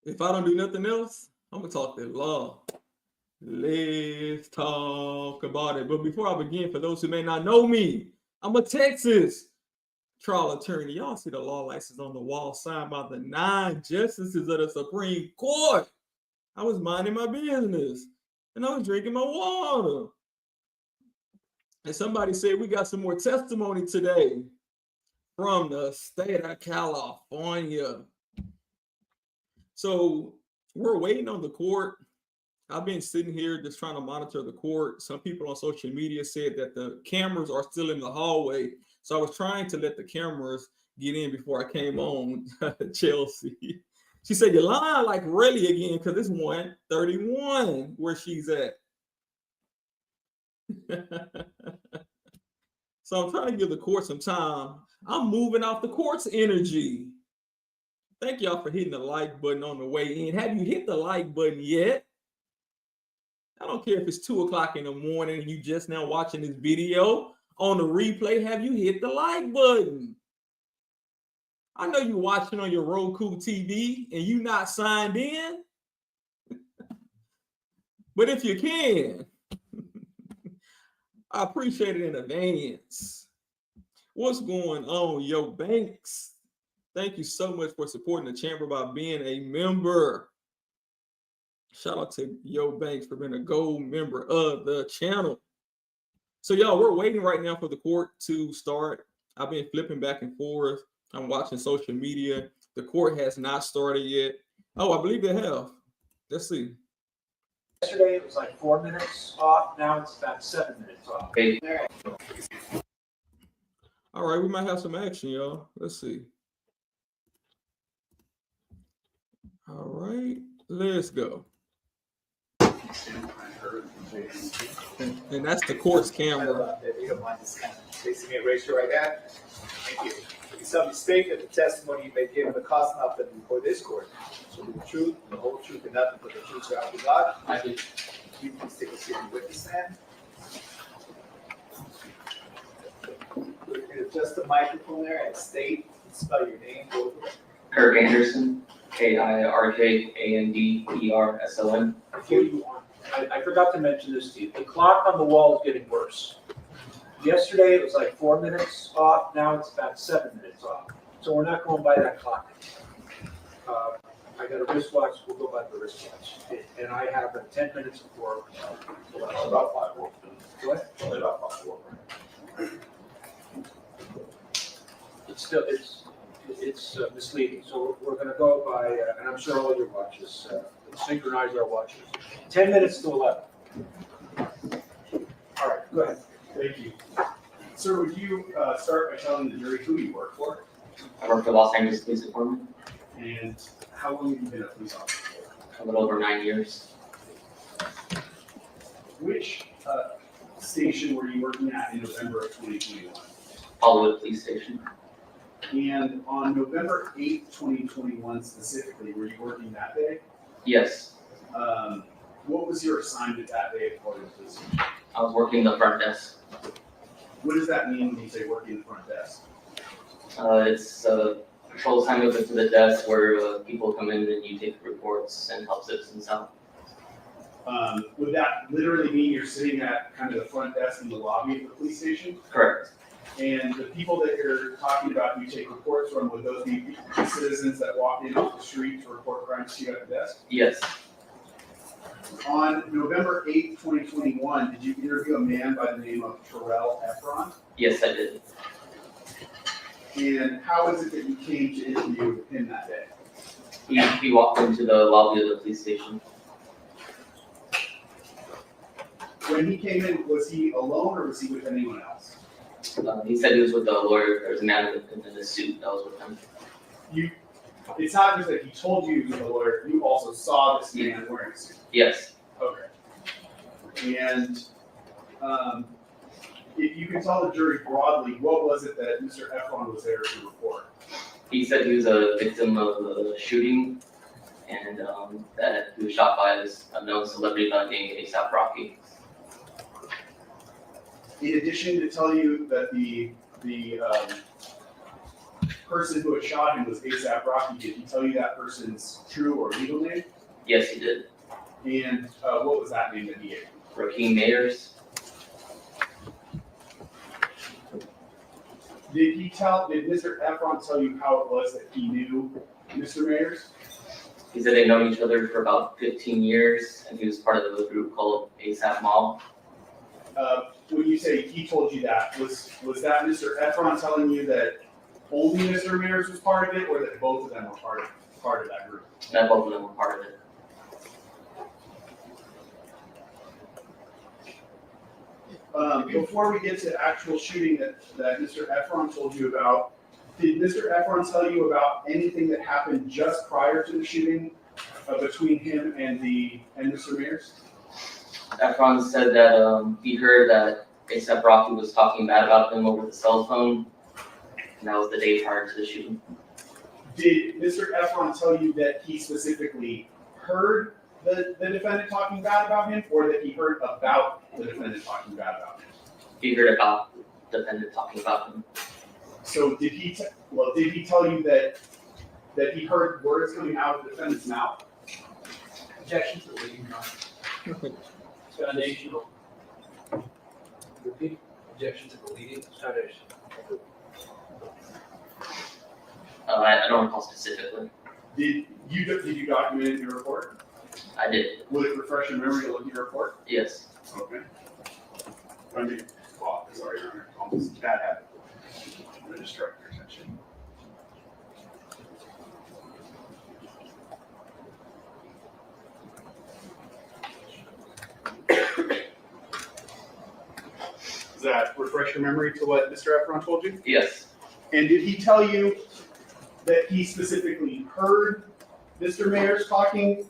If I don't do nothing else, I'm gonna talk the law. Let's talk about it. But before I begin, for those who may not know me, I'm a Texas trial attorney. Y'all see the law license on the wall signed by the 9 justices of the Supreme Court. I was minding my business and I was drinking my water. And somebody said we got some more testimony today from the state of California. So we're waiting on the court. I've been sitting here just trying to monitor the court. Some people on social media said that the cameras are still in the hallway. So I was trying to let the cameras get in before I came on. Chelsea. She said, you're lying like Relli again because it's 1:31 where she's at. So I'm trying to give the court some time. I'm moving off the court's energy. Thank y'all for hitting the like button on the way in. Have you hit the like button yet? I don't care if it's 2 o'clock in the morning and you just now watching this video on the replay. Have you hit the like button? I know you're watching on your Roku TV and you not signed in. But if you can, I appreciate it in advance. What's going on, Yo Banks? Thank you so much for supporting the chamber by being a member. Shout out to Yo Banks for being a gold member of the channel. So y'all, we're waiting right now for the court to start. I've been flipping back and forth. I'm watching social media. The court has not started yet. Oh, I believe they have. Let's see. Yesterday it was like 4 minutes off. Now it's about 7 minutes off. Okay. All right, we might have some action, y'all. Let's see. All right, let's go. And that's the court's camera. You don't mind this kind of facing me, raise your right hand. Thank you. You shall be state that the testimony you may give in the cause nothing before this court. So the truth, the whole truth, and nothing but the truth so help you God. I do. You please take a seat and witness stand. Adjust the microphone there and state and spell your name. Kirk Anderson, KIRKANDERSON. Before you on, I forgot to mention this to you. The clock on the wall is getting worse. Yesterday it was like 4 minutes off. Now it's about 7 minutes off. So we're not going by that clock. I got a wristwatch. We'll go by the wristwatch. And I have 10 minutes before. About 5 more. What? Only about 5 more. It's still it's misleading. So we're going to go by, and I'm sure all your watches synchronize our watches. 10 minutes to 11. All right, go ahead. Thank you. Sir, would you start by telling the jury who you work for? I work for Los Angeles Police Department. And how long have you been a police officer for? A little over 9 years. Which station were you working at in November of 2021? Hollywood Police Station. And on November 8th, 2021 specifically, were you working that day? Yes. What was your assignment that day at Flores Police Station? I was working the front desk. What does that mean when you say working the front desk? It's a patrol assignment to the desk where people come in and you take reports and help citizens out. Would that literally mean you're sitting at kind of the front desk in the lobby of the police station? Correct. And the people that you're talking about, you take reports from, would those be citizens that walk in off the street to report crimes to you at the desk? Yes. On November 8th, 2021, did you interview a man by the name of Terell Ephron? Yes, I did. And how is it that you came to interview him that day? He walked into the lobby of the police station. When he came in, was he alone or was he with anyone else? He said he was with a lawyer. There was a man in a suit that was with him. It's not just that he told you he was a lawyer, you also saw this man wearing a suit. Yes. Okay. And if you can tell the jury broadly, what was it that Mr. Ephron was there to report? He said he was a victim of a shooting and that he was shot by this unknown celebrity by the name A$AP Rocky. In addition to tell you that the person who had shot him was ASAP Rocky, did he tell you that person's true or legal name? Yes, he did. And what was that name that he gave? Raheem Mayers. Did Mr. Ephron tell you how it was that he knew Mr. Mayers? He said they'd known each other for about 15 years, and he was part of a group called ASAP Mob. When you say he told you that, was that Mr. Ephron telling you that only Mr. Mayers was part of it, or that both of them were part of that group? That both of them were part of it. Before we get to the actual shooting that Mr. Ephron told you about, did Mr. Ephron tell you about anything that happened just prior to the shooting between him and Mr. Mayers? Ephron said that he heard that ASAP Rocky was talking bad about him over the cell phone, and that was the day prior to the shooting. Did Mr. Ephron tell you that he specifically heard the defendant talking bad about him, or that he heard about the defendant talking bad about him? He heard about the defendant talking about him. So did he tell you that he heard words coming out of the defendant's mouth? Objection to the leading, Your Honor. It's foundational. Repeat. Objection to the leading. It's foundational. I don't recall specifically. Did you document it in your report? I did. Would it refresh your memory to look at your report? Yes. Okay. Sorry, Your Honor. Almost bad habit. I'm gonna distract your attention. Does that refresh your memory to what Mr. Ephron told you? Yes. And did he tell you that he specifically heard Mr. Mayers talking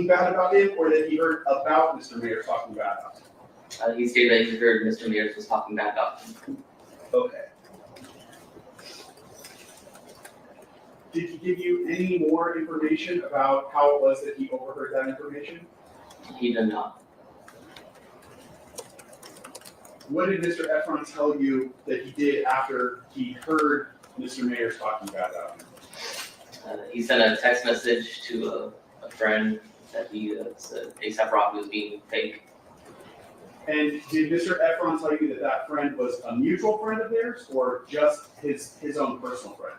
bad about him, or that he heard about Mr. Mayers talking bad about him? He stated that he heard Mr. Mayers was talking bad about him. Okay. Did he give you any more information about how it was that he overheard that information? He did not. What did Mr. Ephron tell you that he did after he heard Mr. Mayers talking bad about him? He sent a text message to a friend that he said ASAP Rocky was being fake. And did Mr. Ephron tell you that that friend was a mutual friend of theirs, or just his own personal friend?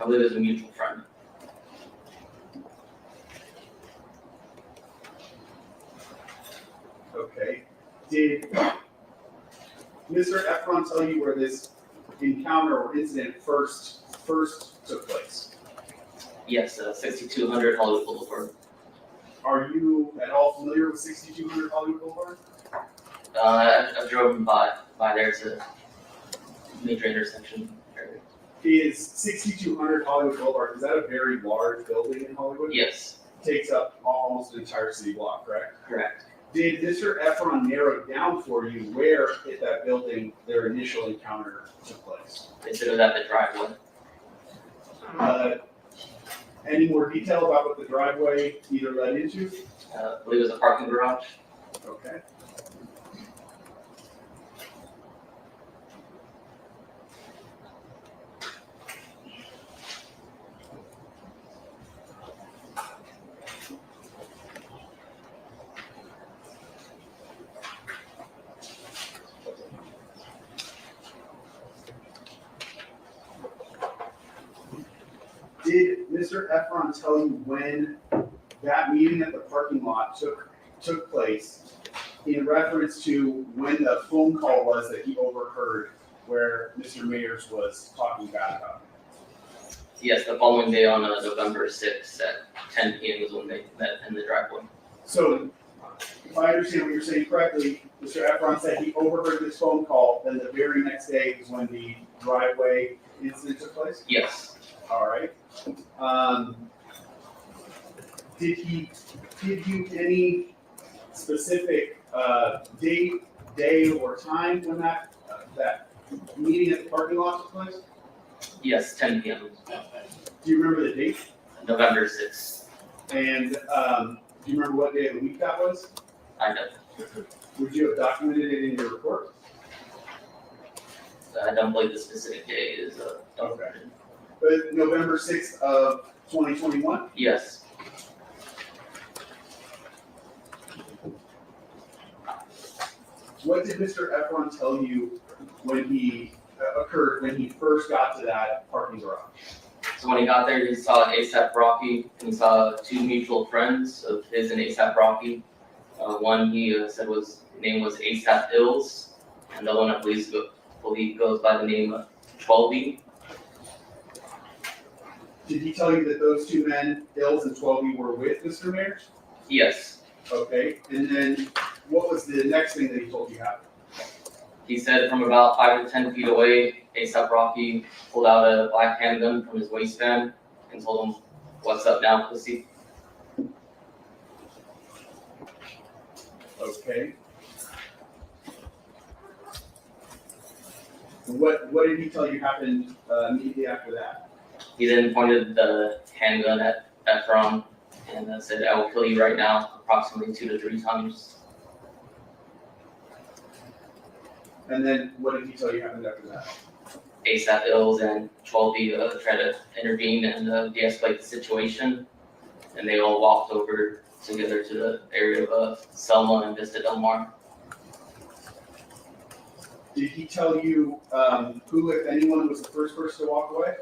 I believe it was a mutual friend. Okay. Did Mr. Ephron tell you where this encounter or incident first took place? Yes, 6200 Hollywood Boulevard. Are you at all familiar with 6200 Hollywood Boulevard? I've driven by there. It's a major intersection area. Is 6200 Hollywood Boulevard, is that a very large building in Hollywood? Yes, Takes up almost an entire city block, correct? correct. Did Mr. Ephron narrow down for you where at that building their initial encounter took place? They said it was at the driveway. Any more detail about what the driveway either led into? I believe it was a parking garage. Okay. Did Mr. Ephron tell you when that meeting at the parking lot took place in reference to when the phone call was that he overheard where Mr. Mayers was talking bad about him? Yes, the following day on November 6th at 10 p.m. was when they met in the driveway. So, if I understand what you're saying correctly, Mr. Ephron said he overheard this phone call, then the very next day is when the driveway incident took place? Yes, All right. Did he give you any specific date, day, or time when that meeting at the parking lot took place? yes, 10 p.m. Do you remember the date? November 6th. And do you remember what day of the week that was? I know. Would you have documented it in your report? I don't believe the specific day is, Okay. But November 6th of 2021? Yes, What did Mr. Ephron tell you when he occurred, when he first got to that parking garage? so when he got there, he saw ASAP Rocky, and he saw two mutual friends of his and ASAP Rocky. One he said name was ASAP Ills, and the other one I believe goes by the name of 12E. Did he tell you that those two men, Ills and 12E, were with Mr. Mayer? Yes, Okay, and then what was the next thing that he told you happened? he said from about 5 to 10 feet away, ASAP Rocky pulled out a black handgun from his waistband and told him, "What's up now, pussy?" Okay. What did he tell you happened immediately after that? He then pointed the handgun at Ephron and said, "I will kill you right now," approximately 2 to 3 times. And then what did he tell you happened after that? ASAP Ills and 12B tried to intervene and de-escalate the situation, and they all walked over together to the area of Selma and Vista Del Mar. Did he tell you who, if anyone, was the first person to walk away?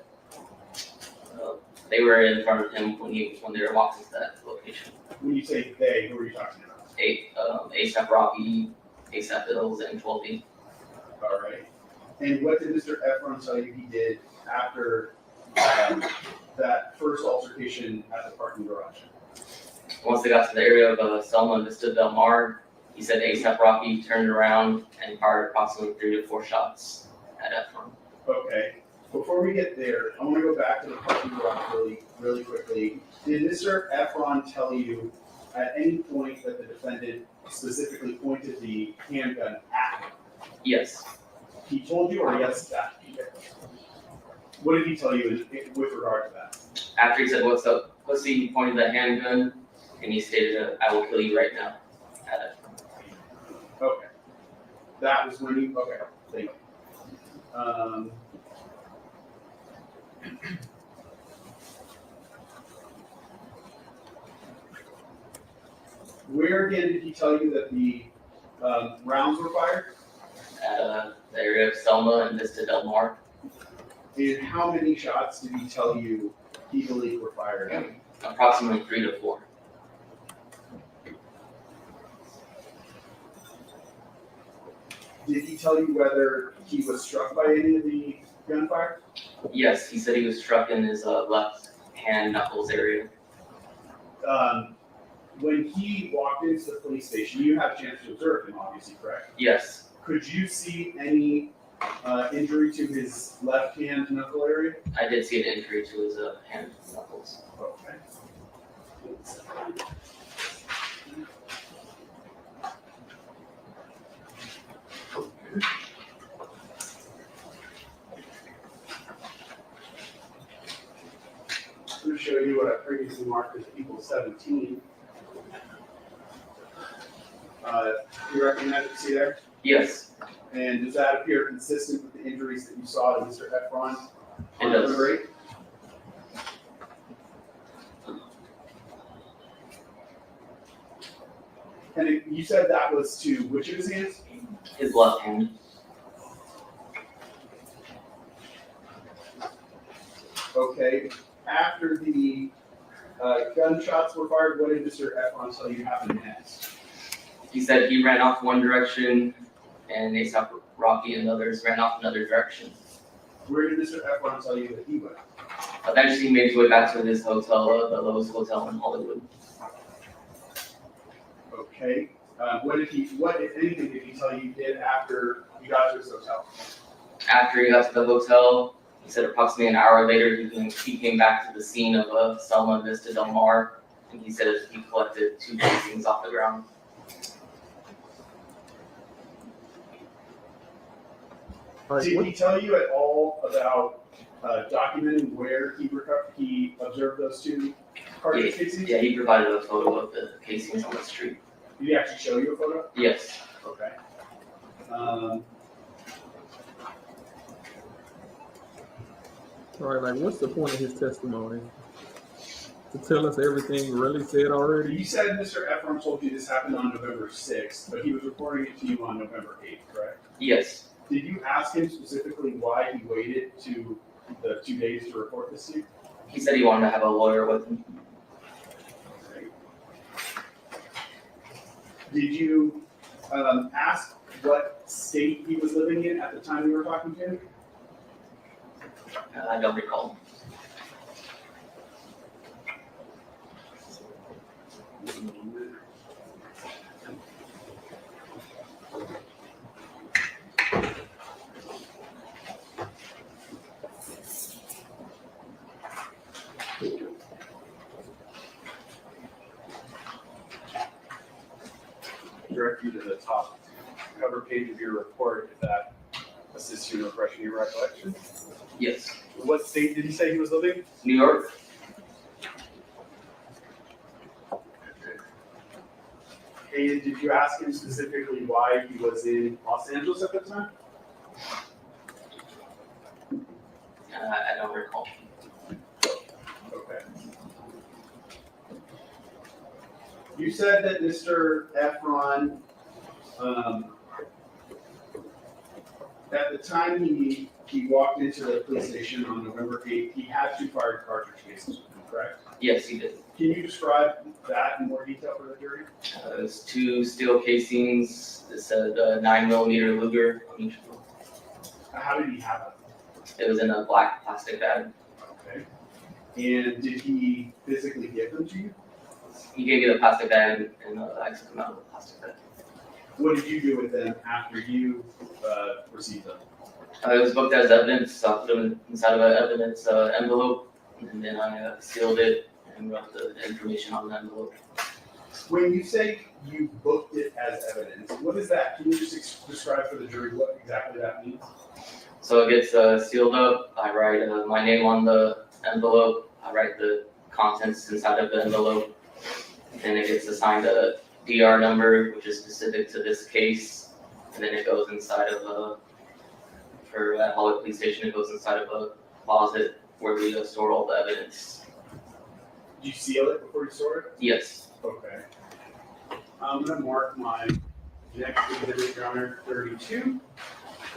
They were in front of him when they were walking to that location. When you say they, who are you talking about? ASAP Rocky, ASAP Ills, and 12B. All right. And what did Mr. Ephron tell you he did after that first altercation at the parking garage? Once they got to the area of Selma and Vista Del Mar, he said ASAP Rocky turned around and fired approximately 3 to 4 shots at Ephron. Okay. Before we get there, I want to go back to the parking garage really quickly. Did Mr. Ephron tell you at any point that the defendant specifically pointed the handgun at him? Yes, He told you, or yes, that? What did he tell you with regard to that? after he said, "What's up, pussy?" he pointed the handgun and he stated, "I will kill you right now," at Ephron. Okay. That was when you, okay, thank you. Where again did he tell you that the rounds were fired? At the area of Selma and Vista Del Mar. And how many shots did he tell you he believed were fired? Approximately 3 to 4. Did he tell you whether he was struck by any of the gunfire? Yes, he said he was struck in his left hand knuckles area. When he walked into the police station, you had a chance to observe him, obviously, correct? Yes, Could you see any injury to his left hand knuckle area? I did see an injury to his hand knuckles. Okay. I'm going to show you what I previously marked as equals 17. You recognize what you see there? Yes, And does that appear consistent with the injuries that you saw to Mr. Ephron? it does. Number 8? And you said that was to which of his hands? His left hand. Okay. After the gunshots were fired, what did Mr. Ephron tell you happened next? He said he ran off one direction and ASAP Rocky and others ran off another direction. Where did Mr. Ephron tell you that he went? Eventually he made his way back to his hotel, the Lowe's Hotel in Hollywood. Okay. What, if anything, did he tell you did after you got to his hotel? After he got to the hotel, he said approximately an hour later he came back to the scene of Selma and Vista Del Mar, and he said he collected 2 casings off the ground. Did he tell you at all about documenting where he observed those 2 cartridge casings? Yeah, he provided a photo of the casings on the street. Did he actually show you a photo? Yes. Okay. All right, like what's the point of his testimony? To tell us everything Relli said already? You said Mr. Ephron told you this happened on November 6th, but he was reporting it to you on November 8th, correct? Yes. Did you ask him specifically why he waited to the 2 days to report this to you? He said he wanted to have a lawyer with him. Okay. Did you ask what state he was living in at the time you were talking to him? I don't recall. Direct you to the top cover page of your report if that assists you in refreshing your recollection. Yes. What state did he say he was living? New York? And did you ask him specifically why he was in Los Angeles at the time? I don't recall. Okay. You said that Mr. Ephron, at the time he walked into the police station on November 8th, he had 2 fired cartridge cases with him, correct? Yes, he did. Can you describe that in more detail for the jury? It was 2 steel casings. It said 9mm Luger on each of them. How did he have It was in a black plastic bag. it? Okay. And did he physically give them to you? He gave me the plastic bag and I took them out of the plastic bag. What did you do with them after you received them? It was booked as evidence, so I put them inside of an evidence envelope, and then I sealed it and wrote the information on the envelope. When you say you booked it as evidence, what is that? Can you just describe for the jury what exactly that means? So it gets sealed up. I write my name on the envelope. I write the contents inside of the envelope. And it gets assigned a DR number, which is specific to this case. And then it goes inside of for at Hollywood Police Station, it goes inside of a closet where we store all the evidence. Did you seal it before you store it? Yes. Okay. I'm gonna mark my next exhibit, Your Honor, 32.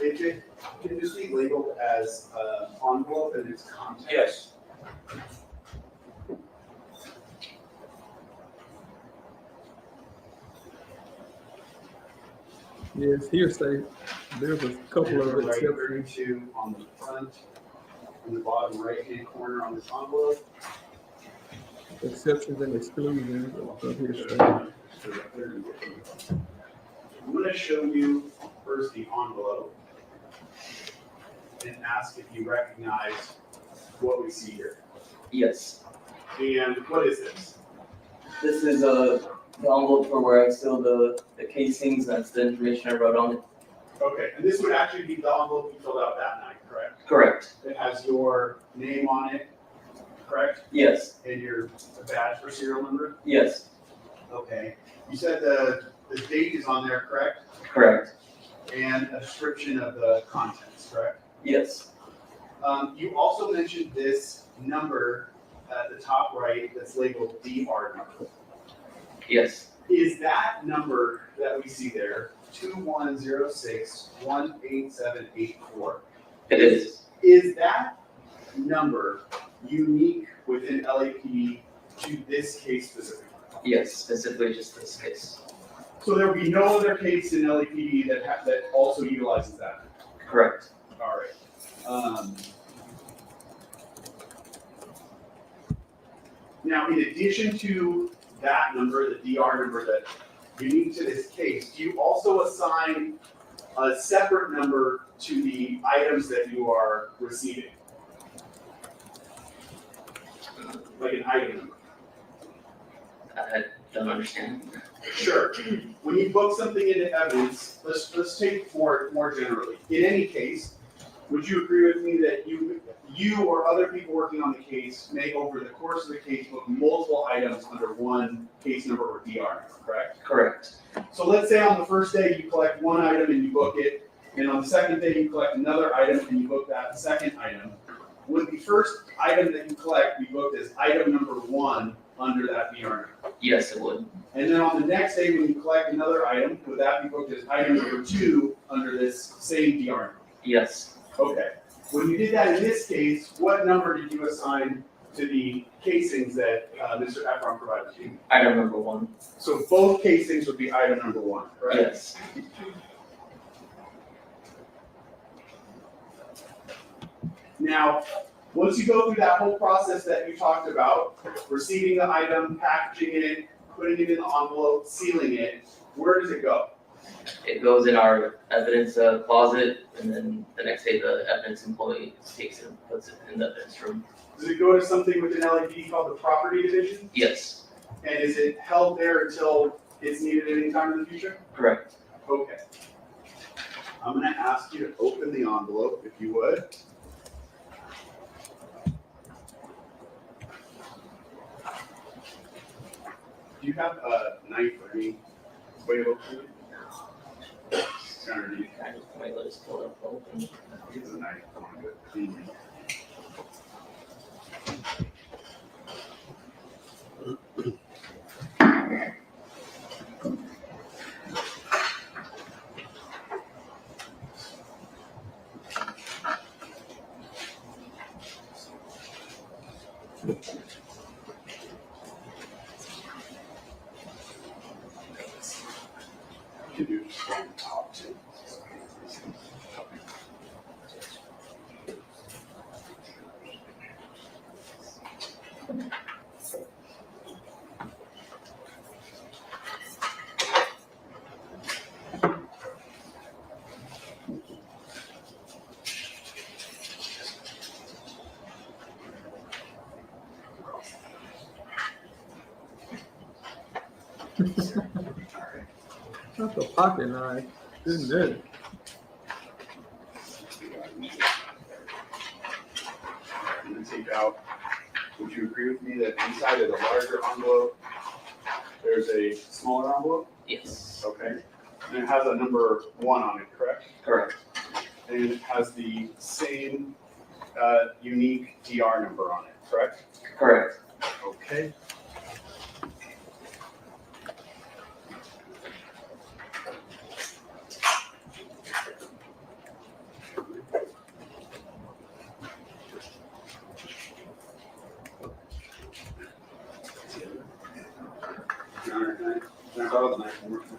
If it can just be labeled as envelope and its contents. Yes. Yes, hearsay. There's a couple of Right, exceptions. 32 on the front, in the bottom right-hand corner on this envelope. Exceptions and exclusions of hearsay. I'm gonna show you first the envelope and ask if you recognize what we see here. Yes. And what is this? This is the envelope for where I seal the casings. That's the information I wrote on it. Okay, and this would actually be the envelope you filled out that night, correct? Correct. It has your name on it, correct? Yes. And your badge for serial number? Yes. Okay. You said the date is on there, correct? Correct. And a description of the contents, correct? Yes. You also mentioned this number at the top right that's labeled DR number. Yes. Is that number that we see there 2106-18784? It is. Is that number unique within LAPD to this case specifically? Yes. Specifically just this case. So there will be no other case in LAPD that also utilizes that? Correct. All right. Now, in addition to that number, the DR number that's unique to this case, do you also assign a separate number to the items that you are receiving? Like an item number? I don't understand. Sure. When you book something into evidence, let's take it more generally. In any case, would you agree with me that you or other people working on the case may, over the course of the case, book multiple items under one case number or DR number, correct? Correct. So let's say on the first day you collect one item and you book it, and on the second day you collect another item and you book that second item. would the first item that you collect be booked as item number 1 under that VR number? Yes, it would. And then on the next day, when you collect another item, would that be booked as item number 2 under this same DR number? Yes. Okay. When you did that in this case, what number did you assign to the casings that Mr. Ephron provided to you? Item number 1. So both casings would be item number 1, correct? Yes. Now, once you go through that whole process that you talked about, receiving the item, packaging it, putting it in the envelope, sealing it, where does it go? It goes in our evidence closet, and then the next day the evidence employee takes it and puts it in the evidence room. Does it go to something within LAPD called the property division? Yes. And is it held there until it's needed at any time in the future? Correct. Okay. I'm gonna ask you to open the envelope, if you would. Do you have a knife or any way to open it? Underneath. I just might let us pull it up open. Use a knife. I want to get clean. You can do it from the top too. Not the pocket knife. Goodness. I'm gonna take out, would you agree with me that inside of the larger envelope, there's a smaller envelope? Yes. Okay. And it has a number 1 on it, correct? Correct. And it has the same unique DR number on it, correct? Correct. Okay. Can I borrow the knife one more time?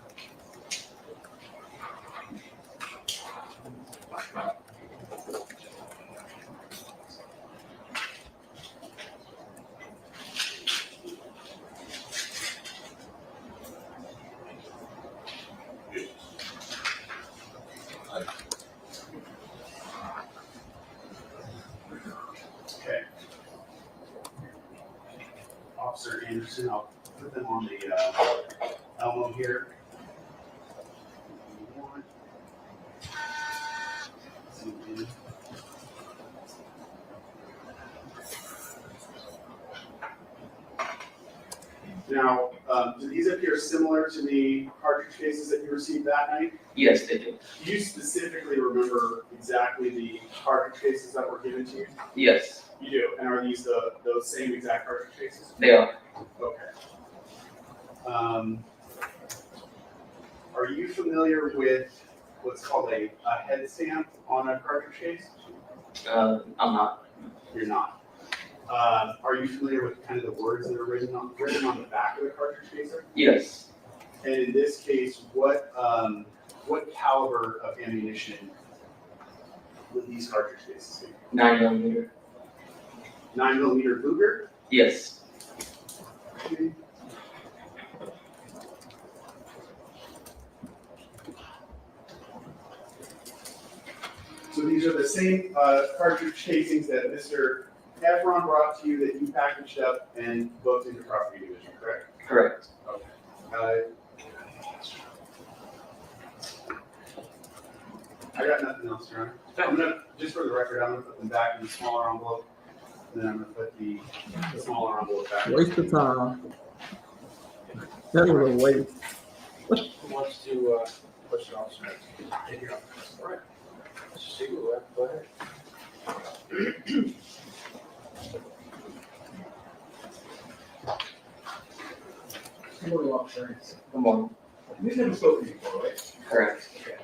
Okay. Officer Anderson, I'll put them on the Elmo here. Zoom in. Now, do these appear similar to the cartridge cases that you received that night? Yes, they do. Do you specifically remember exactly the cartridge cases that were given to you? Yes, You do. And are these those same exact cartridge cases? they are. Okay. Are you familiar with what's called a head stamp on a cartridge case? I'm not. You're not. Are you familiar with kind of the words that are written on the back of the cartridge case? Yes. And in this case, what caliber of ammunition would these cartridge cases be? 9mm. 9mm Luger? Yes. Okay. So these are the same cartridge casings that Mr. Ephron brought to you that you packaged up and booked into property division, correct? Correct. I got nothing else, Your Honor. I'm gonna, just for the record, I'm gonna put them back in the smaller envelope, and then I'm gonna put the smaller envelope back. Waste of time. That was a waste. Who wants to, question officer? All right. Mr. Siegel, go ahead. Good morning, Officer. Good morning. We've never spoken before, right? Correct. Okay.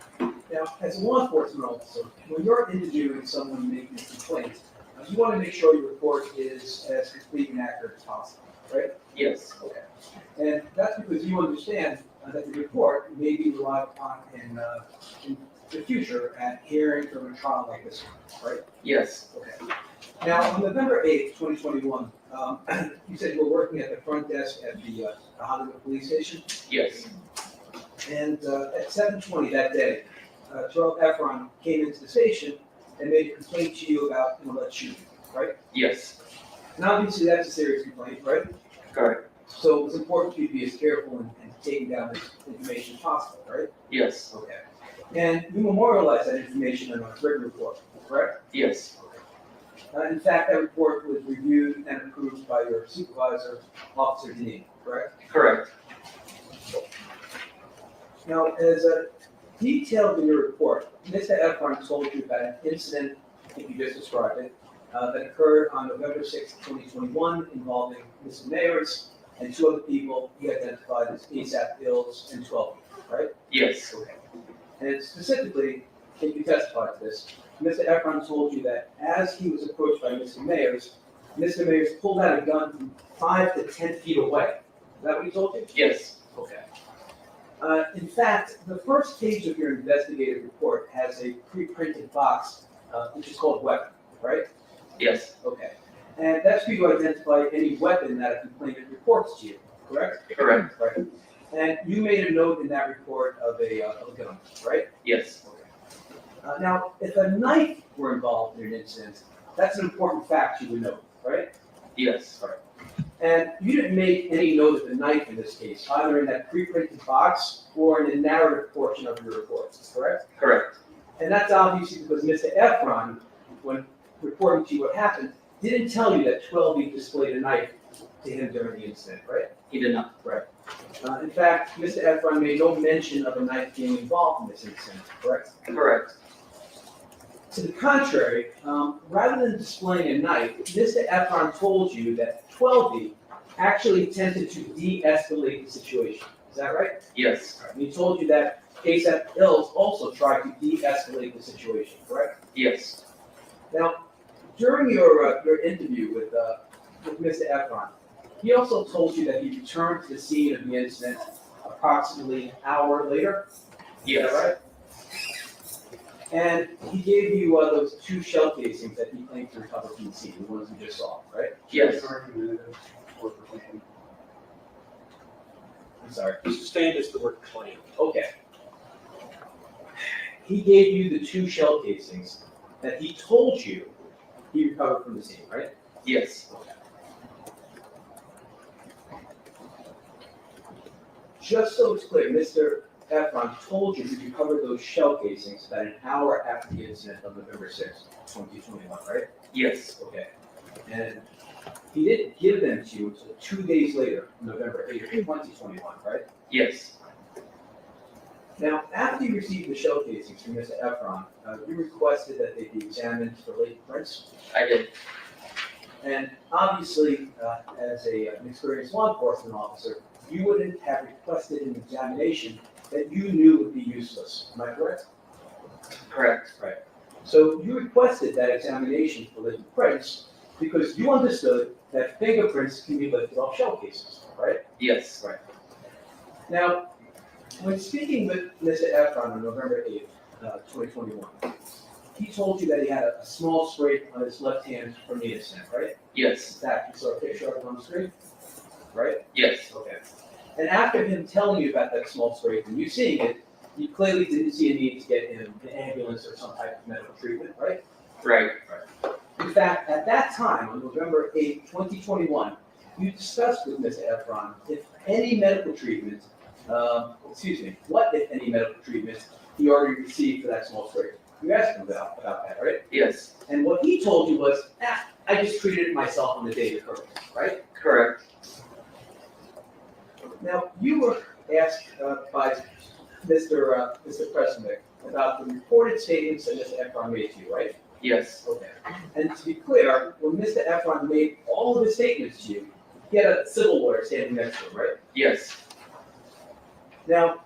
Now, as a law enforcement officer, when you're interviewing someone making a complaint, you want to make sure your report is as complete and accurate as possible, right? Yes. Okay. And that's because you understand that the report may be relied upon in the future at hearings or a trial like this one, right? Yes. Okay. Now, on November 8th, 2021, you said you were working at the front desk at the Hollywood Police Station. Yes. And at 7:20 that day, Terell Ephron came into the station and made a complaint to you about an alleged shooting, right? Yes. And obviously, that's a serious complaint, right? Correct. So it was important for you to be as careful and taking down this information as possible, right? Yes. Okay. And you memorialized that information in a written report, correct? Yes. In fact, that report was reviewed and approved by your supervisor, Officer Deneen, correct? Correct. Now, as detailed in your report, Mr. Ephron told you about an incident, I think you just described it, that occurred on November 6, 2021, involving Mr. Mayers and two other people he identified as ASAP Ills and 12 people, right? Yes. Okay. And specifically, I think you testified to this, Mr. Ephron told you that as he was approached by Mr. Mayers pulled out a gun from 5 to 10 feet away. Is that what he told you? Yes. Okay. In fact, the first page of your investigative report has a pre-printed box, which is called weapon, right? Yes. Okay. And that's for you to identify any weapon that a complainant reports to you, correct? Correct. Right. And you made a note in that report of a gun, right? Yes. Now, if a knife were involved in an incident, that's an important fact you would know, right? Yes. And you didn't make any note of the knife in this case, either in that pre-printed box or in the narrative portion of your report, correct? Correct. And that's obviously because Mr. Ephron, when reporting to you what happened, didn't tell you that 12 displayed a knife to him during the incident, right? He did not. Right. In fact, Mr. Ephron made no mention of a knife being involved in this incident, correct? Correct. To the contrary, rather than displaying a knife, Mr. Ephron told you that 12 actually attempted to de-escalate the situation. Is that right? Yes. And he told you that ASAP Ills also tried to de-escalate the situation, correct? Yes. Now, during your interview with Mr. Ephron, he also told you that he returned to the scene of the incident approximately an hour later. Yes. Is that right? And he gave you those 2 shell casings that he claimed to recover from the scene, the ones we just saw, right? Yes. I'm sorry. Sustained is the word claim. Okay. He gave you the 2 shell casings that he told you he recovered from the scene, right? Yes. Just so it's clear, Mr. Ephron told you he recovered those shell casings about an hour after the incident of November 6th, 2021, right? Yes. Okay. And he didn't give them to you until 2 days later, November 8th, 2021, right? Yes. Now, after you received the shell casings from Mr. Ephron, you requested that they be examined for latent prints. I did. And obviously, as an experienced law enforcement officer, you wouldn't have requested an examination that you knew would be useless. Am I correct? Correct. Right. So you requested that examination for latent prints because you understood that fingerprints can be lifted off shell cases, right? Yes. Right. Now, when speaking with Mr. Ephron on November 8th, 2021, he told you that he had a small scrape on his left hand from the incident, right? Yes. In fact, you saw a picture of it on the screen, right? Yes. Okay. And after him telling you about that small scrape and you seeing it, you clearly didn't see a need to get him an ambulance or some type of medical treatment, right? Right. In fact, at that time, on November 8th, 2021, you discussed with Mr. Ephron if any medical treatment, what if any medical treatment he already received for that small scrape. You asked him about that, right? Yes. And what he told you was, I just treated it myself on the day it occurred, right? Correct. Now, you were asked by Mr. President about the reported statements that Mr. Ephron made to you, right? Yes. Okay. And to be clear, when Mr. Ephron made all of his statements to you, he had a civil lawyer standing next to him, right? Yes. Now,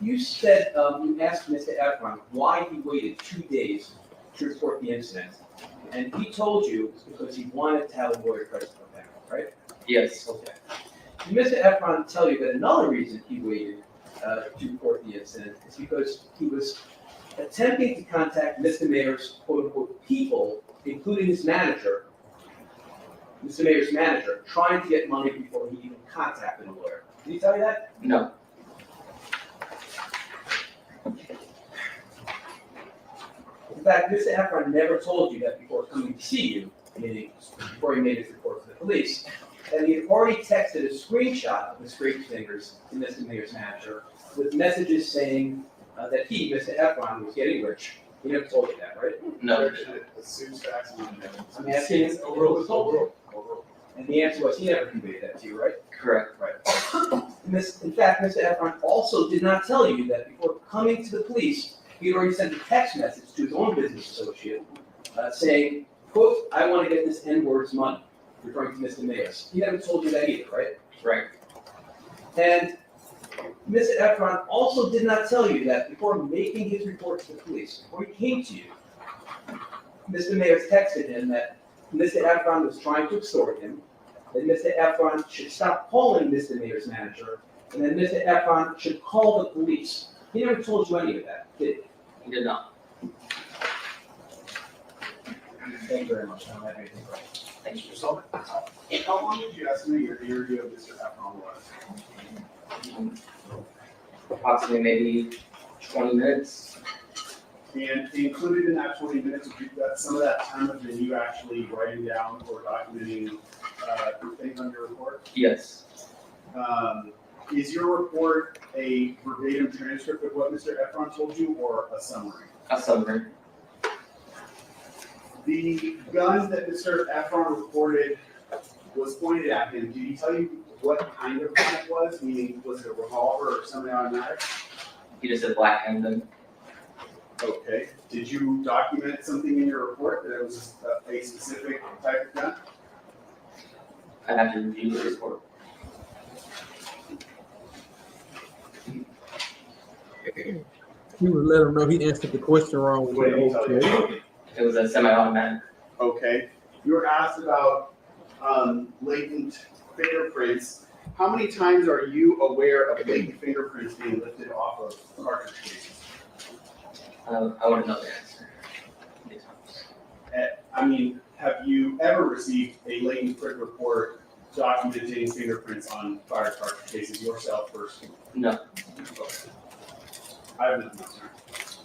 you said, you asked Mr. Ephron why he waited 2 days to report the incident. And he told you it's because he wanted to have a lawyer present for him, right? Yes. Okay. Did Mr. Ephron tell you that another reason he waited to report the incident is because he was attempting to contact Mr. Mayor's quote-unquote people, including his manager, Mr. Mayor's manager, trying to get money before he even contacted a lawyer? Did he tell you that? No. In fact, Mr. Ephron never told you that before coming to see you, meaning before he made his report to the police, that he had already texted a screenshot of the scraped fingers to Mr. Mayor's manager with messages saying that he, Mr. Ephron, was getting rich. He never told you that, right? No. Assumes facts and unknowns. I'm asking you, what was told you? And the answer was he never conveyed that to you, right? Correct. Right. In fact, Mr. Ephron also did not tell you that before coming to the police, he had already sent a text message to his own business associate saying, quote, I want to get this N-word's money, referring to Mr. Mayos. He never told you that either, right? Right. And Mr. Ephron also did not tell you that before making his report to the police, before he came to you, Mr. Mayos texted him that Mr. Ephron was trying to extort him, that Mr. Ephron should stop calling Mr. Mayor's manager, and that Mr. Ephron should call the police. He never told you any of that, did he? He did not. Thank you very much. I don't have anything further. Thank you. Mr. Sullivan, how long did you estimate your interview of Mr. Ephron was? Approximately maybe 20 minutes. And included in that 20 minutes, some of that time has been you actually writing down or documenting things on your report? Yes. Is your report a verbatim transcript of what Mr. Ephron told you or a summary? A summary. The gun that Mr. Ephron reported was pointed at him. Did he tell you what kind of gun it was? Meaning, was it a revolver or semi-automatic? He just said black handgun. Okay. Did you document something in your report that it was a specific type of gun? I have to review the report. He would let him know he answered the question wrong. What did he tell you? Okay. It was a semi-automatic. Okay. You were asked about latent fingerprints. How many times are you aware of latent fingerprints being lifted off of cartridge cases? I wouldn't know the answer. I mean, have you ever received a latent print report documenting fingerprints on fire cartridge cases yourself first? No. Okay. I have nothing else.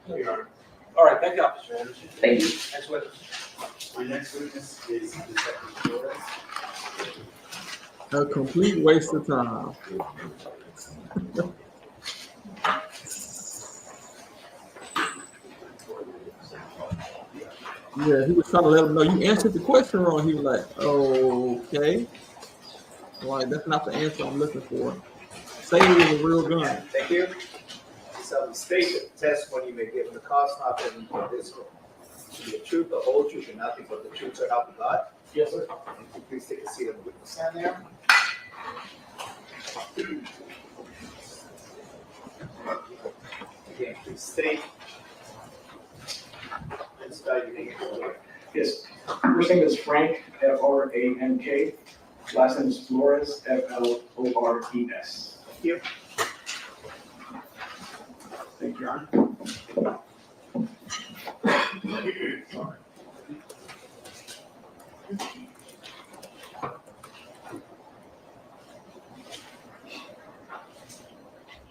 No, Your Honor. All right, thank you, Officer Anderson. Thank you. Next witness. My next witness is Detective Flores. A complete waste of time. Yeah, he was trying to let him know you answered the question wrong. He was like, okay. Like, that's not the answer I'm looking for. Say it was a real gun. Thank you. So the state that the testimony you may give in the cause not been this to be the truth, the whole truth, and nothing but the truth, so help you God. Yes, sir. And could you please take a seat on the witness stand there? Again, please state. And spell your name. Yes, first name is Frank, F-R-A-N-K. Last name is Flores, F-L-O-R-E-S. Thank you. Thank you, Your Honor.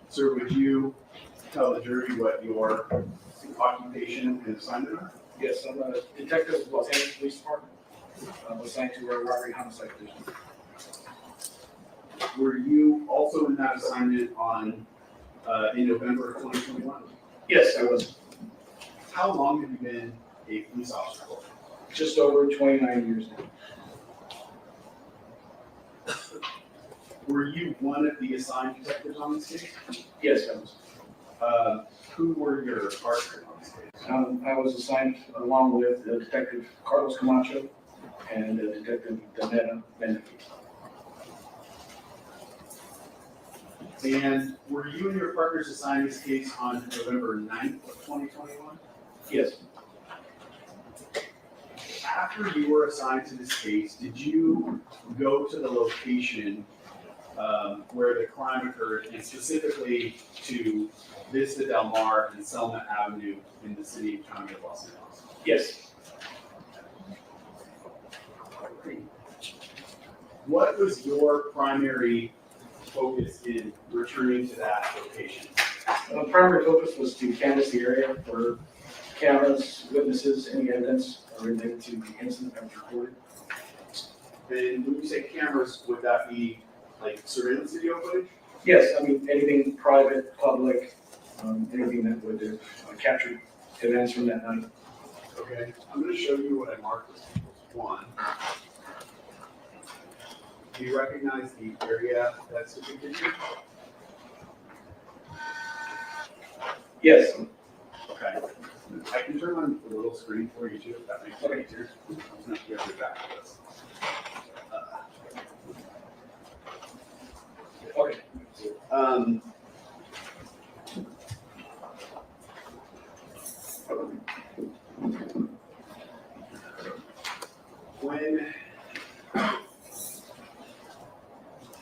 Sir, would you tell the jury what your occupation and assignment are? Yes, I'm a detective with Los Angeles Police Department. I'm assigned to a robbery homicide division. Were you also in that assignment in November of 2021? Yes, I was How long have you been a police officer for? just over 29 years now. Were you one of the assigned detectives on this case? Yes, I was. Who were your partners on this case? I was assigned along with Detective Carlos Camacho and Detective Donetta Benedict. And were you and your partners assigned this case on November 9th of 2021? Yes. After you were assigned to this case, did you go to the location where the crime occurred, and specifically to Vista Del Mar and Selma Avenue in the city and county of Los Angeles? Yes. What was your primary focus in returning to that location? Primary focus was to canvass the area for cameras, witnesses, any evidence related to the incident that was reported. And when you say cameras, would that be like surveillance video footage? Yes, I mean, anything private, public, anything that would capture events from that night. Okay, I'm gonna show you what I marked as one. Do you recognize the area that's depicted here? Yes. Okay. I can turn on the little screen for you too, if that makes it easier. It's not you have to back to this. Okay.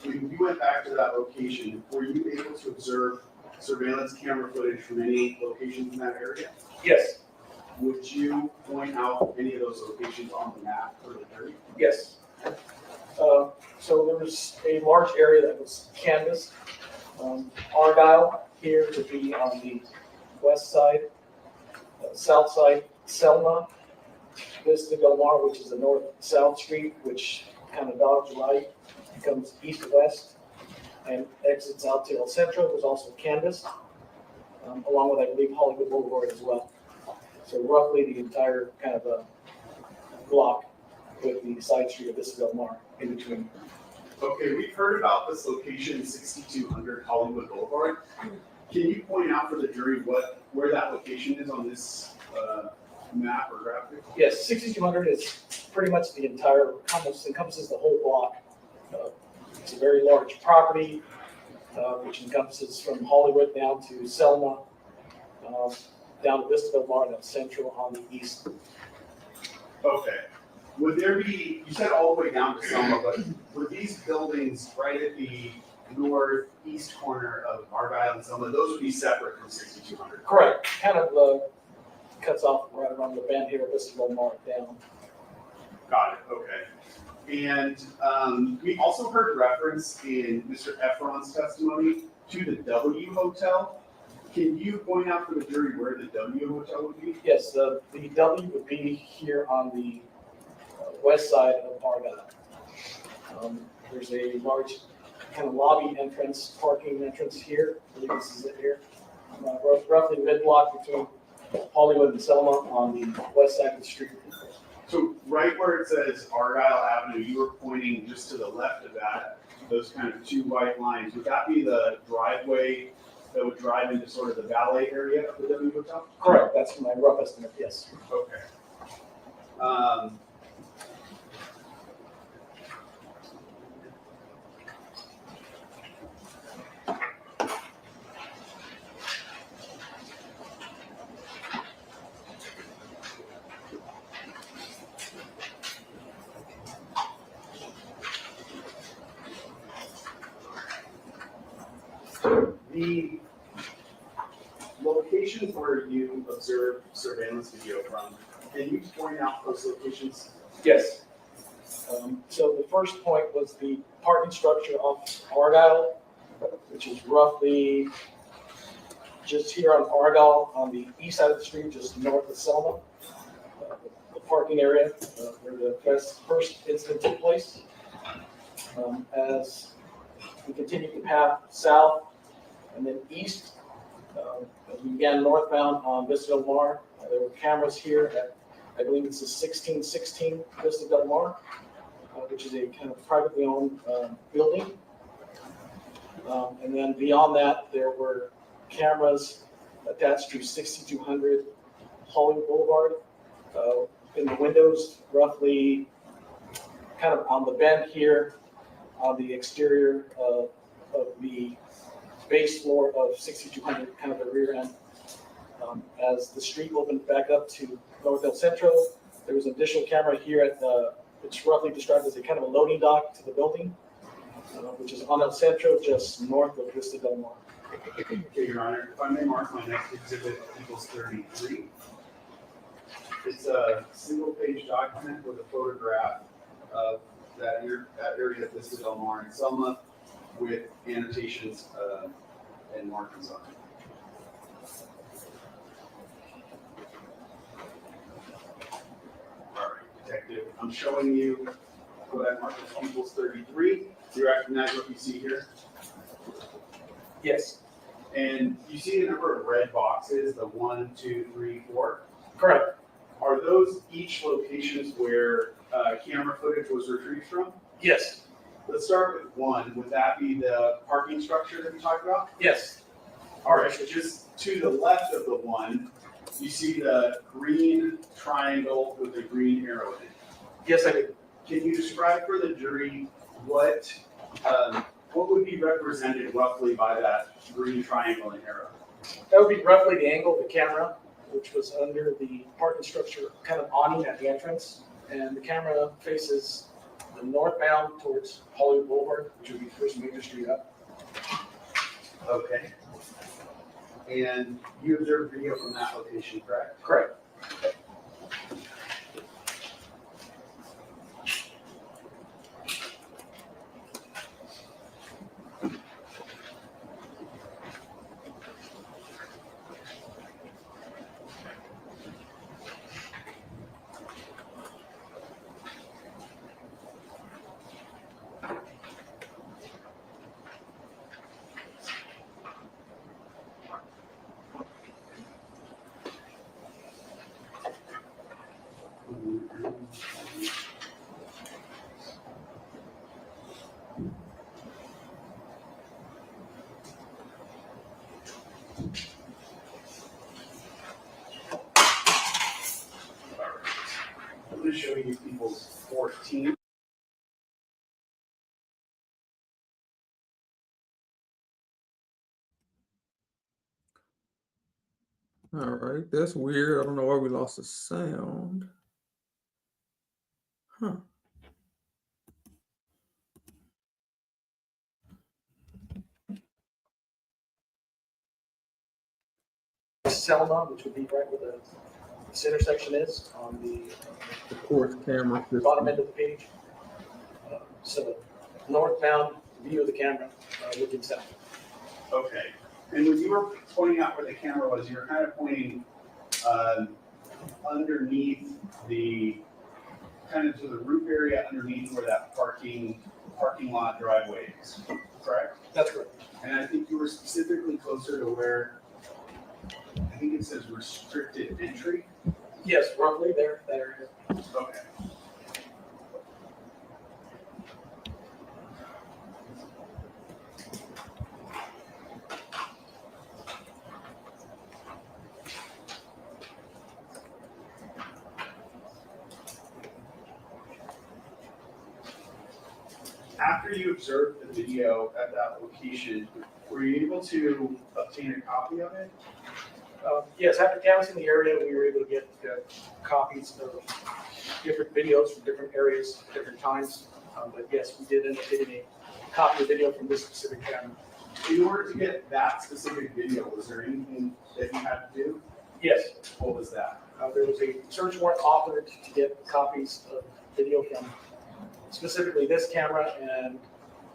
When you went back to that location, were you able to observe surveillance camera footage from any locations in that area? Yes. Would you point out any of those locations on the map for the jury? Yes. So there was a large area that was canvassed. Argyle here to be on the west side, south side, Selma, Vista Del Mar, which is the north-south street, which kind of dodges right, becomes east-west, and exits out to El Centro, was also canvassed, along with, I believe, Hollywood Boulevard as well. So roughly the entire kind of block with the side street of Vista Del Mar in between. Okay, we've heard about this location, 6200 Hollywood Boulevard. Can you point out for the jury where that location is on this map or graphic? Yes, 6200 is pretty much the entire, almost encompasses the whole block. It's a very large property, which encompasses from Hollywood down to Selma, down to Vista Del Mar, and then Central on the east. Okay. Would there be, you said all the way down to Selma, but were these buildings right at the northeast corner of Argyle and Selma, those would be separate from 6200? Correct, kind of cuts off right around the bend here, Vista Del Mar down. Got it, okay. And we also heard reference in Mr. Ephron's testimony to the W Hotel. Can you point out for the jury where the W Hotel would be? Yes, the W would be here on the west side of Argyle. There's a large kind of lobby entrance, parking entrance here. I believe this is it here. Roughly mid-block between Hollywood and Selma on the west side of the street. So right where it says Argyle Avenue, you were pointing just to the left of that, those kind of two white lines. Would that be the driveway that would drive into sort of the valet area of the W Hotel? Correct, that's my rough estimate, yes. Okay. The locations where you observed surveillance video from, can you point out those locations? Yes. So the first point was the parking structure off Argyle, which is roughly just here on Argyle on the east side of the street, just north of Selma. The parking area where the first incident took place. As we continued the path south and then east, as we began northbound on Vista Del Mar, there were cameras here at, I believe it's a 1616 Vista Del Mar, which is a kind of privately owned building. And then beyond that, there were cameras attached to 6200 Hollywood Boulevard in the windows, roughly kind of on the bend here on the exterior of the base floor of 6200, kind of the rear end. As the street opened back up to North El Centro, there was an additional camera here at the, it's roughly described as a kind of a loading dock to the building, which is on El Centro, just north of Vista Del Mar. Okay, Your Honor, if I may mark my next exhibit equals 33. It's a single-page document with a photograph of that area of Vista Del Mar and Selma with annotations and markings on it. All right, Detective, I'm showing you what I marked as equals 33. Do you recognize what you see here? Yes, And you see the number of red boxes, the 1, 2, 3, 4. correct. Are those each locations where camera footage was retrieved from? Yes, Let's start with 1. Would that be the parking structure that we talked about? yes, All right, so just to the left of the 1, you see the green triangle with the green arrow in it. yes, I do. Can you describe for the jury what would be represented roughly by that green triangle and arrow? That would be roughly the angle of the camera, which was under the parking structure, kind of awning at the entrance. And the camera faces the northbound towards Hollywood Boulevard, which would be First Major Street up. Okay. And you observed video from that location, correct? Correct. I'm going to show you people's 14. All right, that's weird. I don't know why we lost the sound. Huh. Selma, which would be right where this intersection is on The course camera the bottom end of the page. So northbound view of the camera looking south. Okay. And when you were pointing out where the camera was, you were kind of pointing underneath the, kind of to the roof area underneath where that parking lot driveway is, correct? That's correct. And I think you were specifically closer to where, I think it says restricted entry. Yes, roughly there, that area. Okay. After you observed the video at that location, were you able to obtain a copy of it? Yes, after canvassing the area, we were able to get copies of different videos from different areas, different times. But yes, we did end up getting a copy of video from this specific camera. In order to get that specific video, was there anything that you had to do? Yes, What was that? there was a search warrant authored to get copies of video from specifically this camera and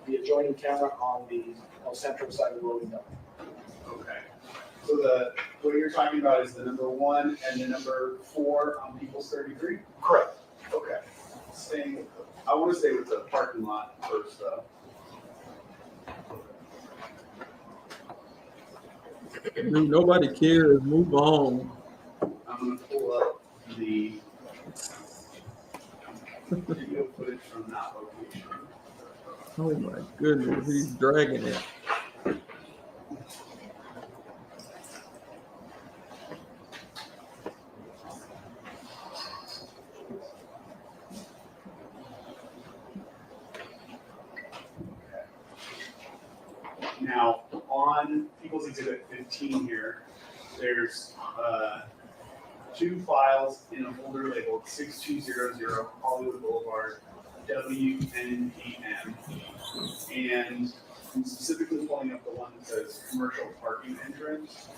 the adjoining camera on the El Centro side of the loading dock. Okay. So what you're talking about is the number 1 and the number 4 on People's 33? Correct. Okay. I want to stay with the parking lot first, though. Dude, nobody cares. Move on. I'm going to pull up the video footage from that location. Oh my goodness, he's dragging it. Now, on People's Exhibit 15 here. There's 2 files in a folder labeled 6200 Hollywood Boulevard, WNPM. And I'm specifically pulling up the one that says commercial parking entrance.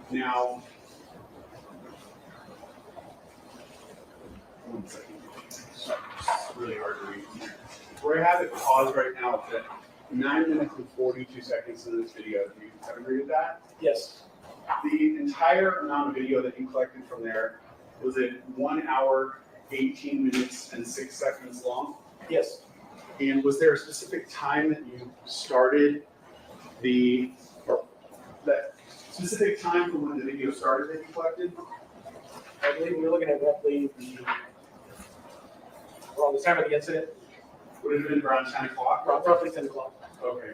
Now, one second. It's really hard to read from here. Where I have it paused right now is at 9 minutes and 42 seconds in this video. Do you agree with that? Yes. The entire amount of video that you collected from there was at 1 hour, 18 minutes, and 6 seconds long. Yes. And was there a specific time that you started that specific time from when the video started that you collected? I believe we're looking at roughly around the time of the incident, Would it have been around 10 o'clock? roughly 10 o'clock. Okay.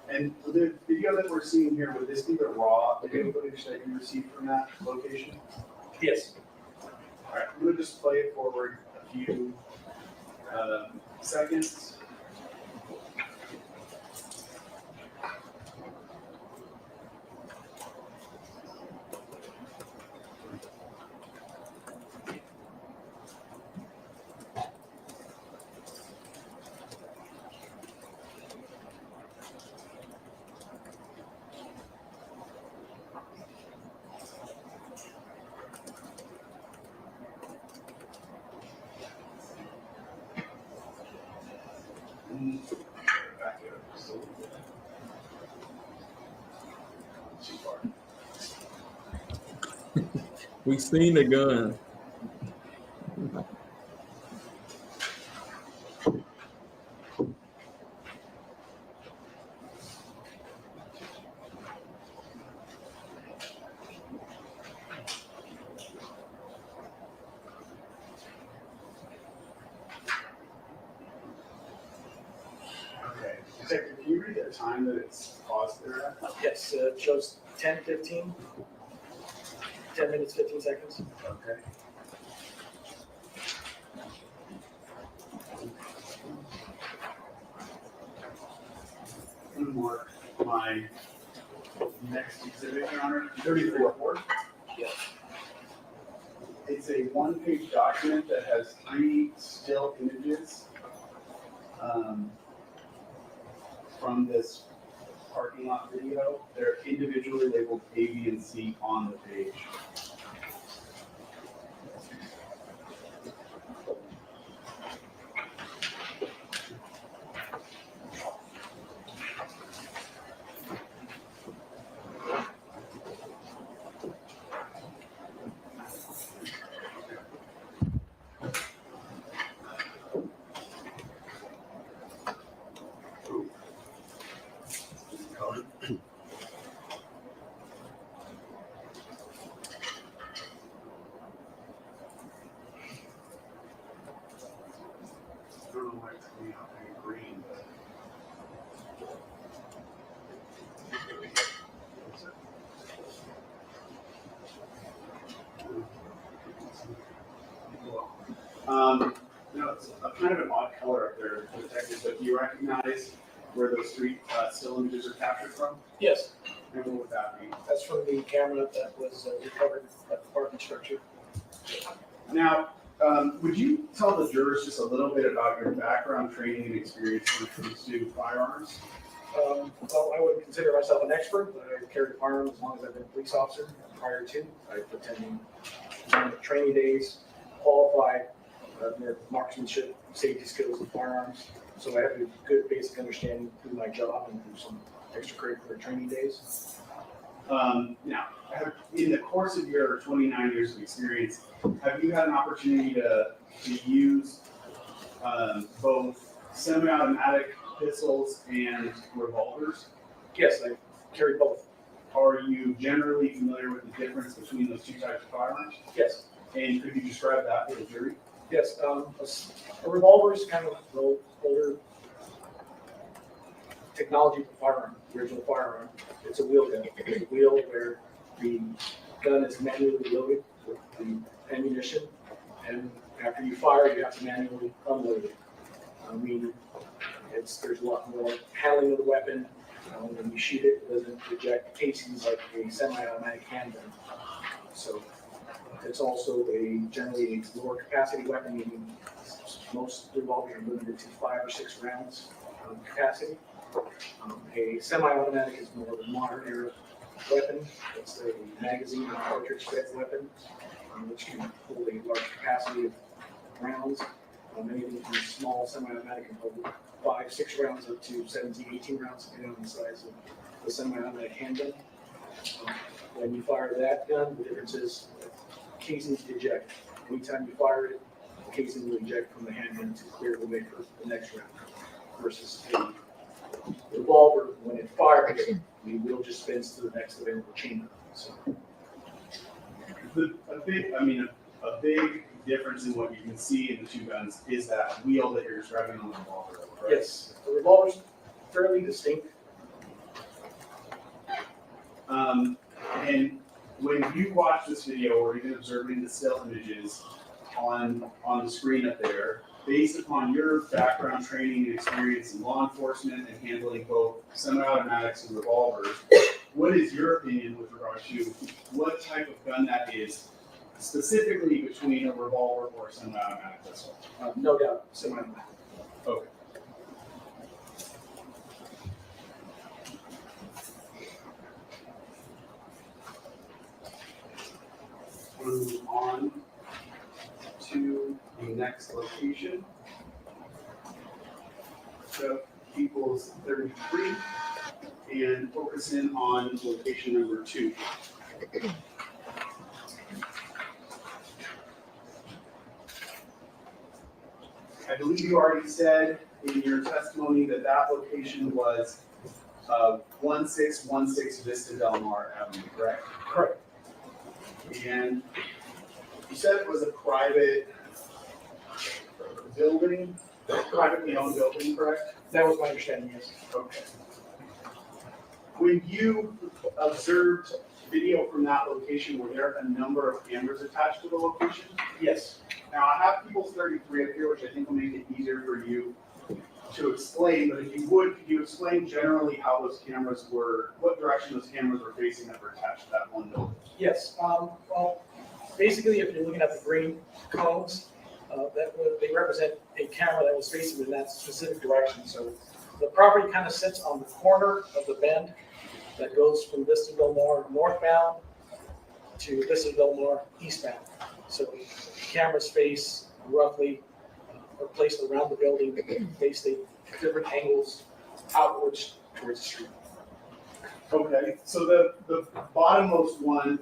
And the video that we're seeing here, would this be the raw video footage that you received from that location? Yes. All right, I'm gonna just play it forward a few seconds. Back it up just a little bit. Too far. We seen the gun. Okay. Detective, can you read the time that it's paused there at? Yes, it shows 10:15. 10 minutes, 15 seconds. Okay. I'm gonna mark my next exhibit, Your Honor. 34. Yeah. It's a one-page document that has 3 still images from this parking lot video. They're individually labeled A, B, and C on the page. I don't know why it's coming out in green, but. It's a kind of an odd color up there, Detective, but do you recognize where those 3 still images are captured from? Yes, And what would that be? that's from the camera that was recovered at the parking structure. Now, would you tell the jurors just a little bit about your background, training, and experience when it comes to firearms? Well, I wouldn't consider myself an expert, but I carried a firearm as long as I've been a police officer. Prior to, I've attended training days, qualified, their marksmanship, safety skills with firearms. So I have a good basic understanding through my job and through some extracurricular training days. Now, in the course of your 29 years of experience, have you had an opportunity to use both semi-automatic pistols and revolvers? Yes, I carry both. Are you generally familiar with the difference between those two types of firearms? Yes. And could you describe that to the jury? Yes, a revolver is kind of the older technology for firearm, the original firearm. It's a wheel gun. It's a wheel where the gun is manually loaded with the ammunition, and after you fire, you have to manually unload it. Meaning, there's a lot more handling of the weapon. When you shoot it, it doesn't eject casings like a semi-automatic handgun. So it's also generally a lower capacity weapon, meaning most revolvers are limited to 5 or 6 rounds capacity. A semi-automatic is more of a modern era weapon. It's a magazine and cartridge fed weapon, which can hold a large capacity of rounds. Anything from small semi-automatic can hold 5, 6 rounds up to 17, 18 rounds, depending on the size of the semi-automatic handgun. When you fire that gun, the difference is casings eject. Anytime you fire it, the casing will eject from the handgun to clear the way for the next round. Versus a revolver, when it fires, the wheel just spins to the next available chamber. So A big difference in what you can see in the two guns is that wheel that you're describing on the revolver, correct? yes, the revolver's fairly distinct. And when you watch this video or even observing the still images on the screen up there, based upon your background, training, and experience in law enforcement and handling both semi-automatics and revolvers, what is your opinion with regard to what type of gun that is, specifically between a revolver or a semi-automatic pistol? No doubt, semi-automatic. Okay. Move on to the next location. So equals 33 and focus in on location number 2. I believe you already said in your testimony that that location was 1616 Vista Del Mar Avenue, correct? Correct. And you said it was a private building, privately owned building, correct? That was my understanding, yes. Okay. When you observed video from that location, were there a number of cameras attached to the location? Yes. Now, I have People's 33 up here, which I think will make it easier for you to explain, but if you would, could you explain generally how those cameras were, what direction those cameras were facing that were attached to that one building? Yes. Well, basically, if you're looking at the green cones, they represent a camera that was facing in that specific direction. So the property kind of sits on the corner of the bend that goes from Vista Del Mar northbound to Vista Del Mar eastbound. So the cameras face roughly, are placed around the building, faced at different angles outwards towards the street. Okay, so the bottommost one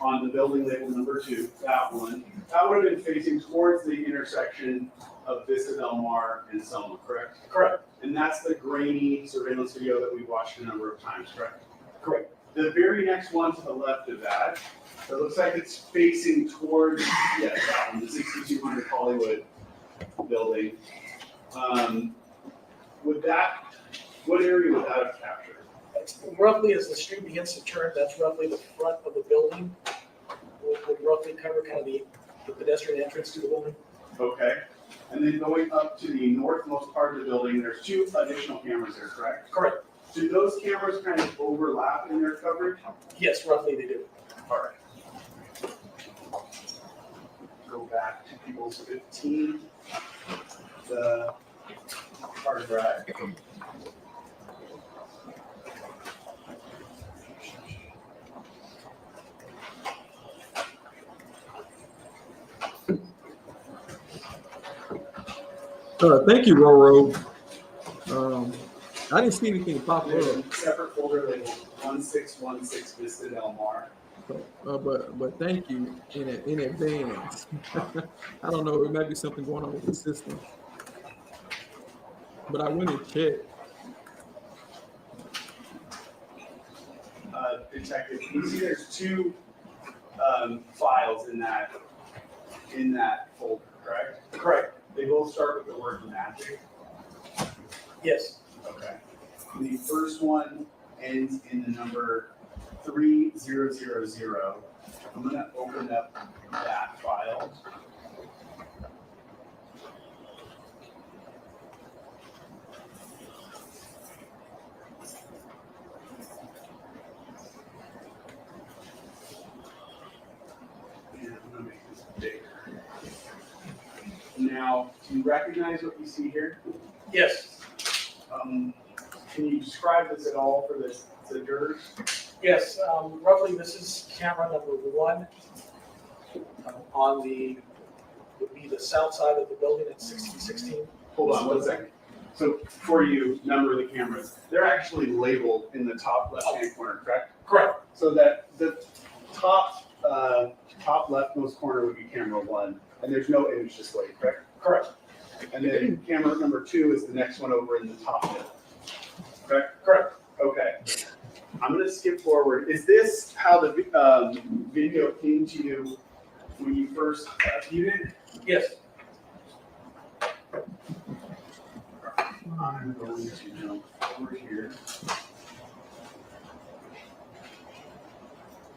on the building label number 2, that one, that would have been facing towards the intersection of Vista Del Mar and Selma, correct? Correct. And that's the grainy surveillance video that we watched a number of times, correct? Correct. The very next one to the left of that, it looks like it's facing towards, yes, that one, the 6200 Hollywood building. What area would that have captured? Roughly as the street begins to turn, that's roughly the front of the building. Would roughly cover kind of the pedestrian entrance to the building. Okay, and then going up to the northmost part of the building, there's 2 additional cameras there, correct? Correct. Do those cameras kind of overlap in their coverage? Yes, roughly they do. All right. Go back to People's 15, the hard drive. Thank you, Roro. I didn't see anything pop up. There's a separate folder labeled 1616 Vista Del Mar. But thank you in advance. I don't know, it might be something going on with the system. But I went and checked. Detective, you see there's two files in that folder, correct? Correct, They both start with the word magic. yes. Okay. The first one ends in the number 3000. I'm gonna open up that file. And I'm gonna make this bigger. Now, do you recognize what you see here? Yes, Can you describe this at all for the jurors? Yes, roughly this is camera number 1 on would be the south side of the building at 1616. Hold on 1 second. So before you number the cameras, they're actually labeled in the top left-hand corner, correct? Correct. So that the top leftmost corner would be camera 1, and there's no image display, correct? Correct. And then camera number 2 is the next one over in the top middle, correct? Correct. Okay. I'm gonna skip forward. Is this how the video came to you when you first viewed it? Yes. I'm going to jump over here.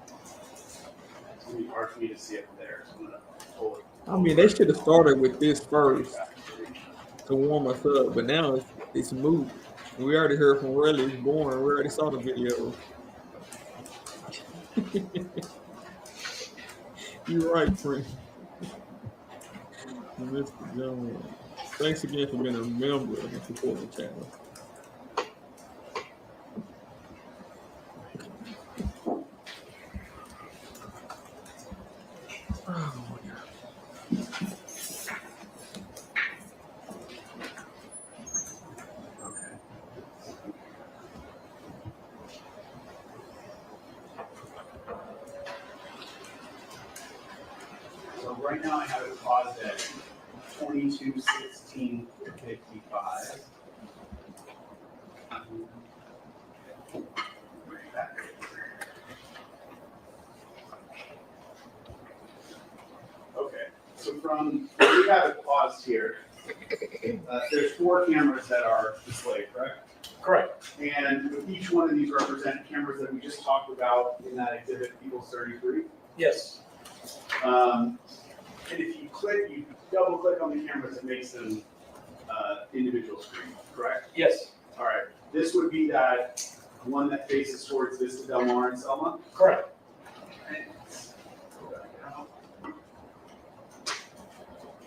It's gonna be hard for me to see it there, so I'm gonna pull it. I mean, they should have started with this first to warm us up, but now it's moved. We already heard from Relli was born. We already saw the video. You're right, friend. Mr. Jones. Thanks again for being a member and supporting the channel. Oh my God. So right now I have it paused at 22:16:55. Okay, so from we have it paused here. There's 4 cameras that are displayed, correct? Correct. And each one of these represent cameras that we just talked about in that exhibit, People's 33. Yes. And if you double click on the cameras, it makes them individual screens, correct? Yes. All right. This would be that one that faces towards Vista Del Mar and Selma. Correct. Right. Go back out.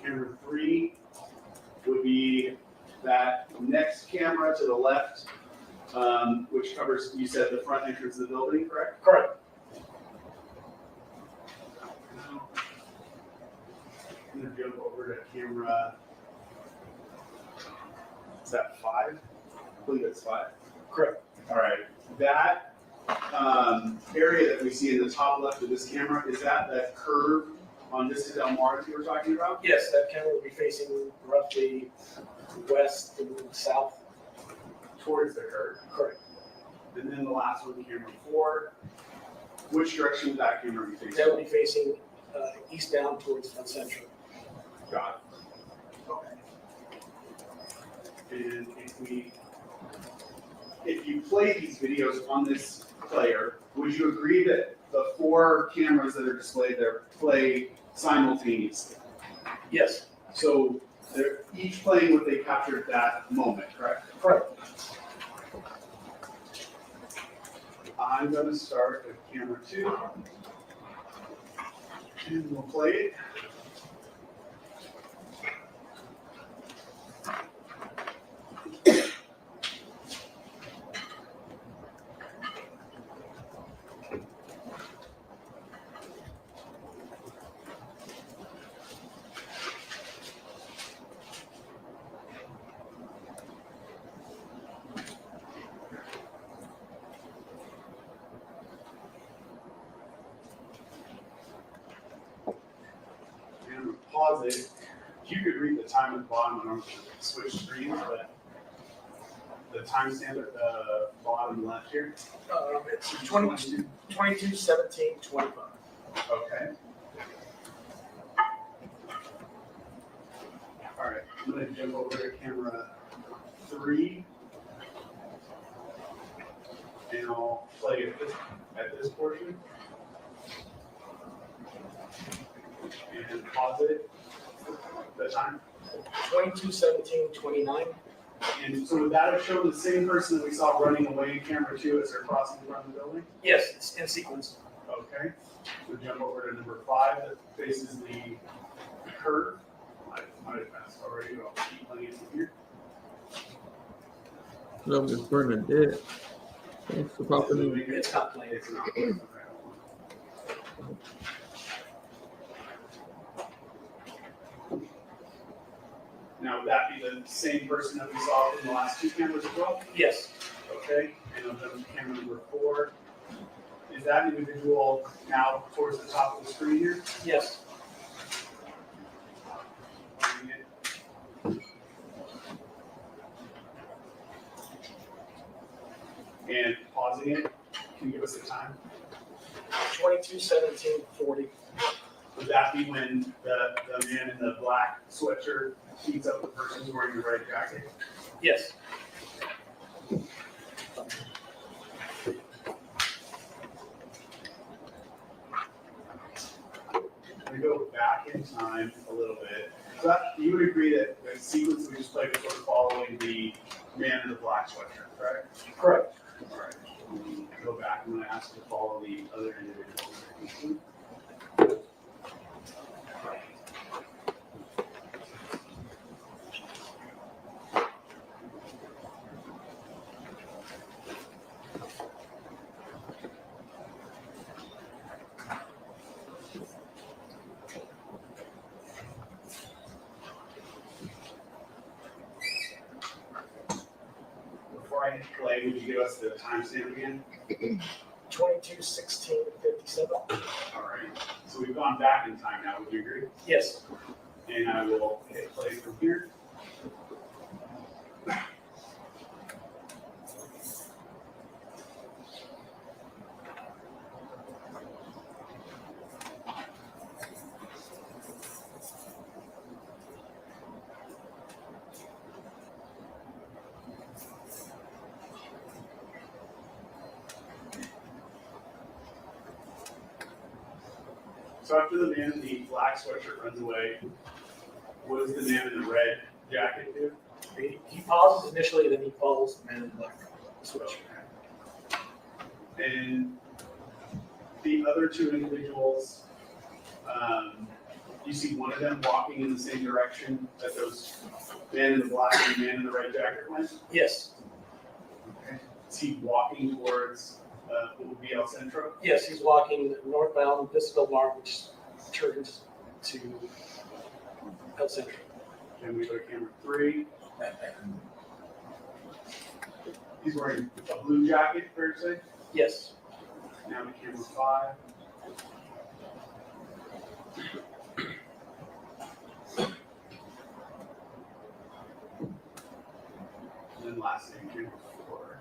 Camera 3 would be that next camera to the left, which covers, you said, the front entrance of the building, correct? Correct. I'm gonna jump over to camera. Is that 5? I believe it's 5. Correct. All right. That area that we see in the top left of this camera, is that curve on Vista Del Mar that you were talking about? Yes, that camera will be facing roughly west and south. Towards the curve. Correct. And then the last one, camera 4. Which direction would that camera be facing? That will be facing east down towards Front Central. Got it. Okay. And if you play these videos on this player, would you agree that the 4 cameras that are displayed there play simultaneously? Yes. So they're each playing what they captured at that moment, correct? Correct. I'm going to start with camera 2. And we'll play it. pause it, you could read the time at the bottom and switch screens, but the timestamp at the bottom left here. It's 22/17/25. Okay. All right, I'm gonna jump over to camera 3. And I'll play at this portion. And pause it. The time. 22/17/29. And so would that have shown the same person that we saw running away in camera 2 as they're crossing in front of the building? Yes, it's in sequence. Okay. So jump over to number 5 that faces the curve. I might have passed already, but I'll keep playing it from here. Hello, Miss Bernadette. Thanks for popping in. It's not playing. It's not. Okay. Now, would that be the same person that we saw in the last 2 cameras as well? Yes. Okay, and I'll jump to camera number 4. Is that individual now towards the top of the screen here? Yes. And pausing it, can you give us the time? 22/17/40. Would that be when the man in the black sweatshirt beats up the person who's wearing the red jacket? Yes. We go back in time a little bit. So you would agree that the sequence that we just played was sort of following the man in the black sweatshirt, correct? Correct. All right. Go back. I'm going to ask you to follow the other individuals. Before I hit play, would you give us the timestamp again? 22/16/57. All right. So we've gone back in time now. Would you agree? Yes. And I will hit play from here. So after the man in the black sweatshirt runs away, what does the man in the red jacket do? He pauses initially, then he follows the man in black switch. And the other 2 individuals, you see one of them walking in the same direction that those man in the black and man in the red jacket went? Yes. Okay. Is he walking towards what would be El Centro? Yes, he's walking northbound Vista Bar, which turns to El Centro. And we go to camera 3. He's wearing a blue jacket, fair to say? Yes. Now to camera 5. And then last thing, camera 4.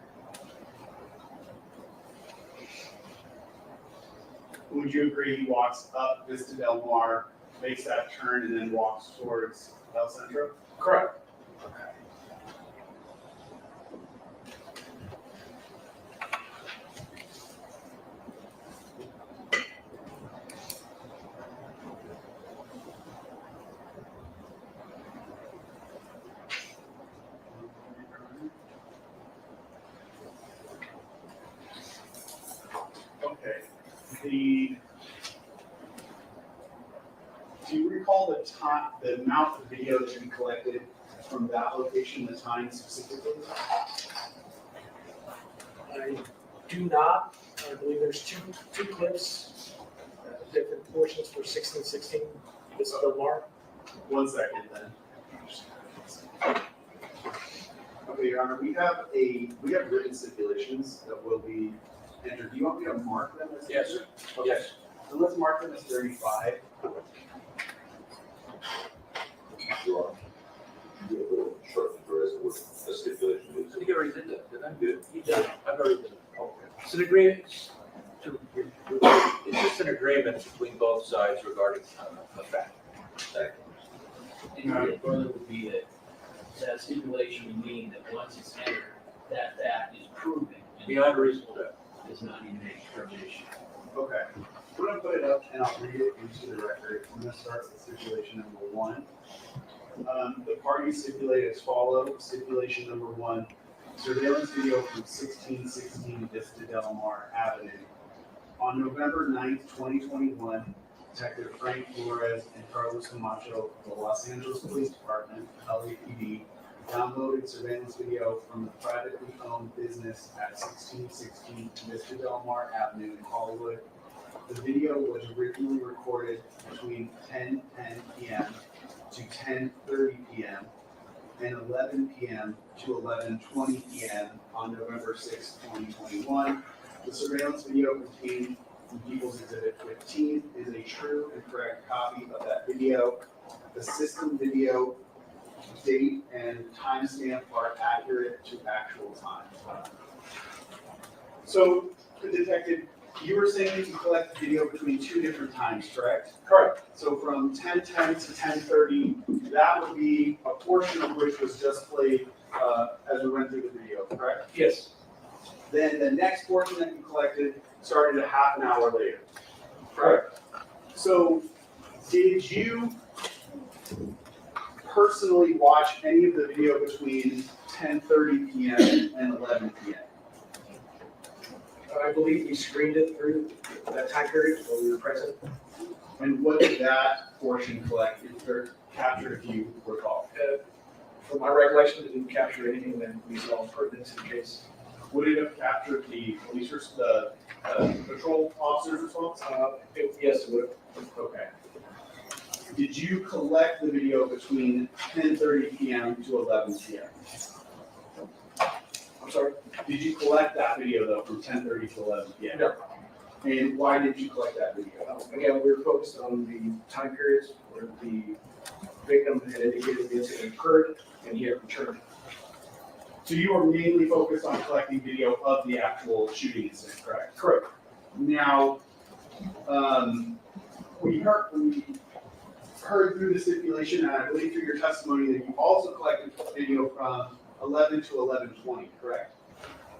Would you agree he walks up Vista Del Mar, makes that turn, and then walks towards El Centro? Correct. Okay. Okay. Do you recall the time, the amount of video that you collected from that location, the time specifically? I do not. I believe there's two clips, different portions for 16/16. This is the mark. 1 second then. Okay, Your Honor, we have written stipulations that will be entered. Do you want me to mark them as? Yes. Okay. So let's mark them as 35. Your Honor. You have a little instruction for us what the stipulation is. I think I already did that, didn't I? Good. You did. I've already did it. It's an agreement, it's just an agreement between both sides regarding the fact. And your further would be that that stipulation would mean that once it's entered, that fact is proven. and Beyond a reasonable doubt. There's not even any determination. Okay, I'm gonna put it up and I'll read it into the record. I'm gonna start with stipulation number 1. The parties stipulate as follows. Stipulation number 1, surveillance video from 1616 Vista Del Mar Avenue. On November 9th, 2021, Detective Frank Flores and Carlos Camacho of the Los Angeles Police Department, LAPD, downloaded surveillance video from the privately owned business at 1616 Vista Del Mar Avenue in Hollywood. The video was originally recorded between 10:10 p.m. to 10:30 p.m. and 11 p.m. to 11:20 p.m. on November 6, 2021. The surveillance video contained in People's Exhibit 15 is a true and correct copy of that video. The system video date and timestamp are accurate to actual time. So, the detective, you were saying that you collected video between 2 different times, correct? Correct. So from 10:10 to 10:30, that would be a portion of which was just played as we went through the video, correct? Yes. Then the next portion that you collected started a half an hour later. Correct. So did you personally watch any of the video between 10:30 p.m. and 11 p.m.? I believe we screened it through that time period while we were present. And what did that portion collect or capture, if you recall? From my recollection, it didn't capture anything that we saw pertinent to the case. Would it have captured the police, the patrol officer's response? Yes, it would. Okay. Did you collect the video between 10:30 p.m. to 11 p.m.? I'm sorry? Did you collect that video though from 10:30 to 11 p.m.? No. And why did you collect that video? Again, we were focused on the time periods where the victim had indicated the incident occurred and he had returned. So you were mainly focused on collecting video of the actual shooting incident, correct? Correct. Now, we heard through the stipulation, and I believe through your testimony, that you also collected video from 11 to 11:20, correct?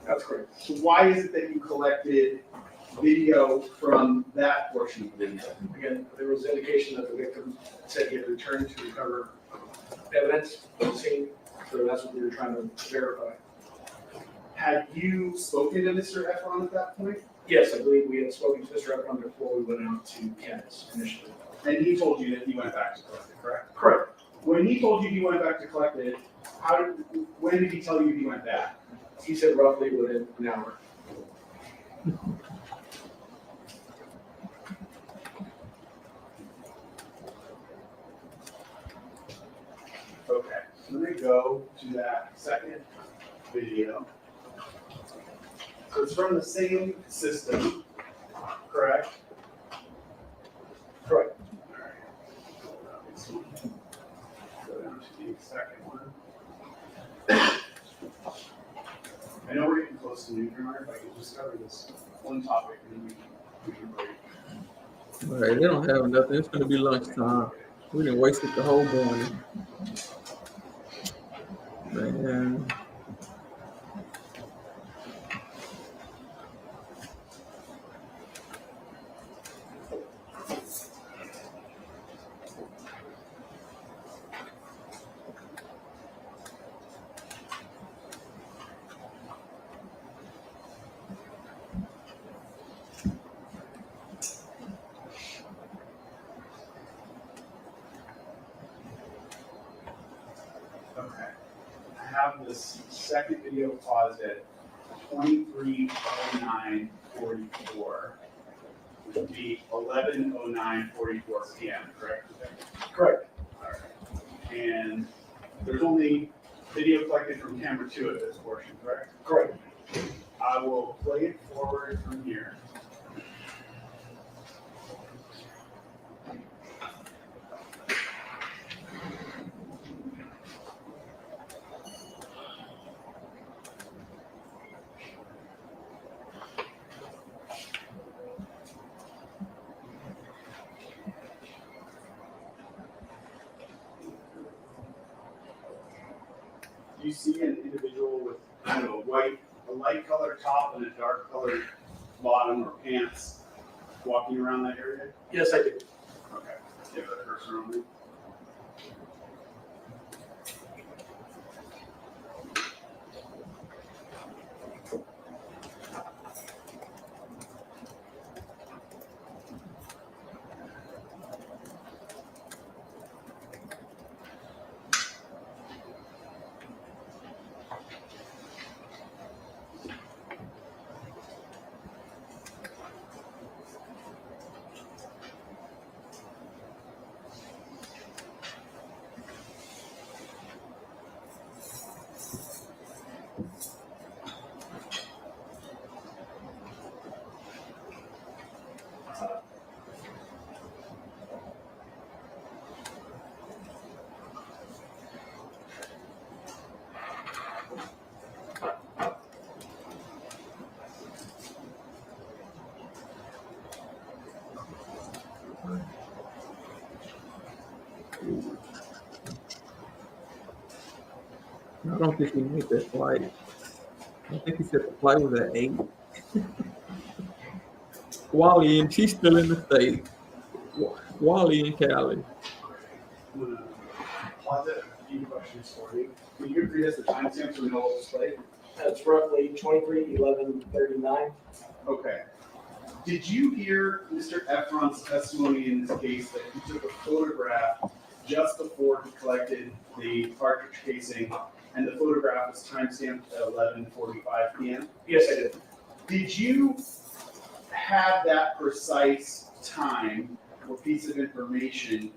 That's correct. So why is it that you collected video from that portion of the video? Again, there was indication that the victim said he had returned to recover evidence from the scene, so that's what we were trying to verify. Had you spoken to Mr. Ephron at that point? Yes, I believe we had spoken to Mr. Ephron before we went out to Canvas initially. And he told you that he went back to collect it, correct? Correct. When he told you he went back to collect it, when did he tell you he went back? He said roughly within an hour. Okay, so let me go to that second video. So it's from the same system, correct? Correct. Go down to the second one. I know we're getting close to noon, Your Honor, if I could just cover this one topic and then we can break. All right, they don't have nothing. It's gonna be lunchtime. We didn't waste it the whole morning. Man. Okay. I have this second video paused at 23:09:44, which would be 11:09:44 p.m., correct? Correct. All right. And there's only video collected from camera 2 at this portion, correct? Correct. I will play it forward from here. you see an individual with, a light colored top and a dark colored bottom or pants walking around that area? Yes, I do. Okay. Do you have a cursor on me? I don't think he made that flight. I think he said the flight was at 8. Wally, and she's still in the state. Wally in Cali. I'm gonna pause it. A few questions for you. Can you read us the timestamp so we know what was played? That's roughly 23/11/39. Okay. Did you hear Mr. Ephron's testimony in this case that he took a photograph just before he collected the cartridge casing, and the photograph was timestamped at 11:45 p.m.? Yes, I did. Did you have that precise time or piece of information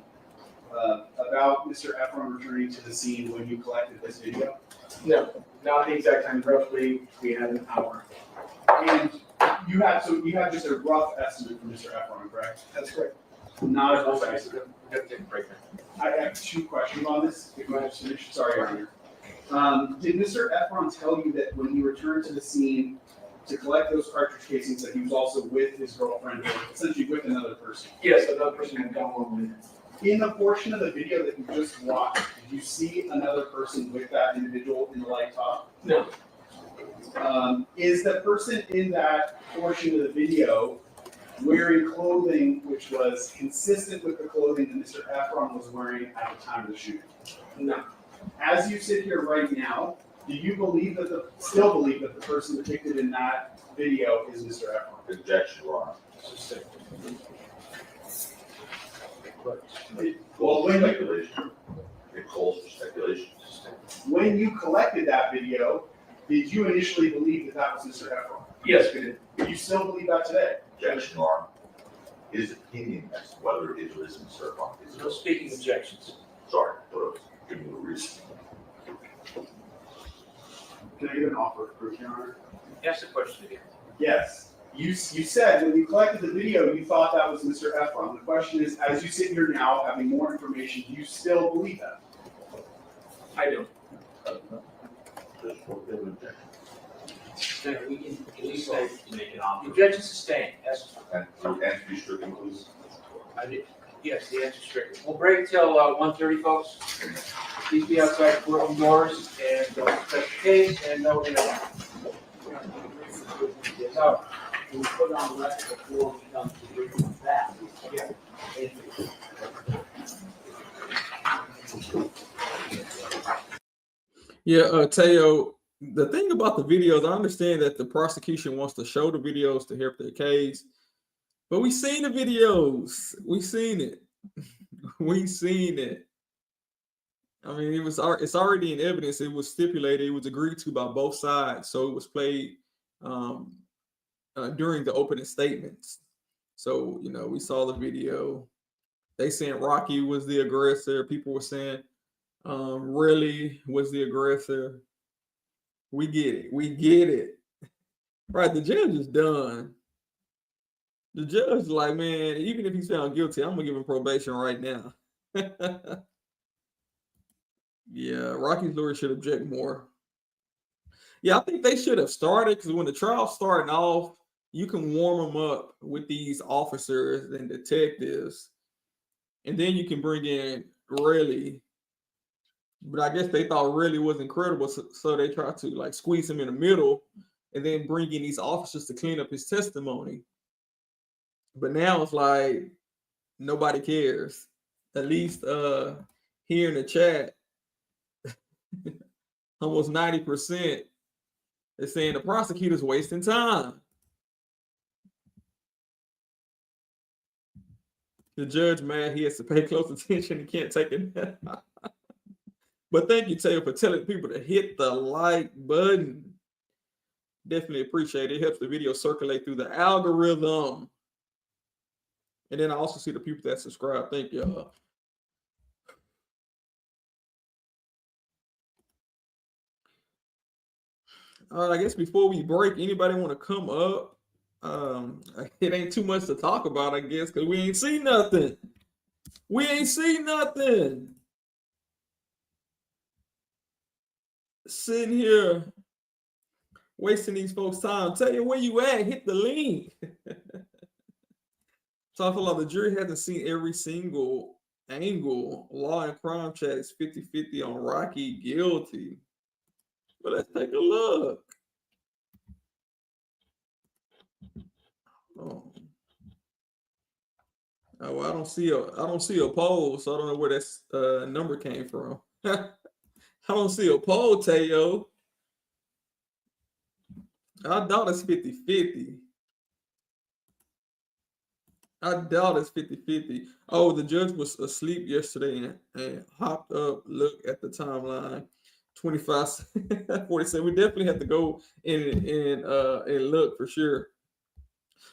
about Mr. Ephron returning to the scene when you collected this video? No, not the exact time. Roughly, we had an hour. And you have just a rough estimate from Mr. Ephron, correct? That's correct. Not a precise. We have to take a break now. I have 2 questions on this. If you want to finish, sorry, Your Honor. Did Mr. Ephron tell you that when he returned to the scene to collect those cartridge casings, that he was also with his girlfriend, or essentially with another person? Yes, another person had gone along with it. In the portion of the video that you just watched, did you see another person with that individual in the light top? No. Is the person in that portion of the video wearing clothing which was consistent with the clothing that Mr. Ephron was wearing at the time of the shooting? No. As you sit here right now, do you still believe that the person depicted in that video is Mr. Ephron? Objection, Your Honor. Well, Speculation. It calls for speculation. when you collected that video, did you initially believe that that was Mr. Ephron? Yes, we did. Do you still believe that today? Objection, Your Honor. His opinion as to whether it is Mr. Ephron is. No speaking objections. Sorry, but I was giving you a reason. Can I give an offer of proof, Your Honor? Ask the question again. Yes. You said when you collected the video, you thought that was Mr. Ephron. The question is, as you sit here now, having more information, do you still believe that? I do. Just for the objection. Senator, we can at least say to make an offer. Objection sustained. Yes, And answer be stricken, please. I did. Yes, the answer is strict. We'll break till 1:30, folks. Please be outside the courtroom doors and set the case and no internet. No, we'll put on the record before we come to bring them back. Yeah. Yeah, Teo, the thing about the videos, I understand that the prosecution wants to show the videos to help their case, but we seen the videos. We seen it. We seen it. I mean, it's already in evidence. It was stipulated. It was agreed to by both sides. So it was played during the opening statements. So, we saw the video. They saying Rocky was the aggressor. People were saying Relli was the aggressor. We get it. We get it. Right, the judge is done. The judge is like, man, even if he's found guilty, I'm going to give him probation right now. Yeah, Rocky's lawyer should object more. Yeah, I think they should have started, because when the trial's starting off, you can warm them up with these officers and detectives, and then you can bring in Relli But I guess they thought really was incredible, so they tried to like squeeze him in the middle and then bring in these officers to clean up his testimony. But now it's like nobody cares. At least here in the chat, almost 90% is saying the prosecutor's wasting time. The judge mad he has to pay close attention. He can't take it. But thank you, Taylor, for telling people to hit the like button. Definitely appreciate it. It helps the video circulate through the algorithm. And then I also see the people that subscribe. Thank y'all. I guess before we break, anybody want to come up? It ain't too much to talk about, I guess, because we ain't seen nothing. We ain't seen nothing. Sitting here wasting these folks' time. Tell you where you at, hit the link. So I feel like the jury hasn't seen every single angle. Law and crime chat is 50-50 on Rocky guilty. But let's take a look. Oh, well, I don't see a poll, so I don't know where that number came from. I don't see a poll, Teo. I doubt it's 50-50. I doubt it's 50-50. Oh, the judge was asleep yesterday and hopped up, look at the timeline. 25-47. We definitely have to go and look for sure.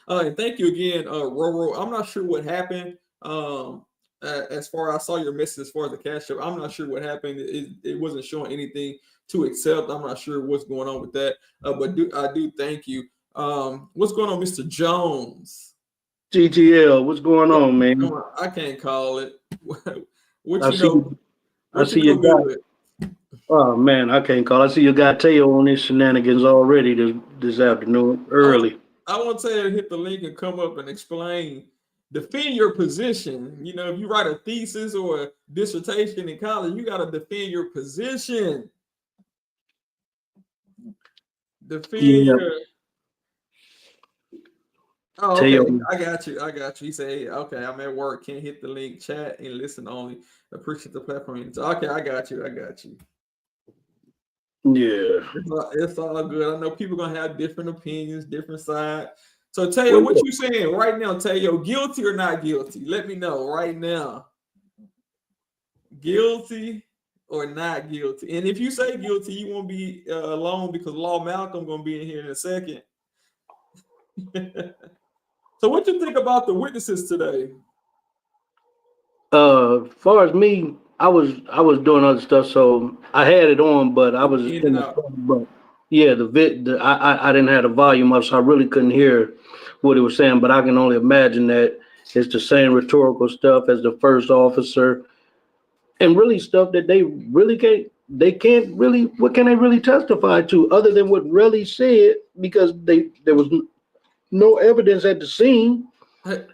And thank you again, Roro. I'm not sure what happened. As far as I saw your message as far as the cash up, I'm not sure what happened. It wasn't showing anything to accept. I'm not sure what's going on with that. But I do thank you. What's going on, Mr. Jones? GTL, what's going on, man? I can't call it. What I you see, know? I see you guy. Oh man, I can't call. I see you got Teo on his shenanigans already this afternoon early. I want to tell you to hit the link and come up and explain, defend your position. You know, if you write a thesis or a dissertation in college, you got to defend your position. Defend your. Oh, okay. I got you. He said, hey, okay, I'm at work. Can't hit the link, chat, and listen only. Appreciate the platform. Okay, I got you. Yeah. It's all good. I know people are going to have different opinions, different sides. So, Teo, what you saying right now, Teo? Guilty or not guilty? Let me know right now. Guilty or not guilty? And if you say guilty, you won't be alone because Law Malcolm going to be in here in a second. So what you think about the witnesses today? As far as me, I was doing other stuff, so I had it on, but I was in the but yeah, I didn't have the volume up, so I really couldn't hear what he was saying, but I can only imagine that it's the same rhetorical stuff as the first officer, and really stuff that they can't really, what can they really testify to other than what Relli said, because there was no evidence at the scene. Hang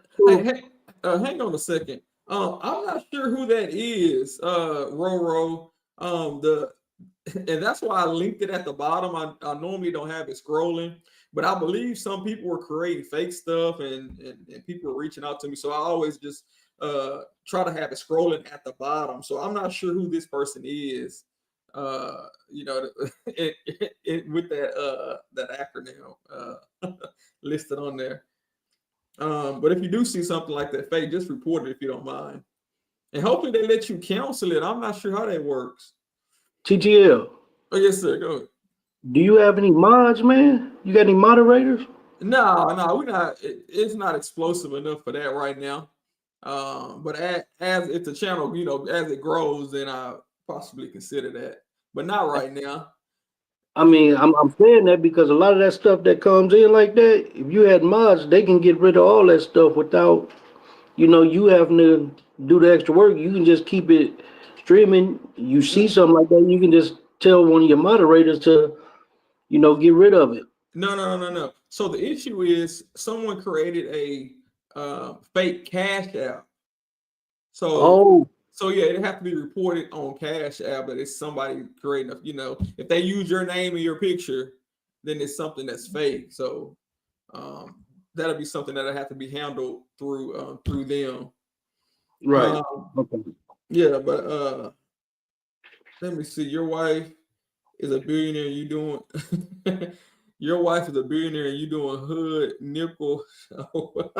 on a second. I'm not sure who that is, Roro. And that's why I linked it at the bottom. I normally don't have it scrolling, but I believe some people were creating fake stuff and people were reaching out to me. So I always just try to have it scrolling at the bottom. So I'm not sure who this person is. You know, with that acronym listed on there. But if you do see something like that fake, just report it if you don't mind. And hopefully they let you counsel it. I'm not sure how that works. TTL. Oh, yes, sir. Go ahead. Do you have any mods, man? You got any moderators? No, we're not. It's not explosive enough for that right now. But as if the channel, you know, as it grows, then I possibly consider that. But not right now. I mean, I'm saying that because a lot of that stuff that comes in like that, if you had mods, they can get rid of all that stuff without, you know, you having to do the extra work. You can just keep it streaming. You see something like that, you can just tell one of your moderators to, you know, get rid of it. No. So the issue is someone created a fake cash app. So So yeah, it have to be reported on Cash App that it's somebody creating. If they use your name and your picture, then it's something that's fake. So that'll be something that'll have to be handled through them. Right. Okay. Yeah, but let me see. Your wife is a billionaire. You doing? Your wife is a billionaire, and you doing hood nickel show.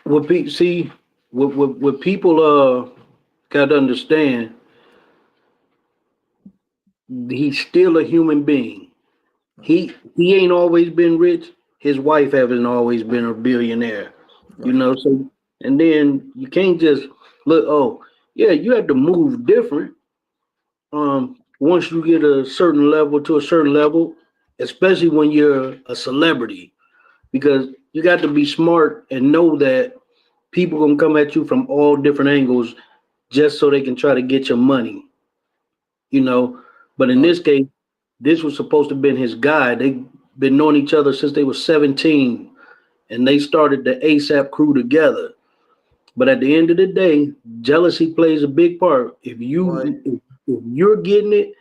What people got to understand, he's still a human being. He ain't always been rich. His wife hasn't always been a billionaire. So and then you can't just look, oh, yeah, you have to move different. Once you get a certain level, especially when you're a celebrity, because you got to be smart and know that people gonna come at you from all different angles just so they can try to get your money. But in this case, this was supposed to have been his guy. They've been knowing each other since they were 17, and they started the ASAP crew together. But at the end of the day, jealousy plays a big part. If you're getting it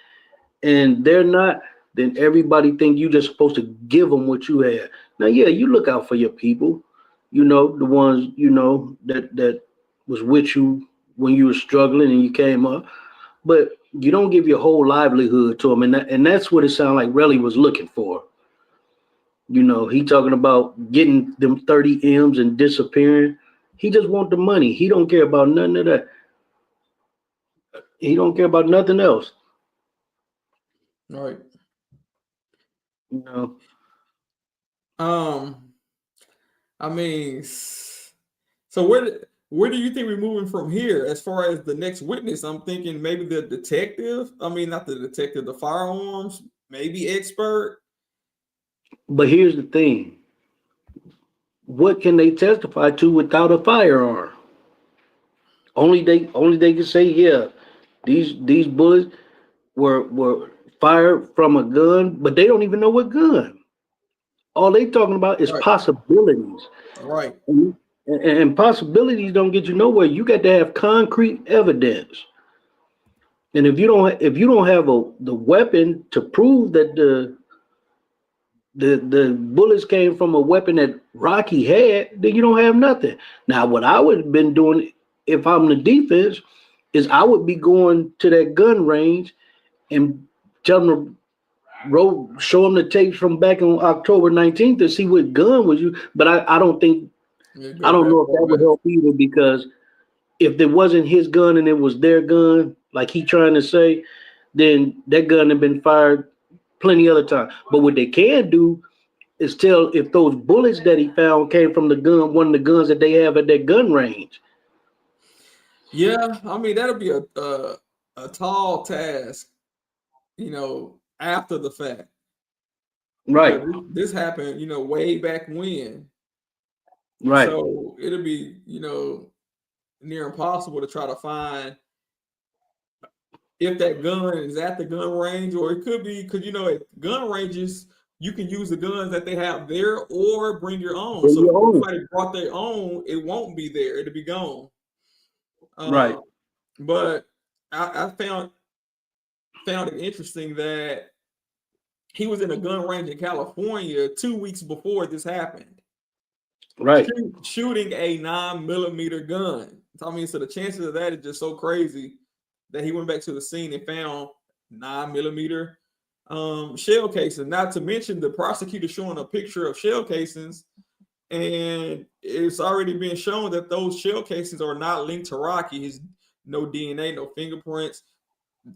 and they're not, then everybody think you just supposed to give them what you have. Now, yeah, you look out for your people, the ones that was with you when you were struggling and you came up, but you don't give your whole livelihood to them, and that's what it sounded like Relli was looking for. He talking about getting them 30 M's and disappearing. He just want the money. He don't care about none of that. He don't care about nothing else. Right. I mean, so where do you think we're moving from here as far as the next witness? I'm thinking maybe the detective. I mean, not the detective, the firearms, maybe expert. But here's the thing. What can they testify to without a firearm? Only they can say, yeah, these bullets were fired from a gun, but they don't even know what gun. All they talking about is possibilities. Right. And possibilities don't get you nowhere. You got to have concrete evidence. And if you don't have the weapon to prove that the bullets came from a weapon that Rocky had, then you don't have nothing. Now, what I would have been doing if I'm the defense is I would be going to that gun range and tell them to show them the tapes from back on October 19th to see what gun was you. But I don't think, I don't know if that would help either, because if it wasn't his gun and it was their gun, like he trying to say, then that gun had been fired plenty other time. But what they can do is tell if those bullets that he found came from the gun, one of the guns that they have at that gun range. Yeah, I mean that'll be a tall task, after the fact. Right. This happened, way back when. Right. So it'll be, near impossible to try to find if that gun is at the gun range, or it could be because at gun ranges you can use the guns that they have there or bring your own. If somebody brought their own, it won't be there; it'll be gone. Right. But I found it interesting that he was in a gun range in California 2 weeks before this happened. Right. Shooting a 9mm gun. I mean, so the chances of that is just so crazy that he went back to the scene and found 9mm shell casings. Not to mention the prosecutor showing a picture of shell casings, and it's already been shown that those shell casings are not linked to Rocky. His no DNA, no fingerprints.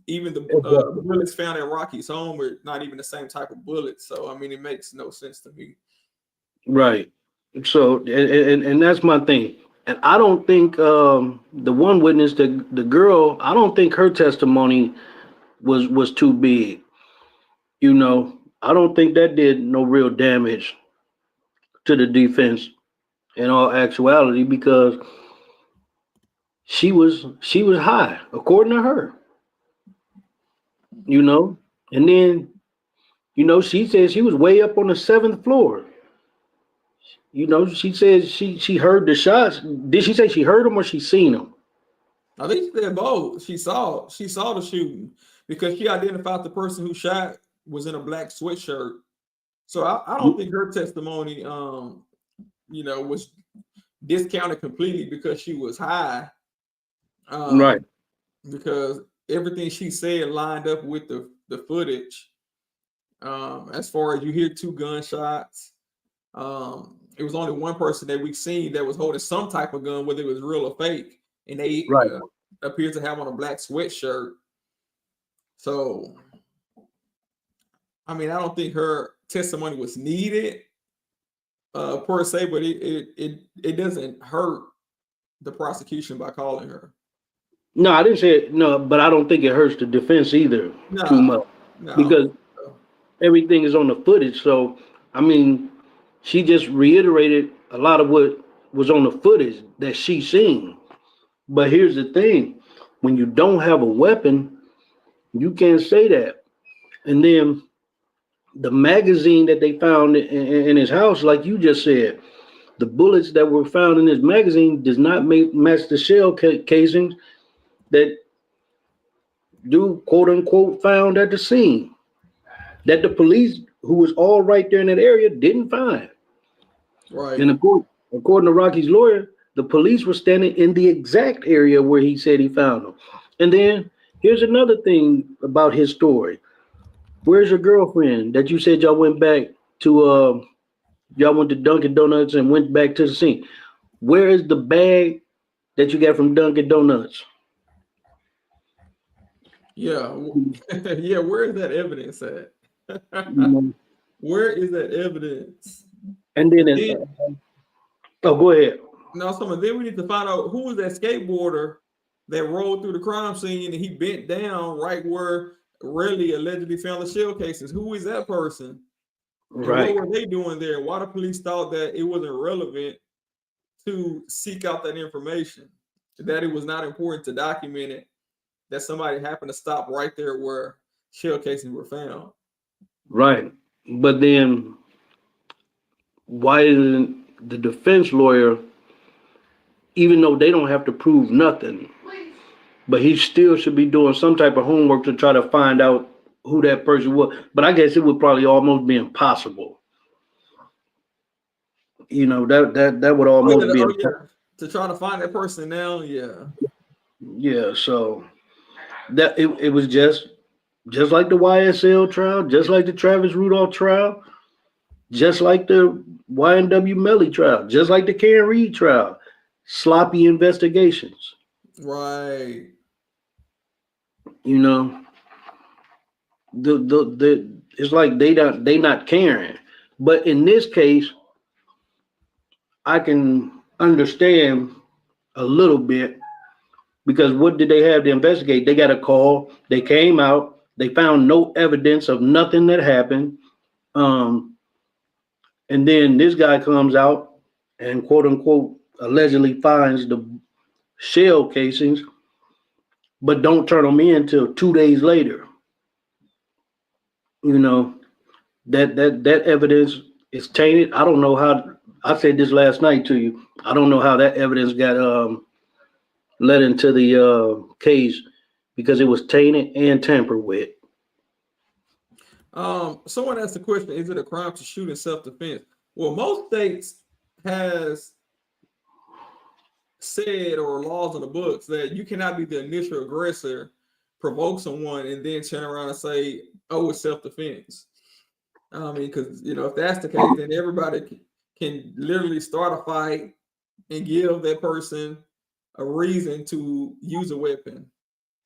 Even the bullets found at Rocky's home were not even the same type of bullets. So I mean, it makes no sense to me. Right. So and that's my thing. And I don't think the one witness, the girl, I don't think her testimony was too big. I don't think that did no real damage to the defense in all actuality, because she was high, according to her. And then, she said she was way up on the 7th floor. You know, she said she heard the shots. Did she say she heard them or she seen them? I think she said both. She saw the shooting because she identified the person who shot was in a black sweatshirt. So I don't think her testimony, was discounted completely because she was high. Right. Because everything she said lined up with the footage. As far as you hear 2 gunshots, it was only one person that we've seen that was holding some type of gun, whether it was real or fake, and they Right. appeared to have on a black sweatshirt. So, I mean, I don't think her testimony was needed per se, but it doesn't hurt the prosecution by calling her. No, I didn't say it, no, but I don't think it hurts the defense either too much because everything is on the footage. So, I mean, she just reiterated a lot of what was on the footage that she seen. But here's the thing: when you don't have a weapon, you can't say that. And then the magazine that they found in his house, like you just said, the bullets that were found in his magazine does not match the shell casings that dude, quote unquote, found at the scene, that the police, who was all right there in that area, didn't find. Right. And according to Rocky's lawyer, the police were standing in the exact area where he said he found them. And then here's another thing about his story. Where's your girlfriend that you said y'all went back to? Y'all went to Dunkin' Donuts and went back to the scene. Where is the bag that you got from Dunkin' Donuts? Yeah, yeah. Where is that evidence at? Where is that evidence? And then, go ahead. No, then we need to find out who was that skateboarder that rolled through the crime scene and he bent down right where Relli allegedly found the shell cases. Who is that person? Right. And what were they doing there? Why the police thought that it wasn't relevant to seek out that information, that it was not important to document it, that somebody happened to stop right there where shell casings were found. Right. But then why isn't the defense lawyer, even though they don't have to prove nothing, but he still should be doing some type of homework to try to find out who that person was? But I guess it would probably almost be impossible. You know, that would almost be impossible. To try to find that person now, yeah. Yeah, so that it was just like the YSL trial, just like the Travis Rudolph trial, just like the YNW Melly trial, just like the Karen Reed trial. Sloppy investigations. Right. You know, it's like they not caring. But in this case, I can understand a little bit, because what did they have to investigate? They got a call, they came out, they found no evidence of nothing that happened. And then this guy comes out and quote unquote allegedly finds the shell casings, but don't turn them in till 2 days later. You know, that evidence is tainted. I don't know how. I said this last night to you. I don't know how that evidence got let into the case, because it was tainted and tampered with. Someone asked the question: is it a crime to shoot in self-defense? Well, most states has said, or laws in the books, that you cannot be the initial aggressor, provoke someone, and then turn around and say, "Oh, it's self-defense." I mean, because if that's the case, then everybody can literally start a fight and give that person a reason to use a weapon.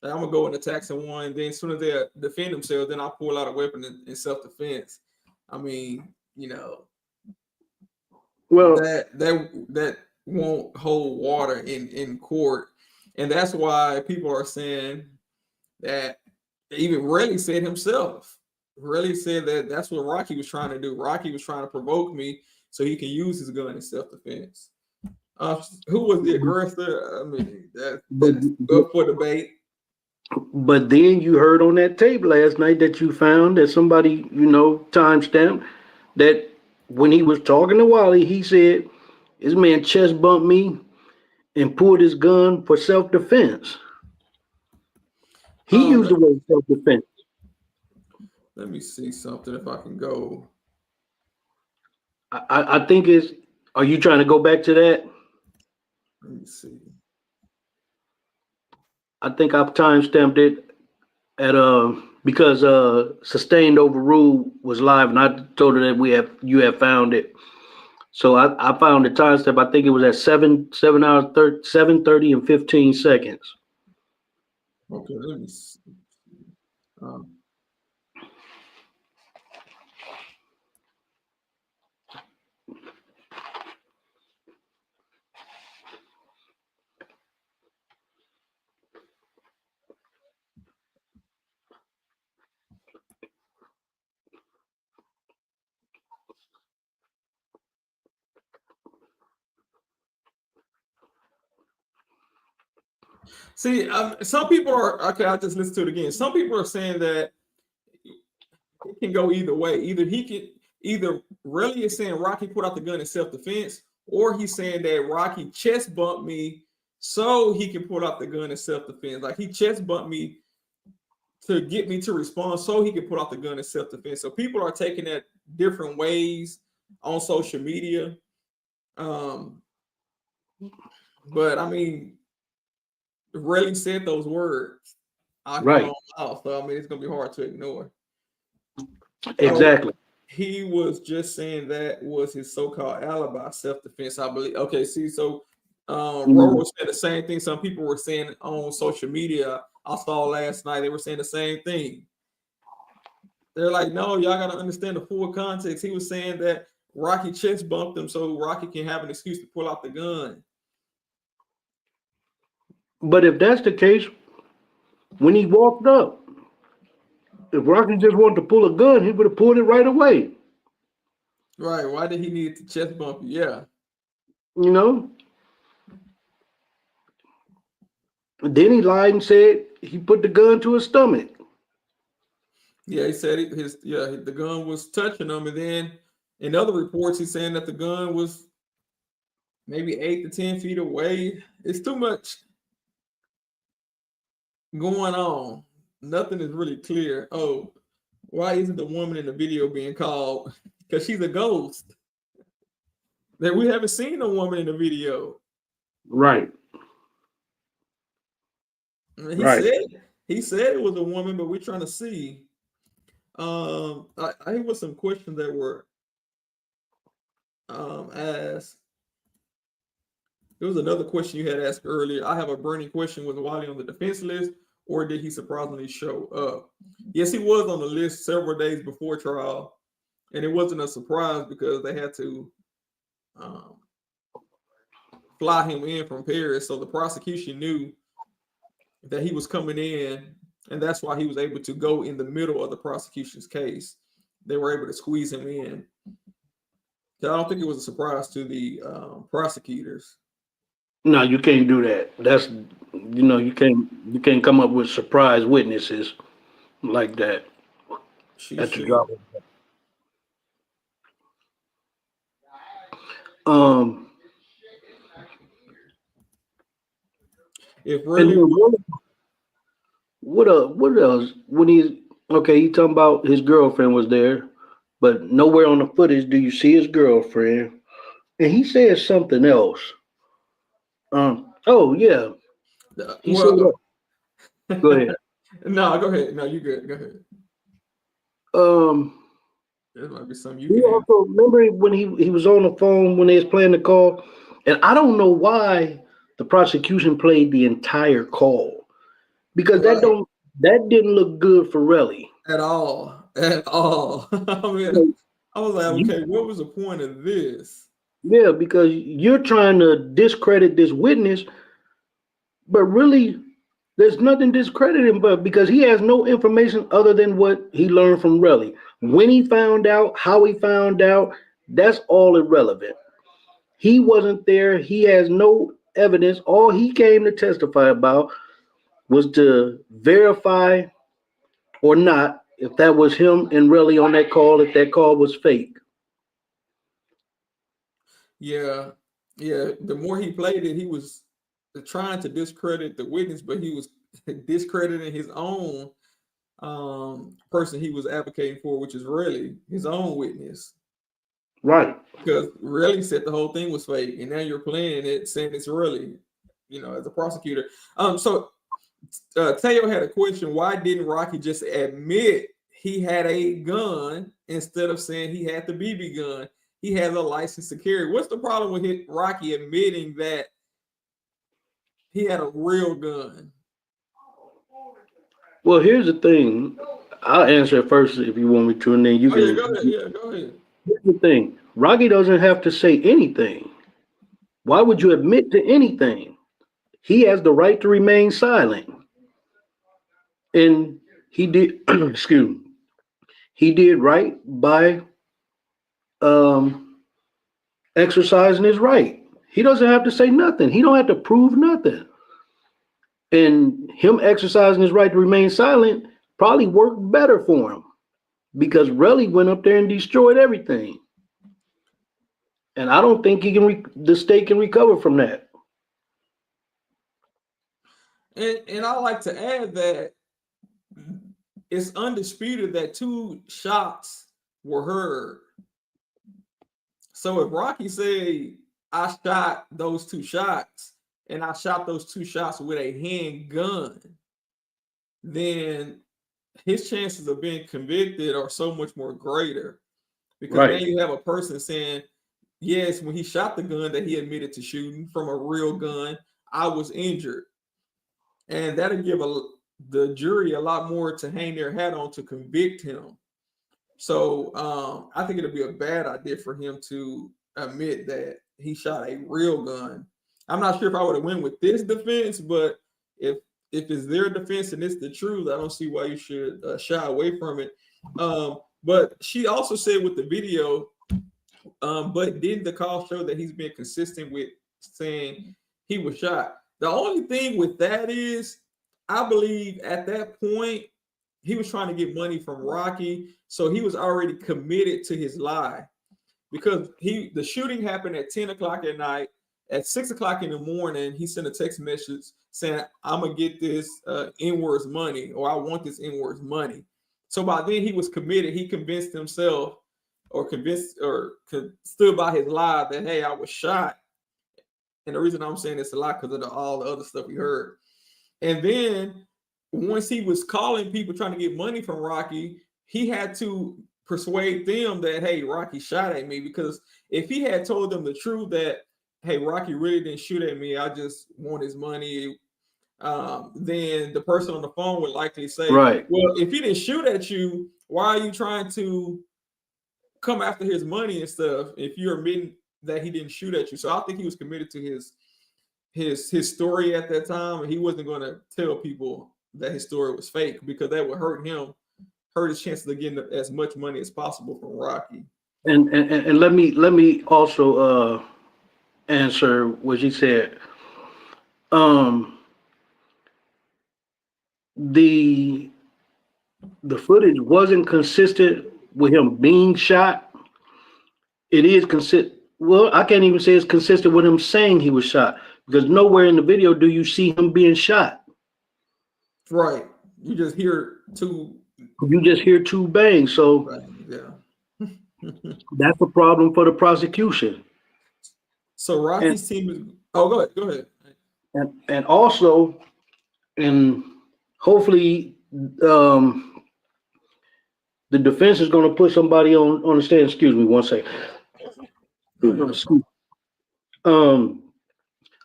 I'm gonna go and attack someone, and then as soon as they defend themselves, then I'll pull out a weapon in self-defense. I mean, well, that won't hold water in court, and that's why people are saying that. Even Relli said himself. Relli said that that's what Rocky was trying to do. Rocky was trying to provoke me so he can use his gun in self-defense. Who was the aggressor? I mean, that's up for debate. But then you heard on that tape last night that you found that somebody, timestamped, that when he was talking to Wally, he said, "This man chest bumped me and pulled his gun for self-defense." He used the word self-defense. Let me see something if I can go. I think it's. Are you trying to go back to that? Let me see. I think I've timestamped it at because sustained overruled was live, and I told her that you have found it. So I found the timestamp. I think it was at 7:30 and 15 seconds. Okay, let me see. See, some people are okay. I just listened to it again. Some people are saying that it can go either way. Either Relli is saying Rocky put out the gun in self-defense, or he's saying that Rocky chest bumped me so he can put out the gun in self-defense. Like he chest bumped me to get me to respond so he can put out the gun in self-defense. So people are taking that different ways on social media. But I mean, Relli said those words. Right. So I mean, it's gonna be hard to ignore. Exactly. He was just saying that was his so-called alibi, self-defense, I believe. Okay, see, so Roro said the same thing. Some people were saying on social media. I saw last night they were saying the same thing. They're like, no, y'all gotta understand the full context. He was saying that Rocky chest bumped him so Rocky can have an excuse to pull out the gun. But if that's the case, when he walked up, if Rocky just wanted to pull a gun, he would have pulled it right away. Right. Why did he need to chest bump you? Yeah. You know? Then he lied and said he put the gun to his stomach. Yeah, he said the gun was touching him, and then in other reports he's saying that the gun was maybe 8 to 10 feet away. It's too much going on. Nothing is really clear. Oh, why isn't the woman in the video being called? Because she's a ghost. That we haven't seen a woman in the video. Right. He said it was a woman, but we're trying to see. I think was some questions that were asked. There was another question you had asked earlier. I have a burning question. Was Wally on the defense list, or did he surprisingly show up? Yes, he was on the list several days before trial, and it wasn't a surprise because they had to fly him in from Paris. So the prosecution knew that he was coming in, and that's why he was able to go in the middle of the prosecution's case. They were able to squeeze him in. So I don't think it was a surprise to the prosecutors. No, you can't do that. That's you can't come up with surprise witnesses like that. That's your job. If really, what else? When he talking about his girlfriend was there, but nowhere on the footage do you see his girlfriend. And he says something else. Oh yeah. He said, go ahead. No, go ahead. No, you good. Go ahead. There might be something you can also remember when he was on the phone when they was playing the call, and I don't know why the prosecution played the entire call because that didn't look good for Relli at all. At all. I mean, I was like, okay, what was the point of this? Yeah, because you're trying to discredit this witness, but really there's nothing discrediting but because he has no information other than what he learned from Relli. When he found out, how he found out, that's all irrelevant. He wasn't there. He has no evidence. All he came to testify about was to verify or not if that was him and Relli on that call, if that call was fake. Yeah, yeah. The more he played it, he was trying to discredit the witness, but he was discrediting his own person he was advocating for, which is really his own witness. Right. Because really said the whole thing was fake, and now you're playing it, saying it's really, as a prosecutor. So Teo had a question: why didn't Rocky just admit he had a gun instead of saying he had the BB gun? He has a license to carry. What's the problem with Rocky admitting that he had a real gun? Well, here's the thing. I'll answer it first if you want me to, and then you can. Yeah, go ahead. Yeah, go ahead. Here's the thing. Rocky doesn't have to say anything. Why would you admit to anything? He has the right to remain silent. And he did, excuse me, he did right by exercising his right. He doesn't have to say nothing. He don't have to prove nothing. And him exercising his right to remain silent probably worked better for him because Relli went up there and destroyed everything. And I don't think the state can recover from that. And I like to add that it's undisputed that 2 shots were heard. So if Rocky say I shot those 2 shots and I shot those 2 shots with a handgun, then his chances of being convicted are so much more greater. Because now you have a person saying, yes, when he shot the gun that he admitted to shooting from a real gun, I was injured. And that'll give the jury a lot more to hang their hat on to convict him. So I think it'll be a bad idea for him to admit that he shot a real gun. I'm not sure if I would have went with this defense, but if it's their defense and it's the truth, I don't see why you should shy away from it. But she also said with the video, but didn't the call show that he's been consistent with saying he was shot? The only thing with that is, I believe at that point, he was trying to get money from Rocky, so he was already committed to his lie. Because the shooting happened at 10 o'clock at night. At 6 o'clock in the morning, he sent a text message saying, I'm going to get this N-words money, or I want this N-words money. So by then he was committed. He convinced himself or stood by his lie that, hey, I was shot. And the reason I'm saying it's a lie because of all the other stuff we heard. And then once he was calling people trying to get money from Rocky, he had to persuade them that, hey, Rocky shot at me. Because if he had told them the truth that, hey, Rocky really didn't shoot at me, I just want his money, then the person on the phone would likely say, right, well, if he didn't shoot at you, why are you trying to come after his money and stuff if you're admitting that he didn't shoot at you? So I think he was committed to his story at that time, and he wasn't going to tell people that his story was fake because that would hurt his chances of getting as much money as possible from Rocky. And let me also answer what she said. The footage wasn't consistent with him being shot. It is consistent. Well, I can't even say it's consistent with him saying he was shot because nowhere in the video do you see him being shot. Right. You just hear 2. You just hear 2 bangs. So right. Yeah. That's a problem for the prosecution. So Rocky's team is. Oh, go ahead. And also, and hopefully, the defense is going to put somebody on the stand. Excuse me, one second.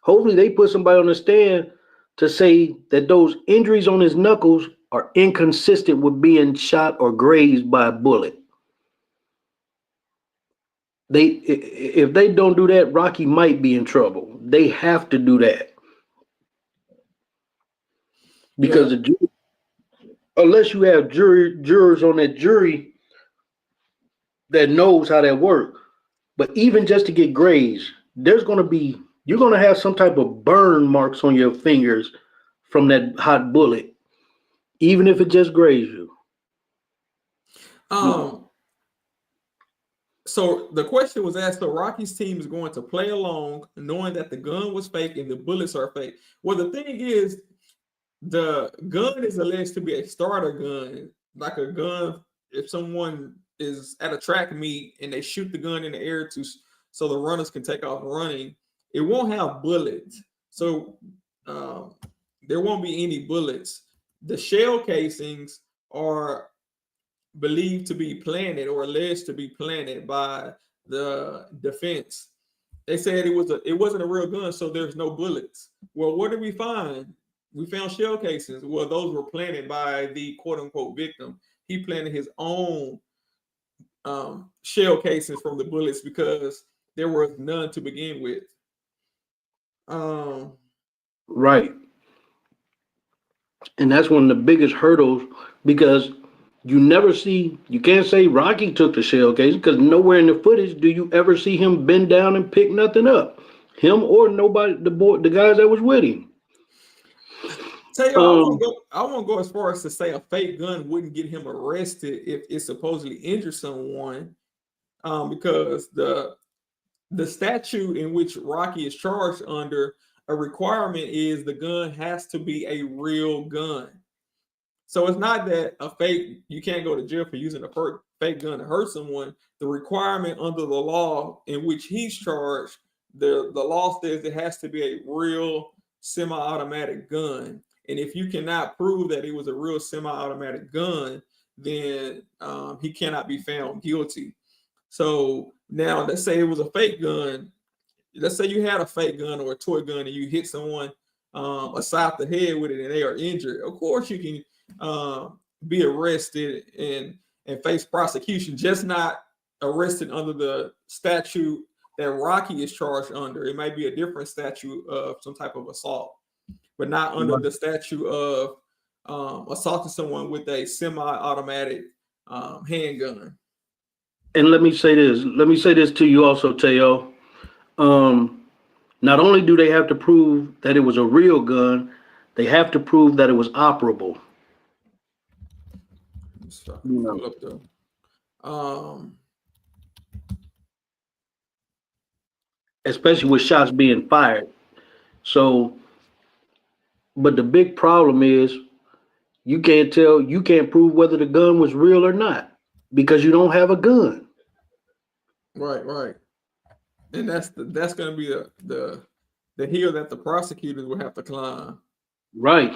Hopefully, they put somebody on the stand to say that those injuries on his knuckles are inconsistent with being shot or grazed by a bullet. If they don't do that, Rocky might be in trouble. They have to do that because the jury, unless you have jurors on that jury that knows how that works. But even just to get grazed, you're going to have some type of burn marks on your fingers from that hot bullet, even if it just grazed you. So the question was asked, so Rocky's team is going to play along knowing that the gun was fake and the bullets are fake. Well, the thing is, the gun is alleged to be a starter gun, like a gun if someone is at a track meet and they shoot the gun in the air so the runners can take off running, it won't have bullets. So there won't be any bullets. The shell casings are believed to be planted or alleged to be planted by the defense. They said it wasn't a real gun, so there's no bullets. Well, what did we find? We found shell casings. Well, those were planted by the quote unquote victim. He planted his own shell casings from the bullets because there was none to begin with. Right. And that's one of the biggest hurdles because you can't say Rocky took the shell case because nowhere in the footage do you ever see him bend down and pick nothing up. Him or nobody, the guys that was with him. Tell you, I won't go as far as to say a fake gun wouldn't get him arrested if it supposedly injured someone, because the statute in which Rocky is charged under, a requirement is the gun has to be a real gun. So it's not that you can't go to jail for using a fake gun to hurt someone. The requirement under the law in which he's charged, the law says it has to be a real semi-automatic gun. And if you cannot prove that it was a real semi-automatic gun, then he cannot be found guilty. So now let's say it was a fake gun. Let's say you had a fake gun or a toy gun and you hit someone aside the head with it and they are injured. Of course you can be arrested and face prosecution, just not arrested under the statute that Rocky is charged under. It might be a different statute of some type of assault, but not under the statute of assaulting someone with a semi-automatic handgun. And let me say this to you also, Teo. Not only do they have to prove that it was a real gun, they have to prove that it was operable. Especially with shots being fired. So, but the big problem is you can't prove whether the gun was real or not because you don't have a gun. Right. And that's going to be the hill that the prosecutors will have to climb. Right.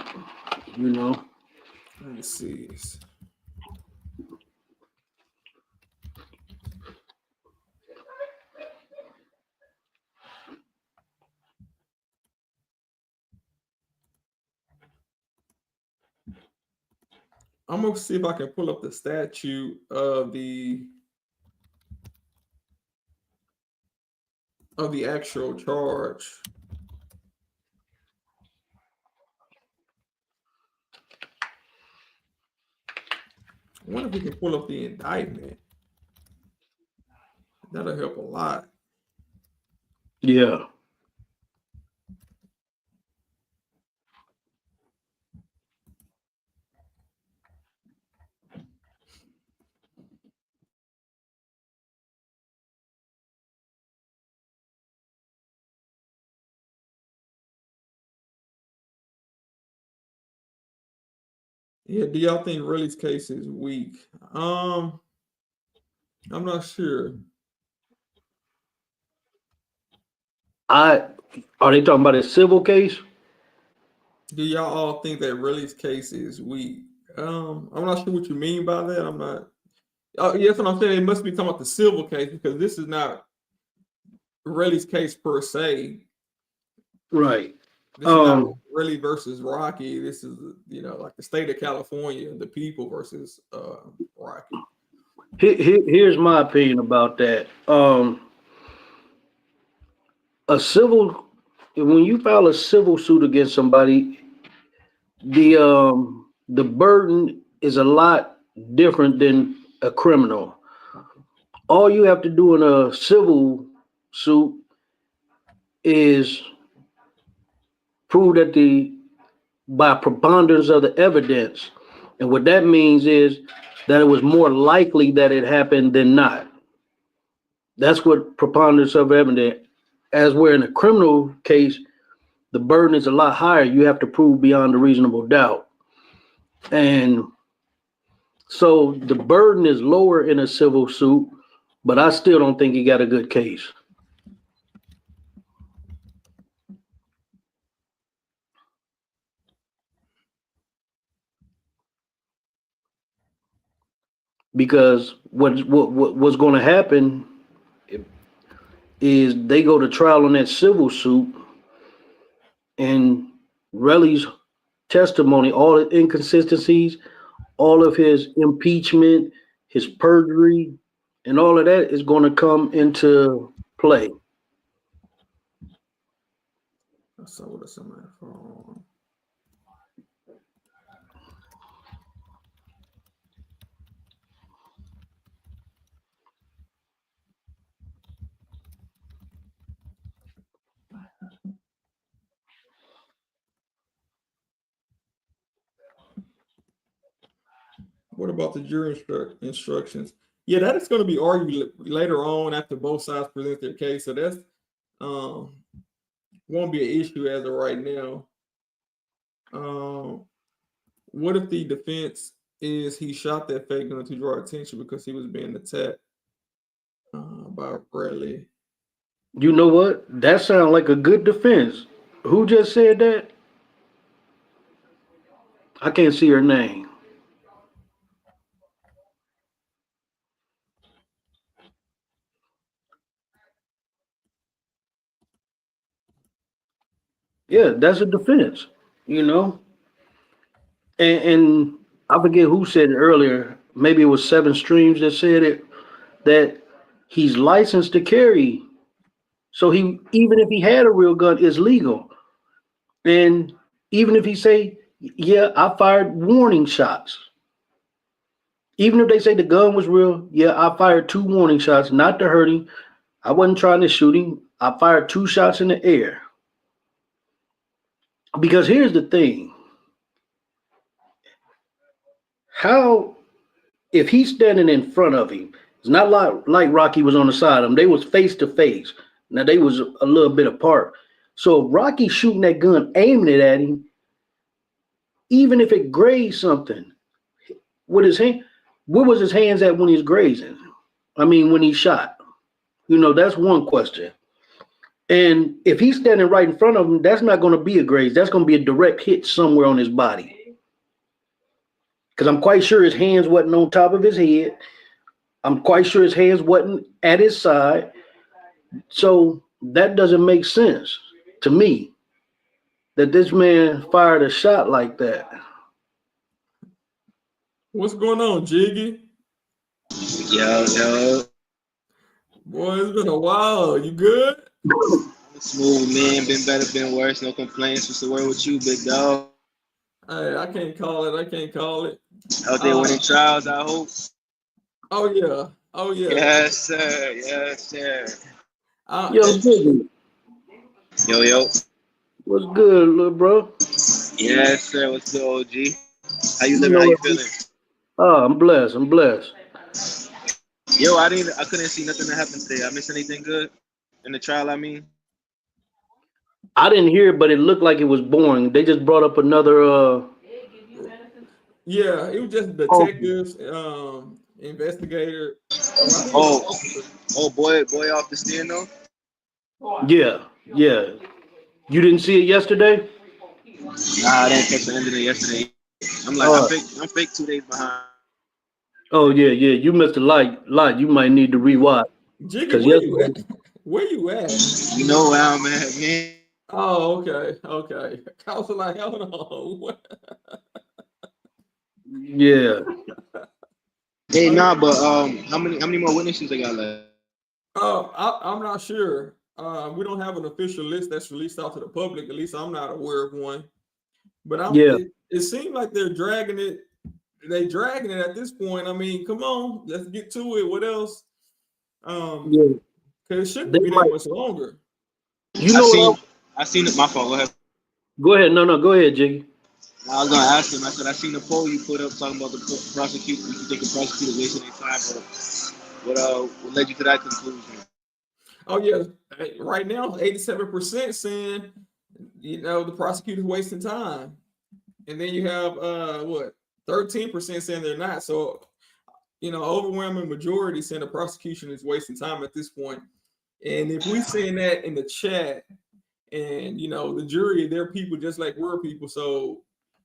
Let me see. I'm gonna see if I can pull up the statute of the actual charge. I wonder if we can pull up the indictment. That'll help a lot. Yeah. Yeah, do y'all think Relli's case is weak? I'm not sure. Are they talking about a civil case? Do y'all all think that Relli's case is weak? I'm not sure what you mean by that. I'm not. Oh, yeah, that's what I'm saying. It must be talking about the civil case because this is not Relli's case per se. Right. This is not Relli versus Rocky. This is, like the state of California, the people versus Rocky. Here's my opinion about that. When you file a civil suit against somebody, the burden is a lot different than a criminal. All you have to do in a civil suit is prove that by preponderance of the evidence, and what that means is that it was more likely that it happened than not. That's what preponderance of evidence. As we're in a criminal case, the burden is a lot higher. You have to prove beyond a reasonable doubt. And so the burden is lower in a civil suit, but I still don't think he got a good case. Because what's going to happen is they go to trial on that civil suit, and Relli's testimony, all the inconsistencies, all of his impeachment, his perjury, and all of that is going to come into play. I saw what somebody from. What about the jury instructions? Yeah, that is going to be argued later on after both sides present their case. So that's won't be an issue as of right now. What if the defense is he shot that fake gun to draw attention because he was being attacked by Relli? You know what? That sounds like a good defense. Who just said that? I can't see her name. Yeah, that's a defense, you know? And I forget who said it earlier. Maybe it was Seven Streams that said it, that he's licensed to carry. So he, even if he had a real gun, it's legal. And even if he say, yeah, I fired warning shots. Even if they say the gun was real, yeah, I fired 2 warning shots, not to hurt him. I wasn't trying to shoot him. I fired 2 shots in the air. Because here's the thing. How, if he's standing in front of him, it's not like Rocky was on the side of him. They was face to face. Now they was a little bit apart. So if Rocky's shooting that gun, aiming it at him, even if it grazed something, with his hand, where was his hands at when he's grazing? I mean, when he shot. You know, that's one question. And if he's standing right in front of him, that's not going to be a graze. That's going to be a direct hit somewhere on his body. Because I'm quite sure his hands wasn't on top of his head. I'm quite sure his hands wasn't at his side. So that doesn't make sense to me that this man fired a shot like that. What's going on, Jiggy? Yo. Boy, it's been a while. You good? Smooth, man. Been better, been worse. No complaints. What's the word with you, big dog? Hey, I can't call it. Out there winning trials, I hope. Oh yeah. Yes, sir. Yo. What's good, little bro? Yes, sir. What's good, OG? How you living? How you feeling? Oh, I'm blessed. Yo, I couldn't see nothing that happened today. I missed anything good in the trial, I mean? I didn't hear it, but it looked like it was boring. They just brought up another Yeah, it was just detectives, investigator. Oh, boy off the stand though? Yeah. You didn't see it yesterday? Nah, I didn't catch the end of it yesterday. I'm like, I'm fake 2 days behind. Oh yeah. You missed a lot. You might need to rewatch. Jiggy, where you at? You know where I'm at, man. Oh, okay. I was like, hold on. Yeah. Hey, nah, but how many more witnesses they got left? I'm not sure. We don't have an official list that's released out to the public. At least I'm not aware of one. But it seems like they're dragging it. They dragging it at this point. I mean, come on, let's get to it. What else? Because it shouldn't be that much longer. I seen it. My fault. Go ahead. Go ahead. No, go ahead, Jiggy. I was gonna ask him. I said I seen the poll you put up talking about the prosecutor. You think the prosecutor wasting their time? What led you to that conclusion? Oh yeah, right now 87% saying, the prosecutor's wasting time, and then you have 13% saying they're not. So overwhelming majority saying the prosecution is wasting time at this point. And if we saying that in the chat, and the jury, they're people just like we're people, so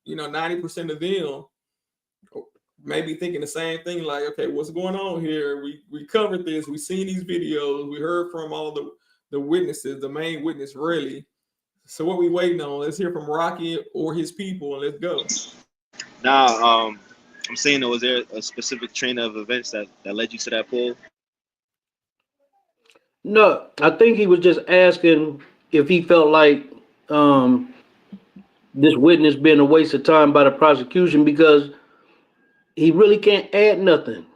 90% of them maybe thinking the same thing, like, okay, what's going on here? We covered this, we seen these videos, we heard from all the witnesses, the main witness really. So what we waiting on? Let's hear from Rocky or his people, and let's go. Now, I'm saying, was there a specific train of events that led you to that poll? No, I think he was just asking if he felt like this witness being a waste of time by the prosecution, because he really can't add nothing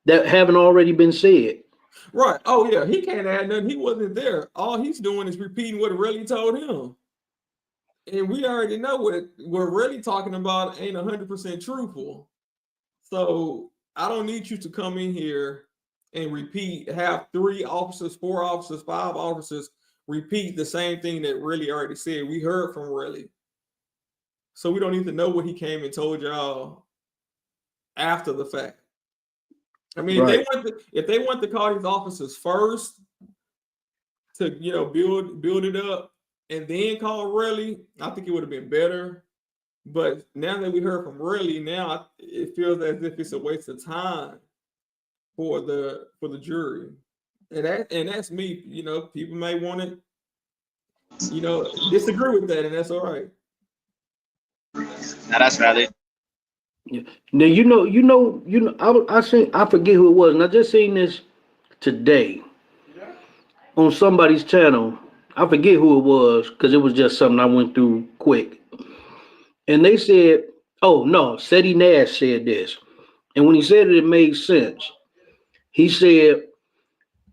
that haven't already been said. Right. Oh yeah, he can't add nothing. He wasn't there. All he's doing is repeating what Relli told him. And we already know what Relli talking about ain't 100% truthful. So I don't need you to come in here and repeat, have 3 officers, 4 officers, 5 officers repeat the same thing that Relli already said. We heard from Relli. So we don't need to know what he came and told y'all after the fact. I mean, Right. if they want to call these officers first to build it up and then call Relli, I think it would have been better. But now that we heard from Relli, now it feels as if it's a waste of time for the jury. And that's me. People may want to disagree with that, and that's all right. Now that's valid. Yeah. Now I forget who it was, and I just seen this today on somebody's channel. I forget who it was because it was just something I went through quick. And they said, oh no, Seti Nash said this. And when he said it, it made sense. He said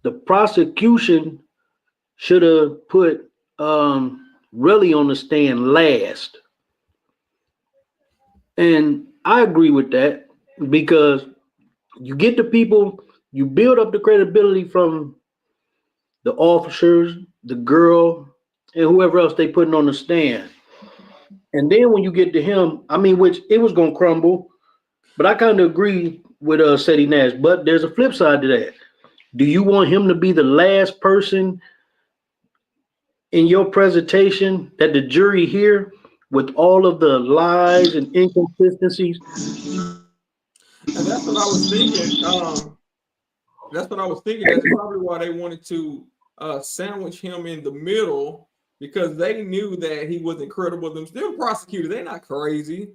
the prosecution should have put Relli on the stand last. And I agree with that, because you get the people, you build up the credibility from the officers, the girl, and whoever else they putting on the stand. And then when you get to him, I mean, which it was going to crumble, but I kind of agree with Seti Nash. But there's a flip side to that. Do you want him to be the last person in your presentation that the jury hear with all of the lies and inconsistencies? And that's what I was thinking. That's probably why they wanted to sandwich him in the middle, because they knew that he wasn't credible. Them prosecutors, they're not crazy.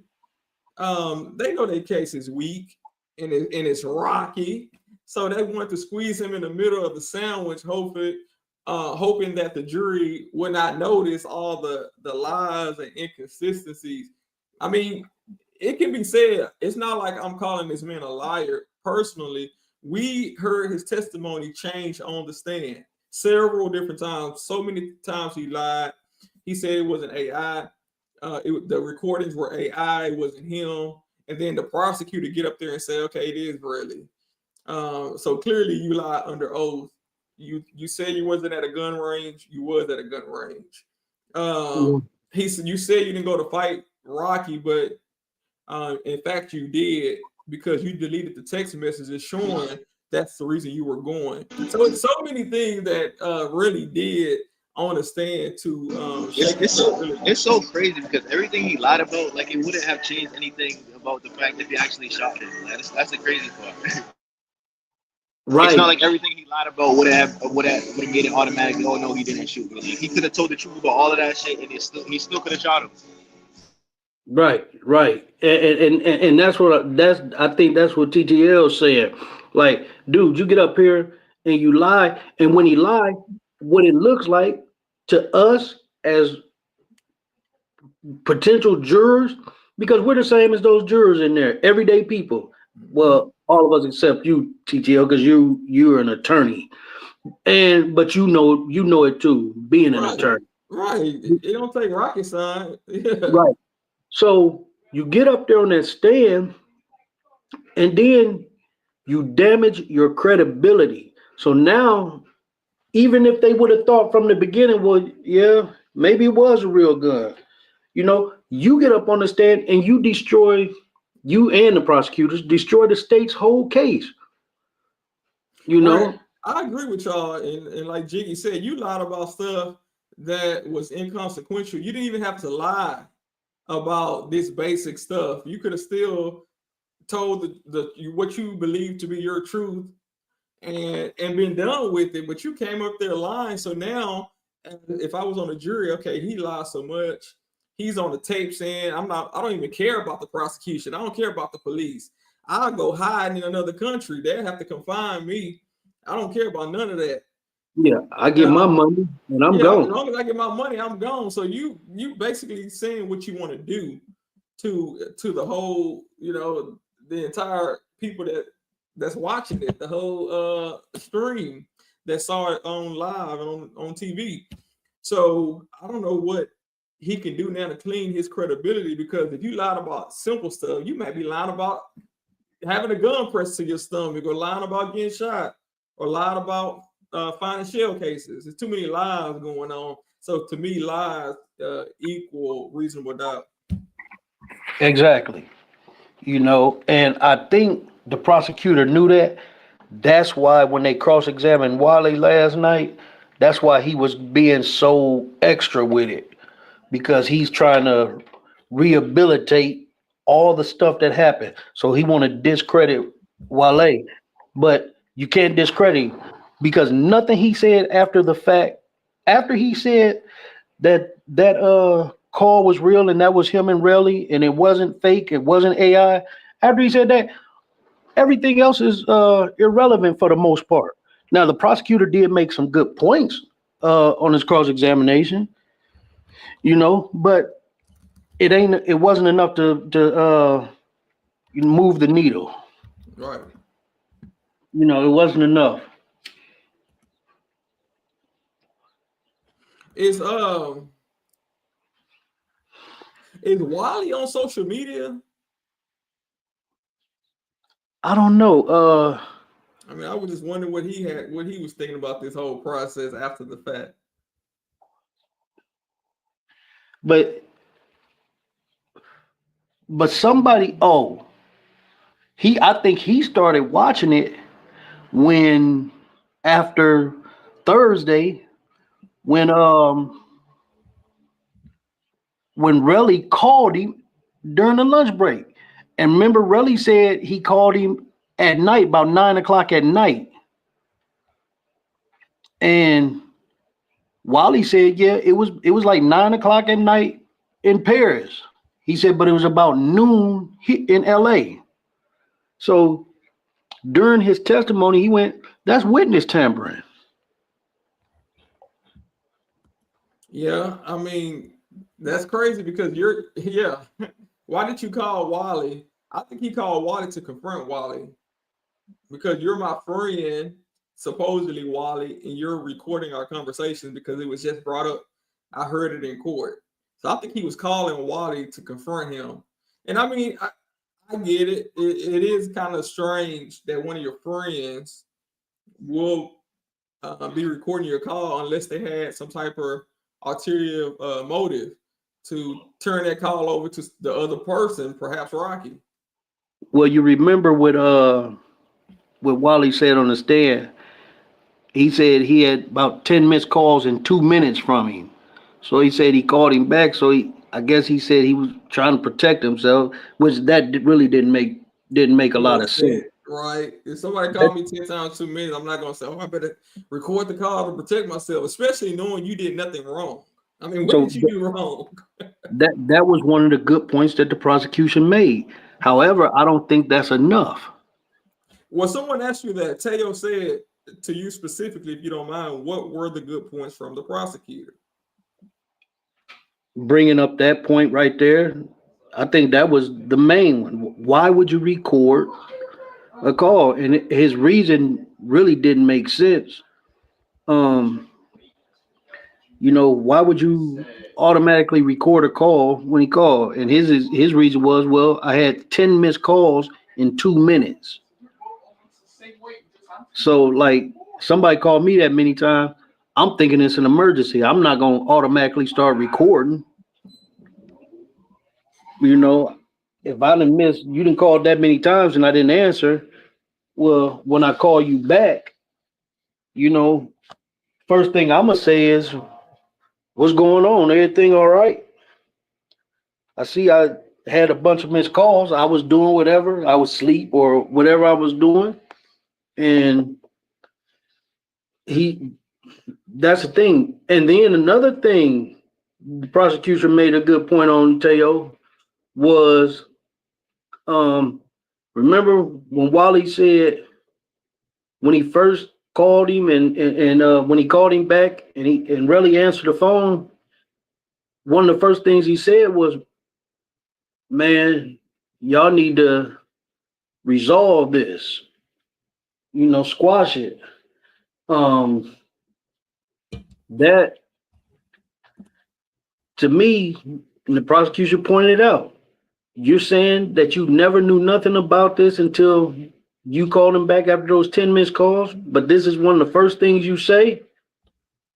They know their case is weak and it's rocky. So they want to squeeze him in the middle of the sandwich, hoping that the jury would not notice all the lies and inconsistencies. I mean, it can be said, it's not like I'm calling this man a liar personally. We heard his testimony change on the stand several different times. So many times he lied. He said it wasn't AI. The recordings were AI. It wasn't him. And then the prosecutor get up there and say, okay, it is Relli. So clearly you lied under oath. You said you wasn't at a gun range. You was at a gun range. You said you didn't go to fight Rocky, but in fact you did, because you deleted the text messages showing that's the reason you were going. So it's so many things that Relli did on the stand to it's so crazy, because everything he lied about, like, it wouldn't have changed anything about the fact that he actually shot him. Like, that's the crazy part. Right. It's not like everything he lied about would have made it automatically, oh no, he didn't shoot me. He could have told the truth about all of that shit, and he still could have shot him. Right. And I think that's what TTL said. Like, dude, you get up here and you lie, and when he lied, what it looks like to us as potential jurors, because we're the same as those jurors in there, everyday people. Well, all of us except you, TTL, because you're an attorney, but you know it too, being an attorney. Right. It don't take rocket science. Yeah. Right. So you get up there on that stand, and then you damage your credibility. So now even if they would have thought from the beginning, well, yeah, maybe it was a real gun. You know, you get up on the stand and you destroy, you and the prosecutors destroy the state's whole case. You know, Right. I agree with y'all. And like Jiggy said, you lied about stuff that was inconsequential. You didn't even have to lie about this basic stuff. You could have still told what you believe to be your truth and been done with it, but you came up there lying. So now, if I was on the jury, okay, he lied so much, he's on the tape saying, I don't even care about the prosecution, I don't care about the police, I'll go hide in another country, they'll have to confine me, I don't care about none of that. Yeah, I get my money and I'm As gone. long as I get my money, I'm gone. So you basically saying what you want to do to the whole, the entire people that's watching it, the whole stream that saw it on live on TV. So I don't know what he can do now to clean his credibility, because if you lied about simple stuff, you might be lying about having a gun pressed to your stomach, or lying about getting shot, or lying about finding shell cases. There's too many lies going on. So to me, lies equal reasonable doubt. Exactly. You know, and I think the prosecutor knew that. That's why when they cross-examined Wally last night, that's why he was being so extra with it, because he's trying to rehabilitate all the stuff that happened. So he want to discredit Wale, but you can't discredit him because nothing he said after the fact, after he said that call was real and that was him and Relli and it wasn't fake, it wasn't AI. After he said that, everything else is irrelevant for the most part. Now the prosecutor did make some good points on his cross-examination, you know, but it wasn't enough to move the needle. Right. You know, it wasn't enough. Is Wally on social media? I don't know. I mean, I was just wondering what he was thinking about this whole process after the fact. But somebody, I think he started watching it when after Thursday when Relli called him during the lunch break. And remember, Relli said he called him at night, about 9 o'clock at night. And Wally said, yeah, it was like 9 o'clock at night in Paris. He said, but it was about noon in LA. So during his testimony, he went, that's witness tampering. Yeah, I mean, that's crazy because why did you call Wally? I think he called Wally to confront Wally because you're my friend, supposedly Wally, and you're recording our conversation because it was just brought up. I heard it in court. So I think he was calling Wally to confront him. And I mean, I get it. It is kind of strange that one of your friends will be recording your call unless they had some type of ulterior motive to turn that call over to the other person, perhaps Rocky. Well, you remember what Wally said on the stand. He said he had about 10 missed calls in 2 minutes from him. So he said he called him back. So I guess he said he was trying to protect himself, which that really didn't make a lot of sense. Right. If somebody called me 10 times 2 minutes, I'm not gonna say, I better record the call to protect myself, especially knowing you did nothing wrong. I mean, what did you do wrong? That was one of the good points that the prosecution made. However, I don't think that's enough. Well, someone asked you that. Teo said to you specifically, if you don't mind, what were the good points from the prosecutor? Bringing up that point right there, I think that was the main one. Why would you record a call? And his reason really didn't make sense. Why would you automatically record a call when he called? And his reason was, well, I had 10 missed calls in 2 minutes. So like somebody called me that many times, I'm thinking it's an emergency. I'm not gonna automatically start recording. You know, if I didn't miss, you didn't call that many times and I didn't answer. Well, when I call you back, you know, first thing I'm gonna say is, "What's going on? Everything all right?" I see I had a bunch of missed calls. I was doing whatever. I was asleep or whatever I was doing, and he. That's the thing. And then another thing, the prosecution made a good point on, Teo, was remember when Wally said when he first called him and when he called him back and Relli answered the phone, one of the first things he said was, "Man, y'all need to resolve this, you know, squash it." That to me, and the prosecution pointed it out, you're saying that you never knew nothing about this until you called him back after those 10 missed calls, but this is one of the first things you say.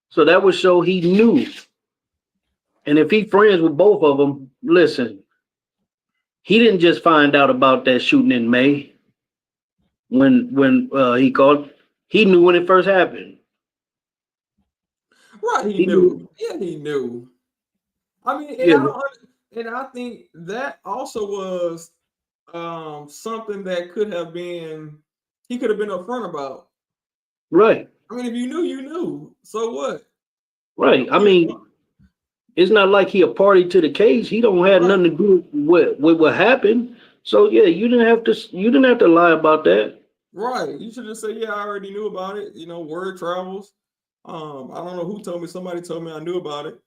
So that would show he knew. And if he friends with both of them, listen, he didn't just find out about that shooting in May when he called. He knew when it first happened. Right, he knew. Yeah, he knew. I mean, and I think that also was something that could have been he could have been upfront about. Right. I mean, if you knew, you knew. So what? Right. I mean, it's not like he a party to the case. He don't have nothing to do with what happened. So yeah, you didn't have to lie about that. Right. You should just say, yeah, I already knew about it. You know, word travels. I don't know who told me. Somebody told me I knew about it.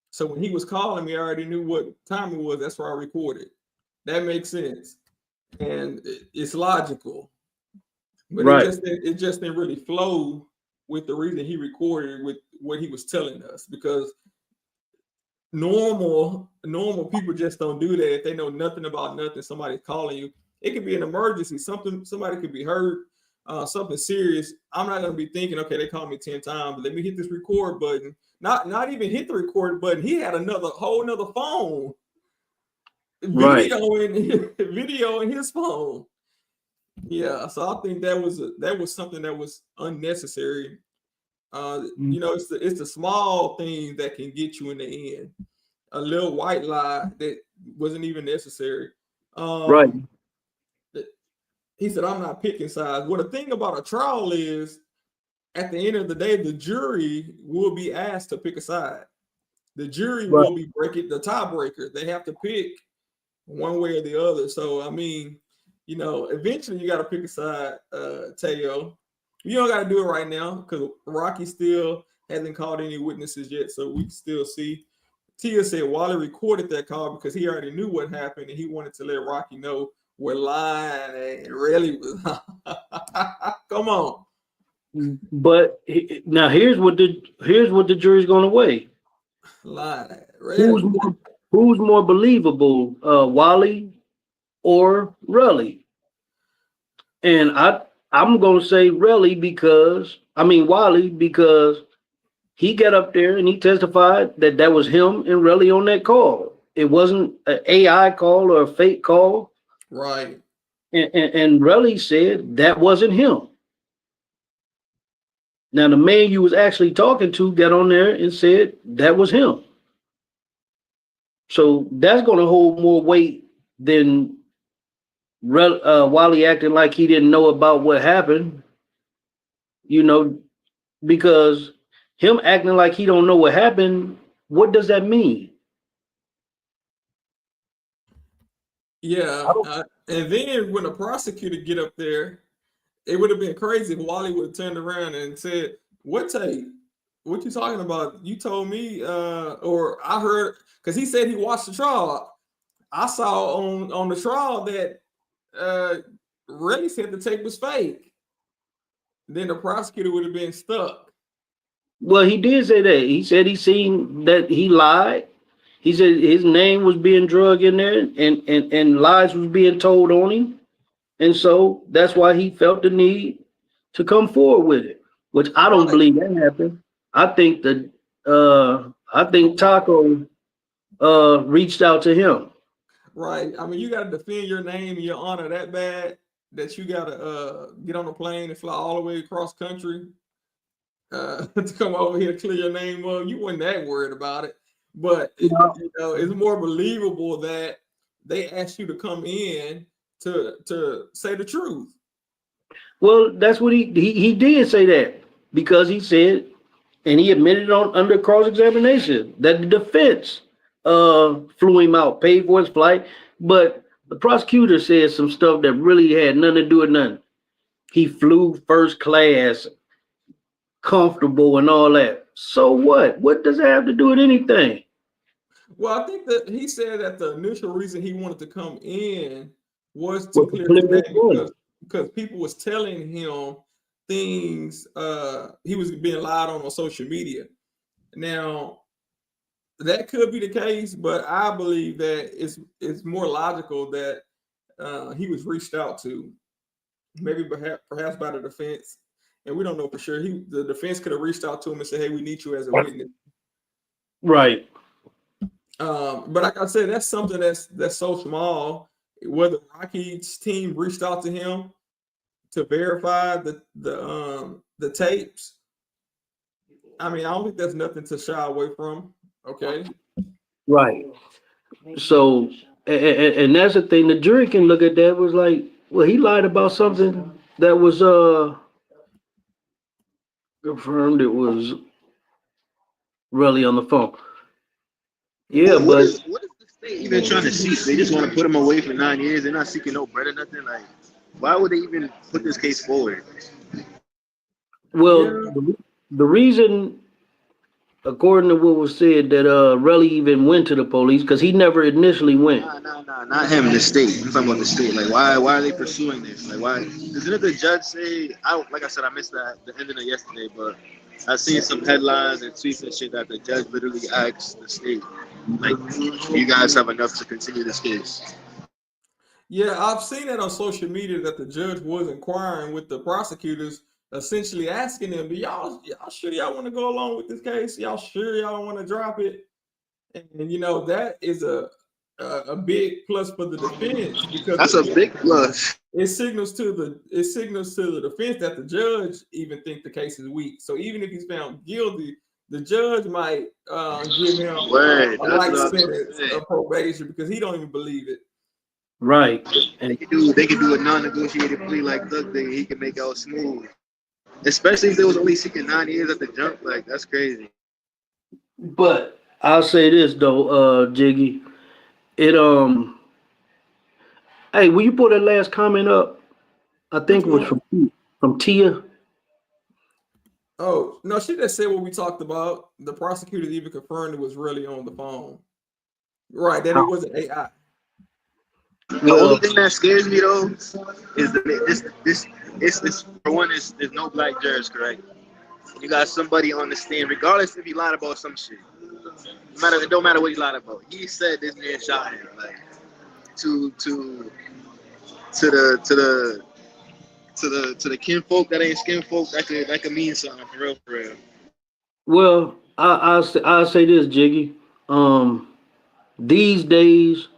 So when he was calling me, I already knew what time it was. That's why I recorded. That makes sense, and it's logical. But it just didn't really flow with the reason he recorded with what he was telling us, because normal people just don't do that. If they know nothing about nothing, somebody's calling you. It could be an emergency. Somebody could be hurt, something serious. I'm not gonna be thinking, okay, they called me 10 times, but let me hit this record button. Not even hit the record button. He had whole nother phone. Video in his phone. Yeah, so I think that was something that was unnecessary. You know, it's the small things that can get you in the end. A little white lie that wasn't even necessary. Right. He said, "I'm not picking sides." Well, the thing about a trial is, at the end of the day, the jury will be asked to pick a side. The jury will be breaking the tiebreaker. They have to pick one way or the other. So, I mean, you know, eventually you got to pick a side, Teo. You don't got to do it right now because Rocky still hasn't called any witnesses yet, so we can still see. Tia said Wally recorded that call because he already knew what happened and he wanted to let Rocky know what line and really was. Come on. But now here's what the jury's going to weigh. Line. Who's more believable, Wally or Relli? And I'm going to say Wally because he got up there and he testified that was him and Relli on that call. It wasn't an AI call or a fake call. Right. And Relli said that wasn't him. Now the man you was actually talking to got on there and said that was him. So that's going to hold more weight than Wally acting like he didn't know about what happened. You know, because him acting like he don't know what happened, what does that mean? Yeah, and then when the prosecutor get up there, it would have been crazy if Wally would have turned around and said, "What tape? What you talking about? You told me, or I heard," because he said he watched the trial. I saw on the trial that Ray said the tape was fake. Then the prosecutor would have been stuck. Well, he did say that. He said he seen that he lied. He said his name was being drugged in there and lies was being told on him. And so that's why he felt the need to come forward with it, which I don't believe that happened. I think Taco reached out to him. Right. I mean, you got to defend your name and your honor that bad that you got to get on a plane and fly all the way across country to come over here and clear your name up. You weren't that worried about it, but it's more believable that they asked you to come in to say the truth. Well, that's what he did say that, because he said, and he admitted on under cross-examination that the defense flew him out, paid for his flight, but the prosecutor said some stuff that really had nothing to do with nothing. He flew first class, comfortable and all that. So what? What does that have to do with anything? Well, I think that he said that the initial reason he wanted to come in was to clear his name because people was telling him things he was being lied on social media. Now, that could be the case, but I believe that it's more logical that he was reached out to, maybe perhaps by the defense, and we don't know for sure. The defense could have reached out to him and said, "Hey, we need you as a witness." Right. But like I said, that's something that's so small. Whether Rocky's team reached out to him to verify the tapes, I mean, I don't think that's nothing to shy away from. Okay. Right. So, and that's the thing. The jury can look at that was like, well, he lied about something that was confirmed. It was really on the phone. Yeah, what but is the state even trying to seek? They just want to put him away for 9 years. They're not seeking no bread or nothing. Like, why would they even put this case forward? well, the reason, according to what was said, that Relli even went to the police because he never initially went. Nah, not him. The state. I'm talking about the state. Like, why are they pursuing this? Like, why? Didn't the judge say? Like I said, I missed the ending of yesterday, but I seen some headlines and tweets and shit that the judge literally asked the state, like, you guys have enough to continue this case. Yeah, I've seen that on social media that the judge was inquiring with the prosecutors, essentially asking them, "Do y'all sure y'all want to go along with this case? Y'all sure y'all want to drop it?" And that is a big plus for the defense because that's a big plus. It signals to the defense that the judge even think the case is weak. So even if he's found guilty, the judge might give him a light sentence of probation because he don't even believe it. Right. And they can do a non-negotiated plea like Doug did. He can make it all smooth. Especially if they was only seeking 9 years at the jump. Like, that's crazy. But I'll say this though, Jiggy. Hey, will you put that last comment up? I think it was from Tia. Oh, no, she just said what we talked about. The prosecutors even confirmed it was really on the phone. Right, that it wasn't AI. The only thing that scares me though is this for one is there's no black jurors, correct? You got somebody on the stand, regardless if he lied about some shit. It don't matter what he lied about. He said this man shot him, like to the kinfolk that ain't skinfolk, that could mean something for real. Well, I'll say this, Jiggy. These days,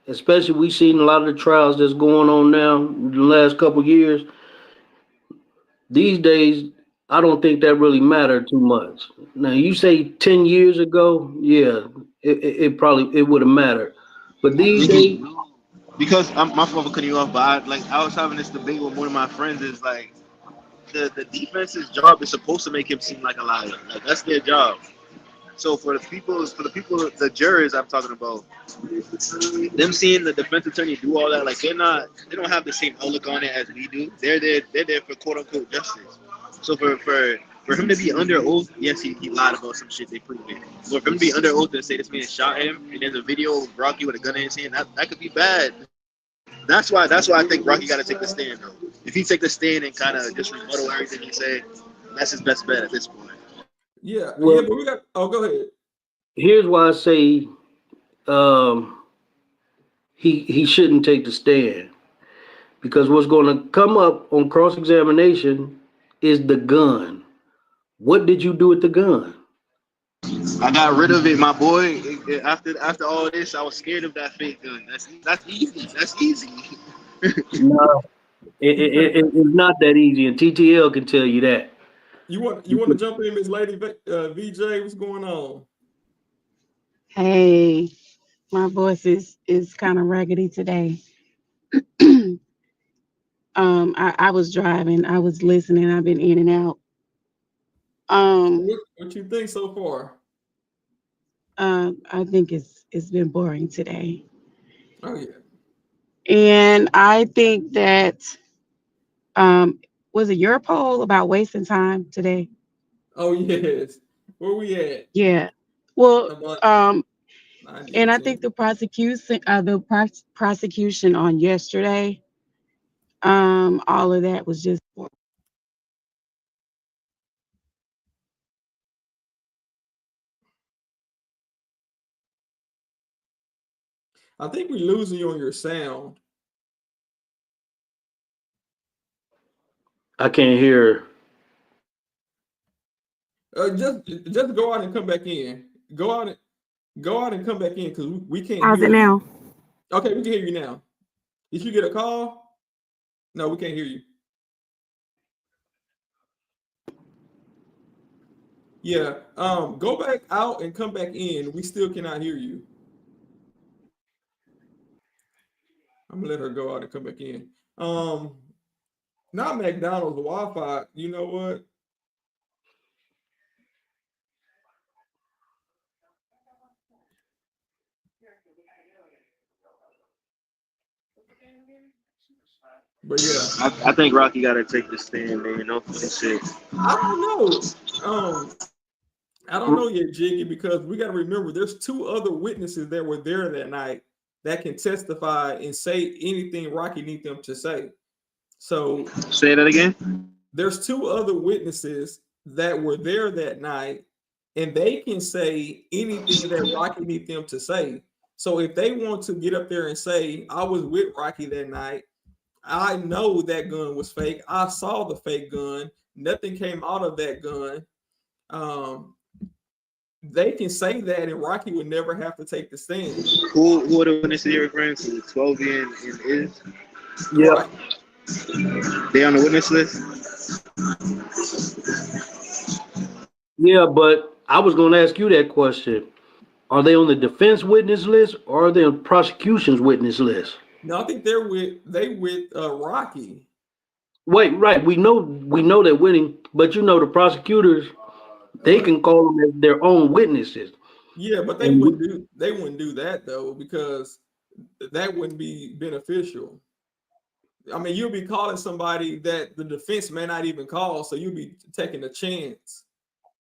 especially we've seen a lot of the trials that's going on now in the last couple of years. These days, I don't think that really mattered too much. Now, you say 10 years ago, yeah, it probably would have mattered. But these days, because my fault for cutting you off, but I was having this debate with one of my friends. Is like the defense's job is supposed to make him seem like a liar. Like, that's their job. So for the people, the jurors I'm talking about, them seeing the defense attorney do all that, like they don't have the same outlook on it as we do. They're there for quote unquote justice. So for him to be under oath, yes, he lied about some shit, they proved it. But for him to be under oath and say this man shot him, and there's a video of Rocky with a gun in his hand, that could be bad. That's why I think Rocky got to take the stand though. If he take the stand and kind of just rebuttal everything he said, that's his best bet at this point. Yeah, but we got. Oh, go ahead. Here's why I say he shouldn't take the stand, because what's going to come up on cross-examination is the gun. What did you do with the gun? I got rid of it, my boy. After all this, I was scared of that fake gun. That's easy. That's easy. No, it's not that easy, and TTL can tell you that. You want to jump in, Miss Lady VJ? What's going on? Hey, my voice is kind of raggedy today. I was driving, I was listening, I've been in and out. What you think so far? I think it's been boring today. Oh yeah. And I think that was it your poll about wasting time today? Oh yes. Where we at? Yeah. Well, About and I think the prosecution on yesterday, all of that was just I think we're losing you on your sound. I can't hear. Just go out and come back in. Go out and come back in because we can't how's hear it you. now? Okay, we can hear you now. Did you get a call? No, we can't hear you. Yeah. Go back out and come back in. We still cannot hear you. I'm gonna let her go out and come back in. Not McDonald's Wi-Fi. You know what? But yeah, I think Rocky got to take the stand, man. No funny shit. I don't know. I don't know yet, Jiggy, because we got to remember there's two other witnesses that were there that night that can testify and say anything Rocky needs them to say. So say that again. There's two other witnesses that were there that night, and they can say anything that Rocky needs them to say. So if they want to get up there and say, I was with Rocky that night, I know that gun was fake. I saw the fake gun. Nothing came out of that gun. They can say that, and Rocky would never have to take the stand. Who are the witnesses you're referring to? 12 and is? Yeah. Right. They on the witness list? Yeah, but I was going to ask you that question. Are they on the defense witness list or are they on prosecution's witness list? No, I think they're with Rocky. Wait, right. We know they're winning, but you know the prosecutors, they can call them as their own witnesses. Yeah, but they wouldn't do that though, because that wouldn't be beneficial. I mean, you'll be calling somebody that the defense may not even call, so you'll be taking a chance.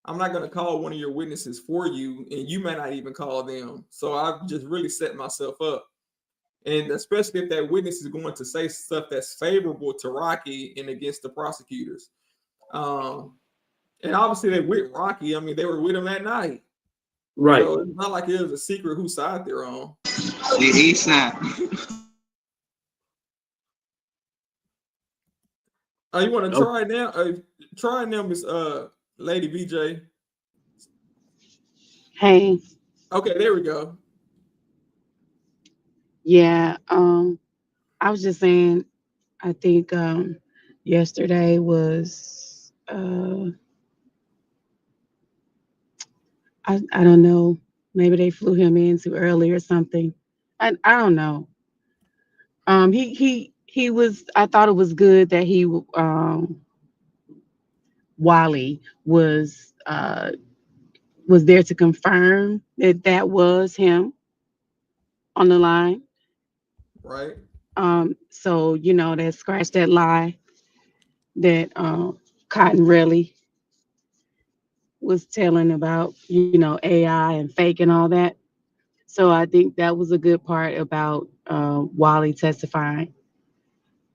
I'm not going to call one of your witnesses for you, and you may not even call them. So I've just really set myself up. And especially if that witness is going to say stuff that's favorable to Rocky and against the prosecutors. And obviously they're with Rocky. I mean, they were with him that night. Right. So it's not like it was a secret whose side they're on. The ASAP. Oh, you want to try it now? Try it now, Miss Lady VJ. Hey. Okay, there we go. Yeah, I was just saying, I think yesterday was I don't know, maybe they flew him in too early or something. I don't know. He was. I thought it was good that Wally was there to confirm that that was him on the line. Right. So that scratched that lie that Cotton Relli was telling about, AI and fake and all that. So I think that was a good part about Wally testifying.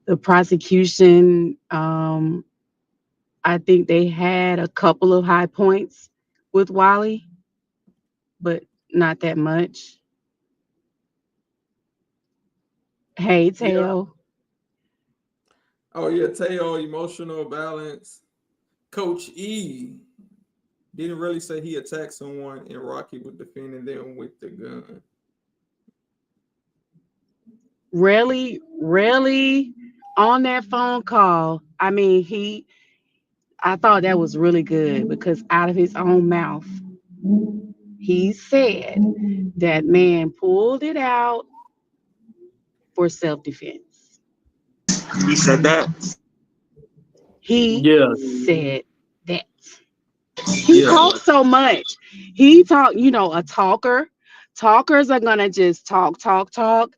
The prosecution, I think they had a couple of high points with Wally, but not that much. Hey, Teo. Oh yeah, Teo, emotional balance. Coach E. Didn't really say he attacked someone and Rocky was defending them with the gun. Really, really on that phone call. I mean, I thought that was really good because out of his own mouth, he said that man pulled it out for self-defense. He said that. He Yeah, said that. He yeah. talks so much. He talk, a talker. Talkers are gonna just talk, talk, talk,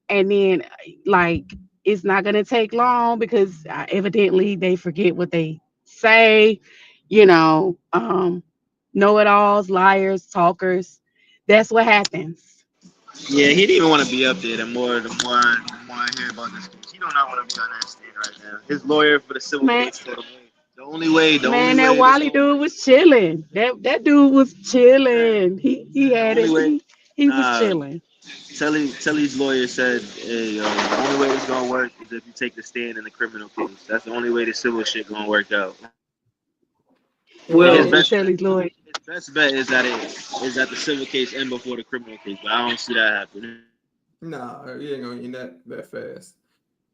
and then like it's not gonna take long because evidently they forget what they say. You know, know-it-alls, liars, talkers. That's what happens. Yeah, he didn't even want to be up there. The more I hear about this case, he don't not want to be on that stand right now. His lawyer for the civil Man, case told him, "Hey, the only way man, that this Wally gonna dude was chilling. That dude was chilling. He the had only it. way He was nah chilling. Telly's lawyer said, hey, the only way this gonna work is if you take the stand in the criminal case. That's the only way the civil shit gonna work out. And Right. Oh, his and And, best Telly's lawyer. his best bet is that the civil case end before the criminal case, but I don't see that happening. nah, he ain't gonna end that fast.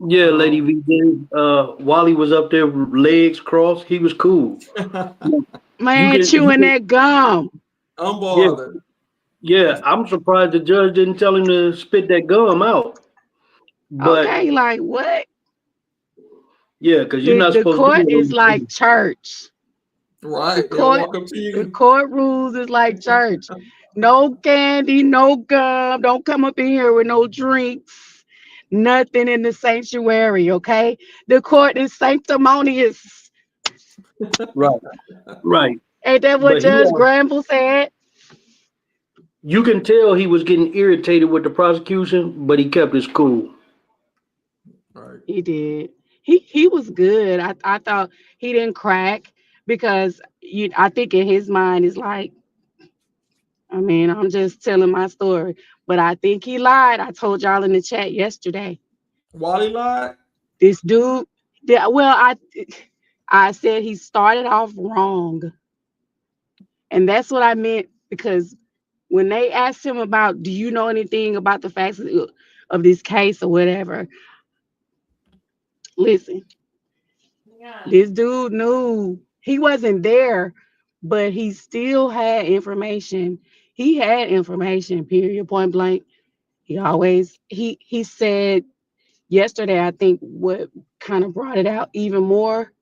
Yeah, Lady Um, VJ. Wally was up there, legs crossed. He was cool. You Man, can, you chewing can, that gum. yeah, unbothered. yeah. That's I'm surprised the judge didn't tell him to spit that gum out. But Okay, like what? yeah, because you're The not the supposed to court do is like it. church. The right. They'll court walk up to the you. court rules is like church. No candy, no gum. Don't come up in here with no drinks. Nothing in the sanctuary, okay? The court is sanctimonious. Right, right. Ain't that what But he, Judge Granville said? you can tell he was getting irritated with the prosecution, but he kept his cool. Right. He did. He was good. I thought he didn't crack because I think in his mind is like, I mean, I'm just telling my story. But I think he lied. I told y'all in the chat yesterday. Wally lied. This dude, well, I said he started off wrong. And that's what I meant because when they asked him about, do you know anything about the facts of this case or whatever? Listen, this dude knew he wasn't there, but he still had information. He had information, period, point blank. He said yesterday, I think what kind of brought it out even more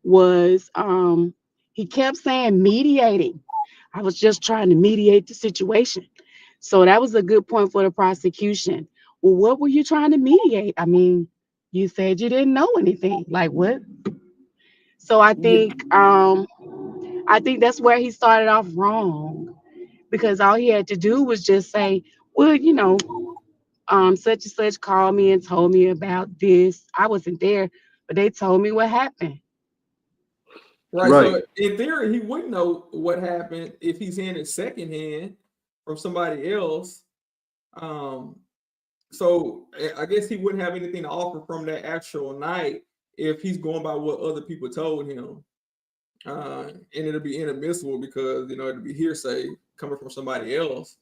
was he kept saying mediating. I was just trying to mediate the situation. So that was a good point for the prosecution. Well, what were you trying to mediate? I mean, you said you didn't know anything. Like what? So Yeah, I think that's where he started off wrong because all he had to do was just say, well, such and such called me and told me about this. I wasn't there, but they told me what happened. Right. right. So in theory, he wouldn't know what happened if he's hearing it secondhand from somebody else. Um, so I guess he wouldn't have anything to offer from that actual night if he's going by what other people told him. And it'll be inadmissible because it'll be hearsay coming from somebody else.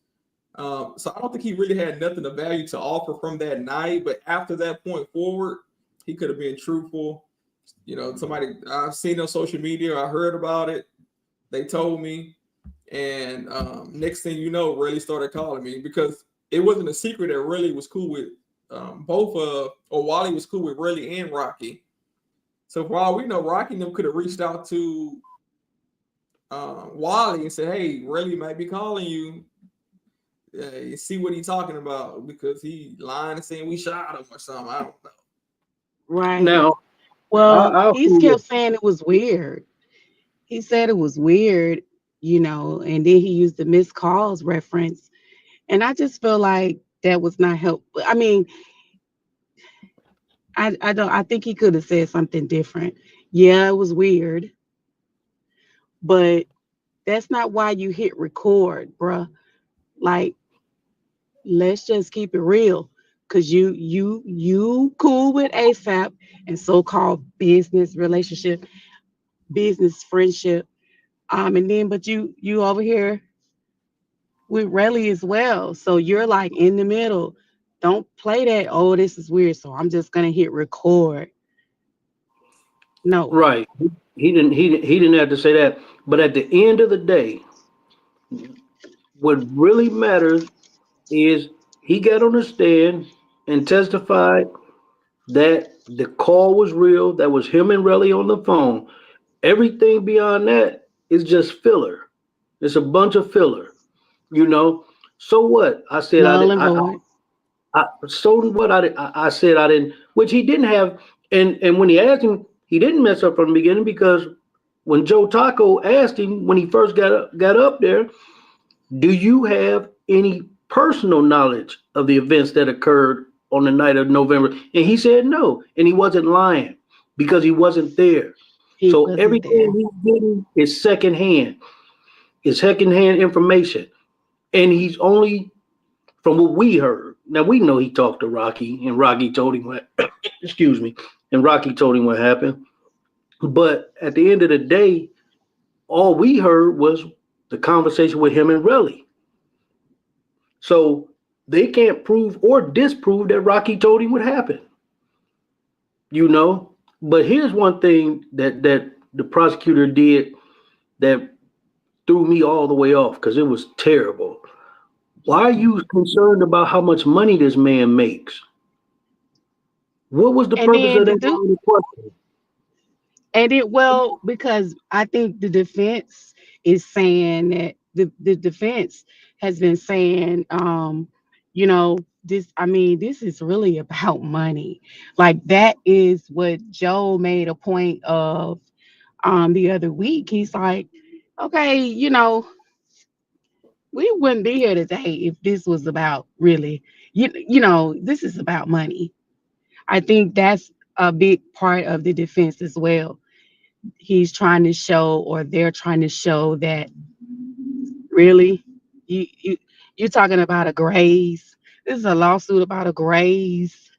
So I don't think he really had nothing of value to offer from that night. But after that point forward, he could have been truthful. Somebody I've seen on social media, I heard about it. They told me, and next thing you know, Relli started calling me because it wasn't a secret that Relli was cool with Wally was cool with Relli and Rocky. So for all we know, Rocky and them could have reached out to Wally and said, "Hey, Relli might be calling you. See what he's talking about because he lying and saying we shot him or something. I don't know." Right. Now, Well, I he also, kept saying it was weird. He said it was weird, and then he used the missed calls reference. And I just feel like that was not helpful. I mean, I think he could have said something different. Yeah, it was weird, but that's not why you hit record, bruh. Like, let's just keep it real. Cause you cool with ASAP and so-called business relationship, business friendship. And then but you over here with Relly as well. So you're like in the middle. Don't play that, oh, this is weird. So I'm just gonna hit record. No. Right. He didn't have to say that. But at the end of the day, what really matters is he got on the stand and testified that the call was real. That was him and Relly on the phone. Everything beyond that is just filler. It's a bunch of filler, you know. So what? I said I Null did. and void. So what? I said I didn't, which he didn't have. And when he asked him, he didn't mess up from the beginning because when Joe Taco asked him when he first got up there, do you have any personal knowledge of the events that occurred on the night of November? And he said no, and he wasn't lying because he wasn't there. He So wasn't everything there. he's getting is secondhand. It's secondhand information, and he's only from what we heard. Now we know he talked to Rocky, and Rocky told him what. Excuse me, and Rocky told him what happened. But at the end of the day, all we heard was the conversation with him and Relly. So they can't prove or disprove that Rocky told him what happened. You know? But here's one thing that the prosecutor did that threw me all the way off because it was terrible. Why are you concerned about how much money this man makes? What was the And purpose then of the that dude, line of questioning? and it well, because I think the defense is saying that the defense has been saying, you know, this is really about money. Like that is what Joe made a point of the other week. He's like, okay, we wouldn't be here today if this was about really, this is about money. I think that's a big part of the defense as well. He's trying to show, or they're trying to show that really, you you you're talking about a graze. This is a lawsuit about a graze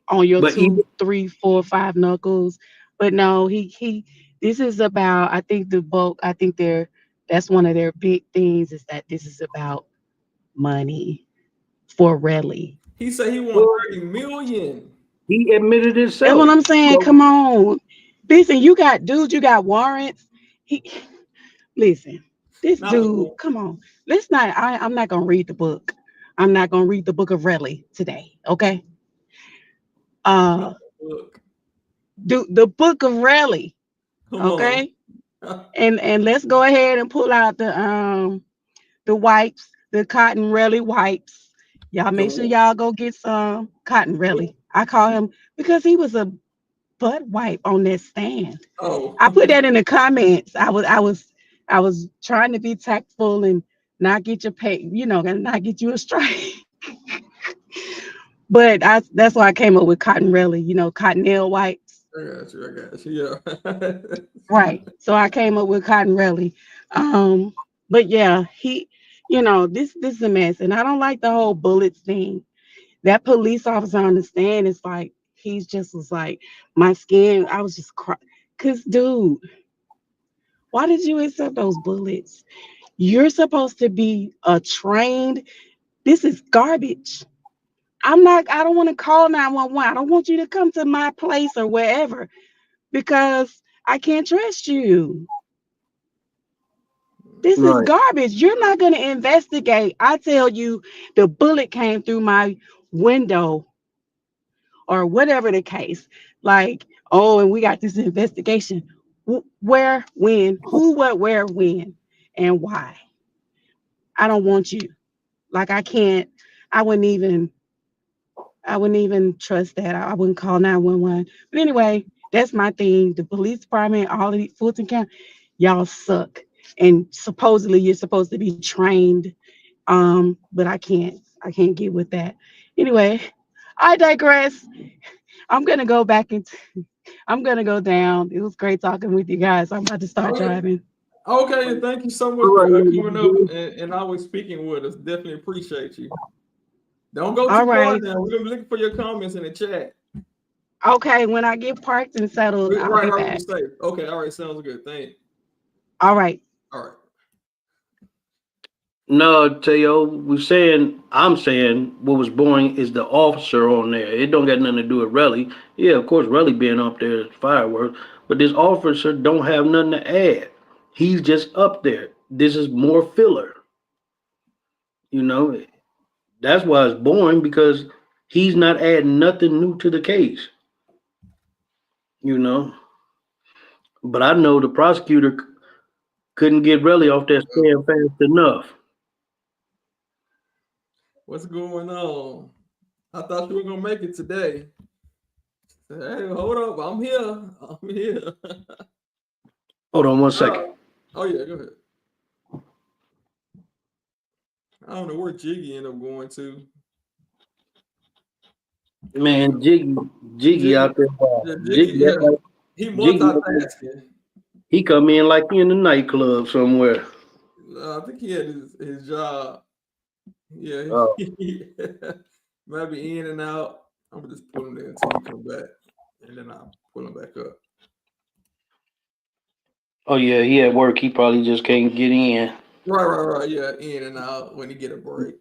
on your But even 2, 3, 4, 5 knuckles. But no, he this is about, I think the bulk, I think that's one of their big things is that this is about money for Relly. He said he won well, 30 million. he admitted That's what himself. I'm saying. So Come on. Listen, you got warrants. He listen, this Not dude, come on. I'm not gonna read the book. I'm not gonna read the book of Relly today. Okay. not Uh look. do the book of Relly. Come on. Okay. And let's go ahead and pull out the wipes, the cotton Relly wipes. Y'all make sure The y'all go get some cotton Relly. I call him because he was a butt wipe on that stand. oh. I put that in the comments. I was trying to be tactful and not get your pay, and not get you a strike. But that's why I came up with cotton Relly, cotton nail wipes. I got you. Yeah. Right. So I came up with cotton Relly. But yeah, this is a mess. And I don't like the whole bullets thing. That police officer on the stand is like, he's just was like, my skin, I was just crying. Cause dude, why did you accept those bullets? You're supposed to be a trained, this is garbage. I don't want to call 911. I don't want you to come to my place or wherever because I can't trust you. This is right. garbage. You're not going to investigate. I tell you, the bullet came through my window or whatever the case. Like, oh, and we got this investigation. Where, when, who, what, where, when, and why? I don't want you. Like, I wouldn't even trust that. I wouldn't call 911. But anyway, that's my thing. The police department, all of these Fulton County, y'all suck. And supposedly you're supposed to be trained. But I can't get with that. Anyway, I digress. I'm gonna go down. It was great talking with you guys. I'm about to start driving. Okay, thank you so much All for right, coming up and always speaking with us. Definitely appreciate you. Don't go All too far right. now. We're gonna be looking for your comments in the chat. Okay, when I get parked and settled, I'll be Right, back. safe. Okay, all right, sounds good. Thanks. All right. All right. No, Teo, I'm saying what was boring is the officer on there. It don't got nothing to do with Relly. Yeah, of course, Relly being up there is fireworks, but this officer don't have nothing to add. He's just up there. This is more filler. You know, that's why it's boring because he's not adding nothing new to the case. You know, but I know the prosecutor couldn't get Relly off that stand fast enough. What's going on? I thought you were gonna make it today. Hey, hold up, I'm here. I'm here. Hold on 1 second. Oh yeah, go ahead. I don't know where Jiggy ended up going to. Man, Jiggy out there. Jiggy, yeah. He multitasking. He come in like he in the nightclub somewhere. I think he had his job. Yeah, might be in and out. I'm gonna just pull him there until he come back, and then I'll pull him back up. Oh yeah, he at work. He probably just can't get in. Right. Yeah, in and out when he get a break.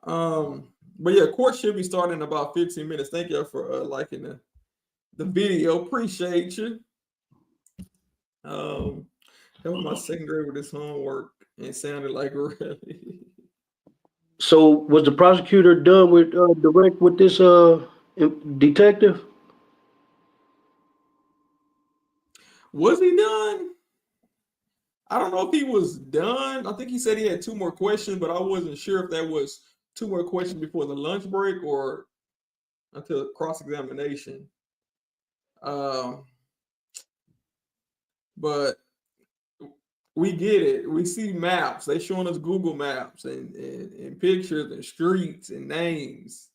But yeah, court should be starting in about 15 minutes. Thank you for liking the video. Appreciate you. That was my second grade with this homework. It sounded like really. So was the prosecutor done with direct with this detective? Was he done? I don't know if he was done. I think he said he had 2 more questions, but I wasn't sure if that was 2 more questions before the lunch break or until cross-examination. But we get it. We see maps. They showing us Google Maps and pictures and streets and names.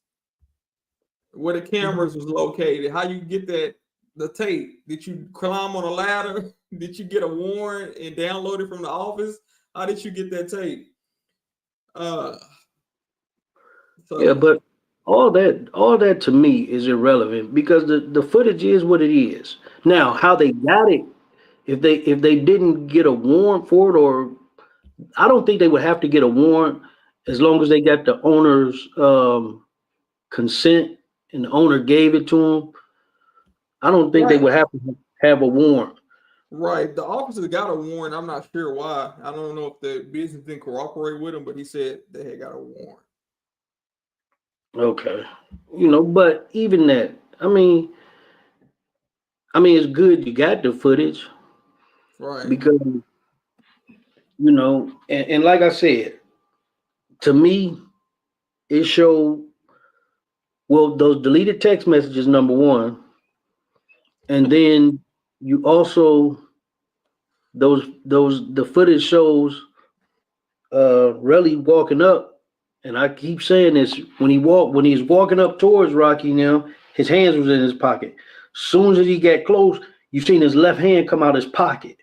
Where the cameras was located. How you get the tape? Did you climb on a ladder? Did you get a warrant and download it from the office? How did you get that tape? Yeah, but all that to me is irrelevant because the footage is what it is. Now, how they got it, if they didn't get a warrant for it, or I don't think they would have to get a warrant as long as they got the owner's consent and the owner gave it to them. I don't think they would have to have a warrant. Right. The officer got a warrant. I'm not sure why. I don't know if the business didn't cooperate with him, but he said they had got a warrant. Okay. But even that, I mean, it's good you got the footage. Right. Because, and like I said, to me, it showed, well, those deleted text messages, number one. And then you also, the footage shows Relly walking up. And I keep saying this, when he's walking up towards Rocky now, his hands was in his pocket. Soon as he got close, you seen his left hand come out his pocket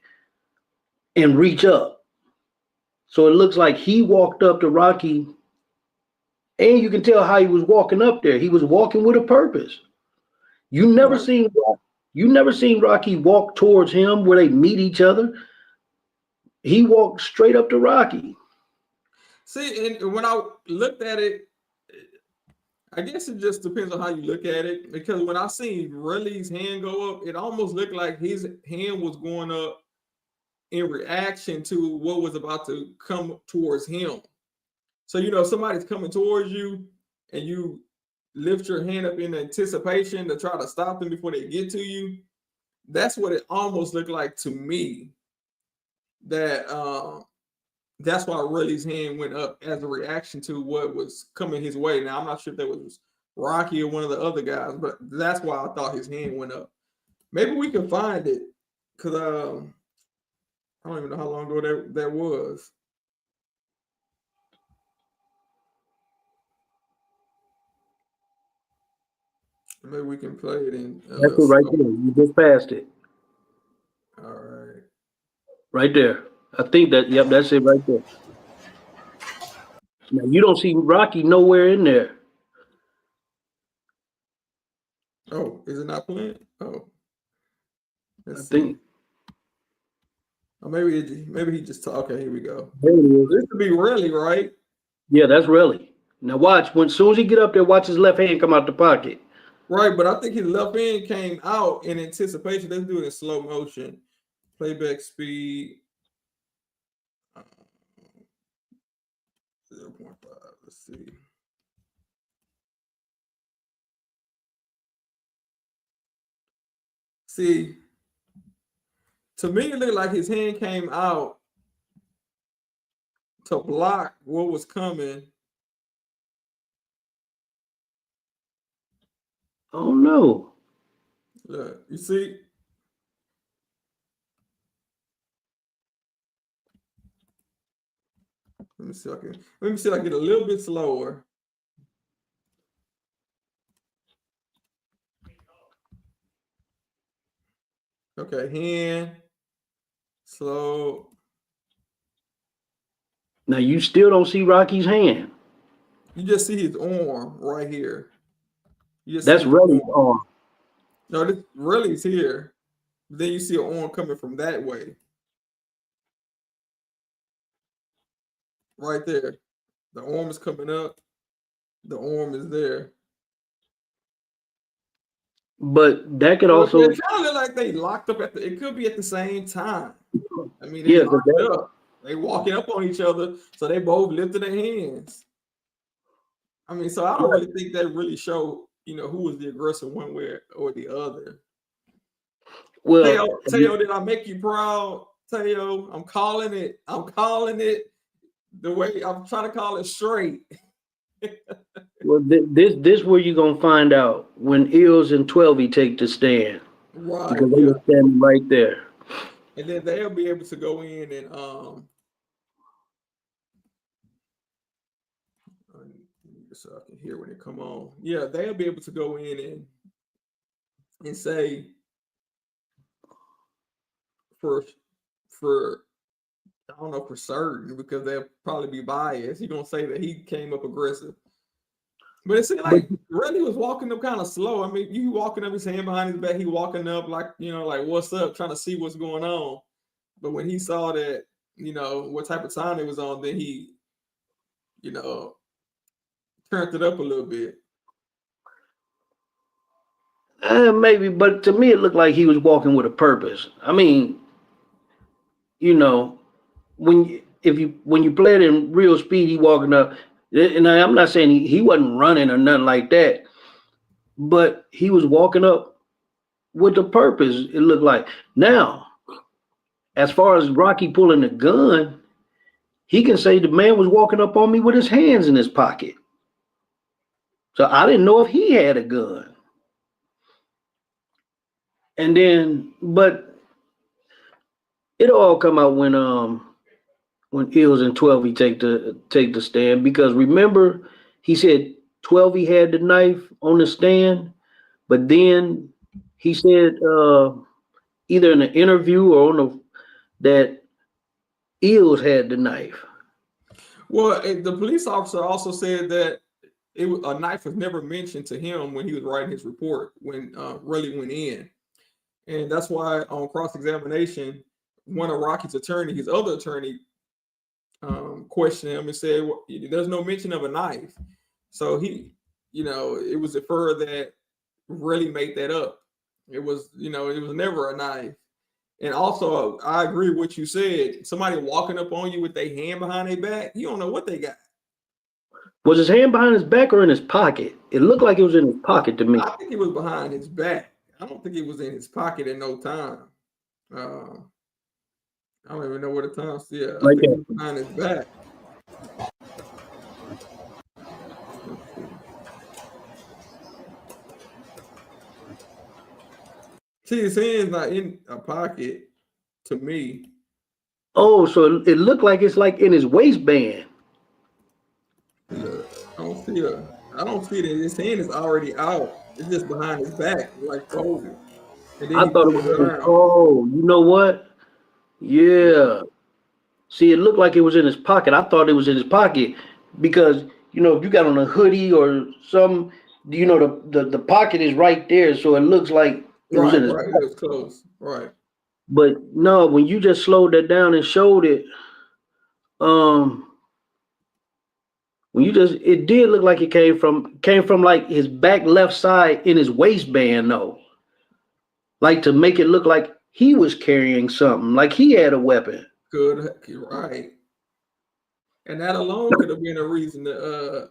and reach up. So it looks like he walked up to Rocky, and you can tell how he was walking up there. He was walking with a purpose. You never seen Rocky walk towards him where they meet each other. He walked straight up to Rocky. See, and when I looked at it, I guess it just depends on how you look at it. Because when I seen Relly's hand go up, it almost looked like his hand was going up in reaction to what was about to come towards him. So, somebody's coming towards you and you lift your hand up in anticipation to try to stop them before they get to you. That's what it almost looked like to me. That's why Relly's hand went up as a reaction to what was coming his way. Now, I'm not sure if that was Rocky or one of the other guys, but that's why I thought his hand went up. Maybe we can find it because I don't even know how long ago that was. Maybe we can play it in. That's it right there. You just passed it. All right. Right there. I think that's it right there. Now, you don't see Rocky nowhere in there. Oh, is it not playing? Oh. Let's see. Or maybe he just okay. Here we go. There it is. This could be Relli, right? Yeah, that's Relli. Now watch. When soon as he get up there, watch his left hand come out the pocket. Right, but I think his left hand came out in anticipation. Let's do it in slow motion. Playback speed 0.5. Let's see. See, to me, it looked like his hand came out to block what was coming. Oh no! Look, you see. Let me see if I can get a little bit slower. Okay, hand, slow. Now you still don't see Rocky's hand. You just see his arm right here. That's Relli's arm. No, this Relli's here. Then you see an arm coming from that way. Right there. The arm is coming up. The arm is there. But that could also. It kind of look like they locked up it could be at the same time. I mean, they Yeah, locked up. They walking up on each other, so they both lifted their hands. I mean, so I don't really think that really showed, who was the aggressor one way or the other. Well, Teo, did I make you proud? Teo, I'm calling it. I'm calling it the way I'm trying to call it straight. Well, this where you're gonna find out when Ills and 12 take the stand. Right. Because they were standing right there. And then they'll be able to go in and so I can hear when it come on. Yeah, they'll be able to go in and say for I don't know for certain because they'll probably be biased. You're gonna say that he came up aggressive. But it seemed like Relli was walking up kind of slow. I mean, you walking up his hand behind his back, he walking up like, like what's up, trying to see what's going on. But when he saw that, what type of time it was on, then he, turned it up a little bit. Maybe, but to me it looked like he was walking with a purpose. I mean, when you play it in real speed, he walking up, and I'm not saying he wasn't running or nothing like that, but he was walking up with a purpose. It looked like. Now, as far as Rocky pulling the gun, he can say the man was walking up on me with his hands in his pocket. So I didn't know if he had a gun. And then, but it'll all come out when Ills and 12 take the stand, because remember he said 12 had the knife on the stand, but then he said either in an interview or that Ills had the knife. Well, the police officer also said that a knife was never mentioned to him when he was writing his report when Relli went in. And that's why on cross-examination, one of Rocky's attorney, his other attorney, questioned him and said, well, there's no mention of a knife. So he, it was inferred that Relli made that up. It was, it was never a knife. And also, I agree with what you said. Somebody walking up on you with their hand behind their back, you don't know what they got. Was his hand behind his back or in his pocket? It looked like it was in his pocket to me. I think it was behind his back. I don't think it was in his pocket at no time. I don't even know what the time is. Yeah, I think it was behind his back. See, his hand's not in a pocket to me. Oh, so it looked like it's like in his waistband. Look, I don't see that. His hand is already out. It's just behind his back, like folded. I thought it was. Oh, you know what? Yeah. See, it looked like it was in his pocket. I thought it was in his pocket because if you got on a hoodie or some, the pocket is right there, so it looks like it was in his pocket. It was close. Right. But no, when you just slowed that down and showed it, when you just it did look like it came from like his back left side in his waistband though. Like to make it look like he was carrying something, like he had a weapon. Good, right. And that alone could have been a reason to,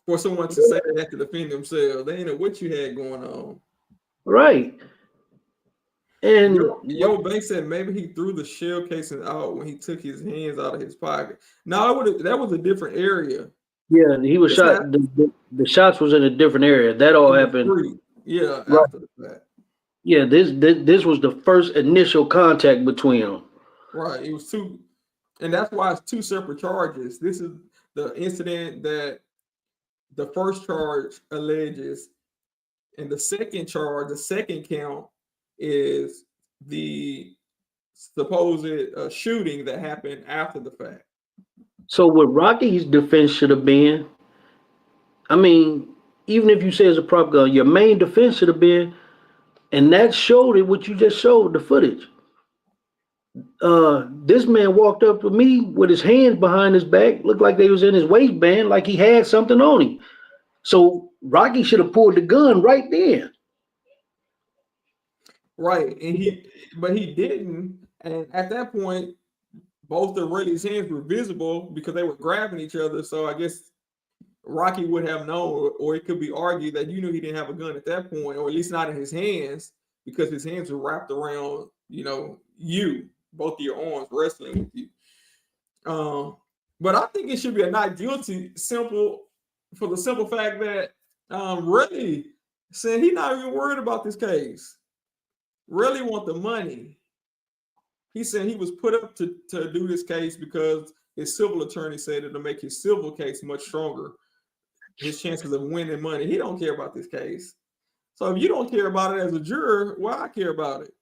for someone to say that to defend themselves. They didn't know what you had going on. Right. And Yo Bank said maybe he threw the shell casing out when he took his hands out of his pocket. No, that was a different area. Yeah, he was shot. The shots was in a different area. That all happened. Yeah, right. After the fact. Yeah, this was the first initial contact between them. Right. It was two, and that's why it's two separate charges. This is the incident that the first charge alleges, and the second charge, the second count, is the supposed shooting that happened after the fact. So what Rocky's defense should have been, I mean, even if you say it's a prop gun, your main defense should have been, and that showed it, what you just showed, the footage. This man walked up to me with his hands behind his back, looked like they was in his waistband, like he had something on him. So Rocky should have pulled the gun right then. Right, but he didn't. And at that point, both of Relli's hands were visible because they were grabbing each other. So I guess Rocky would have known, or it could be argued that he didn't have a gun at that point, or at least not in his hands, because his hands were wrapped around, both of your arms wrestling with you. But I think it should be a not guilty, for the simple fact that Relli said he's not even worried about this case. Relli want the money. He said he was put up to do this case because his civil attorney said it'll make his civil case much stronger. His chances of winning money. He don't care about this case. So if you don't care about it as a juror, why I care about it?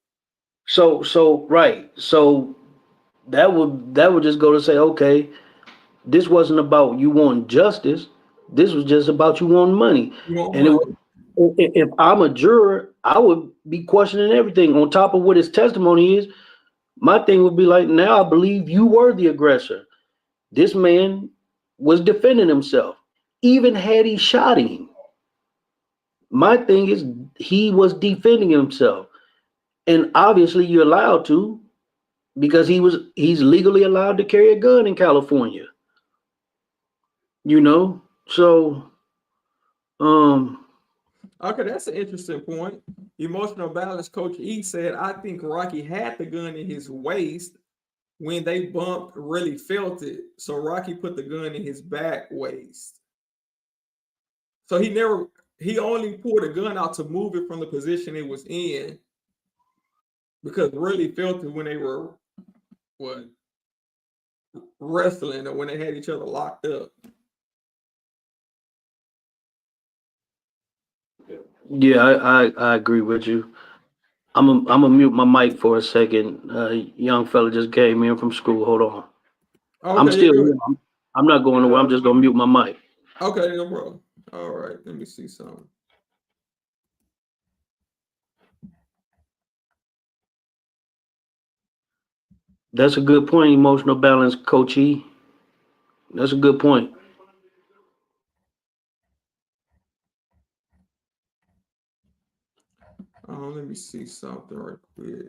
So right. So that would just go to say, okay, this wasn't about you wanting justice. This was just about you wanting money. If I'm a juror, I would be questioning everything on top of what his testimony is. My thing would be like, now I believe you were the aggressor. This man was defending himself, even had he shot him. My thing is, he was defending himself, and obviously you're allowed to, because he's legally allowed to carry a gun in California. So okay, that's an interesting point. Emotional balance coach E said, I think Rocky had the gun in his waist when they bumped, really felt it. So Rocky put the gun in his back waist. So he only pulled a gun out to move it from the position it was in, because really felt it when they were wrestling, or when they had each other locked up. yeah, I agree with you. I'm gonna mute my mic for a second. Young fella just came in from school. Hold on. Okay, I'm still here. I'm not going nowhere. I'm just gonna mute my mic. Okay, no problem. All right, let me see something. That's a good point, emotional balance, Coach E. That's a good point. Let me see something right quick.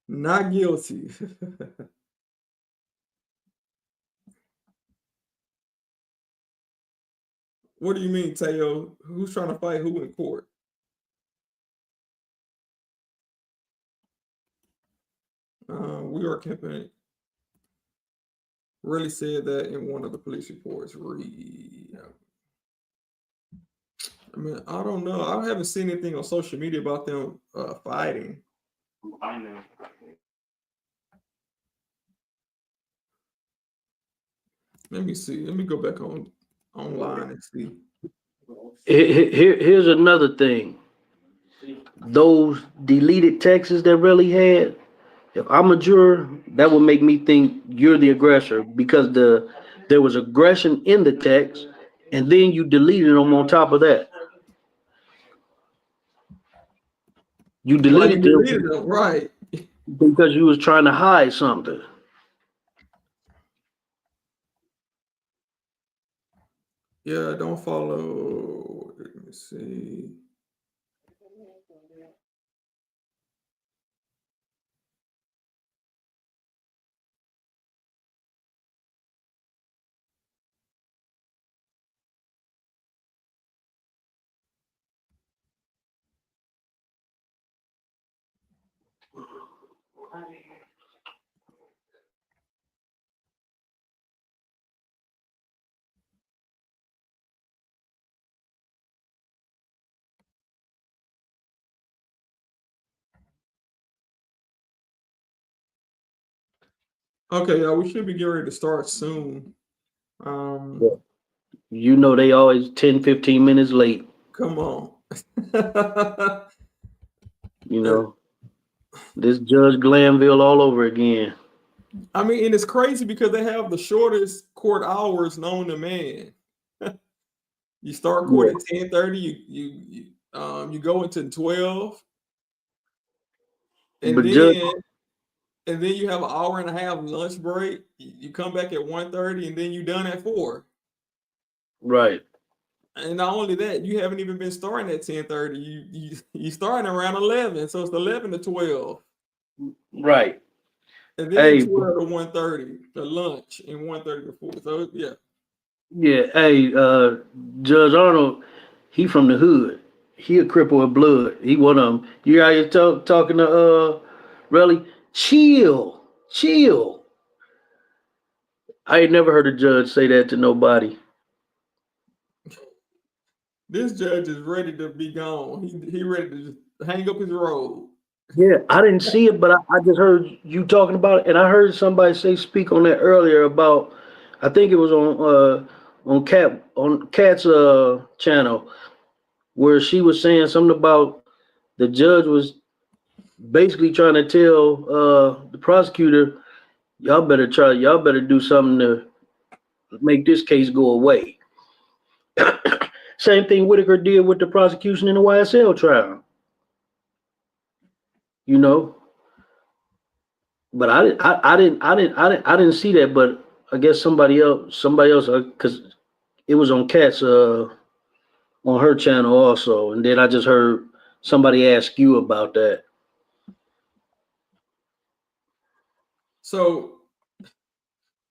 Not guilty. What do you mean, Teo? Who's trying to fight who in court? We are keeping. Really said that in one of the police reports. I mean, I don't know. I haven't seen anything on social media about them fighting. I know. Let me see. Let me go back online and see. Here's another thing. those deleted texts that really had, if I'm a juror, that would make me think you're the aggressor because there was aggression in the text, and then you deleted them on top of that. You Right, you deleted deleted them them, right? because you was trying to hide something. Yeah, don't follow. Let me see. Okay, yeah, we should be getting ready to start soon. You know they always 10, 15 minutes late. Come on. You know, this Judge Glanville all over again. I mean, and it's crazy because they have the shortest court hours known to man. You start court at 10:30. You go into 12, and But Judge, then you have an hour and a half lunch break. You come back at 1:30, and then you done at 4. right. And not only that, you haven't even been starting at 10:30. You starting around 11, so it's 11 to 12. Right. And then Hey, 12 to 1:30 the lunch, and 1:30 to 4. So yeah. yeah, hey, Judge Arnold, he from the hood. He a cripple with blood. He one of them. You out here talking to Relli? Chill, chill. I ain't never heard a judge say that to nobody. This judge is ready to be gone. He ready to just hang up his robe. Yeah, I didn't see it, but I just heard you talking about it, and I heard somebody speak on that earlier about. I think it was on Cat's channel where she was saying something about the judge was basically trying to tell the prosecutor, y'all better do something to make this case go away. Same thing Whitaker did with the prosecution in the YSL trial. You know, but I didn't see that. But I guess somebody else, because it was on Cat's on her channel also, and then I just heard somebody ask you about that. So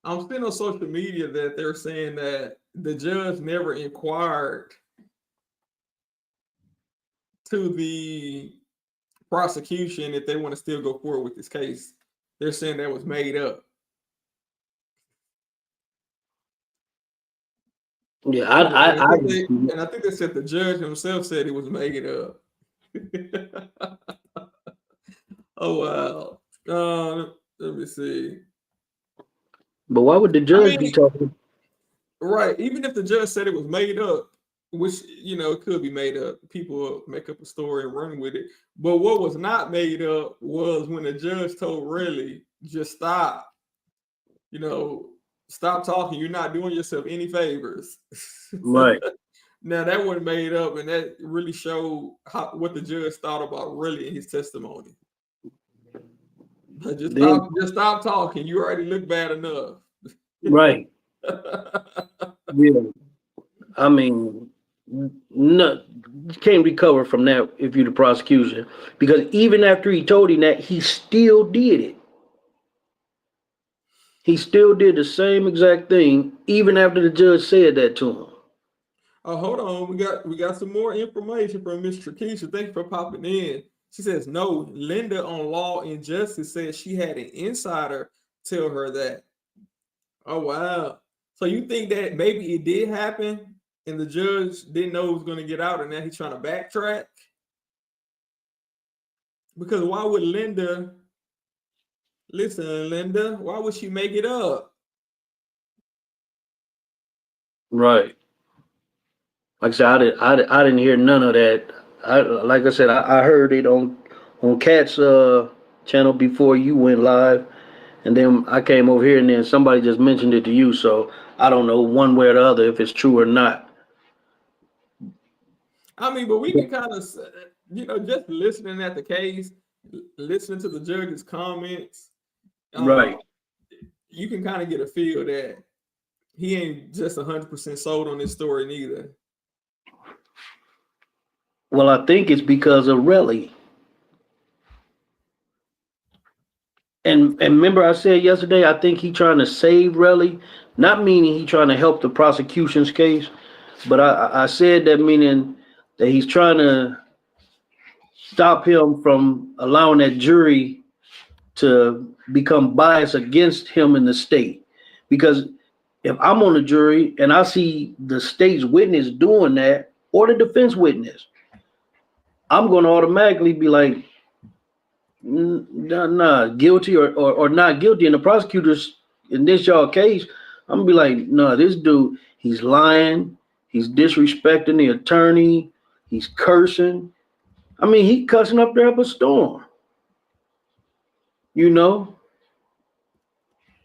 I'm seeing on social media that they're saying that the judge never inquired to the prosecution if they want to still go forward with this case. They're saying that was made up. Yeah, I think they said the judge himself said it was made up. Oh wow. Let me see. But why would the judge be talking? Right. Even if the judge said it was made up, which it could be made up. People will make up a story and run with it. But what was not made up was when the judge told Relli, just stop. Stop talking. You're not doing yourself any favors. Right. Now that wasn't made up, and that really showed what the judge thought about Relli in his testimony. Just stop talking. You already look bad enough. Right. Yeah. I mean, no, you can't recover from that if you're the prosecution, because even after he told him that, he still did it. He still did the same exact thing, even after the judge said that to him. Oh, hold on. We got some more information from Miss Trakisha. Thank you for popping in. She says, no, Linda on Law and Justice says she had an insider tell her that. Oh, wow. So you think that maybe it did happen and the judge didn't know it was going to get out and now he's trying to backtrack? Because why would Linda, listen, Linda, why would she make it up? Right. Like I said, I didn't hear none of that. like I said, I heard it on Cat's channel before you went live, and then I came over here, and then somebody just mentioned it to you. So I don't know one way or the other if it's true or not. I mean, but we can kind of, just listening at the case, listening to the judge's comments, Right. you can kind of get a feel that he ain't just 100% sold on this story neither. Well, I think it's because of Relli. And remember I said yesterday, I think he trying to save Relli, not meaning he trying to help the prosecution's case, but I said that meaning that he's trying to stop him from allowing that jury to become biased against him in the state. Because if I'm on the jury and I see the state's witness doing that, or the defense witness, I'm going to automatically be like, nah, guilty or not guilty. And the prosecutors in this y'all case, I'm gonna be like, no, this dude, he's lying, he's disrespecting the attorney, he's cursing. I mean, he cussing up there up a storm. You know?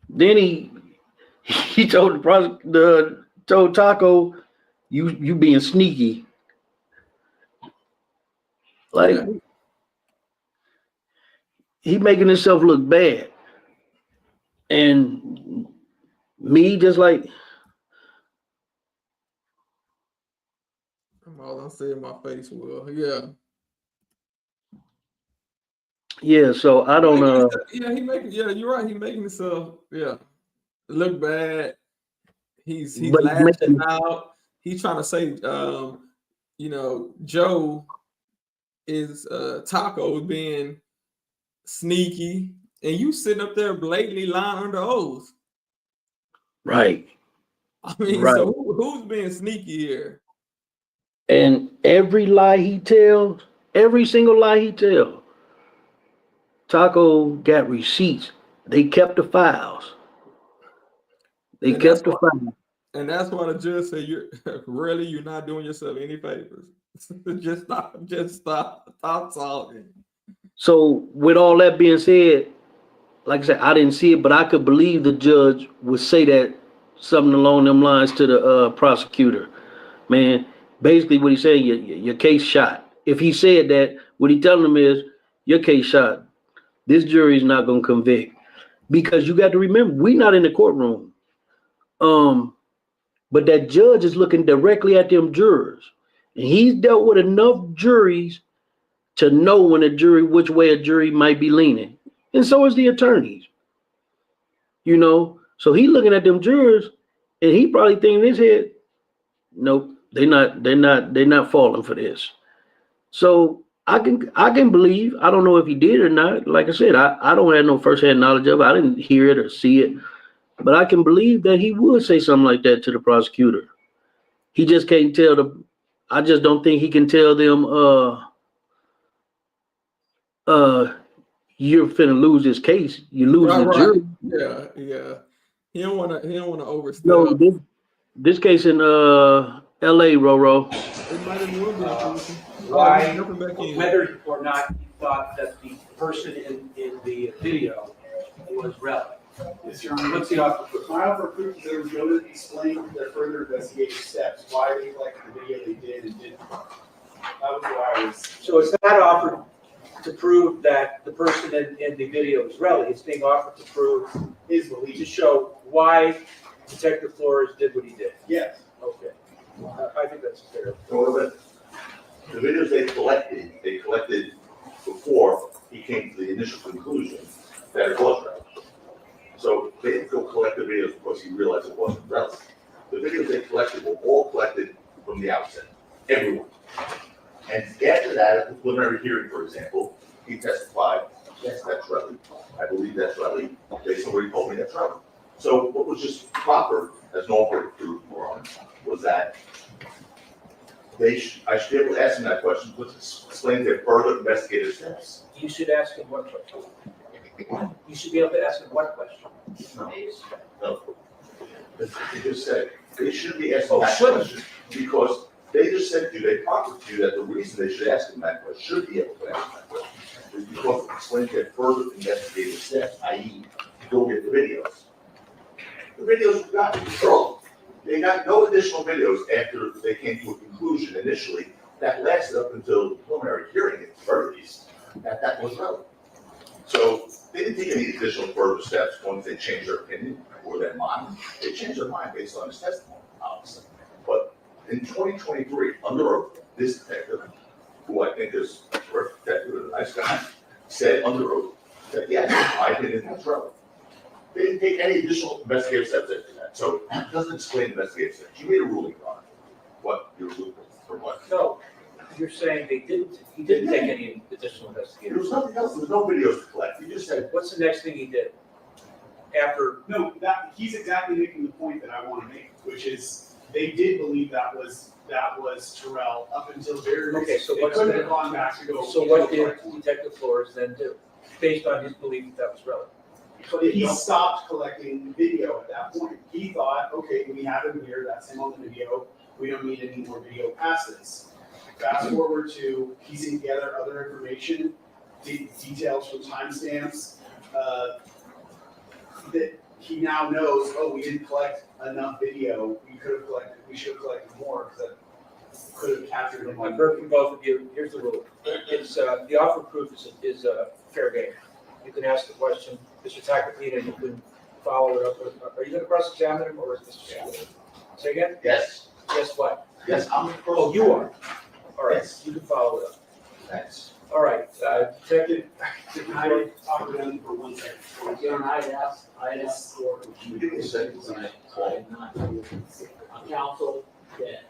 Then he told told Taco, you being sneaky. Like, Yeah. he making himself look bad. And me just like, All I'm saying, my face will, yeah. yeah, so I don't know. Yeah, you're right. He making himself, look bad. He's lashing out. He's trying to say, Joe is Taco being sneaky, and you sitting up there blatantly lying under oath. Right. I mean, right. So who's being sneaky here? And every lie he tells, every single lie he tells, Taco got receipts. They kept the files. They kept the files. And that's why the judge said, you're not doing yourself any favors. just stop talking. So with all that being said, like I said, I didn't see it, but I could believe the judge would say that something along them lines to the prosecutor. Man, basically what he's saying, your case shot. If he said that, what he telling them is, your case shot. This jury is not going to convict. Because you got to remember, we're not in the courtroom. But that judge is looking directly at them jurors. And he's dealt with enough juries to know which way a jury might be leaning. And so is the attorneys. So he's looking at them jurors, and he probably thinking in his head, nope, they're not falling for this. So I can believe, I don't know if he did or not. Like I said, I don't have no firsthand knowledge of it. I didn't hear it or see it. But I can believe that he would say something like that to the prosecutor. He just can't tell I just don't think he can tell them, you're finna lose this case. You lose the jury. Yeah. He don't wanna overstep. No, this case in LA, Roro. Whether or not you thought that the person in the video was Relli. Yes, Your Honor. What's the offer? My offer proof is they were going to explain their further investigative steps, why they collected the video they did and didn't. That was why I was. So it's not offered to prove that the person in the video is Relli. It's being offered to prove his belief, to show why Detective Flores did what he did. Yes. Okay. I think that's fair. So the videos they collected before he came to the initial conclusion that it was Relli. So they didn't go collect the videos because he realized it wasn't Relli. The videos they collected were all collected from the outset, everyone. And after that, at the preliminary hearing, for example, he testified, yes, that's Relli. I believe that's Relli. Based on what he told me, that's Relli. So what was just proper as an offer of proof was that I should be able to ask him that question, but explain their further investigative steps. You should ask him what question. You should be able to ask him what question. No. They just said they shouldn't be asking that question because They just said to you, they promised to you that the reason they should ask him that question, should be able to ask him that question, is because it explains that further investigative steps, i.e., go get the videos. The videos were gotten early. They got no additional videos after they came to a conclusion initially that lasted up until the preliminary hearing at the very least, that was relevant. So they didn't take any additional further steps once they changed their opinion or their mind. They changed their mind based on his testimony, obviously. But in 2023, under oath, this detective, who I think is a terrific detective and a nice guy, said under oath that yes, in my opinion, that's relevant. They didn't take any additional investigative steps after that. So it doesn't explain investigative steps. You made a ruling on it. What? Your ruling for what? No, you're saying he didn't take any additional There investigation. was nothing else. There was no videos to collect. You just said, What's the next thing he did? After, No, he's exactly making the point that I want to make, which is they did believe that was Terell up until very Okay, so they what's couldn't the- have gone back to go. so what did Detective Flores then do, based on his belief that was relevant? But he stopped collecting video at that point. He thought, okay, we have him here, that's him on the video, we don't need any more video past this. Fast forward to piecing together other information, details from timestamps, that he now knows, oh, we didn't collect enough video, we should have collected more, because that could have captured him. I've heard from both of you, here's the rule. It's, the offer of proof is fair game. You can ask the question, Mr. Tacopina, and you can follow it up. Are you gonna cross-examine him, or is this? Say again? yes, Yes, what? yes, I'm the person. Oh, you are? All right, Yes. you can follow it up. Thanks. All right, Detective, Can I talk to them for 1 second? Again, I asked for. Give me a second. On council, that,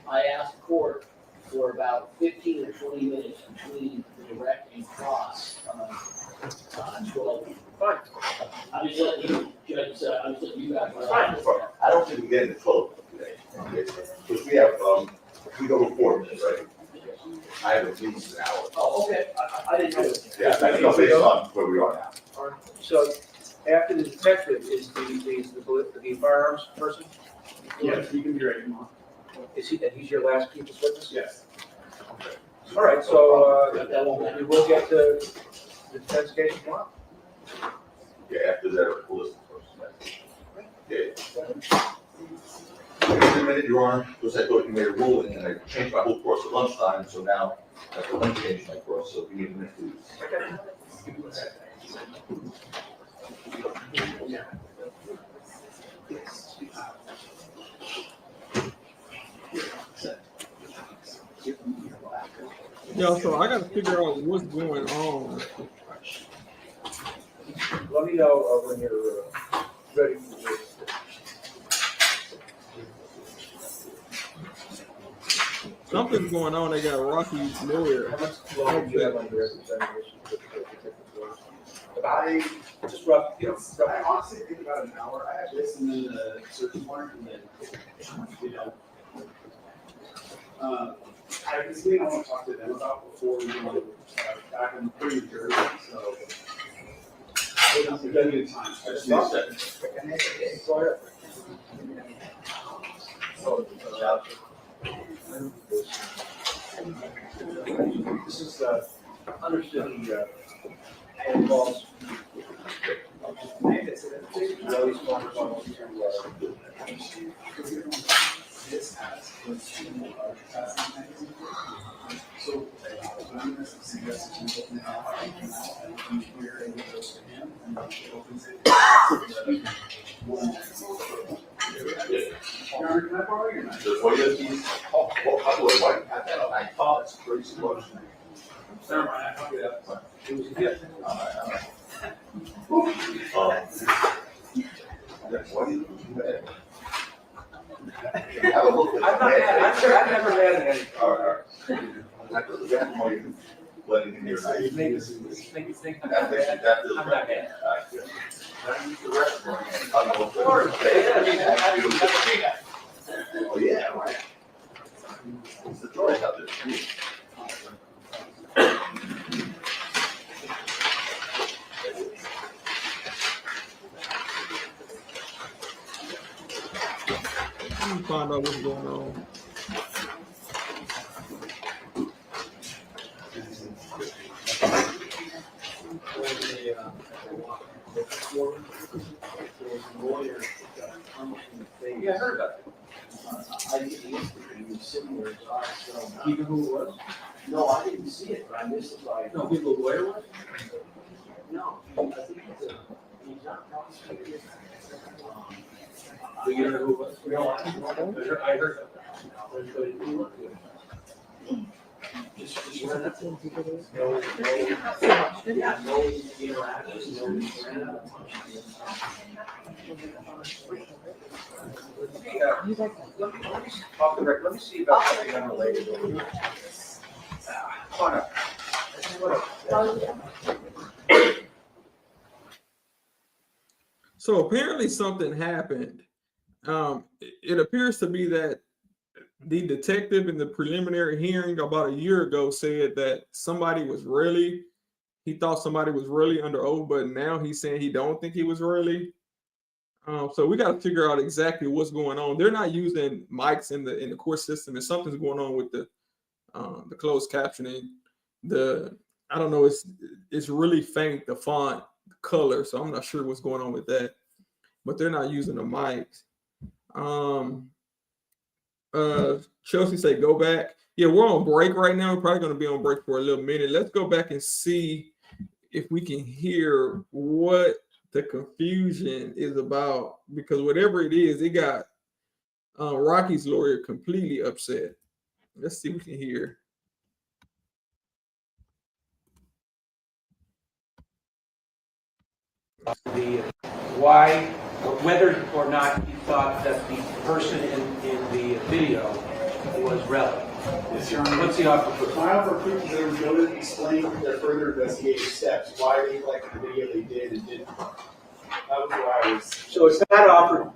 I asked the court for about 15 or 20 minutes between the direct and cross, on 12. fine, I'm just letting you, Judge, I'm just letting you guys. Fine. I don't think we get into 12 today. Because we have, we go to 4 minutes, right? I have at least an hour. Oh, okay, I didn't know. Yeah, that's not based on where we are now. all right. So after the detective is the firearms person? Yes, you can be ready, Mom. Is he, and he's your last people's witness? Yes. All right, so, we will get to the defense case tomorrow. Yeah, after that, we'll listen first. Yeah. Wait a minute, Your Honor, because I thought you made a ruling and I changed my whole course at lunchtime, so now I have to unchange my course, so if you need a minute, please. Yeah, so I gotta figure out what's going on. Let me know when you're ready for this. Something's going on. They got Rocky's lawyer. How much longer do you have on your examination? I Just rough, I honestly think about an hour. I have this and then the search warrant and then, you know. I have this thing I want to talk to them about before we go back in New Jersey, so. We're gonna get time. I just need a second. This is, understood the, involves. Really small funnel to, This has, so, I'm gonna suggest that you open it up and we're able to go to him and he opens it. Your Honor, can I borrow your knife? Just what you keys? Oh, well, by the way, why do you have that? I thought it's crazy much. Never mind, I fucked it up. it was a gift. That's why you do that. Have a look at I'm not mad, I've never had any. All right. That's why you letting him hear. You make you think I'm That not makes bad. it, that feels I'm right. not bad. All right, good. Now use the rest of it. I'm going to- Oh, yeah, right. It's the choice out there. Let me find out what's going on. the court, there was a lawyer that got punched in the face. Yeah, I heard about that. I didn't yesterday, he was sitting there, his eyes fell Do you down. know who it was? No, I didn't see it, but I missed it by. No, who the lawyer was? No, I think he's not prosecuted. Do you know who it was? No, I don't know. I heard about that. But it didn't look good. Just ran up. No interactions, no ran out of punch. Off the record, let me see about something unrelated. Come on up. So apparently something happened. It appears to be that the detective in the preliminary hearing about a year ago said that he thought somebody was really under oath, but now he's saying he don't think he was really. So we got to figure out exactly what's going on. They're not using mics in the court system, and something's going on with the closed captioning. I don't know. It's really faint, the font color, so I'm not sure what's going on with that. But they're not using the mics. Chelsea say go back. Yeah, we're on break right now. We're probably going to be on break for a little minute. Let's go back and see if we can hear what the confusion is about, because whatever it is, it got Rocky's lawyer completely upset. Let's see if we can hear. Whether or not he thought that the person in the video was relevant. Yes, Your Honor. What's the offer proof? My offer proof is they were going to explain their further investigative steps, why they collected the video they did and didn't. That was why I was. So it's not offered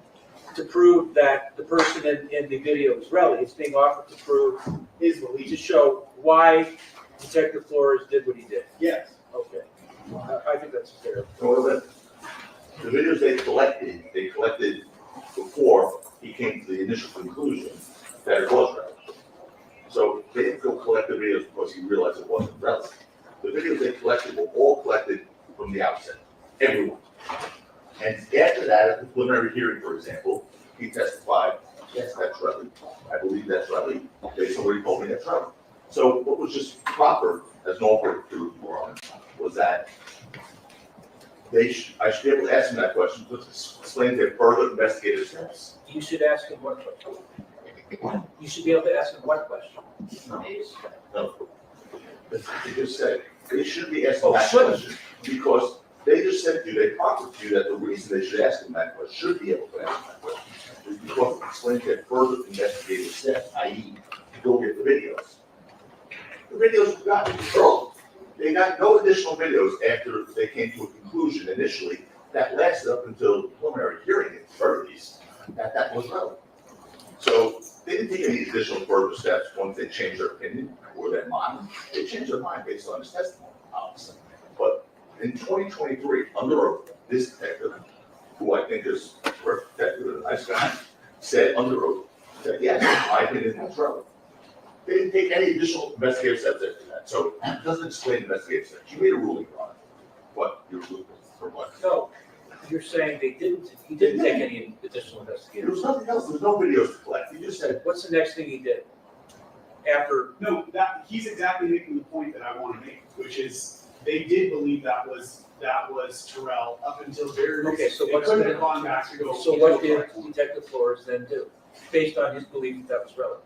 to prove that the person in the video is relevant. It's being offered to prove His belief. to show why Detective Flores did what he did. Yes. Okay. I think that's fair. So the videos they collected before he came to the initial conclusion that it was relevant. So they didn't go collect the videos because he realized it wasn't relevant. The videos they collected were all collected from the outset, everyone. And after that, at the preliminary hearing, for example, he testified, yes, that's relevant. I believe that's relevant. Based on what he told me, that's relevant. So what was just proper, as an offer to Ron, was that I should be able to ask him that question to explain their further investigative steps. You should ask him what question. You should be able to ask him what question. No. They just said, they should be asking that should. question, because they just said to you, they proffered to you that the reason they should ask him that question, should be able to ask him that question, is because it explains their further investigative steps, i.e., go get the videos. The videos were gotten early. They got no additional videos after they came to a conclusion initially that lasted up until the preliminary hearing at the very least, that was relevant. So they didn't take any additional further steps once they changed their opinion or their mind. They changed their mind based on his testimony, obviously. But in 2023, under oath, this detective, who I think is a perfect detective, a nice guy, said under oath that yes, my opinion is relevant. They didn't take any additional investigative steps after that. So it doesn't explain investigative steps. You made a ruling on it. What? Your ruling for what? No, you're saying he didn't take any additional There investigation. was nothing else. There was no videos to collect. You just said, What's the next thing he did? After, No, he's exactly making the point that I want to make, which is they did believe that was Terell up until very. Okay, so they what's couldn't the- have gone back to go. so what did Detective Flores then do, based on his belief that was relevant?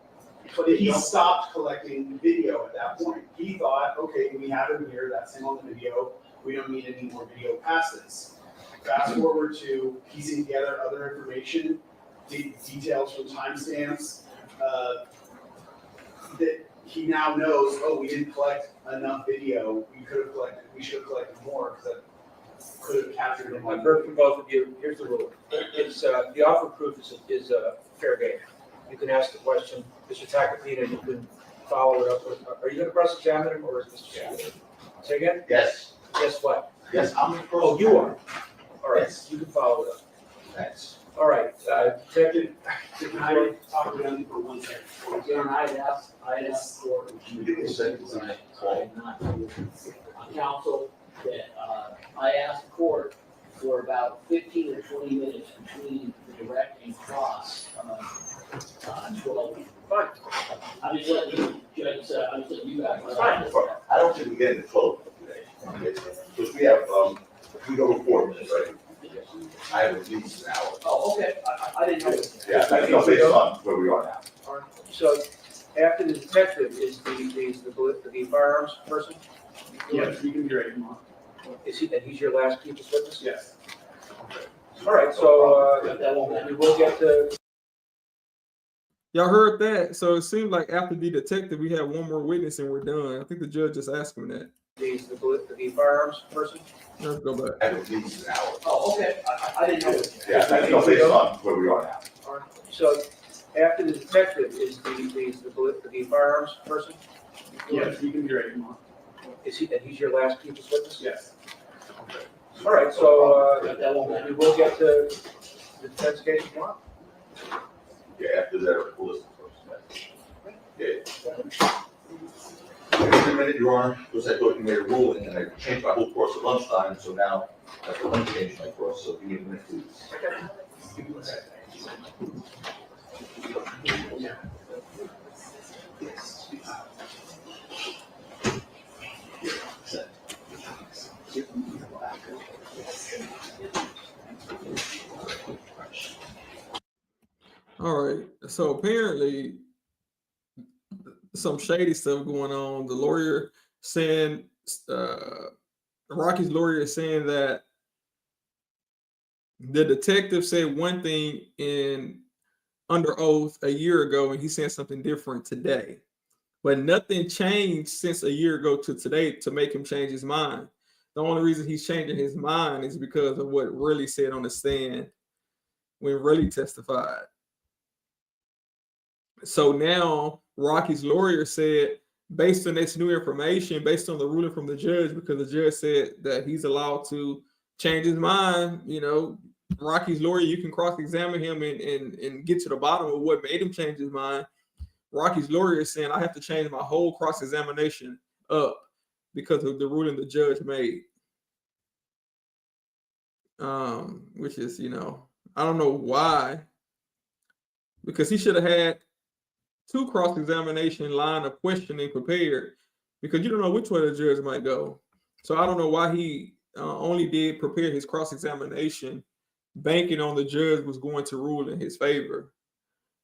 But he stopped collecting video at that point. He thought, okay, we have him here, that's him on the video, we don't need any more video past this. Fast forward to piecing together other information, details from timestamps, that he now knows, oh, we didn't collect enough video, we should have collected more, because that could have captured him. I've heard from both of you, here's the rule. It's, the offer proof is a fair game. You can ask the question, Mr. Tacopina, you can follow it up with, are you gonna cross-examine him, or is Mr. Chairman? Say again? yes, Guess what? yes, I'm the person. Oh, you are? All right, Yes. you can follow it up. Thanks. All right, Detective, Can I talk to him for 1 second? Again, I'd ask for, Give me a second. I not counsel that, I about 15 or 20 minutes between the direct and cross on 12. Fine. I'm just letting you, Judge, I'm just letting you guys know. Fine. I don't think we get into 12 today, because we have, we go to 4 minutes, right? I have at least an hour. Oh, okay, I didn't know. Yeah, I think based on where we are now. So after the detective is the firearms person? Yes, you can be ready tomorrow. Is he, and he's your last people's witness? Yes. All right, so, we will get to. Y'all heard that? So it seems like after the detective, we have one more witness and we're done. I think the judge just asked him that. The firearms person? Let's go back. I have at least an hour. Oh, okay, I didn't know. Yeah, I think based on where we are now. All right. So after the detective is the firearms person? Yes, you can be ready tomorrow. Is he, and he's your last people's witness? Yes. All right, so, we will get to the defense case tomorrow. Yeah, after that, we'll listen first. Yeah. Wait a minute, Your Honor, because I thought you made a ruling and I changed my whole course at lunchtime, so now I have to unchange my course, so give me a minute, please. All right. So apparently, some shady stuff going on. The lawyer saying, Rocky's lawyer is saying that the detective said one thing under oath a year ago, and he's saying something different today. But nothing changed since a year ago to today to make him change his mind. The only reason he's changing his mind is because of what Relli said on the stand when Relli testified. So now Rocky's lawyer said, based on this new information, based on the ruling from the judge, because the judge said that he's allowed to change his mind, Rocky's lawyer, you can cross-examine him and get to the bottom of what made him change his mind. Rocky's lawyer is saying, I have to change my whole cross-examination up because of the ruling the judge made. Which is, I don't know why, because he should have had 2 cross-examination line of questioning prepared, because you don't know which way the judge might go. So I don't know why he only did prepare his cross-examination, banking on the judge was going to rule in his favor.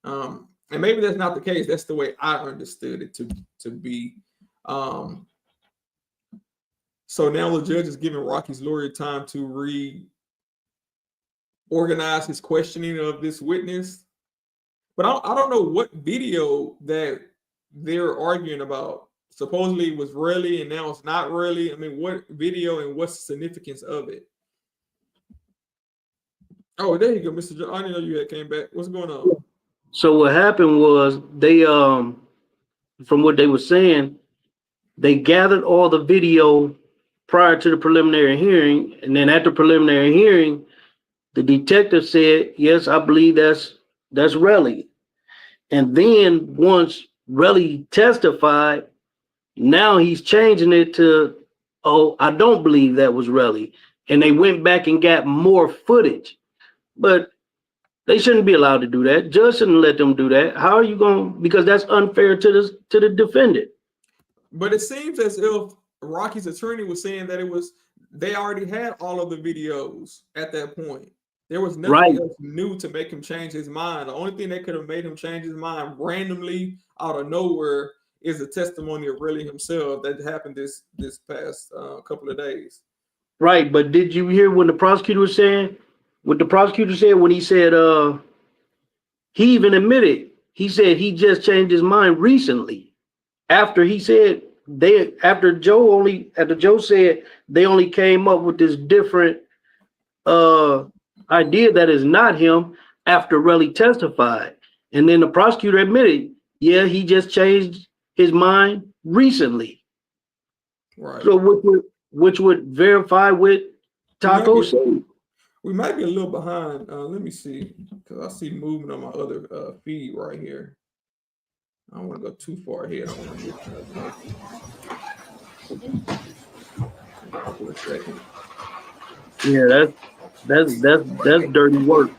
And maybe that's not the case. That's the way I understood it to be. So now the judge is giving Rocky's lawyer time to reorganize his questioning of this witness. But I don't know what video that they're arguing about. Supposedly it was Relli and now it's not Relli. I mean, what video and what's the significance of it? Oh, there you go, Mr. John. I didn't know you had came back. What's going on? So what happened was they, from what they were saying, they gathered all the video prior to the preliminary hearing. And then at the preliminary hearing, the detective said, yes, I believe that's Relli. And then once Relli testified, now he's changing it to, oh, I don't believe that was Relli. And they went back and got more footage. But they shouldn't be allowed to do that. Judge shouldn't let them do that. How are you going? Because that's unfair to the defendant. But it seems as if Rocky's attorney was saying that they already had all of the videos at that point. There was nothing else new to make him change his mind. The only thing that could have made him change his mind randomly out of nowhere is the testimony of Relli himself that happened this past couple of days. Right, but did you hear what the prosecutor was saying? What the prosecutor said when he said he even admitted, he said he just changed his mind recently. After he said after Joe said they only came up with this different idea that is not him after Relli testified. And then the prosecutor admitted, yeah, he just changed his mind recently. Right. So which would verify what Taco said. We might be a little behind. Let me see, because I see movement on my other feed right here. I don't want to go too far ahead. I want to get for a second. Yeah, That's dirty work.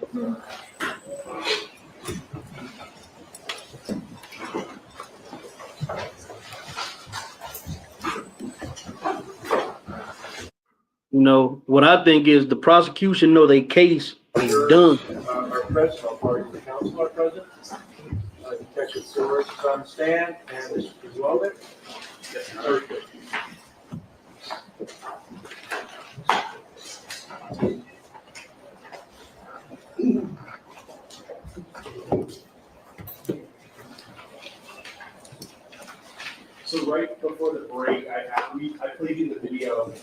You know, what I think is the prosecution know their case is done. Our present, all parties of the council are present. Detective Flores is on the stand, and Mr. Weldon. Yes, sir. So right before the break, I played you the video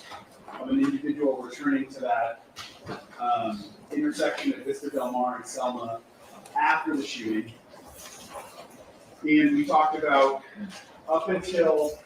of an individual returning to that intersection at Vista Del Mar and Selma after the shooting. And we talked about up until,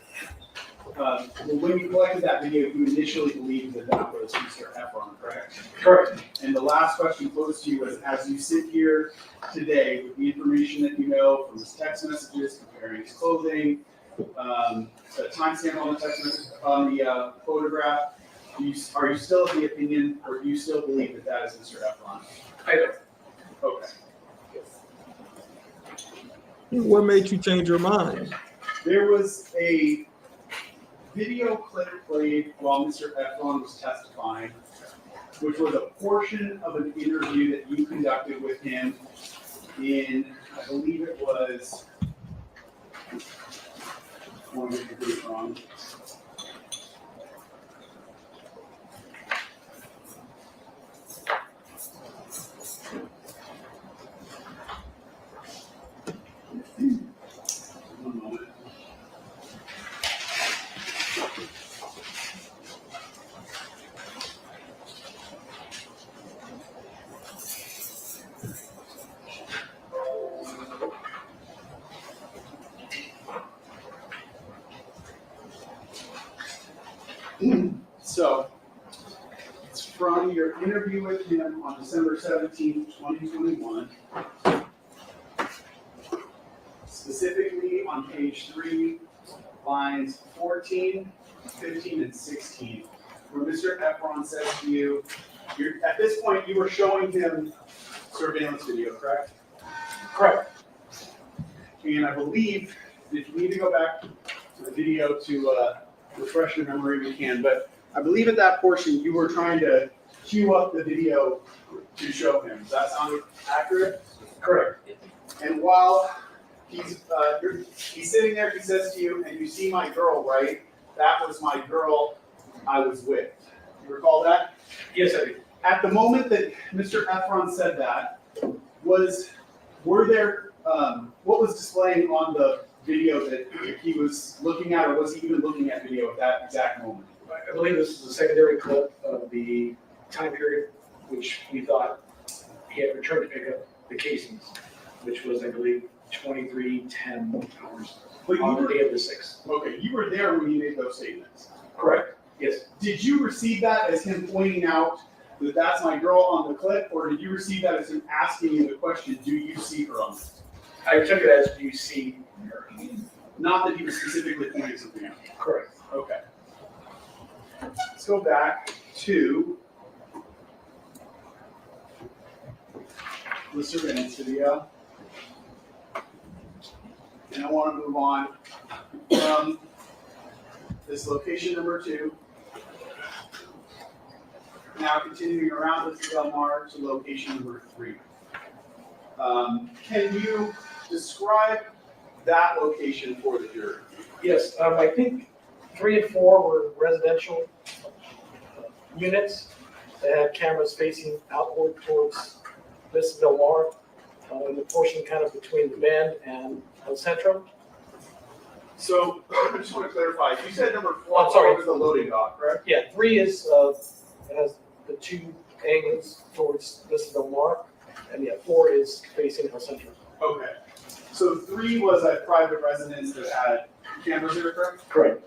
when you collected that video, you initially believed that that was Mr. Ephron, correct? Correct. And the last question posed to you was, as you sit here today with the information that you know from his text messages, comparing his clothing, the timestamp on the text message, on the photograph, are you still of the opinion, or do you still believe that that is Mr. Ephron? I do. Okay. What made you change your mind? There was a video clip played while Mr. Ephron was testifying, which was a portion of an interview that you conducted with him in, I believe it was, I want to get the date wrong. One moment. So, it's from your interview with him on December 17th, 2021. Specifically on page 3, lines 14, 15, and 16, where Mr. Ephron says to you, at this point, you were showing him surveillance video, correct? Correct. And I believe, if you need to go back to the video to refresh your memory, we can, but I believe at that portion, you were trying to cue up the video to show him. Does that sound accurate? Correct. And while he's sitting there, he says to you, and you see my girl, right? That was my girl I was with. You recall that? Yes, I do. At the moment that Mr. Ephron said that, were there, what was displaying on the video that he was looking at, or was he even looking at video at that exact moment? I believe this is a secondary clip of the time period which we thought he had returned to pick up the casings, which was, I believe, 23:10 hours But on the day of the 6th. Okay, you were there when he made those statements. Correct. Yes. Did you receive that as him pointing out that that's my girl on the clip, or did you receive that as him asking you the question, do you see her on this? I took it as, do you see her? Not that he was specifically pointing something out. Correct. Okay. Let's go back to the surveillance video. And I want to move on from this location number 2. Now continuing around with Del Mar to location number 3. Can you describe that location for the jury? Yes, I think 3 and 4 were residential units that had cameras facing outward towards Vista Del Mar, in the portion kind of between the Bend and El Centro. So I just want to clarify. You said number 4 I'm sorry. was the loading dock, correct? Yeah, 3 is has the 2 angles towards Vista Del Mar, and yeah, 4 is facing El Centro. Okay. So 3 was a private residence that had cameras there, correct? Correct.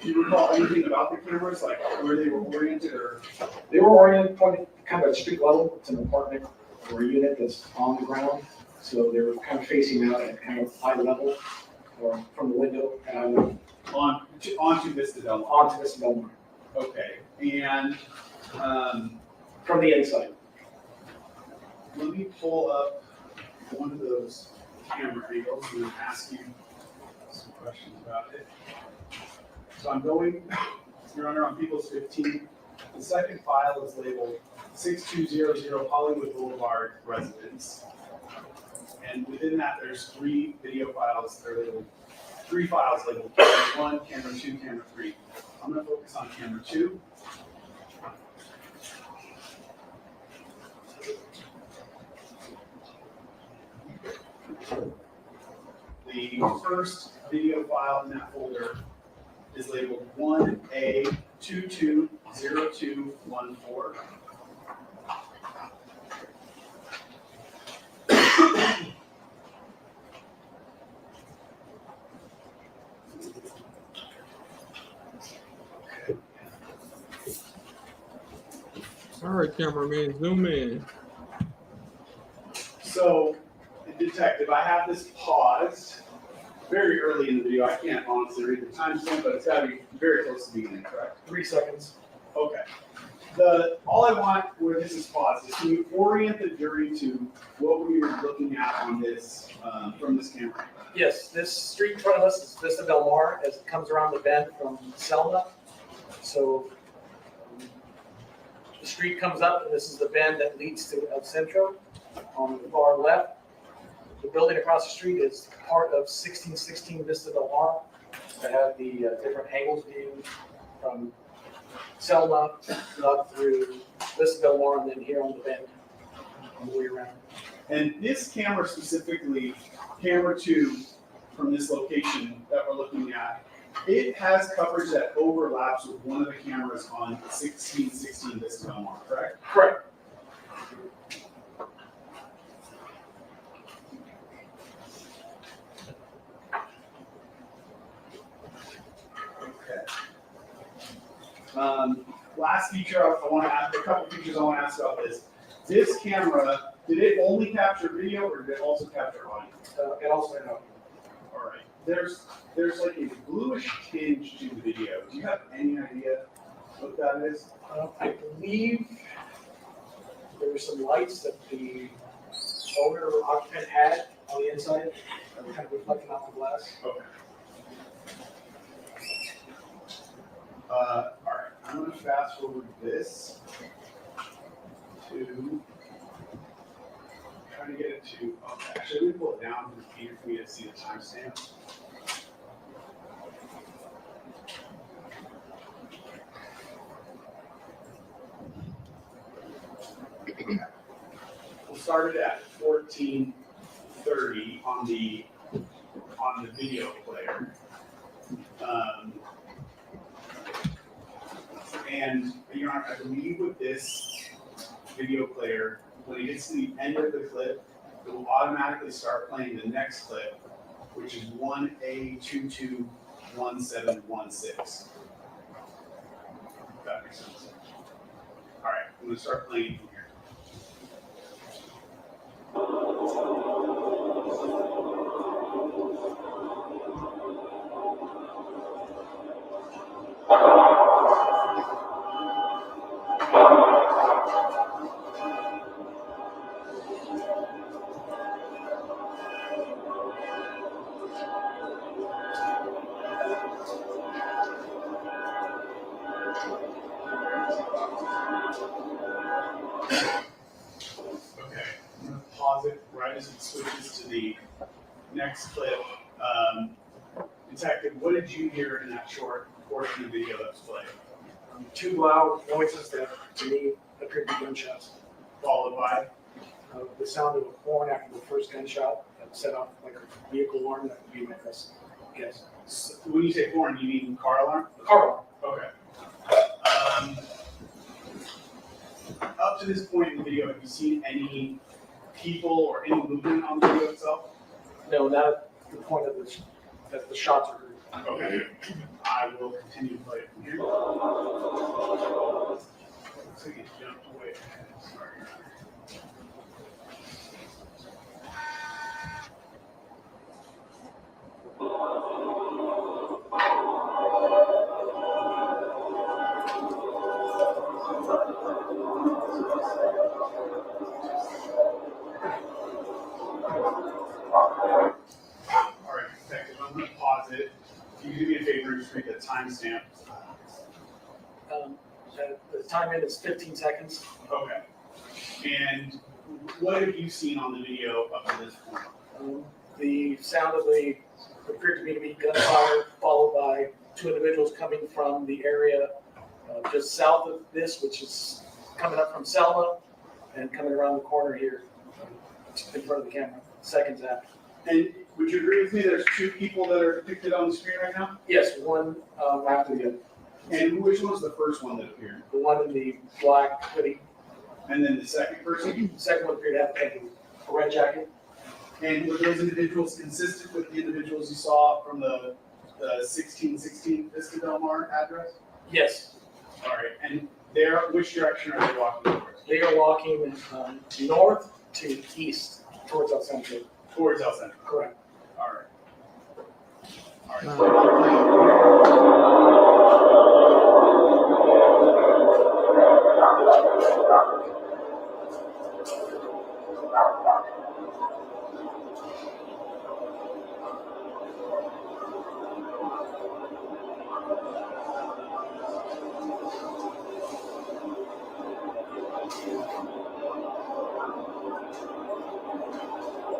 Do you recall anything about the cameras, like where they were oriented, or? They were oriented pointed kind of at street level. It's an apartment or a unit that's on the ground, so they were kind of facing out at kind of eye level, or from the window at eye level. Onto Vista Del Mar. Onto Vista Del Mar. Okay, and, from the inside. let me pull up one of those camera angles and ask you some questions about it. So I'm going, Your Honor, on People's 15. The second file is labeled 6200 Hollywood Boulevard Residence. And within that, there's 3 video files. They're labeled, 3 files labeled camera 1, camera 2, camera 3. I'm going to focus on camera 2. The first video file in that folder is labeled 1A220214. All right, cameraman, zoom in. So, detective, I have this paused very early in the video. I can't honestly read the timestamp, but it's got to be very close to the beginning, correct? 3 seconds. Okay. All I want where this is paused is can you orient the jury to what we were looking at on this, from this camera? Yes, this street in front of us is Vista Del Mar as it comes around the bend from Selma. So the street comes up and this is the bend that leads to El Centro on the far left. The building across the street is part of 1616 Vista Del Mar. I have the different angles viewed from Selma up through Vista Del Mar and then here on the bend on the way around. And this camera specifically, camera 2 from this location that we're looking at, it has coverage that overlaps with one of the cameras on 1616 Vista Del Mar, correct? Correct. Okay. Last feature I want to ask, a couple features I want to ask about this. This camera, did it only capture video or did it also capture audio? It also had audio. All right. There's like a bluish tinge to the video. Do you have any idea what that is? I believe there were some lights that the owner or occupant had on the inside that were kind of reflecting off the glass. Okay. All right. I'm going to fast forward this to trying to get it to. Okay. Actually, let me pull it down to Peter for me to see the timestamp. We'll start it at 14:30 on the video player. And Your Honor, I believe with this video player, when it gets to the end of the clip, it will automatically start playing the next clip, which is 1A221716. If that makes sense. All right, I'm going to start playing from here. As it switches to the next clip, Detective, what did you hear in that short portion of the video that was played? 2 loud noises that to me appeared to be gunshots. Followed by the sound of a horn after the first gunshot that set off like a vehicle alarm. That would be my best guess. So when you say horn, you mean car alarm? Car alarm. Okay. Up to this point in the video, have you seen any people or any movement on the video itself? No, not at the point of that the shots are heard. Okay. I will continue to play it from here. Looks like it jumped away. Sorry. timestamp? The time in is 15 seconds. Okay. And what have you seen on the video up to this point? The sound of the appeared to be gunfire, followed by two individuals coming from the area just south of this, which is coming up from Selma and coming around the corner here in front of the camera, seconds after. And would you agree with me there's two people that are depicted on the screen right now? Yes, one after the other. And which one's the first one that appeared? The one in the black hoodie. And then the second person? The second one appeared to have a red jacket. And were those individuals consistent with the individuals you saw from the 1616 Vista Del Mar address? Yes. All right. And they're, which direction are they walking towards? They are walking north to east towards El Centro. Towards El Centro. Correct. All right. All right.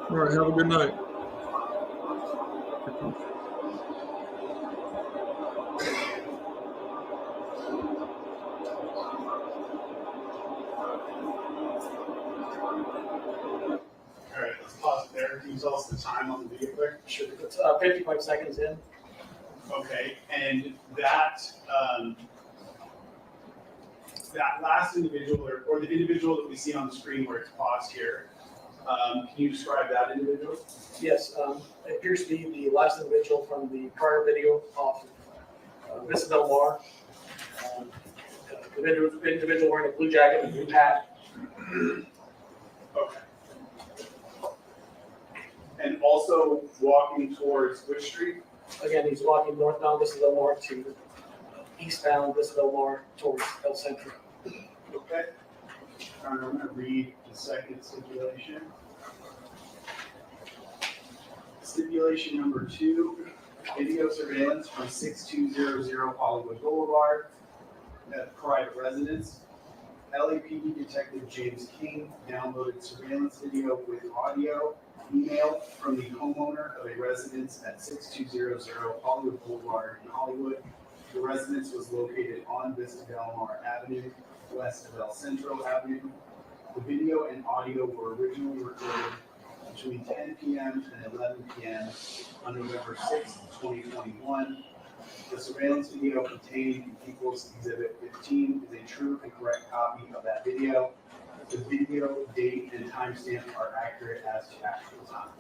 All right, have a good night. All right, let's pause it there. Can you tell us the time on the video quick? Sure. It's 55 seconds in. Okay, and that that last individual or the individual that we see on the screen where it's paused here, can you describe that individual? Yes, it appears to be the last individual from the prior video off of Vista Del Mar. The individual wearing a blue jacket and a blue hat. Okay. And also walking towards which street? Again, he's walking northbound Vista Del Mar to eastbound Vista Del Mar towards El Centro. Okay. All right, I'm going to read the second stipulation. Stipulation number 2, video surveillance from 6200 Hollywood Boulevard at private residence. LAPD Detective James King downloaded surveillance video with audio emailed from the homeowner of a residence at 6200 Hollywood Boulevard in Hollywood. The residence was located on Vista Del Mar Avenue, west of El Centro Avenue. The video and audio were originally recorded between 10 p.m. and 11 p.m. on November 6, 2021. The surveillance video contained in People's Exhibit 15 is a true and correct copy of that video. The video, date, and timestamp are accurate as to actual time.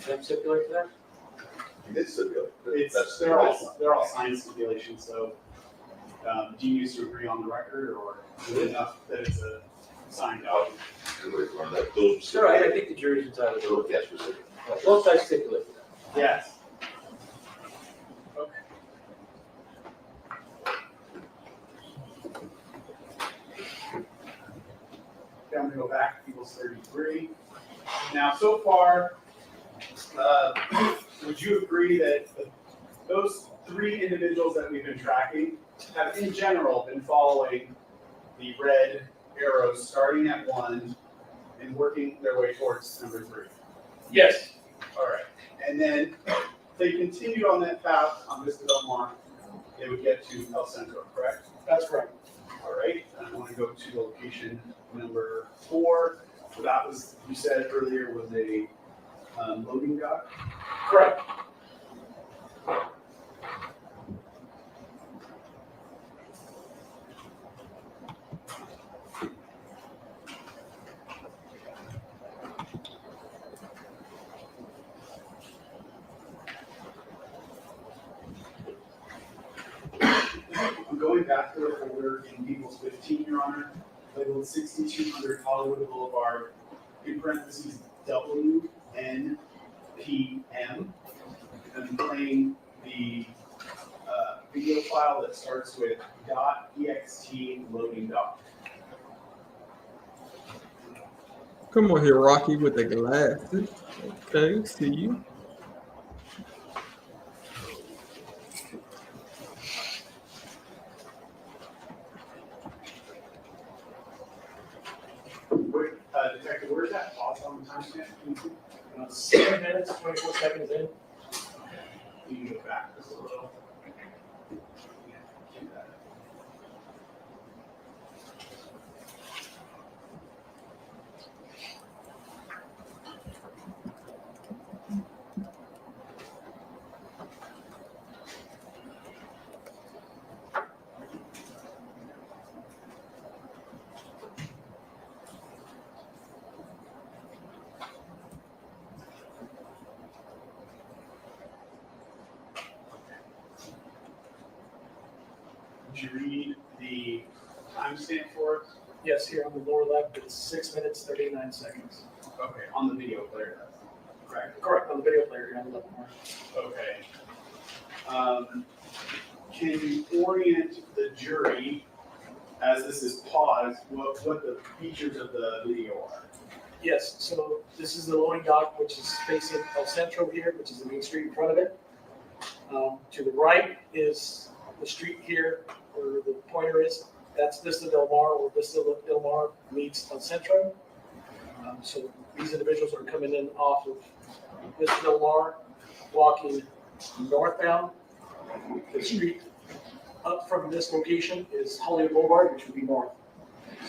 Can I stipulate for that? It's stipulated. It's, they're all signed stipulations, so do you need to agree on the record, or is it enough that it's a signed document? Sure, I think the jury's entitled to look at specific. Both sides stipulate for that. Yes. Okay. I'm gonna go back to People's 33. Now, so far, would you agree that those 3 individuals that we've been tracking have, in general, been following the red arrows, starting at 1 and working their way towards number 3? Yes. All right. And then if they continued on that path on Vista Del Mar, they would get to El Centro, correct? That's correct. All right. And I want to go to location number 4. So that was, you said earlier, was a loading dock? Correct. I'm going back to the folder in People's 15, Your Honor, labeled 6200 Hollywood Boulevard, in parentheses WNPM. I'm playing the video file that starts with .ext loading dock. Come on here, Rocky, with the glasses. Okay, see you. where's that pause on the timestamp? 7 minutes, 24 seconds in. You can go back just a little. Did you read the timestamp for it? Yes, here on the lower left, it's 6 minutes, 39 seconds. Okay, on the video player, correct? Correct, on the video player here on the left corner. Okay. Can you orient the jury, as this is paused, what the features of the video are? Yes, so this is the loading dock, which is facing El Centro here, which is the main street in front of it. To the right is the street here, where the pointer is. That's Vista Del Mar, where Vista Del Mar meets El Centro. So these individuals are coming in off of Vista Del Mar, walking northbound. The street up from this location is Hollywood Boulevard, which would be north.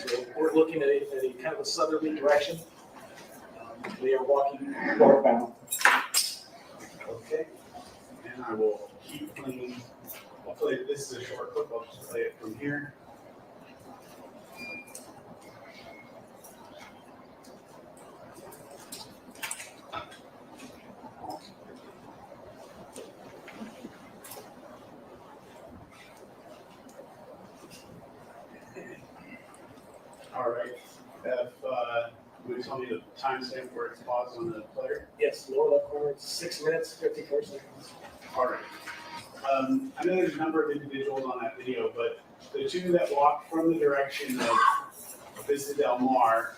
So we're looking at a kind of a southerly direction. They are walking northbound. Okay. And I will keep playing. I'll play, this is a short clip, I'll just play it from here. All right. Will you tell me the timestamp where it's paused on the player? Yes, lower left corner, it's 6 minutes, 54 seconds. All right. I know there's a number of individuals on that video, but the two that walked from the direction of Vista Del Mar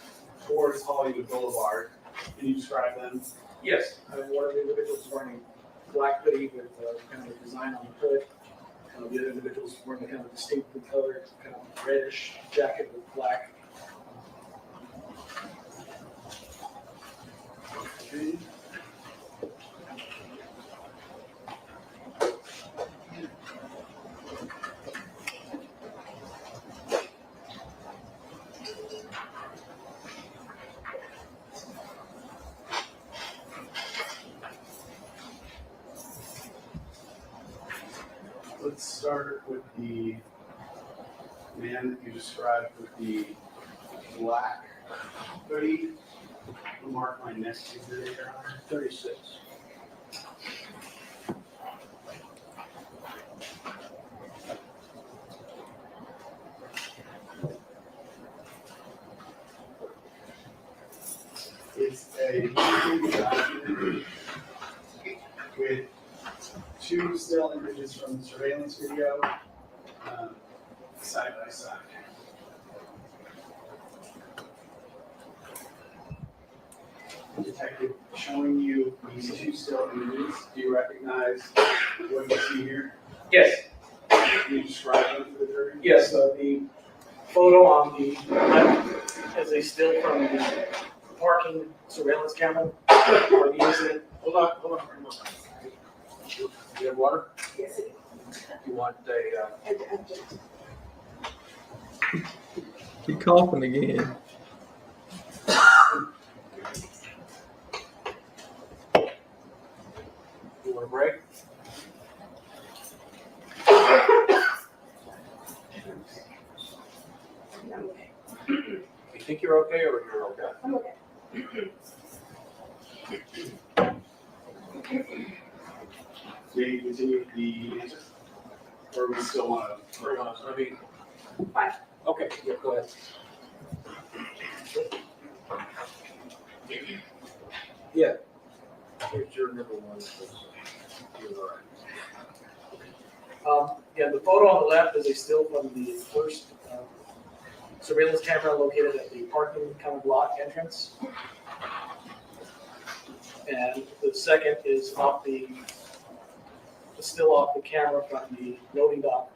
towards Hollywood Boulevard, can you describe them? Yes, one of the individuals is wearing a black hoodie with kind of a design on the hood. The other individual is wearing a kind of distinctly colored, kind of reddish jacket with black. Okay. Let's start with the man that you described with the black hoodie. I'll mark my next exhibit here. 36. It's a document with two still images from the surveillance video side by side. Detective showing you these two still images. Do you recognize what you see here? Yes. Can you describe them for the jury? Yes, the photo on the left is a still from the parking surveillance camera or the incident. Hold on. Do you have water? Yes, it You want a, He coughing again. you want a break? I'm okay. You think you're okay or you're okay? I'm okay. May you continue with the answer? Or we still want to? I mean, Fine. okay, yeah, go ahead. Yeah. Here's your number one. You're all right. Yeah, the photo on the left is a still from the first surveillance camera located at the parking kind of lot entrance. And the second is off still off the camera from the loading dock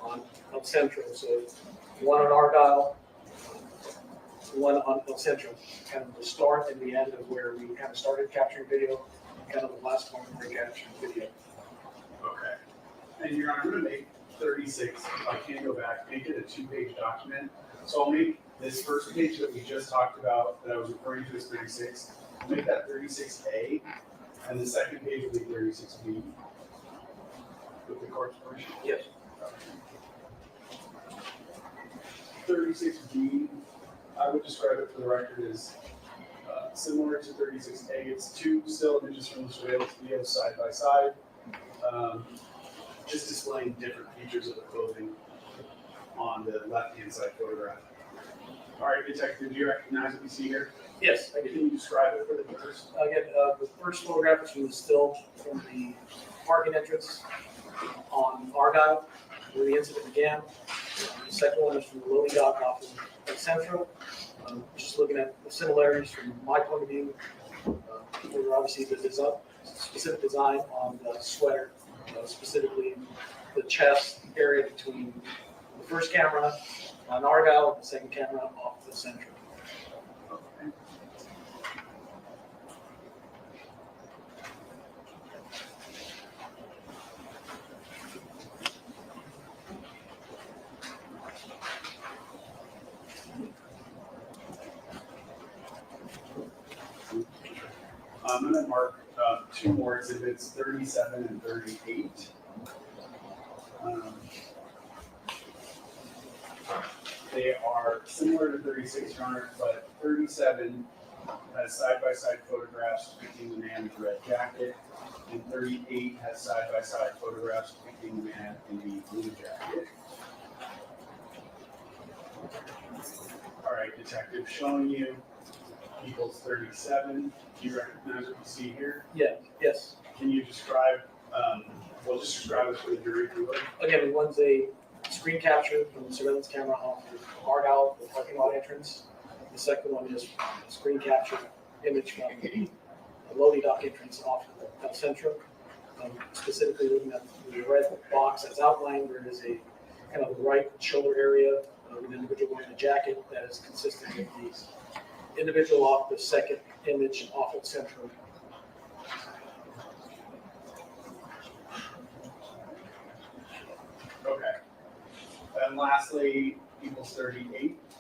on El Centro. So one on Argyle, one on El Centro, kind of the start and the end of where we kind of started capturing video, kind of the last point where we captured video. Okay. And Your Honor, I'm gonna make 36, if I can go back, make it a 2-page document. So I'll make this first page that we just talked about, that I was referring to as 36, I'll make that 36A, and the second page will be 36B. With the court's permission. Yes. 36B, I would describe it for the record as similar to 36A. It's two still images from the surveillance video side by side, just displaying different features of the clothing on the left-hand side photograph. All right, Detective, do you recognize what you see here? Yes, I Can you describe it for the viewers? Again, the first photograph is from the still from the parking entrance on Argyle, where the incident began. The second one is from the loading dock off of Central. Just looking at the similarities from my point of view, where obviously the design, specific design on the sweater, specifically the chest area between the first camera on Argyle and the second camera off the Central. I'm going to mark two more exhibits, 37 and 38. They are similar to 36, Your Honor, but 37 has side-by-side photographs depicting the man in the red jacket, and 38 has side-by-side photographs depicting the man in the blue jacket. All right, Detective, showing you equals 37. Do you recognize what you see here? Yeah, yes. Can you describe, we'll just describe it for the jury if you would. Again, one's a screen capture from the surveillance camera off the Argyle, the parking lot entrance. The second one is a screen capture image from the loading dock entrance off of El Centro. Specifically looking at the red box that's outlined, there is a kind of the right shoulder area of an individual wearing a jacket that is consistent with the individual off the second image off of Central. Okay. And lastly, equals 38.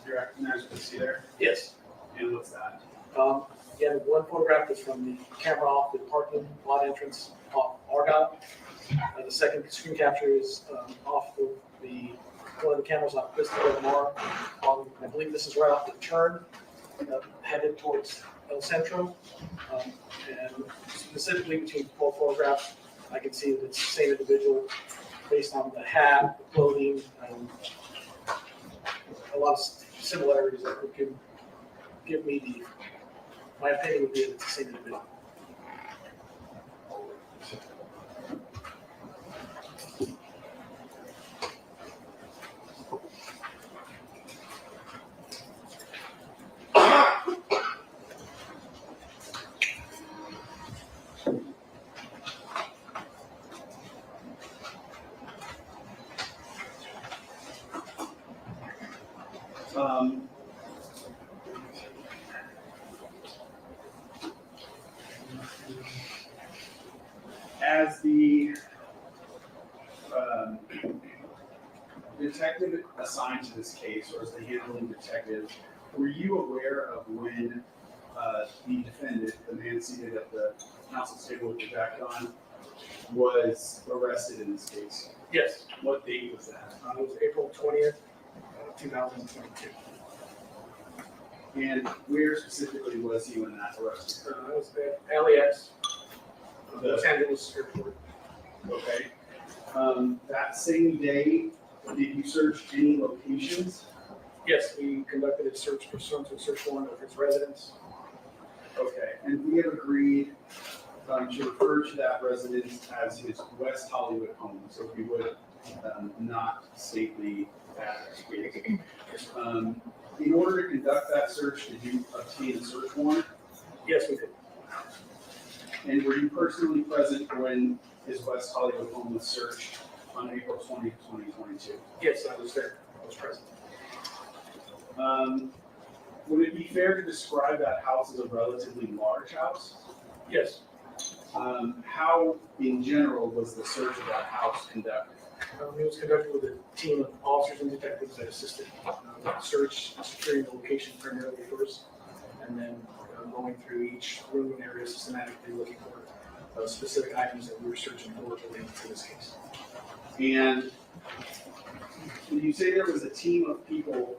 Do you recognize what you see there? Yes. And what's that? Again, one photograph is from the camera off the parking lot entrance off Argyle. The second screen capture is off of one of the cameras off Vista Del Mar. I believe this is right off the turn, headed towards El Centro. And specifically between both photographs, I can see that it's the same individual based on the hat, the clothing, a lot of similarities that could give me my opinion would be that it's the same individual. As the detective assigned to this case, or as the handling detective, were you aware of when the defendant, the man seated at the counsel's table with the jacket on, was arrested in this case? Yes. What date was that? It was April 20th, 2022. And where specifically was he when that arrest occurred? It was at LAX, The- Los Angeles Airport. Okay. That same day, did you search any locations? Yes, we conducted a search pursuant to a search warrant of his residence. Okay, and we have agreed to refer to that residence as his West Hollywood home, so we would not state the address. In order to conduct that search, did you obtain a search warrant? Yes, we did. And were you personally present when his West Hollywood home was searched on April 20th, 2022? Yes, I was there. I was present. Would it be fair to describe that house as a relatively large house? Yes. How, in general, was the search of that house conducted? It was conducted with a team of officers and detectives that assisted search, securing the location primarily first, and then going through each room and area systematically looking for specific items that we were searching for related to this case. And when you say there was a team of people,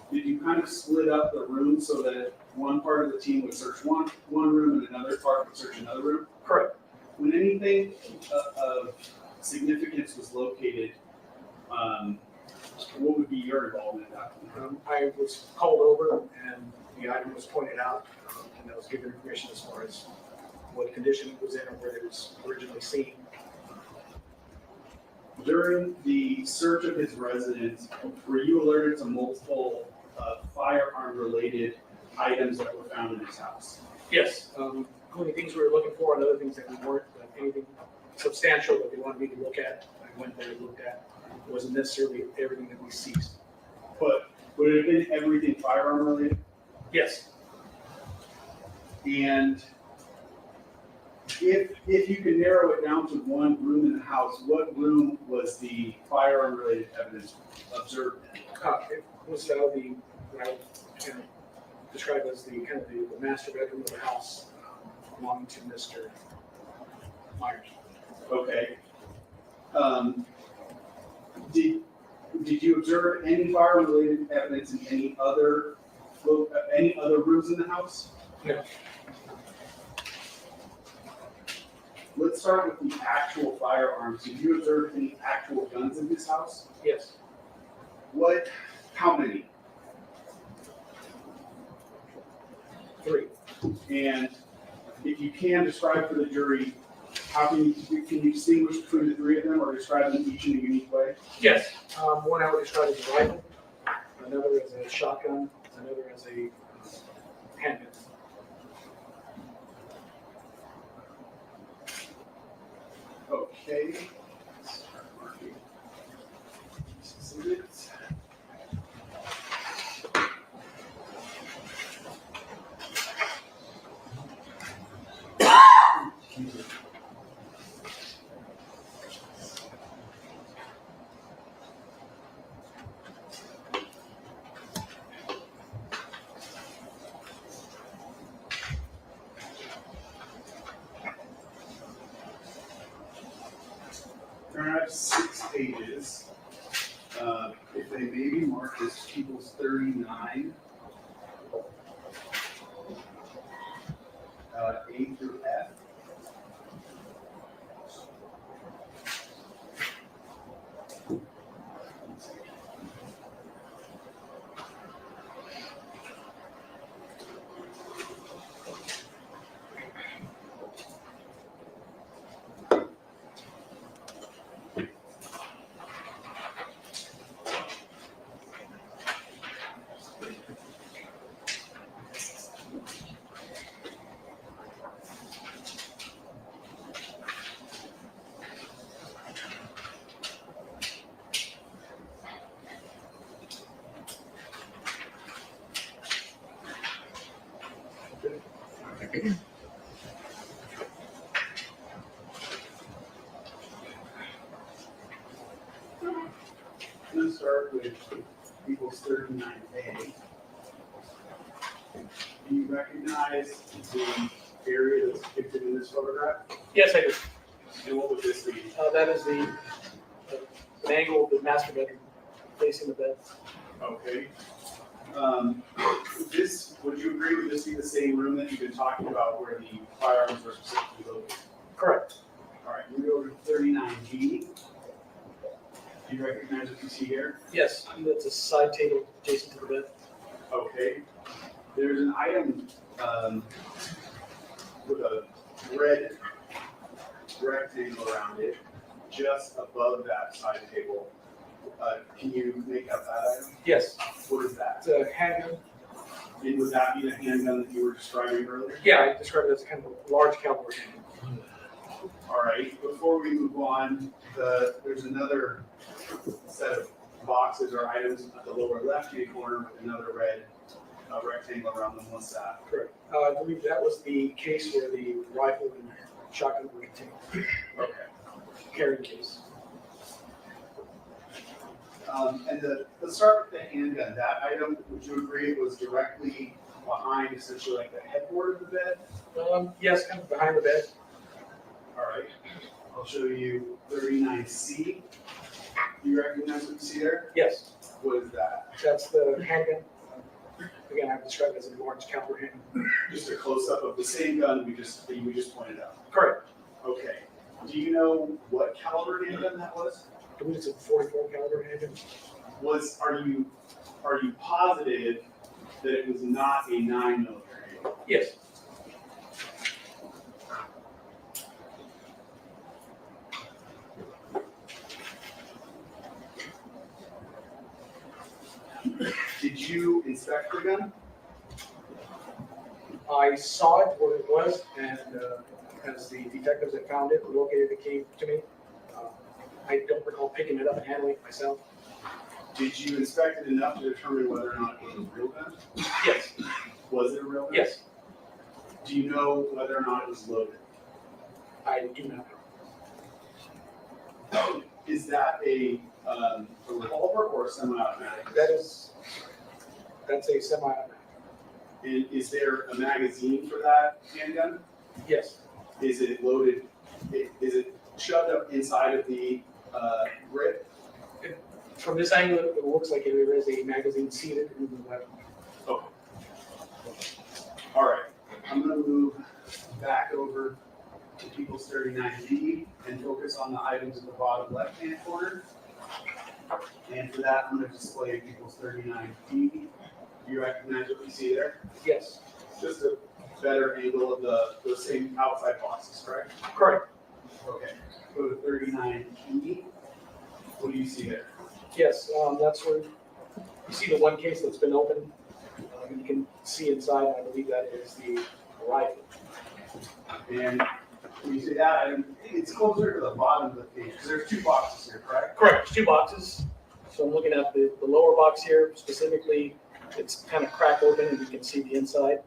did you kind of split up the room so that one part of the team would search one room and another part would search another room? Correct. When anything of significance was located, what would be your involvement in that? I was called over and the item was pointed out, and I was given information as far as what condition it was in or where it was originally seen. During the search of his residence, were you alerted to multiple firearm-related items that were found in his house? Yes, including things we were looking for and other things that we weren't, anything substantial that they wanted me to look at. I went there and looked at. It wasn't necessarily everything that we seized. But would it have been everything firearm-related? Yes. And if you can narrow it down to one room in the house, what room was the firearm-related evidence observed in? It was the what I would kind of describe as the master bedroom of the house belonging to Mr. Myers. Okay. Did you observe any firearm-related evidence in any other rooms in the house? No. Let's start with the actual firearms. Did you observe any actual guns in this house? Yes. How many? 3. And if you can describe for the jury, can you distinguish between the 3 of them or describe them each in a unique way? Yes. One I would describe as a rifle, another as a shotgun, another as a handgun. Okay. I have 6 pages. If they may be marked as People's 39, A through F. Let's start with People's 39A. Do you recognize the area that's depicted in this photograph? Yes, I do. And what would this be? That is an angle of the master bedroom facing the bed. Okay. Would you agree with this be the same room that you've been talking about where the firearms were specifically located? Correct. All right, we go to 39B. Do you recognize what you see here? Yes, that's a side table adjacent to the bed. Okay. There's an item with a red rectangle around it, just above that side table. Can you make out that item? Yes. What is that? It's a handgun. And would that be the handgun that you were describing earlier? Yeah, I described it as kind of a large caliber handgun. All right. Before we move on, there's another set of boxes or items at the lower left-hand corner with another red a rectangle around them. What's that? Correct. I believe that was the case where the rifle and shotgun were contained. Okay. Carrying case. And let's start with the handgun. That item, would you agree, was directly behind, essentially like the headboard of the bed? Yes, kind of behind the bed. All right. I'll show you 39C. Do you recognize what you see there? Yes. What is that? That's the handgun. Again, I've described it as a large caliber handgun. Just a close-up of the same gun we just pointed out. Correct. Okay. Do you know what caliber handgun that was? I believe it's a 44 caliber handgun. Are you positive that it was not a 9mm handgun? Yes. Did you inspect the gun? I saw it where it was, and as the detectives that found it located, it came to me. I don't recall picking it up and handling it myself. Did you inspect it enough to determine whether or not it was a real gun? Yes. Was it a real gun? Yes. Do you know whether or not it was loaded? I do not know. Is that a revolver or a semi-automatic? That's a semi-automatic. And is there a magazine for that handgun? Yes. Is it loaded? Is it shoved up inside of the grip? From this angle, it looks like there is a magazine seated in the weapon. Okay. All right. I'm going to move back over to People's 39D and focus on the items at the bottom left-hand corner. And for that, I'm going to display People's 39D. Do you recognize what you see there? Yes. Just a better angle of the same outside boxes, correct? Correct. Okay. Go to 39E. What do you see there? Yes, that's where you see the one case that's been opened. You can see inside, I believe that is the rifle. And when you say that item, it's closer to the bottom of the page, because there's two boxes here, correct? Correct, 2 boxes. So I'm looking at the lower box here, specifically, it's kind of cracked open and you can see the inside.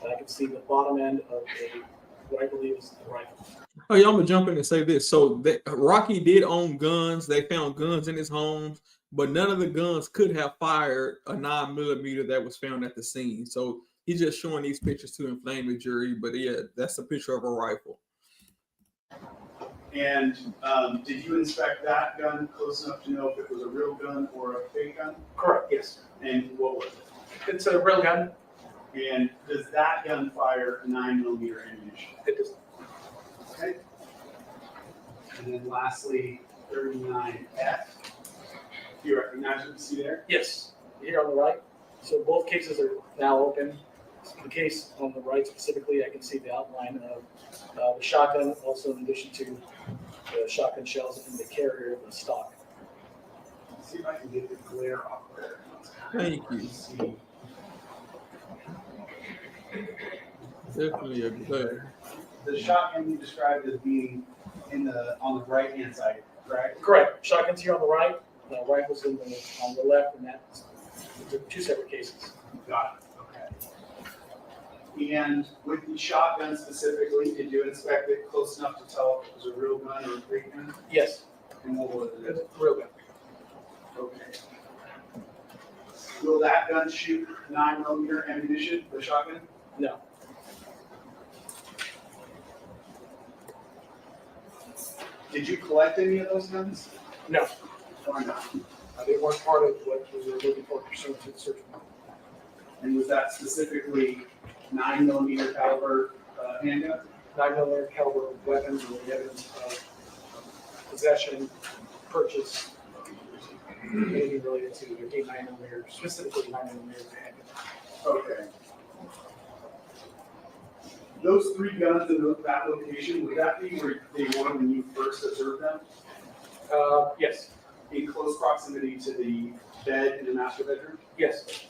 I can see the bottom end of what I believe is the rifle. Oh yeah, I'm gonna jump in and say this. So Rocky did own guns. They found guns in his homes, but none of the guns could have fired a 9mm that was found at the scene. So he's just showing these pictures to inflame the jury. But yeah, that's a picture of a rifle. And did you inspect that gun close enough to know if it was a real gun or a fake gun? Correct, yes. And what was it? It's a real gun. And does that gun fire 9mm ammunition? It does. Okay. And then lastly, 39F. Do you recognize what you see there? Yes, here on the right. So both cases are now open. The case on the right specifically, I can see the outline of the shotgun, also in addition to the shotgun shells in the carrier of the stock. Let's see if I can get the glare off there. Thank you. Definitely a glare. The shotgun you described as being on the right-hand side, correct? Correct. Shotgun's here on the right, the rifle's on the left, and that's 2 separate cases. Got it. Okay. And with the shotgun specifically, did you inspect it close enough to tell if it was a real gun or a fake gun? Yes. And what was it? It's a real gun. Okay. Will that gun shoot 9mm ammunition, the shotgun? No. Did you collect any of those guns? No. Why not? They weren't part of what we were looking for pursuant to the search warrant. And was that specifically 9mm caliber handgun? 9mm caliber weapons or the evidence of possession, purchase, anything related to a 9mm, specifically 9mm handgun. Okay. Those 3 guns in that location, would that be where they were when you first observed them? Yes. In close proximity to the bed in the master bedroom? Yes.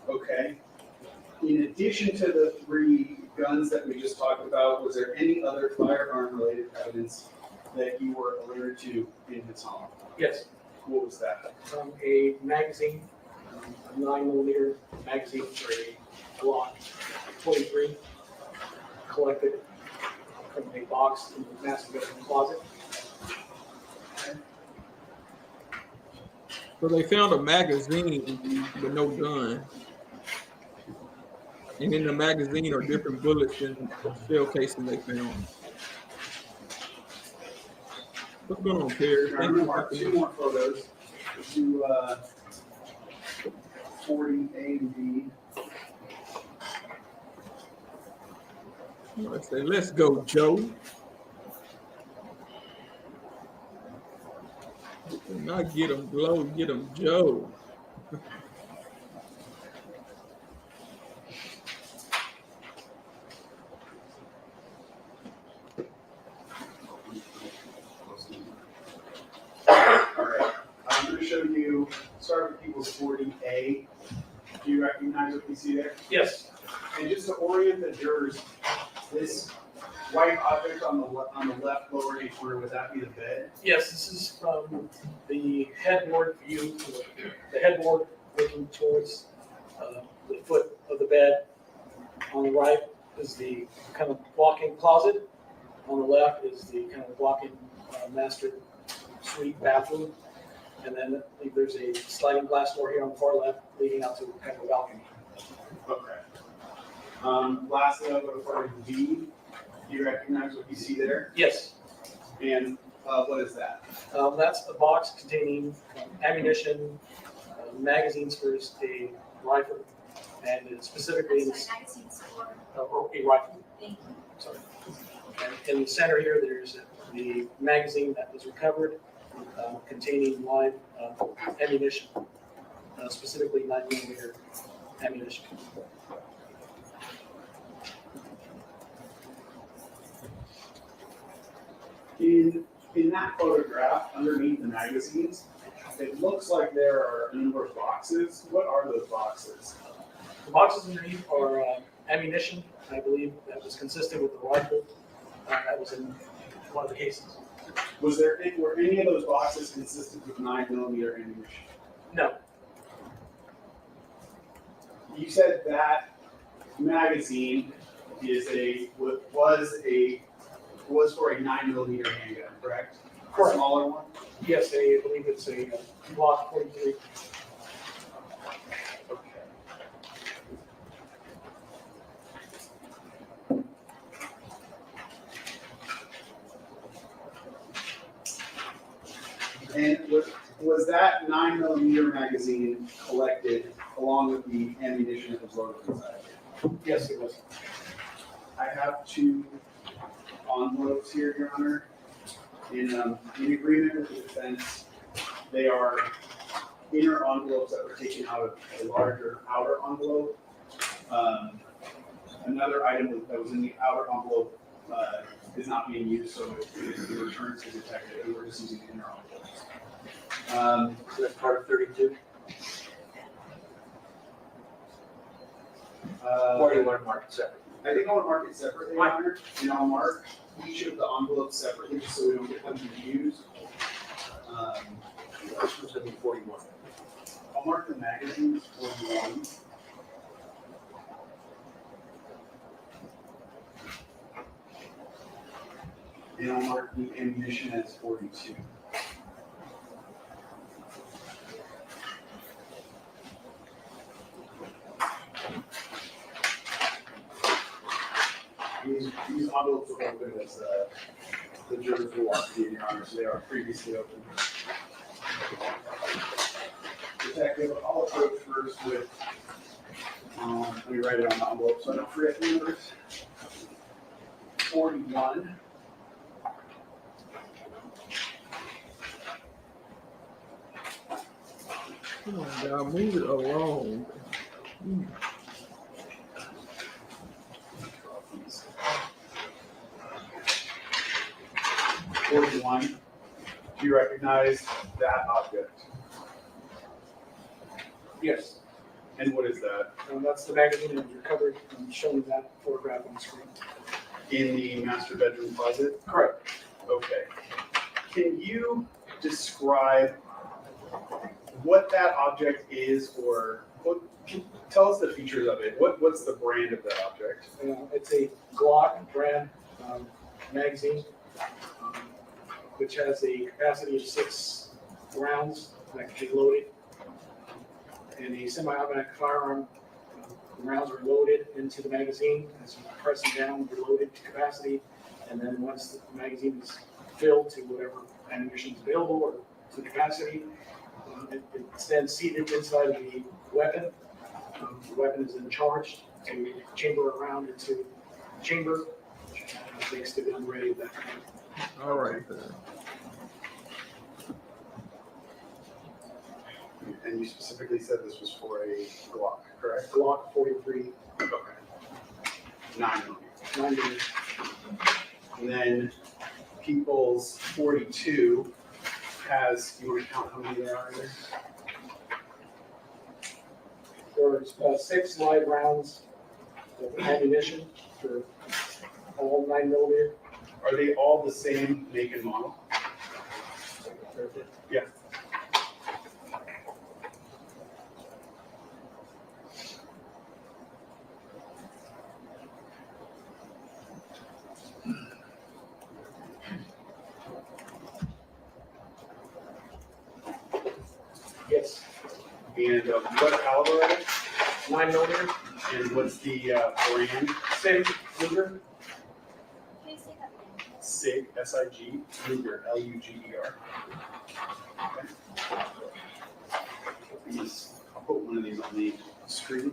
Okay. In addition to the 3 guns that we just talked about, was there any other firearm-related evidence that you were alerted to in his home? Yes, What was that? a magazine, a 9mm magazine for a Glock 23, collected from a box in the master bedroom closet. So they found a magazine but no gun. And in the magazine are different bullets than the shell casing they found. What's going on, Perry? I'm Thank gonna you. mark two more photos. To 40A and B. I say, let's go, Joe. Not get him Glow, get him Joe. Alright, I'm gonna show you, start with people's 40A. Do you recognize what you see there? Yes, And just to orient the jurors, this white object on the left lower right corner, would that be the bed? yes, this is from the headboard view, the headboard looking towards the foot of the bed. On the right is the kind of walk-in closet. On the left is the kind of walk-in master suite bathroom. And then there's a sliding glass door here on the far left leading out to kind of a balcony. Okay. Lastly, I'll go to part B. Do you recognize what you see there? Yes, And what is that? that's a box containing ammunition, magazines for a rifle, and specifically a rifle. Sorry. And in the center here, there's the magazine that was recovered containing live ammunition, specifically 9mm ammunition. In that photograph, underneath the magazines, it looks like there are a number of boxes. What are those boxes? The boxes underneath are ammunition, I believe, that was consistent with the rifle that was in one of the cases. Were any of those boxes consistent with 9mm ammunition? No, You said that magazine was for a 9mm handgun, correct? Correct. A smaller one? yes, I believe it's a Glock 23. Okay. And was that 9mm magazine collected along with the ammunition that was loaded inside? Yes, it was. I have two envelopes here, Your Honor. In agreement with the defense, they are inner envelopes that were taken out of a larger outer envelope. Another item that was in the outer envelope is not being used, so it returns to the detective. We're just using inner envelopes. So that's part of 32? Or do you want to mark it separately? I think I want to mark it separately, Your Honor, and I'll mark each of the envelopes separately, just so we don't get them confused. This one's gonna be 41. I'll mark the magazines 41. And I'll mark the ammunition as 42. These envelopes were open as the jurors will walk through, Your Honor, so they are previously open. Detective, I'll approach first with, let me write it on the envelope so I don't forget the numbers. 41. Come on, God, move it along. 41. Do you recognize that object? Yes, And what is that? and that's the magazine that was recovered and shown in that photograph on the screen. In the master bedroom closet? Correct. Okay. Can you describe what that object is, or tell us the features of it? What's the brand of that object? It's a Glock brand magazine, which has a capacity of 6 rounds that can be loaded. In a semi-automatic firearm, the rounds are loaded into the magazine. As you press them down, they're loaded to capacity. And then once the magazine is filled to whatever ammunition is available or to capacity, it's then seated inside of the weapon. The weapon is then charged to chamber a round into the chamber. Makes the gun ready at that point. All right. And you specifically said this was for a Glock, correct? Glock 43. Okay. 9mm. 9mm. And then People's 42 has, you want to count how many there are there? There's 6 live rounds of ammunition for all 9mm. Are they all the same make and model? Yeah. Yes. And what caliber are they? 9mm. And what's the brand? Sig Luger. SIG, S-I-G, Luger, L-U-G-E-R. Okay. I'll put one of these on the screen.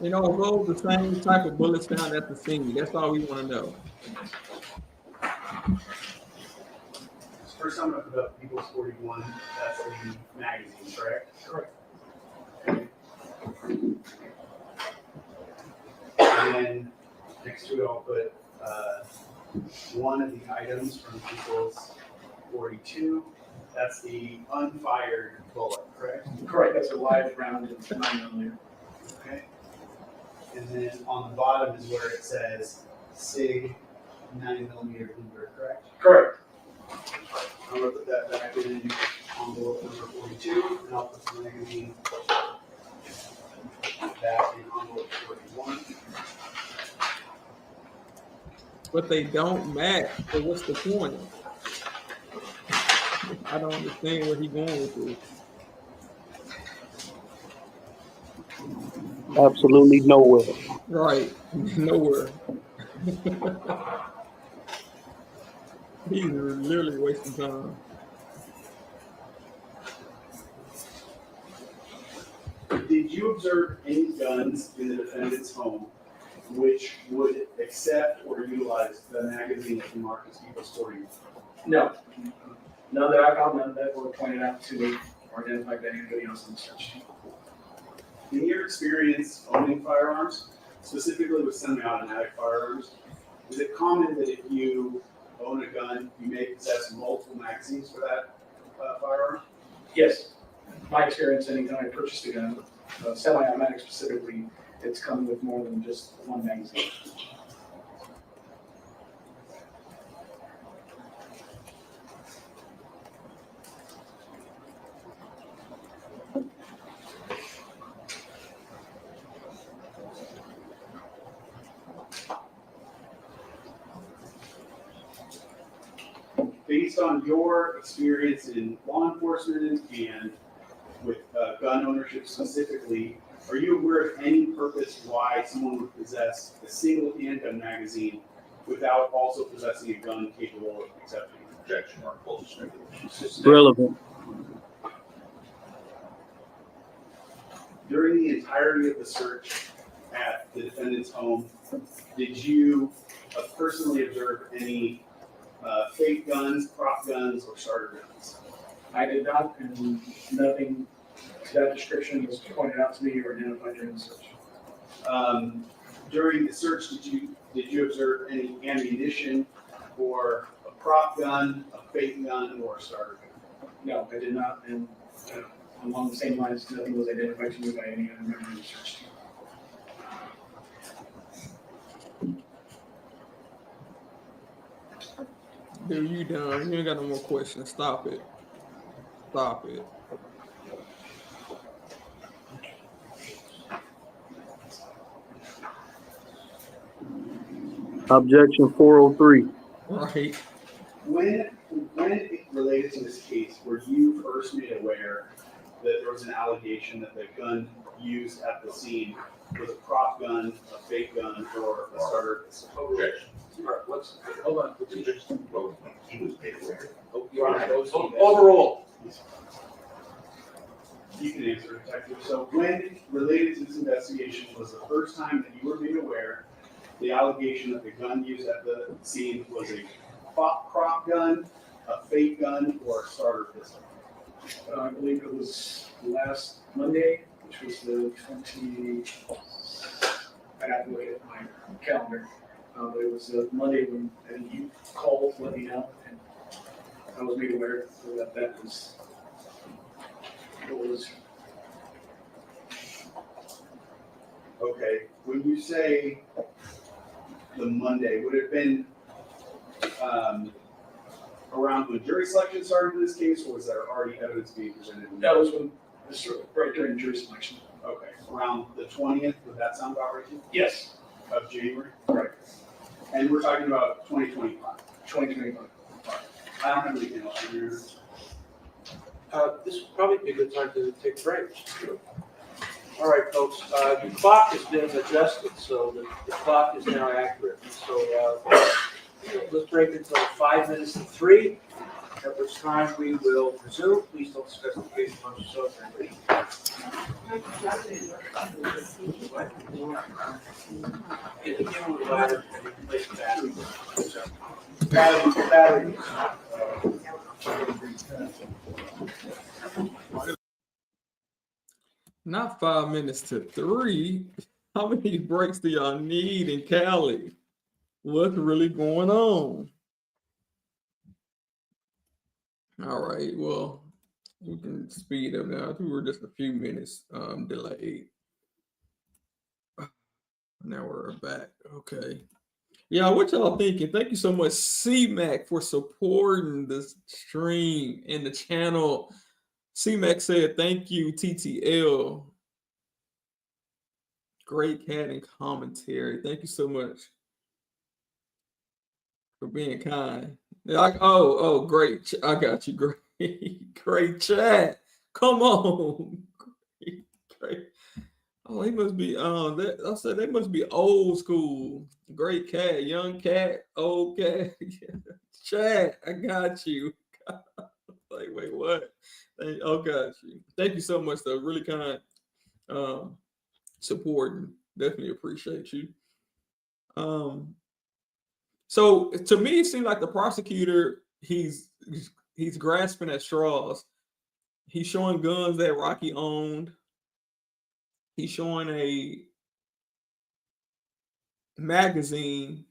You know, those the same type of bullets found at the scene. That's all we want to know. First time I put up People's 41, that's the magazine, correct? Correct. Okay. And then next to it, I'll put one of the items from People's 42. That's the unfired bullet, correct? Correct. That's a live round of 9mm. Okay. And then on the bottom is where it says SIG 9mm Luger, correct? Correct. I'm gonna put that back in envelope number 42, and I'll put the magazine back in envelope 41. But they don't match. So what's the point? I don't understand where he's going with this. Absolutely nowhere. Right. Nowhere. He's literally wasting time. Did you observe any guns in the defendant's home which would accept or utilize the magazine that you marked as People's 40? No. None that I found, none that were pointed out to me or identified by anybody else in the search team. In your experience owning firearms, specifically with semi-automatic firearms, is it common that if you own a gun, you may possess multiple magazines for that firearm? Yes. My experience, anytime I purchased a gun, semi-automatic specifically, it's come with more than just one magazine. Based on your experience in law enforcement and with gun ownership specifically, are you aware of any purpose why someone would possess a single handgun magazine without also possessing a gun capable of accepting projection or impulse regulations? Relevant. During the entirety of the search at the defendant's home, did you personally observe any fake guns, prop guns, or starter guns? I did not, and nothing to that description was pointed out to me or identified during the search. During the search, did you observe any ammunition or a prop gun, a fake gun, or a starter gun? No, I did not, and along the same lines, nothing was identified to me by any other member of the search team. Dude, you done. You ain't got no more questions. Stop it. Stop it. Objection 403. Right. When it related to this case, were you first made aware that there was an allegation that the gun used at the scene was a prop gun, a fake gun, or a starter pistol? Objection. Hold on. He was made aware. Overall, You can answer, Detective. So when related to this investigation was the first time that you were made aware the allegation that the gun used at the scene was a prop gun, a fake gun, or a starter pistol? I believe it was last Monday, which was the 20, I have to look at my calendar. But it was Monday when you called to let me know, and I was made aware that that was what was. Okay, when you say the Monday, would it have been around when jury selection started in this case, or was there already evidence being presented? That was when, right during jury selection. Okay, around the 20th, would that sound about right? Yes. Of January? Right. And we're talking about 2025. 2025. I don't have anything else to do. this would probably be a good time to take a break. All right, folks, the clock has been adjusted, so the clock is now accurate. So let's break until 5 minutes to 3, at which time we will resume. Please don't discuss the case amongst yourselves. Get the ladder and replace the battery. Not 5 minutes to 3. How many breaks do y'all need in Cali? What's really going on? All right, well, we can speed up now. I think we're just a few minutes delayed. Now we're back. Okay. Yeah, what y'all thinking? Thank you so much, C-Mac, for supporting the stream and the channel. C-Mac said, thank you, TTL. Great cat and commentary. Thank you so much for being kind. Great. I got you. Great chat. Come on. Great. Oh, he must be I said they must be old school. Great cat, young cat, old cat. Chat, I got you. Like, wait, what? Got you. Thank you so much, though. Really kind supporting. Definitely appreciate you. So to me, it seems like the prosecutor, he's grasping at straws. He's showing guns that Rocky owned. He's showing a magazine,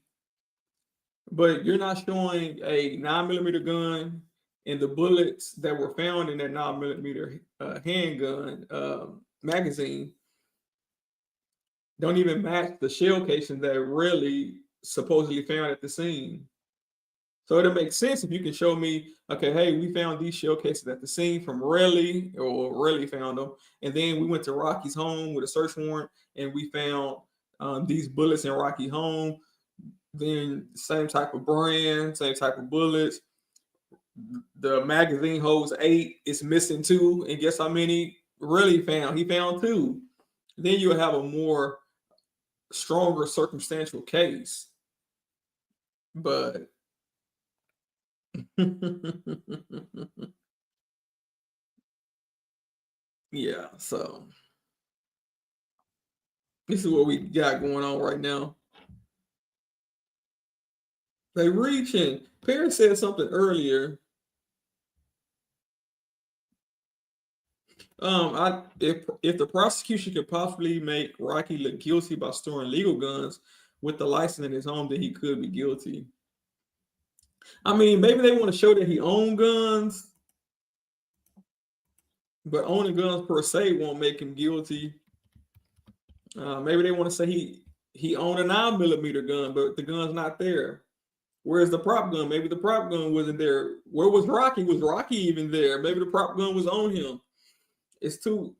but you're not showing a 9mm gun and the bullets that were found in that 9mm handgun magazine don't even match the shell casing that really supposedly found at the scene. So it'll make sense if you can show me, okay, hey, we found these shell cases at the scene from Relli, or Relli found them, and then we went to Rocky's home with a search warrant, and we found these bullets in Rocky's home. Then same type of brand, same type of bullets. The magazine holds 8. It's missing 2, and guess how many Relli found? He found 2. Then you'll have a more stronger circumstantial case. But yeah, so this is what we got going on right now. They reaching. Perry said something earlier. If the prosecution could possibly make Rocky look guilty by storing legal guns with the license in his home, then he could be guilty. I mean, maybe they want to show that he owned guns, but owning guns per se won't make him guilty. Maybe they want to say he owned a 9mm gun, but the gun's not there. Where's the prop gun? Maybe the prop gun wasn't there. Where was Rocky? Was Rocky even there? Maybe the prop gun was on him. It's too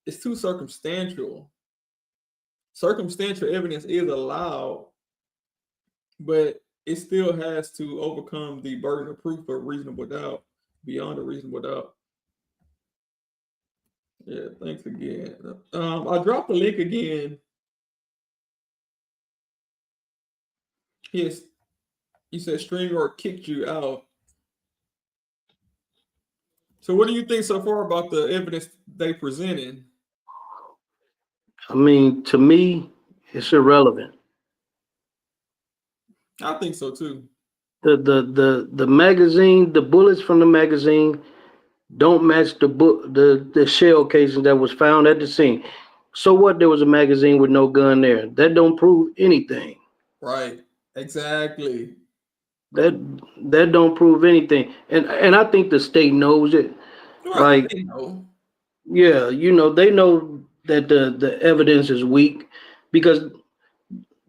circumstantial. Circumstantial evidence is allowed, but it still has to overcome the burden of proof of reasonable doubt, beyond a reasonable doubt. Yeah, thanks again. I dropped the link again. Yes, you said StreamYard kicked you out. So what do you think so far about the evidence they presented? I mean, to me, it's irrelevant. I think so too. The magazine, the bullets from the magazine don't match the shell casing that was found at the scene. So what? There was a magazine with no gun there. That don't prove anything. Right. Exactly. That don't prove anything. And I think the state knows it. Right. Like, They know. yeah, they know that the evidence is weak, because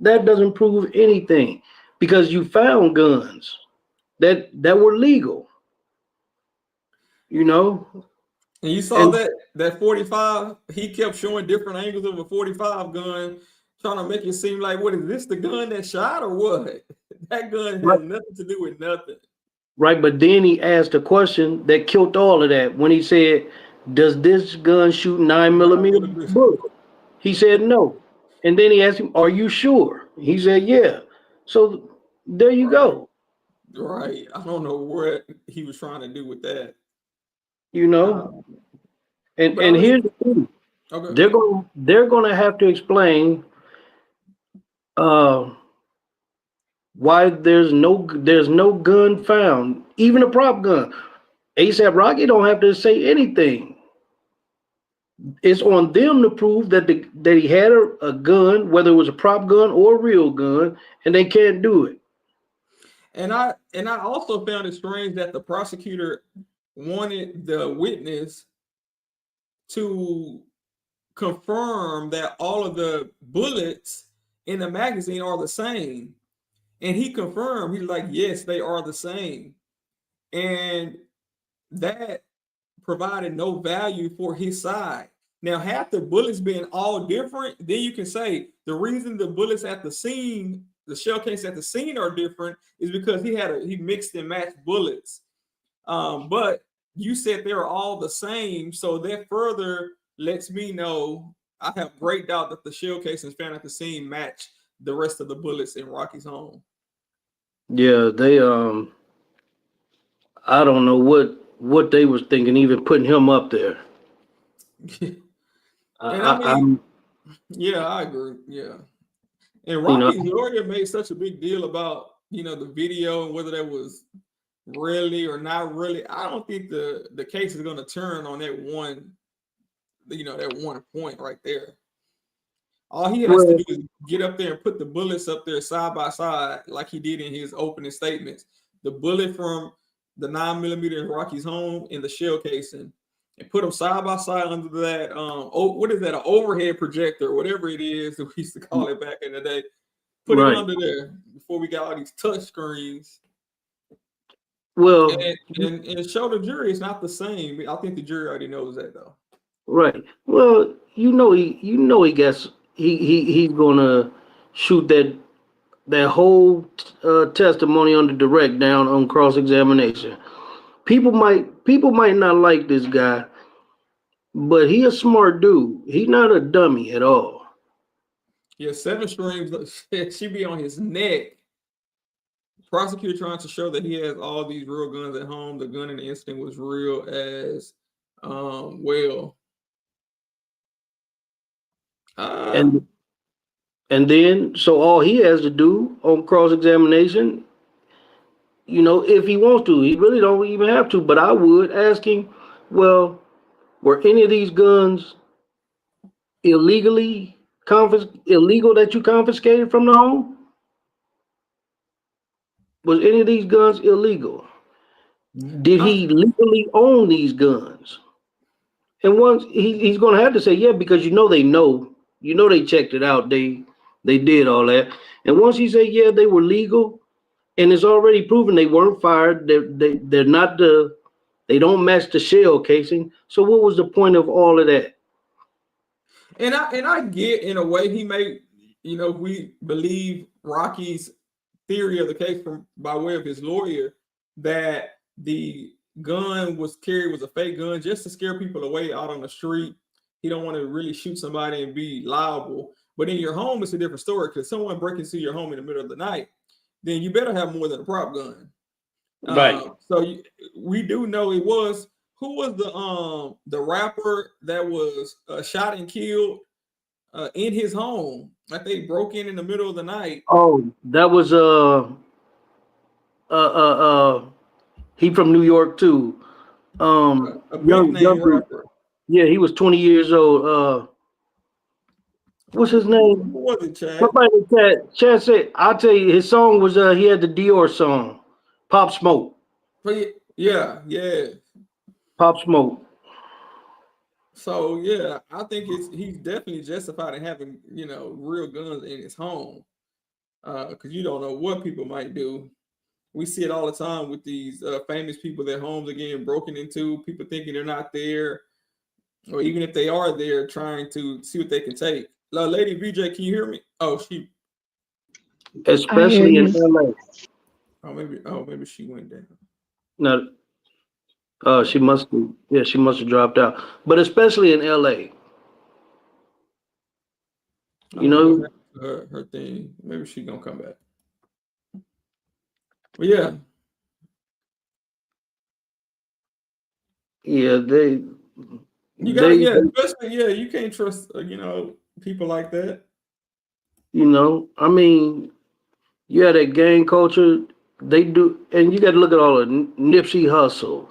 that doesn't prove anything, because you found guns that were legal. And you saw that 45, he kept showing different angles of a 45 gun, trying to make it seem like, what is this, the gun that shot or what? That gun has nothing to do with nothing. Right, but then he asked a question that killed all of that when he said, does this gun shoot 9mm bullets? He said no. And then he asked him, are you sure? He said, yeah. So there you go. Right. I don't know what he was trying to do with that. And here's the thing. Okay. They're gonna have to explain why there's no gun found, even a prop gun. ASAP Rocky don't have to say anything. It's on them to prove that he had a gun, whether it was a prop gun or a real gun, and they can't do it. And I also found it strange that the prosecutor wanted the witness to confirm that all of the bullets in the magazine are the same. And he confirmed, he's like, yes, they are the same. And that provided no value for his side. Now, had the bullets been all different, then you can say the reason the bullets at the scene, the shell case at the scene are different is because he mixed and matched bullets. But you said they're all the same, so that further lets me know I have great doubt that the shell casings found at the scene match the rest of the bullets in Rocky's home. Yeah, they I don't know what they was thinking, even putting him up there. Yeah, I agree. Yeah. And Rocky's lawyer made such a big deal about, the video and whether that was really or not really. I don't think the case is going to turn on that one, that one point right there. All he has to do is get up there and put the bullets up there side by side, like he did in his opening statements. The bullet from the 9mm in Rocky's home and the shell casing, and put them side by side under that. What is that? An overhead projector, or whatever it is that we used to call it back in the day. Put it under there before we got all these touch screens. Well, and show the jury it's not the same. I think the jury already knows that though. Right. Well, he's gonna shoot that whole testimony under direct down on cross-examination. People might not like this guy, but he a smart dude. He's not a dummy at all. Yeah, 7 streams. She be on his neck. Prosecutor trying to show that he has all these real guns at home. The gun in the incident was real as well. And then, so all he has to do on cross-examination, if he wants to, he really don't even have to, but I would ask him, well, were any of these guns illegal that you confiscated from the home? Was any of these guns illegal? Did he legally own these guns? And once he's going to have to say, yeah, because they checked it out. They did all that. And once he said, yeah, they were legal, and it's already proven they weren't fired. They're not they don't match the shell casing. So what was the point of all of that? And I get, in a way, he may, if we believe Rocky's theory of the case by way of his lawyer, that the gun was carried was a fake gun just to scare people away out on the street. He don't want to really shoot somebody and be liable. But in your home, it's a different story, because someone breaks into your home in the middle of the night, then you better have more than a prop gun. Right. So we do know it was, who was the rapper that was shot and killed in his home? Like, they broke in the middle of the night. Oh, that was he from New York too. A big name rapper. Yeah, he was 20 years old. What's his name? Who was it, Chad? Somebody in the chat. Chad said, I'll tell you, his song was he had the Dior song, Pop Smoke. Yeah. Pop Smoke. So yeah, I think he's definitely justified in having, real guns in his home. Because you don't know what people might do. We see it all the time with these famous people. Their homes are getting broken into, people thinking they're not there, or even if they are there, trying to see what they can take. Lady VJ, can you hear me? Oh, especially in LA. Maybe she went down. No, she must have dropped out. But especially in LA. Her thing. Maybe she's gonna come back. But yeah. Yeah, especially, you can't trust people like that. I mean, you had that gang culture, they do, and you got to look at all of Nipsey Hussle.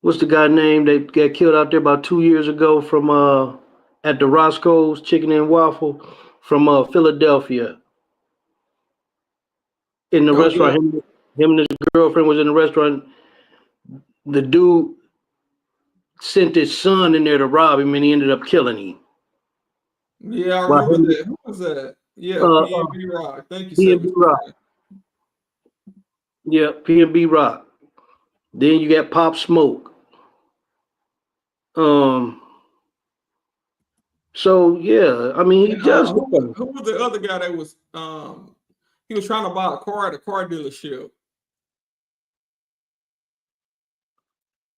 What's the guy name that got killed out there about 2 years ago from at the Roscoe's Chicken and Waffle from Philadelphia? In the restaurant, him and his girlfriend was in the restaurant. The dude sent his son in there to rob him, and he ended up killing him. Yeah, I remember that. Who was that? Yeah, P&B Rock. Thank you, P&B Rock. Yeah, P&B Rock. Then you got Pop Smoke. So yeah, I mean, who was the other guy that was he was trying to buy a car at a car dealership?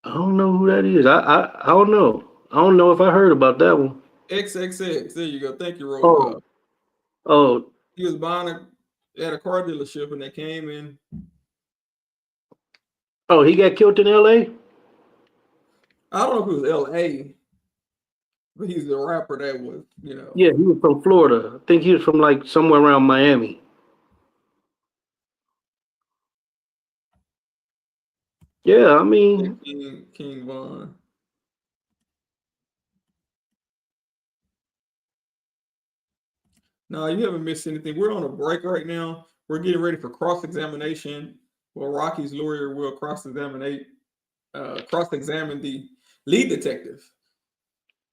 I don't know who that is. I don't know. I don't know if I heard about that one. XXX. There you go. Thank you, Roll. Oh. He was buying at a car dealership, and they came in. Oh, he got killed in LA? I don't know if it was LA, but he's the rapper that was, Yeah, he was from Florida. I think he was from like somewhere around Miami. Yeah, I mean, King Von. No, you haven't missed anything. We're on a break right now. We're getting ready for cross-examination. Well, Rocky's lawyer will cross-examine the lead detective.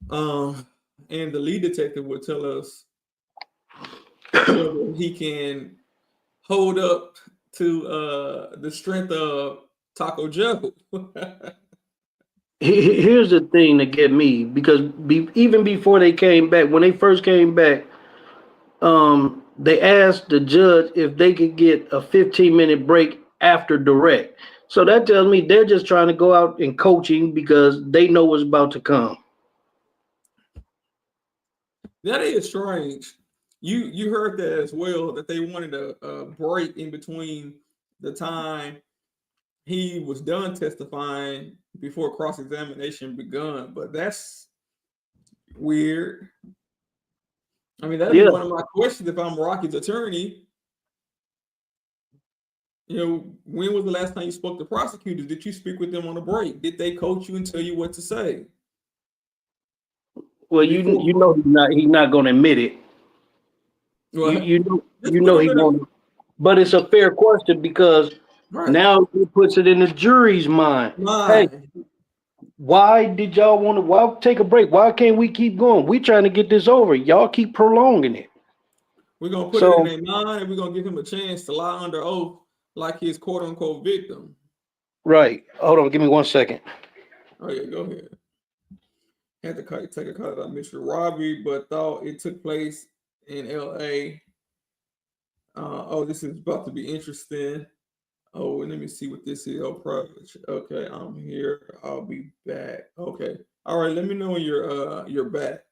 And the lead detective will tell us whether he can hold up to the strength of Taco Joe. Here's the thing that get me, because even before they came back, when they first came back, they asked the judge if they could get a 15-minute break after direct. So that tells me they're just trying to go out and coaching because they know what's about to come. That is strange. You heard that as well, that they wanted a break in between the time he was done testifying before cross-examination begun, but that's weird. I mean, that'd be one of my questions if I'm Rocky's attorney. When was the last time you spoke to prosecutors? Did you speak with them on a break? Did they coach you and tell you what to say? Well, you know he's not going to admit it. Well, you know he won't. But it's a fair question because now it puts it in the jury's mind. Hey, why did y'all want to? Why take a break? Why can't we keep going? We trying to get this over. Y'all keep prolonging it. We're gonna put it in their mind, and we're gonna give him a chance to lie under oath like his quote unquote victim. Right. Hold on. Give me 1 second. Oh yeah, go ahead. Had to take a cut out Mr. Robbie, but thought it took place in L.A. Oh, this is about to be interesting. Oh, let me see what this is. Oh, private. Okay, I'm here. I'll be back. Okay. All right. Let me know when you're back.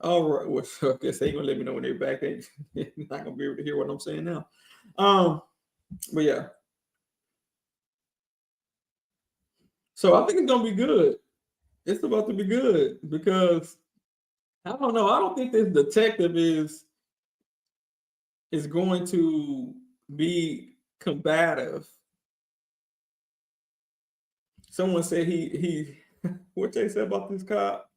All right. Well, I guess they ain't gonna let me know when they're back. They're not gonna be able to hear what I'm saying now. But yeah. So I think it's gonna be good. It's about to be good because I don't know. I don't think this detective is going to be combative. Someone said he what they said about this cop?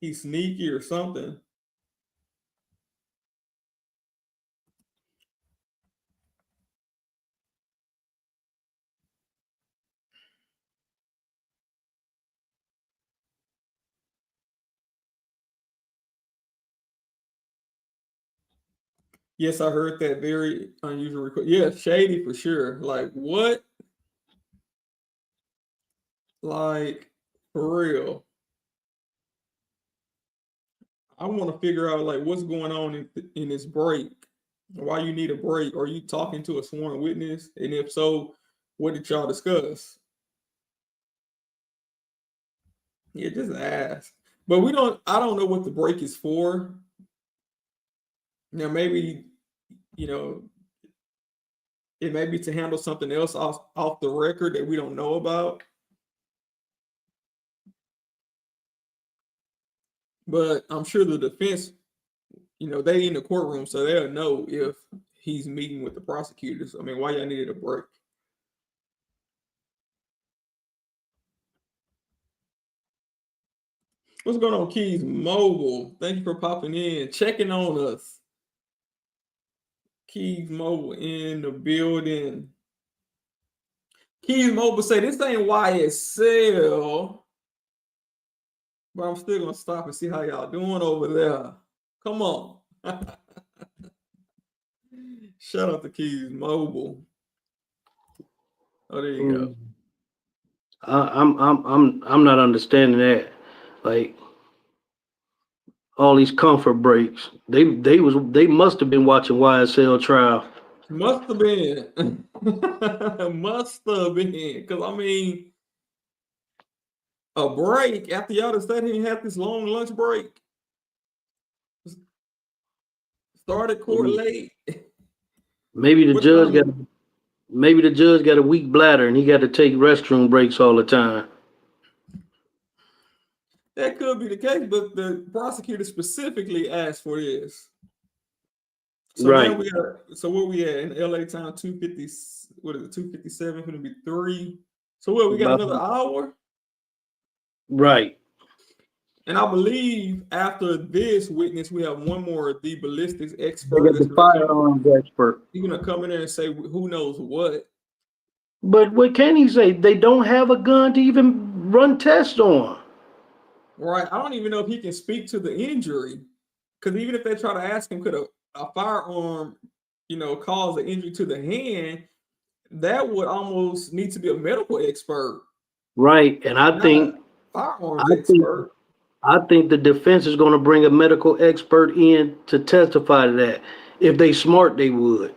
He's sneaky or something. Yes, I heard that very unusual request. Yeah, shady for sure. Like what? Like for real. I want to figure out like what's going on in this break. Why you need a break? Are you talking to a sworn witness? And if so, what did y'all discuss? Yeah, just ask. But I don't know what the break is for. Now maybe, you know, it may be to handle something else off the record that we don't know about. But I'm sure the defense, you know, they in the courtroom, so they'll know if he's meeting with the prosecutors. I mean, why y'all needed a break? What's going on, Keys Mobile? Thank you for popping in, checking on us. Keys Mobile in the building. Keys Mobile say this ain't YSL, but I'm still gonna stop and see how y'all doing over there. Come on. Shout out to Keys Mobile. Oh, there you go. I'm not understanding that. Like all these comfort breaks. They must have been watching YSL trial. Must have been. Must have been. Because I mean, a break after y'all decided he had this long lunch break. Started court late. Maybe the judge got a weak bladder and he got to take restroom breaks all the time. That could be the case, but the prosecutor specifically asked for this. So right. Now we got. So where we at in LA time? 250. What is it? 257. Going to be 3. So what? We got another hour. Right. And I believe after this witness, we have one more, the ballistics expert. They got the firearms expert. He's gonna come in there and say who knows what. But what can he say? They don't have a gun to even run tests on. Right. I don't even know if he can speak to the injury. Because even if they try to ask him, could a firearm, you know, cause an injury to the hand, that would almost need to be a medical expert. Right. And I think firearms expert. I think the defense is going to bring a medical expert in to testify to that. If they smart, they would.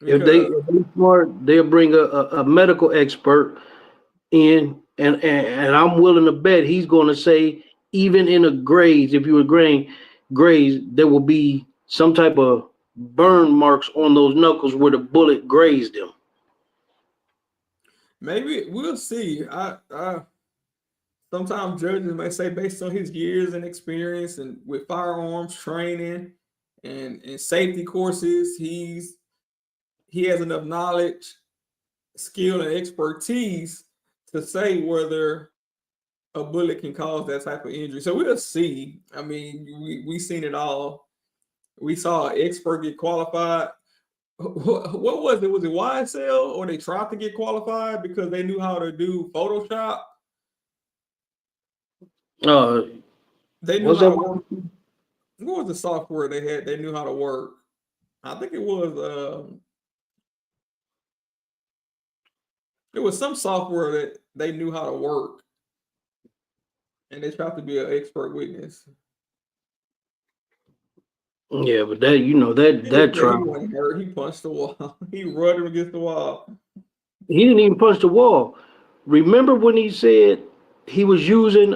If they smart, they'll bring a medical expert in, and I'm willing to bet he's going to say even in a graze, if you were graze, there will be some type of burn marks on those knuckles where the bullet grazed them. Maybe we'll see. Sometimes judges may say based on his years and experience and with firearms training and safety courses, he has enough knowledge, skill, and expertise to say whether a bullet can cause that type of injury. So we'll see. I mean, we seen it all. We saw an expert get qualified. What was it? Was it YSL or they tried to get qualified because they knew how to do Photoshop? They knew how to work. what was the software they had? They knew how to work. I think it was some software that they knew how to work, and they tried to be an expert witness. Yeah, but that He that he trial, wasn't hurt. He punched the wall. He rubbed him against the wall. he didn't even punch the wall. Remember when he said he was using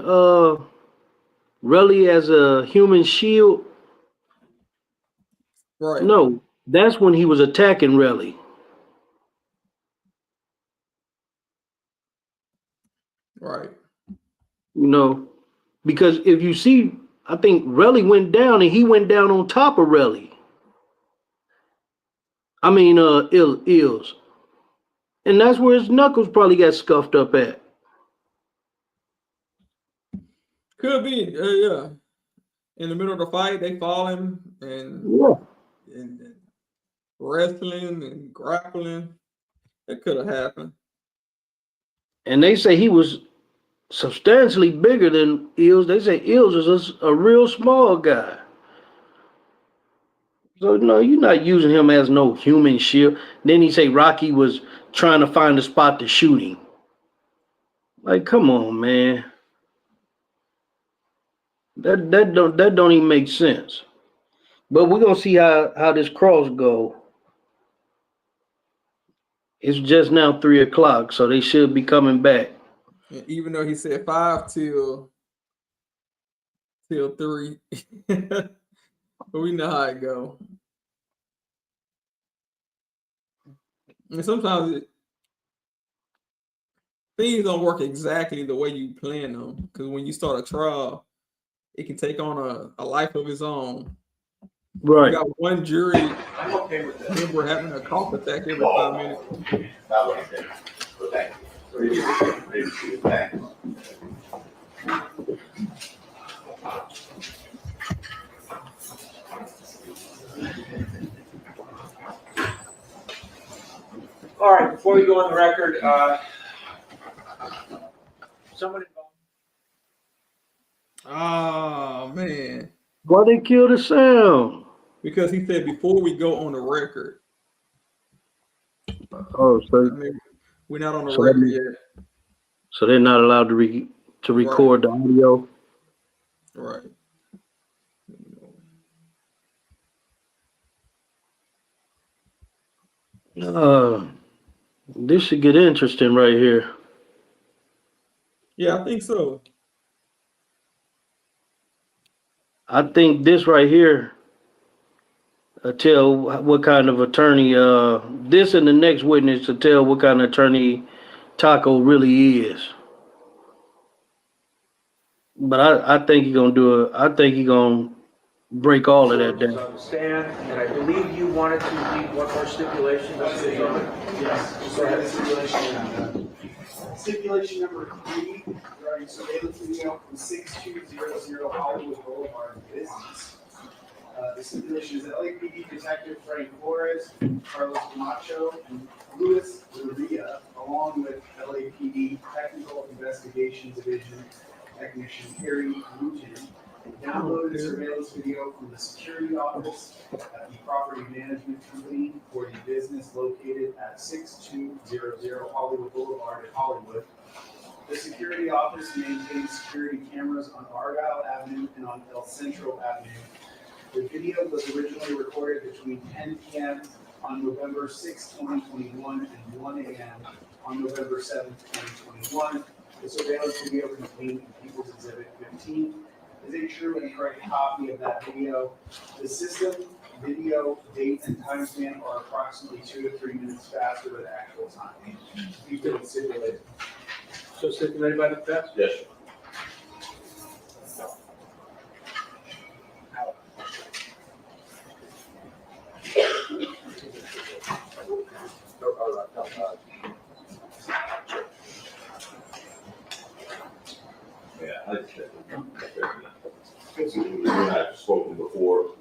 Relli as a human shield? Right. No, that's when he was attacking Relli. Right. Because if you see, I think Relli went down and he went down on top of Relli. I mean, Ills. And that's where his knuckles probably got scuffed up at. Could be. Yeah. In the middle of the fight, they fall him and, Yeah. and wrestling and grappling. It could have happened. And they say he was substantially bigger than Ills. They say Ills is a real small guy. So no, you're not using him as no human shield. Then he say Rocky was trying to find a spot to shoot him. Like, come on, man. That don't even make sense. But we're gonna see how this cross go. It's just now 3:00, so they should be coming back. And even though he said 5 till 3, but we know how it go. And sometimes things don't work exactly the way you plan them. Because when you start a trial, it can take on a life of its own. Right. You got one jury I'm okay with that. member having a cough attack every 5 minutes. Not what I think, but thank you. Maybe thank you. All right, before we go on the record, someone involved. Oh man. Why they kill the sound? Because he said before we go on the record. Oh, so I mean, we're not on the so record that- yet. so they're not allowed to record the audio. Right. This should get interesting right here. Yeah, I think so. I think this right here tell what kind of attorney this and the next witness to tell what kind of attorney Taco really is. But I think he's gonna do it. I think he's gonna break all of that George is down. on the stand, and I believe you wanted to read one more stipulation. Yes, so I have a stipulation. Stipulation number 3, regarding surveillance video from 6200 Hollywood Boulevard business. The stipulation is that LAPD Detective Frank Flores, Carlos Camacho, and Luis Rivera, along with LAPD Technical Investigation Division Technician Harry Luton, downloaded surveillance video from the security office at the property management company for the business located at 6200 Hollywood Boulevard in Hollywood. The security office maintains security cameras on Argyle Avenue and on El Centro Avenue. The video was originally recorded between 10 p.m. on November 6, 2021 and 1 a.m. on November 7, 2021. The surveillance video contained in People's Exhibit 15 is a true and correct copy of that video. The system, video, date, and timestamp are approximately 2 to 3 minutes faster than actual time. You can simulate it. So stipulated by the defense? Yes. Yeah, I've spoken before.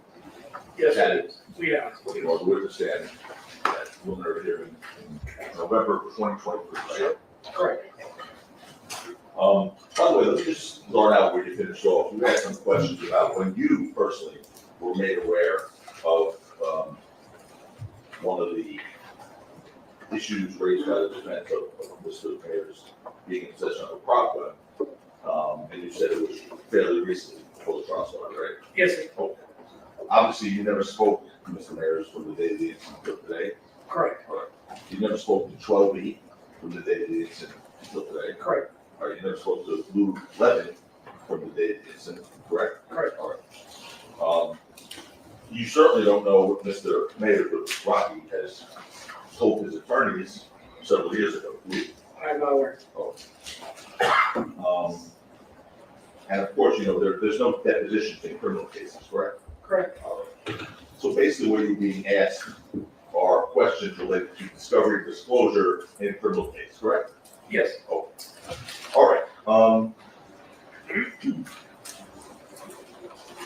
Yes, we have. You know, the witness stand, that we'll never hear in November 2023, right? Correct. By the way, let me just start out where you finished off. You had some questions about when you personally were made aware of one of the issues raised by the defense of Mr. Mayor's being in possession of a prop gun. And you said it was fairly recently before the trial started, right? Yes, sir. Okay. Obviously, you never spoke to Mr. Mayor's from the day of the incident until today. Correct. All right. You never spoke to 12B from the day of the incident until today. Correct. All right. You never spoke to Lou Levin from the day of the incident, correct? Correct. All right. You certainly don't know what Mr. Mayor Rocky has told his attorneys several years ago. I'm not aware. And of course, you know, there's no depositions in criminal cases, correct? Correct. So basically what you're being asked are questions related to discovery, disclosure in criminal case, correct? Yes. Oh, all right.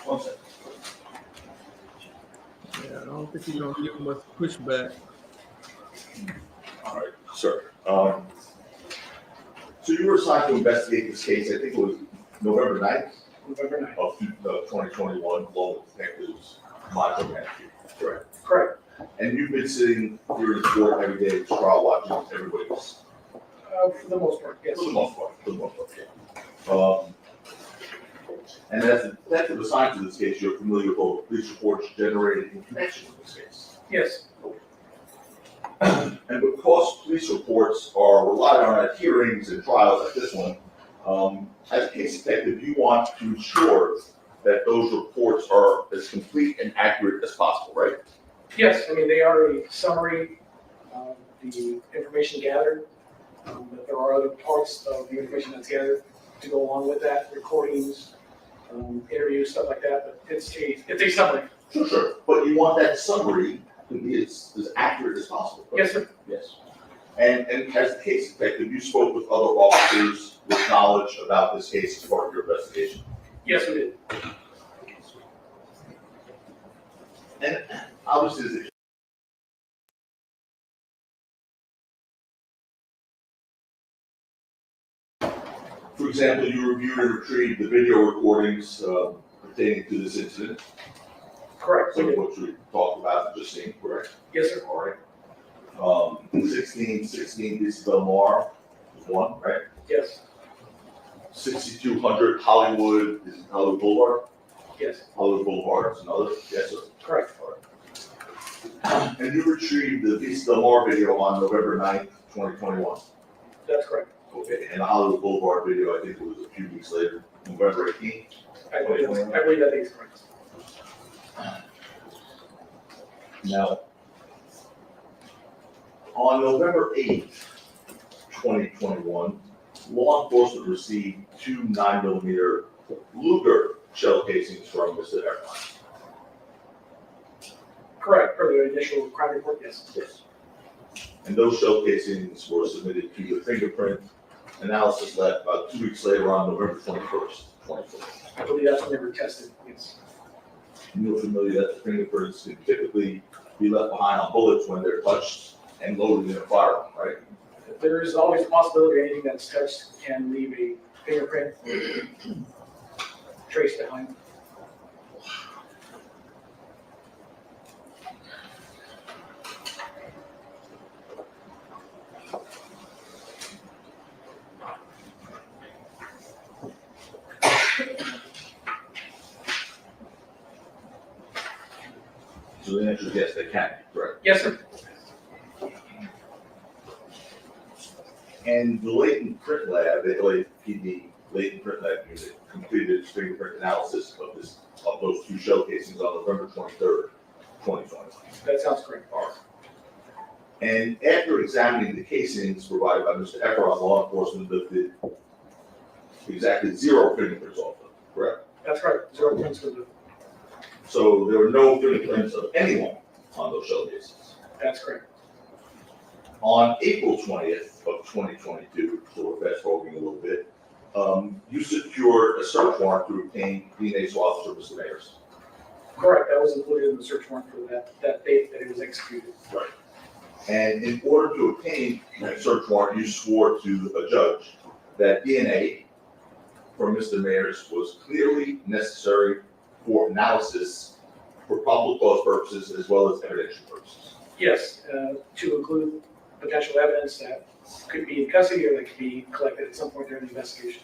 One second. Yeah, I don't think you're gonna give much pushback. All right, sir. So you were assigned to investigate this case, I think it was November 9th November 9th. of 2021, along with detectives Michael Matthew, correct? Correct. And you've been sitting here in court every day at trial watching everybody else? For the most part, yes. For the most part, yeah. And as the detective assigned to this case, you're familiar with all the police reports generated in connection with this case? Yes. And because police reports are relied on at hearings and trials like this one, as a case detective, you want to ensure that those reports are as complete and accurate as possible, right? Yes, I mean, they are a summary of the information gathered, but there are other parts of the information that's gathered to go along with that, recordings, interviews, stuff like that, but it's a summary. Sure. But you want that summary to be as accurate as possible. Right? Yes, sir. Yes. And as the case detective, you spoke with other officers with knowledge about this case as part of your investigation. Yes, we did. And obviously, for example, you reviewed and retrieved the video recordings pertaining to this incident. Correct. Some of which we talked about and just seen, correct? Yes, sir. All right. 1616 East Belmar is one, right? Yes. 6200 Hollywood is Hollywood Boulevard? Yes. Hollywood Boulevard is another? Yes, sir. Correct. All right. And you retrieved the East Belmar video on November 9th, 2021? That's correct. Okay, and the Hollywood Boulevard video, I think it was a few weeks later, November 18th? I believe that is correct. Now, on November 8th, 2021, law enforcement received 2 9mm Luger shell casings from Mr. Ephron. Correct, for the initial crime report, yes. Yes. And those shell casings were submitted to the fingerprint analysis lab about 2 weeks later on November 21st, 2020. I believe that's when they were tested, yes. And you're familiar that the fingerprints can typically be left behind on bullets when they're touched and loaded in a firearm, right? There is always a possibility anything that's touched can leave a fingerprint trace behind. So the answer is yes, they can, correct? Yes, sir. And the latent print lab, the LAPD latent print lab unit completed its fingerprint analysis of those 2 shell casings on November 23rd, 2020. That sounds correct. All right. And after examining the casings provided by Mr. Ephron, law enforcement lifted exactly 0 fingerprints off them, correct? That's right. 0 prints for the. So there were no fingerprints of anyone on those shell casings. That's correct. On April 20th of 2022, so we're fast forwarding a little bit, you secured a search warrant to obtain DNA swabs for Mr. Mayers. Correct. That was included in the search warrant for that date that it was executed. Right. And in order to obtain that search warrant, you swore to a judge that DNA from Mr. Mayers was clearly necessary for analysis for probable cause purposes as well as evidential purposes. Yes, to include potential evidence that could be in custody or that could be collected at some point during the investigation.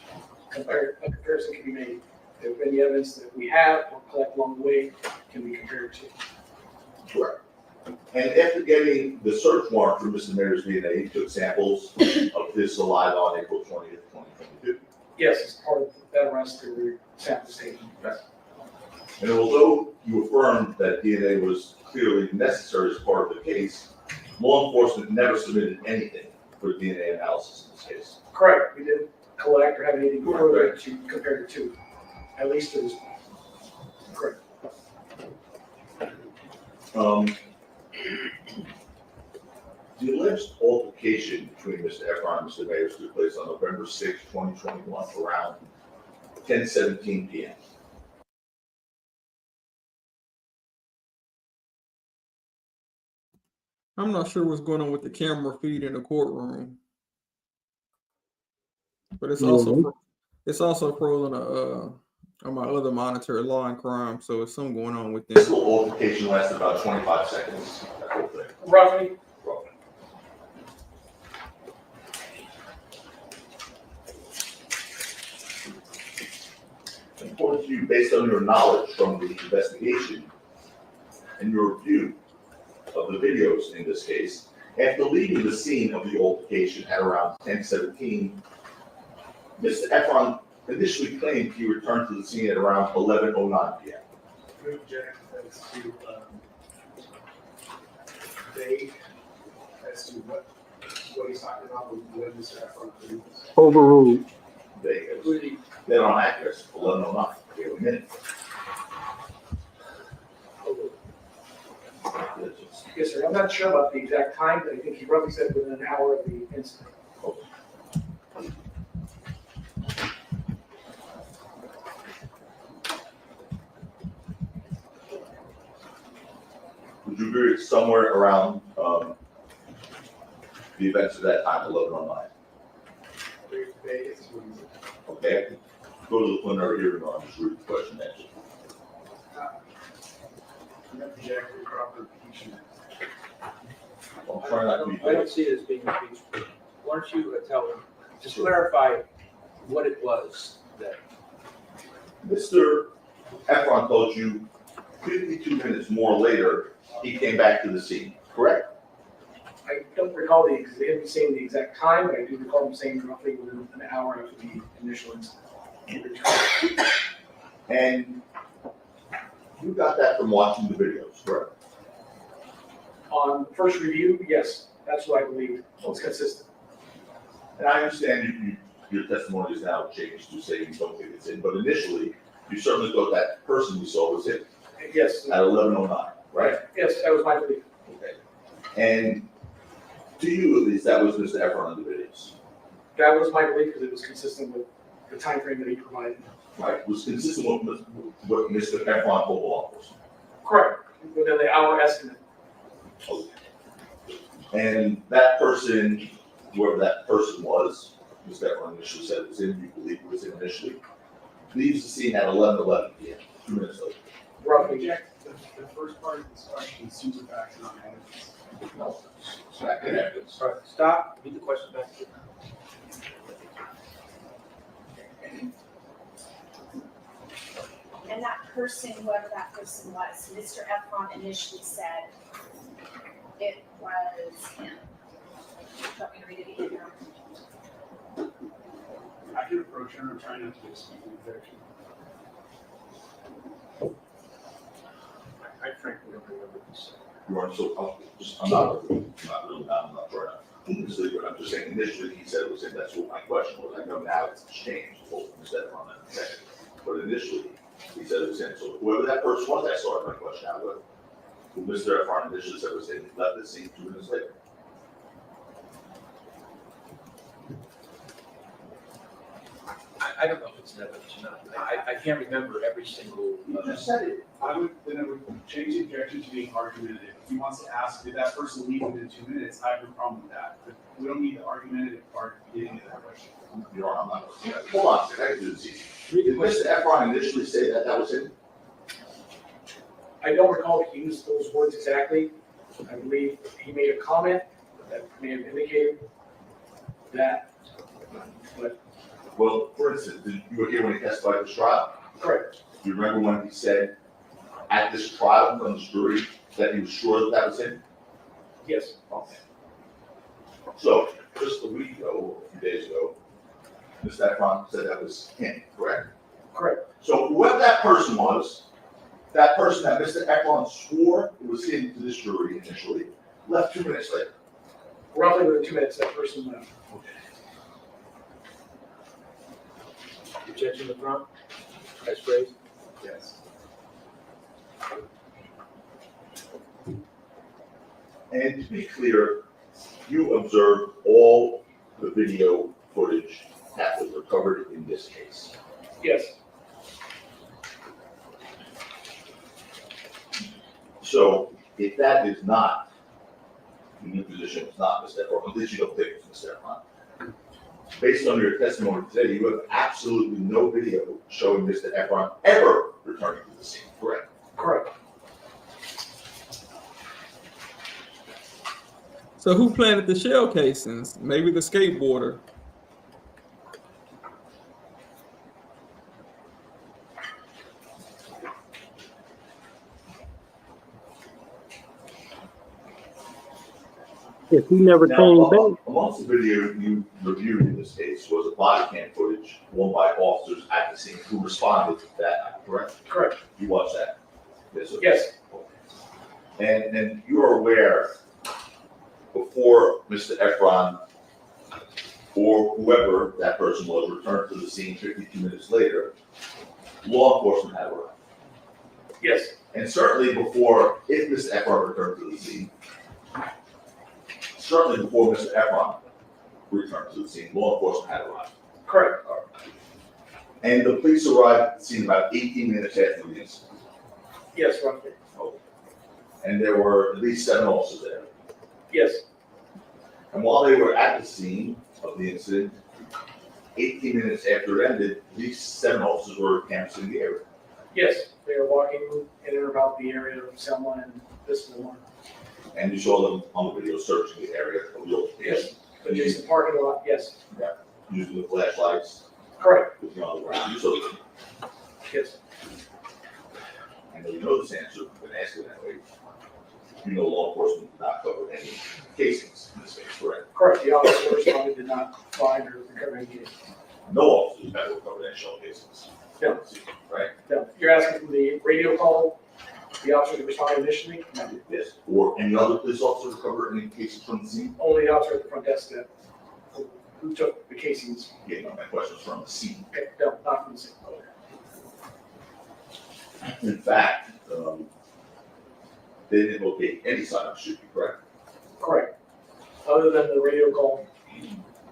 A comparison can be made. If any evidence that we have or collect along the way can be compared to. Correct. And after getting the search warrant for Mr. Mayer's DNA, he took samples of his saliva on April 20th, 2022. Yes, as part of that arrest, there were samples taken. And although you affirmed that DNA was clearly necessary as part of the case, law enforcement never submitted anything for DNA analysis in this case. Correct. We didn't collect or have anything further to compare it to. At least it was correct. The alleged altercation between Mr. Ephron and Mr. Mayer took place on November 6, 2021, around 10:17 p.m. I'm not sure what's going on with the camera feed in the courtroom, but it's also frozen on my other monitor, Law and Crime. So it's something going on with them. This little altercation lasted about 25 seconds. That whole thing. Roughly. According to you, based on your knowledge from the investigation and your review of the videos in this case, after leaving the scene of the altercation at around 10:17, Mr. Ephron initially claimed he returned to the scene at around 11:09 p.m. We object as to vague as to what he's talking about when Mr. Ephron did. Overruled. Vague. They're on accuracy, 11:09. Wait a minute. Yes, sir. I'm not sure about the exact time, but I think he roughly said within an hour of the incident. Would you agree it's somewhere around the events of that time, 11:09? Okay, go to the plenary hearing on just read the question and answer. I'm trying not to be. I don't see it as being impeached. Why don't you tell him, just clarify what it was that. Mr. Ephron told you 52 minutes more later, he came back to the scene, correct? I don't recall him saying the exact time, but I do recall him saying roughly within an hour after the initial incident. And you got that from watching the videos, correct? On first review, yes, that's what I believe was consistent. And I understand your testimony is now changed to say you don't think it's in, but initially, you certainly thought that person you saw was in. Yes. At 11:09, right? Yes, that was my belief. Okay. And to you, at least, that was Mr. Ephron in the videos. That was my belief because it was consistent with the time frame that he provided. Right, it was consistent with what Mr. Ephron told law enforcement. Correct, within the hour estimate. Okay. And that person, whoever that person was, Mr. Ephron initially said it was in, you believe it was in initially, leaves the scene at 11:11 p.m., 2 minutes later. Roughly. The first part of this question is super facts, not evidence. No, it's fact and evidence. All right, stop, read the question back to you. And that person, whoever that person was, Mr. Ephron initially said it was him. Let me read it again now. I can approach her and try not to speak in objection. I frankly don't remember this. You weren't so comfortable. I'm not really not, I'm not trying to. I'm just saying initially he said it was him. That's what my question was. I know now it's changed. Mr. Ephron in a second. But initially, he said it was him. So whoever that person was, I started my question out with. Who Mr. Ephron initially said was him, left the scene 2 minutes later. I don't know if it's evidence or not. I can't remember every single. You just said it. I would change the objection to being argumentative. If he wants to ask, did that person leave within 2 minutes? I have no problem with that. But we don't need the argumentative part getting to that question. You know, I'm not. Hold on a second. I can do this easy. Did Mr. Ephron initially say that that was him? I don't recall if he used those words exactly. I believe he made a comment that may have indicated that, but. Well, for instance, you were here when he testified at this trial. Correct. Do you remember when he said at this trial from the jury that he was sure that that was him? Yes. Okay. So, just a week ago, or a few days ago, Mr. Ephron said that was him, correct? Correct. So whoever that person was, that person that Mr. Ephron swore it was him to this jury initially, left 2 minutes later. Roughly within 2 minutes, that person left. Objection to front, as phrased? Yes. And to be clear, you observed all the video footage that was recovered in this case. Yes. So if that is not, the new position is not Mr. Ephron, at least you don't think it's Mr. Ephron. Based on your testimony today, you have absolutely no video showing Mr. Ephron ever returning to the scene, correct? Correct. So who planted the shell casings? Maybe the skateboarder. If he never Now, came back, amongst the video you reviewed in this case was a body cam footage won by officers at the scene who responded to that, correct? Correct. You watched that? Yes, sir? Yes. And you are aware, before Mr. Ephron or whoever that person was returned to the scene 52 minutes later, law enforcement had arrived. Yes. And certainly before, if Mr. Ephron returned to the scene, certainly before Mr. Ephron returned to the scene, law enforcement had arrived. Correct. And the police arrived at the scene about 18 minutes after the incident. Yes, roughly. And there were at least 7 officers there. Yes. And while they were at the scene of the incident, 18 minutes after it ended, these 7 officers were canvassing the area. Yes. They were walking in and about the area of Selma and this is the one. And you saw them on the video searching the area of the location. Yes. Adjacent parking lot. Yes. Yeah. Using the flashlights. Correct. Looking on the ground. You saw them. Yes. I know you know this answer, but ask it that way. You know law enforcement did not cover any casings in this case, correct? Correct. The officer responded did not find or recover any case. No officers ever covered any shell casings. No. Right? No. You're asking from the radio call, the officer that responded initially? No. Yes. Or any other police officer cover any cases from the scene? Only the officer at the front desk that who took the casings. Yeah, no, my question was from the scene. Okay. No, not from the scene. In fact, they didn't locate any sign of shooting, correct? Correct. Other than the radio call.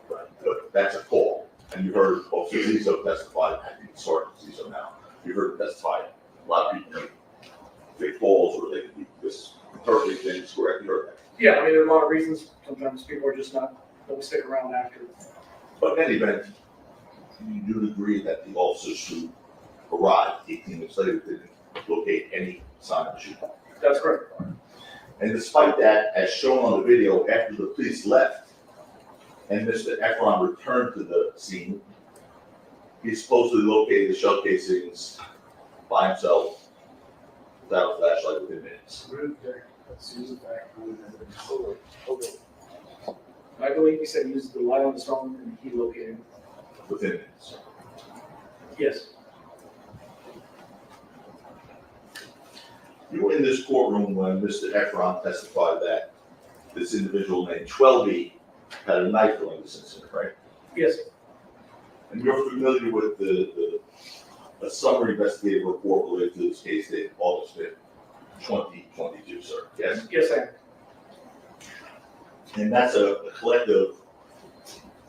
Right. But that's a call. And you heard Officer Zizzo testify, I think Sergeant Zizzo now, you heard him testify. A lot of people make big calls or they can be just interpreting things, correct? You heard that. Yeah, I mean, there are a lot of reasons. Sometimes people are just don't stick around after. But in any event, you do agree that the officers who arrived 18 minutes later didn't locate any sign of shooting. That's correct. And despite that, as shown on the video, after the police left and Mr. Ephron returned to the scene, he supposedly located the shell casings by himself without a flashlight within minutes. I believe he said he used the light on his phone and he located him. Within minutes. Yes. You were in this courtroom when Mr. Ephron testified that this individual named Twelby had a knife during this incident, right? Yes. And you're familiar with the summary investigative report related to this case dated August 5th, 2022, sir, yes? Yes, I am. And that's a collective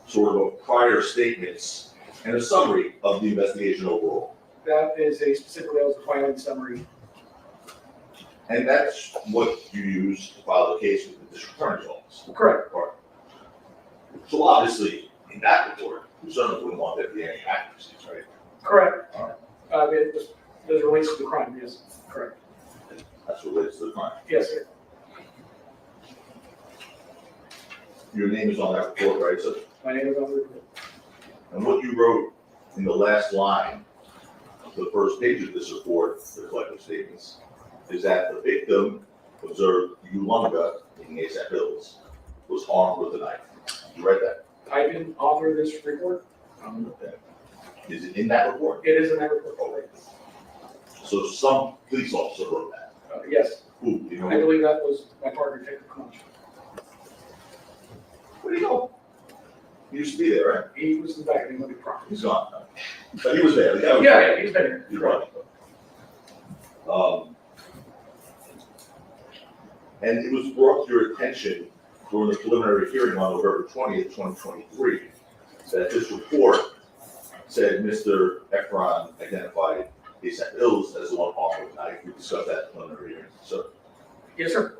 sort of prior statements and a summary of the investigation overall. That is a specifically, that was a filing summary. And that's what you use to file the case with the district attorney's office. Correct. Right. So obviously, in that report, you certainly wouldn't want there to be any accuracies, right? Correct. It relates to the crime, yes, correct. That's related to the crime. Yes, sir. Your name is on that report, right, sir? My name is on the report. And what you wrote in the last line of the first page of this report, the collective statements, is that the victim observed Ulunga, meaning ASAP Hills, was armed with a knife. You read that? I didn't author this report. Okay. Is it in that report? It is in that report. Okay. So some police officer wrote that. Yes, Who? Do you know? I believe that was my partner, Detective Conch. Where do you go? He used to be there, right? He was in the back, he might be property. He's gone. But he was there. The guy was Yeah, he's been here. He's running. And it was brought to your attention during the preliminary hearing on November 20th, 2023, that this report said Mr. Ephron identified ASAP Hills as the one armed with a knife. We discussed that in the preliminary hearing, so. Yes, sir.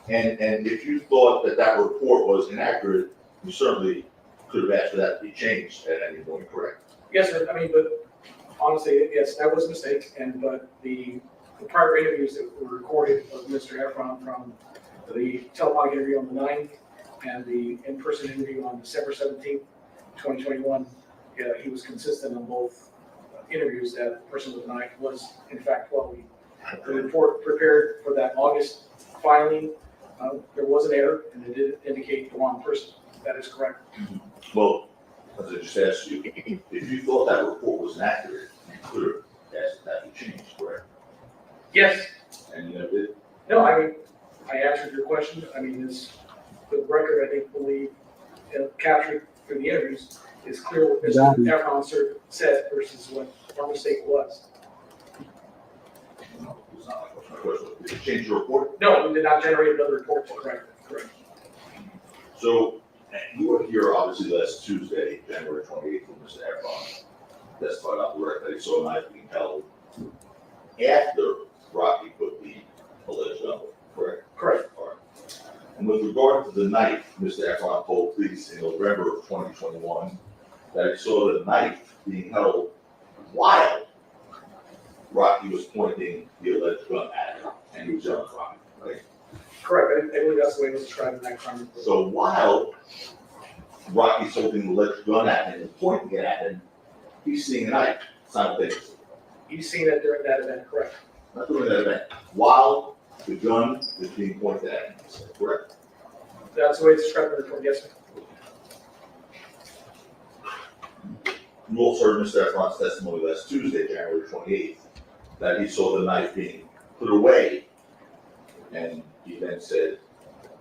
And if you thought that that report was inaccurate, you certainly could have asked for that to be changed at any point, correct? Yes, sir. I mean, but honestly, yes, that was a mistake. But the prior interviews that were recorded of Mr. Ephron from the telephonic interview on the 9th and the in-person interview on December 17th, 2021, he was consistent on both interviews that the person with the knife was in fact Welby. The report prepared for that August filing, there was an error and it did indicate the wrong person. That is correct. Well, as I just asked you, if you thought that report was inaccurate, you could have asked that to change, correct? Yes. And you never did? No, I mean, I answered your question. I mean, this, the record, I think, believe, captured through the interviews is clear what Mr. Ephron said versus what our mistake was. No, it's not my question. Did you change your report? No, we did not generate another report to correct it. Correct. So, you were here obviously last Tuesday, January 28th, when Mr. Ephron testified on the record that he saw a knife being held after Rocky put the alleged gun, correct? Correct. All right. And with regard to the knife, Mr. Ephron told police in November of 2021 that he saw the knife being held while Rocky was pointing the alleged gun at him, and he was yelling at Rocky, right? Correct. I believe that's the way it was described in that crime report. So while Rocky's holding the alleged gun at him and pointing it at him, he's seeing a knife simultaneously. You've seen it during that event, correct? Not during that event, while the gun is being pointed at him, correct? That's the way it's described in the report, yes, sir. You also heard Mr. Ephron's testimony last Tuesday, January 28th, that he saw the knife being put away, and he then said,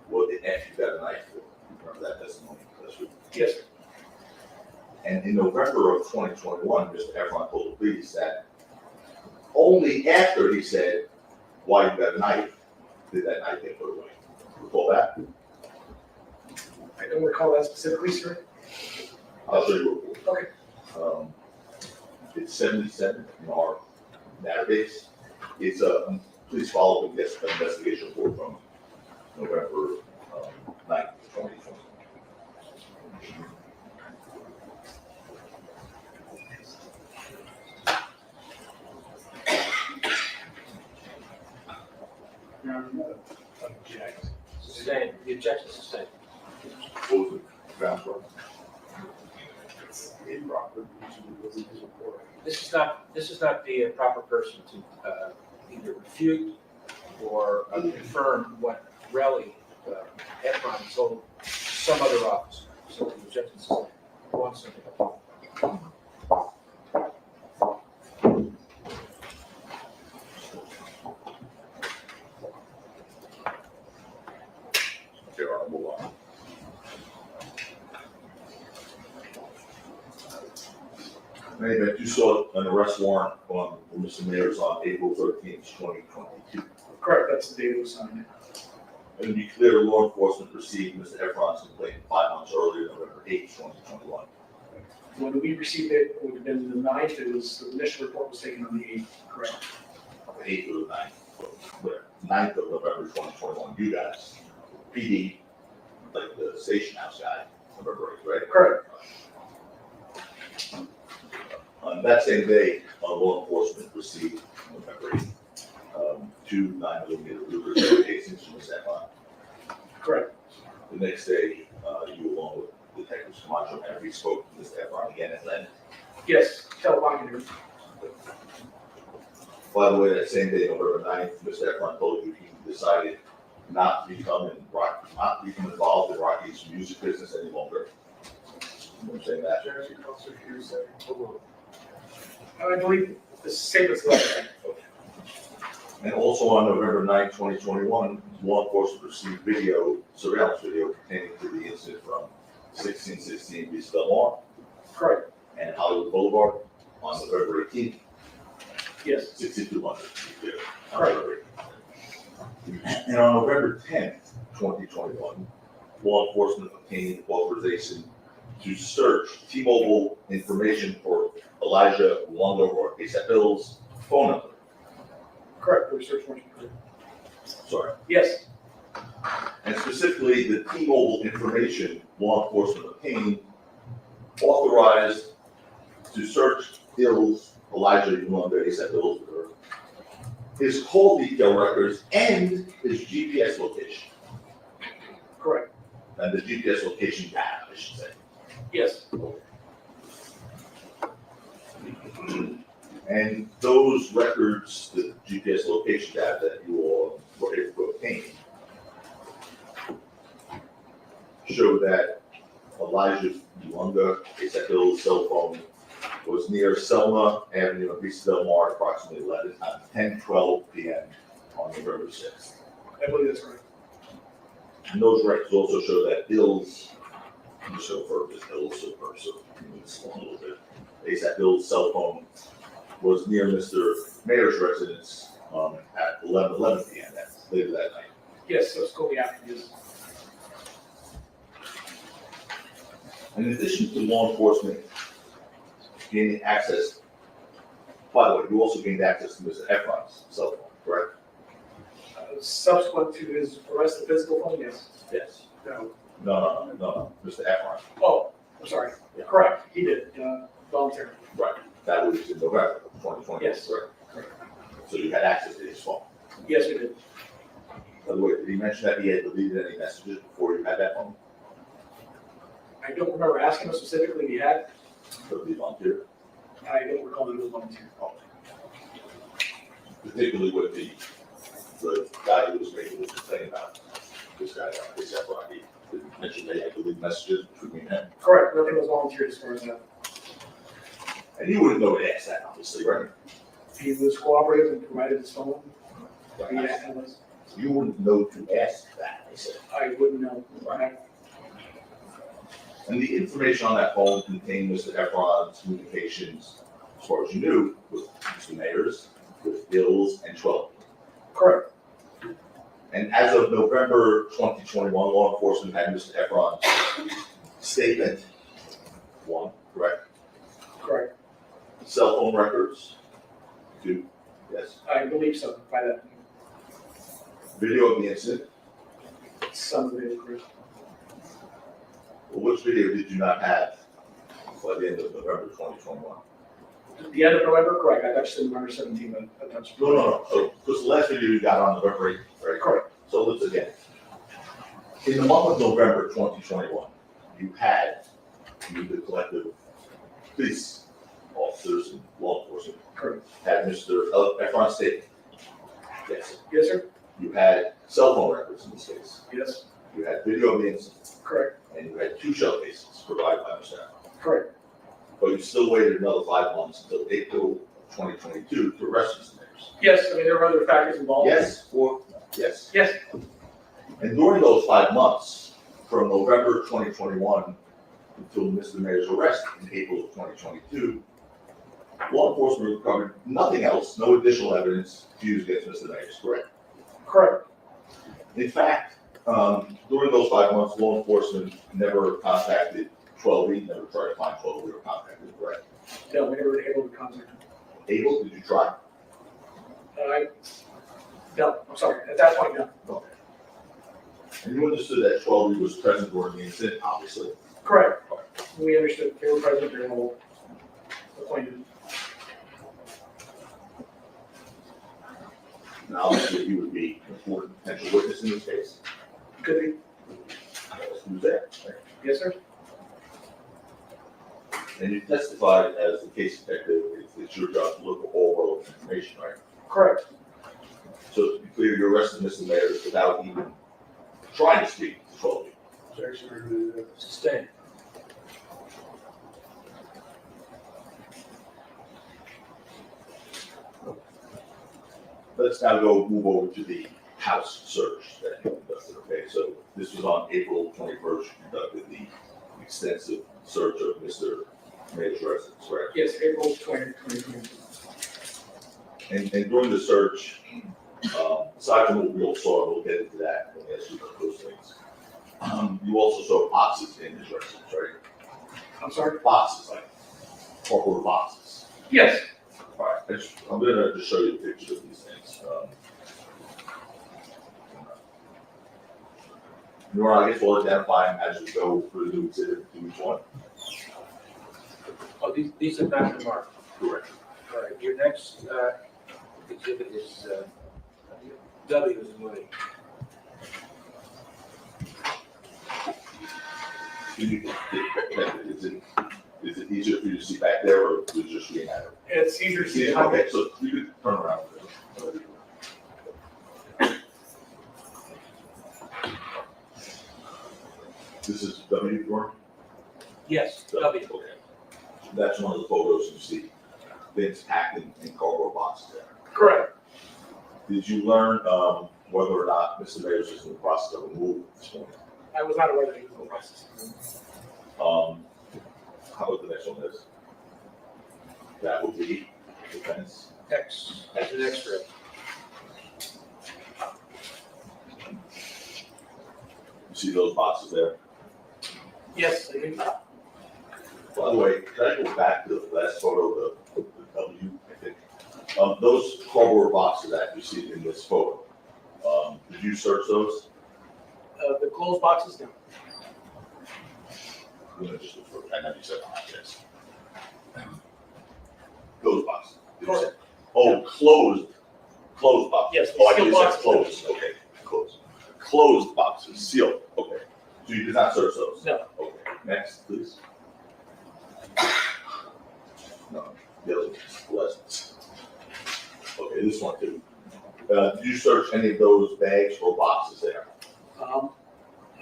"What the F you got a knife for?" You remember that testimony? That's true. Yes, sir. And in November of 2021, Mr. Ephron told the police that only after he said, "Why you got a knife," did that knife get put away. Recall that? I don't recall that specifically, sir. I'll show you a report. Okay. It's 77 in our database. It's a, please follow the investigation report from November 9th, 2020. Object. Sustained. The objection is sustained. What was the grounds for? Improper. This is not the proper person to either refute or confirm what Relli, Ephron told some other officer. So the objection is sustained. Go on, sir. Okay, I'll move on. In any event, you saw an arrest warrant on Mr. Mayor's on April 13th, 2022. Correct, that's the date it was signed. And to be clear, law enforcement received Mr. Ephron's complaint 5 months earlier, November 8th, 2021. When we received it, it would have been the 9th, it was, the initial report was taken on the 8th, correct? 8th or the 9th, whatever, 9th of November 2021, you guys, PD, like the station house guy, November 8th, right? Correct. On that same day, law enforcement received November 8th, 2 9mm Ruger casings from Mr. Ephron. Correct. The next day, you along with Detectives Camacho and we spoke to Mr. Ephron again at length. Yes, telephonic interview. By the way, that same day, November 9th, Mr. Ephron told you he decided not to become involved in Rocky's music business any longer. You understand that? I believe the same as last time. And also on November 9th, 2021, law enforcement received surveillance video pertaining to the incident from 1616 East Del Mar Correct. and Hollywood Boulevard on November 18th, Yes. 6200. Correct. And on November 10th, 2021, law enforcement obtained authorization to search T-Mobile information for Elijah Luongo or ASAP Bill's phone number. Correct. For search warrant. Sorry. Yes. And specifically, the T-Mobile information law enforcement obtained authorized to search Elijah Luongo, ASAP Bill's, his call detail records and his GPS location. Correct. And the GPS location data, I should say. Yes. And those records, the GPS location data that you all were able to obtain, show that Elijah Luongo, ASAP Bill's cell phone, was near Selma Avenue in Vista Del Mar, approximately 10:12 p.m. on November 6th. I believe that's correct. And those records also show that Bill's, I'm just going to refer to Bill's so it's a little bit. ASAP Bill's cell phone was near Mr. Mayor's residence at 11:11 p.m. later that night. Yes, so it's going after this. In addition to law enforcement gaining access, by the way, you also gained access to Mr. Ephron's cell phone, correct? Subsequent to his arrest, the physical phone, yes. Yes. No. No, Mr. Ephron. Oh, I'm sorry. Correct. He did, voluntarily. Right. That was in November of 2020. Yes. Correct. So you had access to his phone. Yes, we did. By the way, did he mention that he had deleted any messages before you had that phone? I don't remember asking him specifically if he had. Could be volunteer. I don't recall that it was volunteer. Particularly with the guy who was making this complaint about this guy, ASAP Rocky, didn't mention they had deleted messages between him. Correct. Nothing was volunteered as far as that. And you wouldn't know to ask that, obviously, right? He was cooperative and provided his phone. Yeah, You wouldn't know to ask that, I said. I wouldn't know. Right. And the information on that phone contained Mr. Ephron's communications, as far as you knew, with Mr. Mayers, with Bills, and 12. Correct. And as of November 2021, law enforcement had Mr. Ephron's statement, 1, correct? Correct. Cell phone records, 2, yes. I believe so, by that. Video of the incident. Some of it is correct. Well, which video did you not have by the end of November 2021? At the end of November, correct. I've actually November 17th. No. So, because the last video you got on November 8th, right? Correct. So let's again. In the month of November 2021, you the collective police officers and law enforcement, correct, had Mr. Ephron statement. Yes. Yes, sir. You had cell phone records in this case. Yes. You had video of the incident. Correct. And you had 2 shell cases provided by Mr. Ephron. Correct. But you still waited another 5 months until April 2022 to arrest Mr. Mayers. Yes, I mean, there were other factors involved. Yes or yes? Yes. And during those 5 months, from November 2021 until Mr. Mayer's arrest in April of 2022, law enforcement recovered nothing else, no additional evidence to use against Mr. Mayers, correct? Correct. In fact, during those 5 months, law enforcement never contacted 12E, never tried to find 12E or contacted him, correct? No, we never were able to contact him. Able? Did you try? No, I'm sorry. At that point, no. Okay. And you understood that 12E was present during the incident, obviously. Correct. We understood they were present during the whole appointment. acknowledge that you would be an important potential witness in this case? Could be. Who's there? Yes, sir. And you testified as the case detective, it's your job to look for all relevant information, right? Correct. So to be clear, you arrested Mr. Mayor without even trying to speak to control you. Sustained. Let's now move over to the house search that you conducted, okay? So this was on April 21st, you conducted the extensive search of Mr. Mayor's residence, correct? Yes, April 2020. And during the search, aside from what we all saw, we'll get into that when we ask you about those things. You also saw boxes in his residence, right? I'm sorry? Boxes, like corporate boxes. Yes. All right, I'm gonna just show you a picture of these things. Nora, I guess we'll identify them as we go through the new exhibit to each one. Oh, these have not been marked. Correct. All right, your next exhibit is W is in Woody. Is it easier for you to see back there, or is it just being at it? It's easier to see. Okay, so you could turn around. This is W form? Yes, W. Okay. That's one of the photos you see, things packed in cardboard boxes there. Correct. Did you learn whether or not Mr. Mayor was in the process of a move this morning? I was not aware that he was in the process. How about the next one is? That would be defense. X, as an X-ray. You see those boxes there? Yes, I do. By the way, can I go back to the last photo, the W, I think? Those cardboard boxes that you see in this photo, did you search those? The closed boxes, no. I'm gonna just look for, I know you said, yes. Those boxes. Did you say? Oh, closed boxes. Yes, Oh, I sealed think you said boxes. closed, okay, closed. Closed boxes, sealed, okay. So you did not search those? No. Okay, next, please. No, the other one's okay, this one too. Did you search any of those bags or boxes there?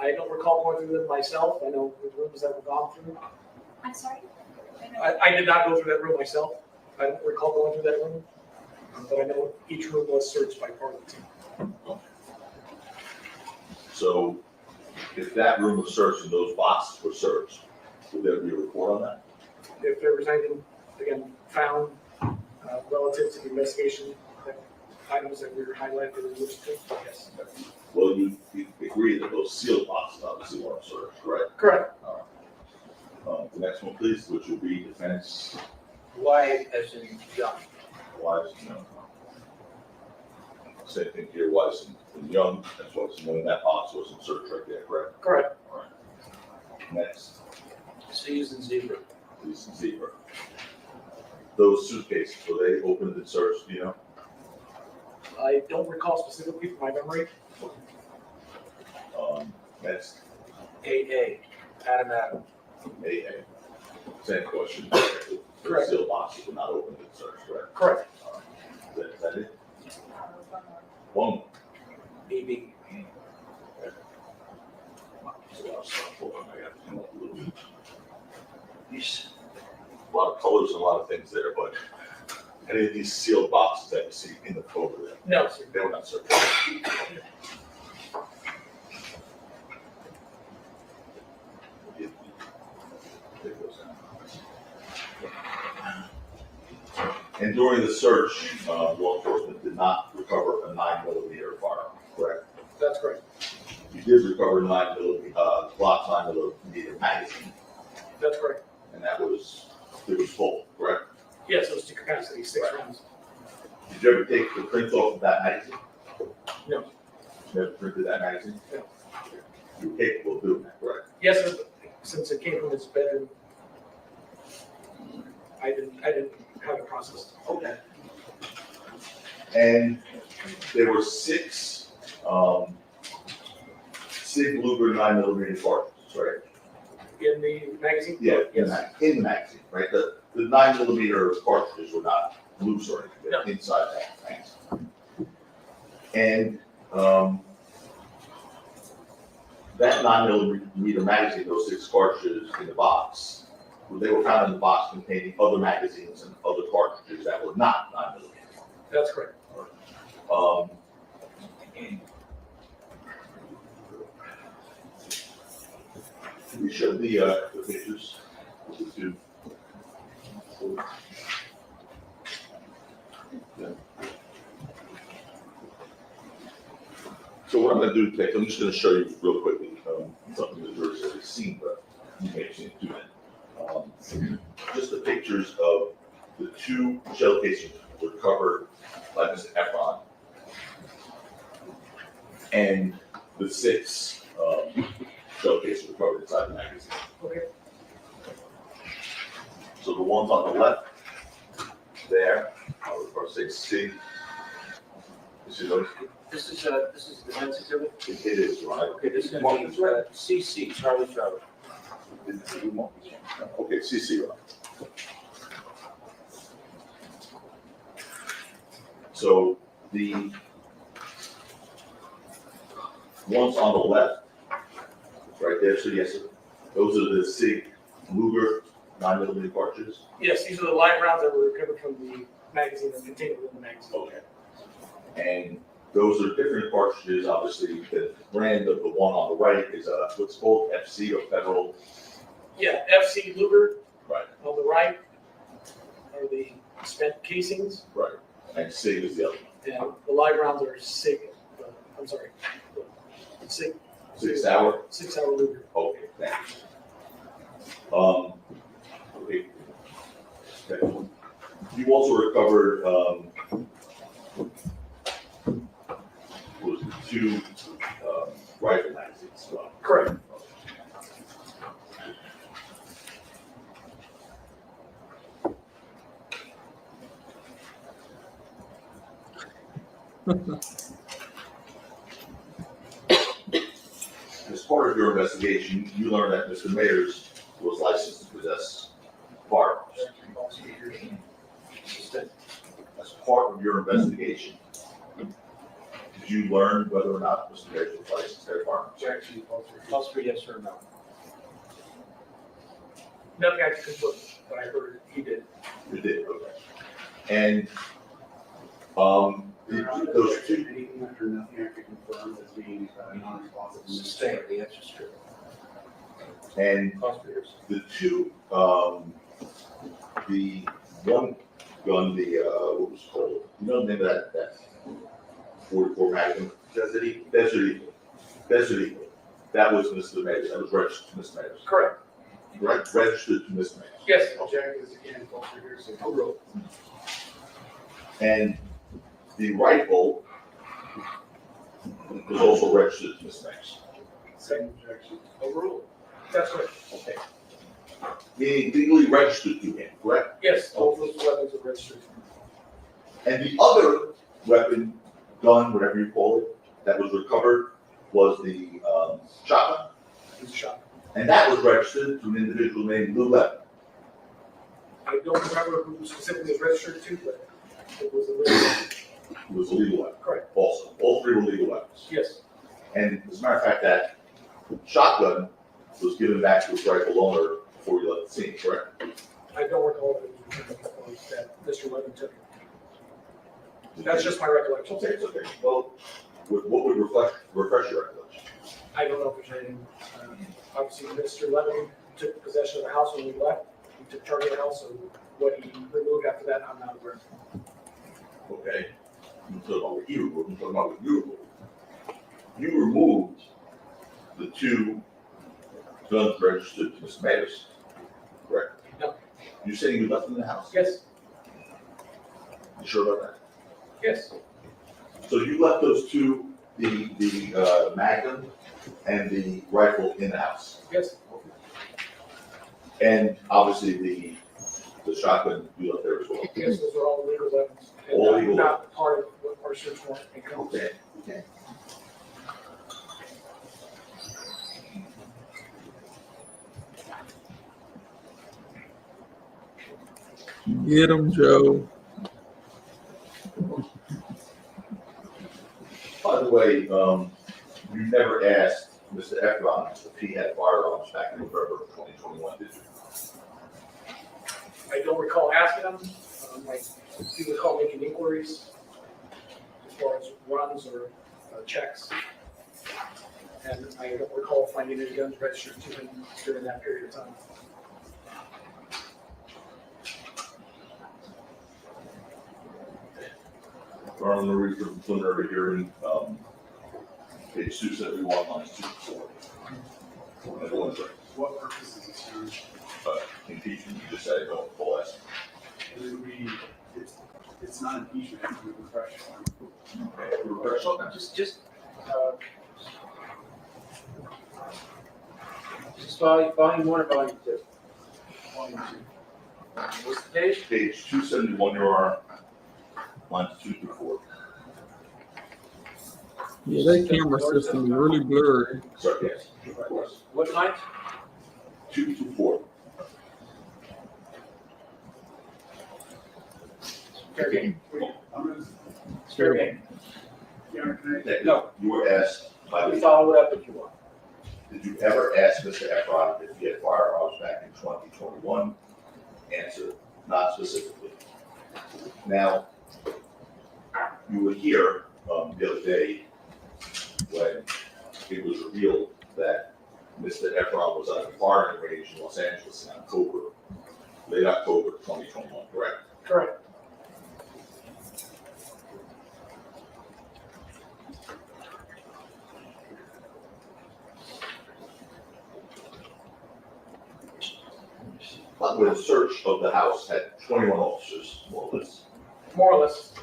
I don't recall going through them myself. I know the rooms that were gone through. I'm sorry? I did not go through that room myself. I don't recall going through that room. But I know each room was searched by part of the team. So if that room was searched and those boxes were searched, would there be a report on that? If there was anything, again, found relative to the investigation, items that we were highlighted in the list, yes. Well, you agree that those sealed boxes obviously weren't searched, correct? Correct. The next one, please, which will be defense. Y as in John. Wise and young. Same thing here, wise and young, as well as knowing that box wasn't searched right there, correct? Correct. All right. Next, C's and zebra. please, zebra. Those suitcases, were they opened and searched, do you know? I don't recall specifically from my memory. Next, AA, Adam. AA. Same question. Correct. Sealed boxes were not opened and searched, correct? Correct. Is that it? One more. BB. There's a lot of stuff. Hold on, I gotta come up a little bit. Yeesh. A lot of colors and a lot of things there, but any of these sealed boxes that you see in the photo there? No, sir. They were not searched. And during the search, law enforcement did not recover a 9mm firearm, correct? That's correct. You did recover a 9mm, Glock 9mm magazine, That's correct. and it was full, correct? Yes, it was to capacity, 6 rounds. Did you ever take the print off of that magazine? No. You never printed that magazine? No. You were capable of doing that, correct? Yes, sir, but since it came from his bedroom, I didn't have it processed. Okay. And there were 6, Sig Luger 9mm cartridges, right? In the magazine? Yeah, in Yes. the magazine, right? The 9mm cartridges were not loose or anything, they're inside that magazine. And, that 9mm magazine, those 6 cartridges in the box, they were found in the box containing other magazines and other cartridges that were not 9mm. That's correct. We showed the pictures of the 2. Yeah. So what I'm going to do today, I'm just going to show you real quickly something that you've already seen, but you may have seen it too. Just the pictures of the 2 shell casings recovered by Mr. Ephron, and the 6 shell cases recovered inside the magazine. Okay. So the ones on the left there are 6C. You see those? This is the sensitivity? It is, right? Okay, this is gonna be CC, Charlie Charlie. Okay, CC, right? So the ones on the left, right there, so yes, those are the Sig Luger 9mm cartridges. Yes, these are the live rounds that were recovered from the magazine and contained within the magazine. Okay. And those are different cartridges, obviously. The brand of the one on the right is what's called FC, or Federal. Yeah, FC Luger. Right. On the right are the spent casings. Right. And Sig is the other one. And the live rounds are Sig, Sig. 6 hour? 6 hour Luger. Okay, thanks. Okay. Okay. You also recovered, was it 2 rifle magazines as well? Correct. As part of your investigation, you learned that Mr. Mayers was licensed to possess firearms. As part of your investigation, did you learn whether or not Mr. Mayers was licensed to carry firearms? Objection, Bolster, yes or no? Nothing I can confirm, but I heard he did. You did, okay. And, those 2, Anything after nothing I could confirm as being non-responsive. Sustained, the answer's true. and the 2, the one gun, what was it called? You know the name of that 44 Magnum? Desert Eagle. That was Mr. Mayers, that was registered to Mr. Mayers. Correct. Right, registered to Mr. Mayers. Yes. Objection is again, Bolster here, so. Overruled. And the rifle was also registered to Mr. Mayers. Second objection. Overruled. That's correct. Okay. Meaning legally registered to him, correct? Yes, both those weapons are registered. And the other weapon, gun, whatever you call it, that was recovered was the shotgun. It's a shotgun. And that was registered to an individual named Lou Levin. I don't remember who specifically was registered to, but it was a legal. It was a legal weapon. Correct. Also, all 3 were legal weapons. Yes. And as a matter of fact, that shotgun was given back to its rightful owner before he left the scene, correct? I don't recall if it was that Mr. Levin took it. That's just my recollection. Okay, it's okay. Well, what would refresh your recollection? I don't know if there's anything, obviously, Mr. Levin took possession of the house when we left. He took charge of the house, so what he removed after that, I'm not aware of. Okay. I'm talking about what you removed, I'm talking about what you removed. You removed the 2 guns registered to Mr. Mayers, correct? No. You're saying you left them in the house? Yes, You sure about that? yes, So you left those 2, the Magnum and the rifle in the house? yes, And obviously the the shotgun you left there as well? Yes, those are all legal weapons. and All not- legal. Not part of what our search warrant encompasses. Okay, okay. Get him, Joe. By the way, you never asked Mr. Ephron if he had firearms back in November of 2021, did you? I don't recall asking them, I do recall making inquiries as far as runs or checks. And I don't recall finding any guns registered to him during that period of time. On the read from preliminary hearing, page 271, lines 2 to 4. And one thing, What purpose is this hearing? impeachment, you just said, don't full ask. It would be, it's not impeachment, it's a refresh. Just volume one or volume two? What's the page? Page 271, your arm, lines 2 through 4. Yeah, that camera system is really blurry. Sorry, yes, of course. What lines? 2 to 4. Fair game. I'm gonna, Fair game. Karen, can I? No. You were asked, by We the, follow it up if you want. did you ever ask Mr. Ephron if he had firearms back in 2021? Answer, not specifically. Now, you were here the other day when it was revealed that Mr. Ephron was at a firing range in Los Angeles in October, late October 2021, correct? Correct. But the search of the house had 21 officers, more or less. More or less.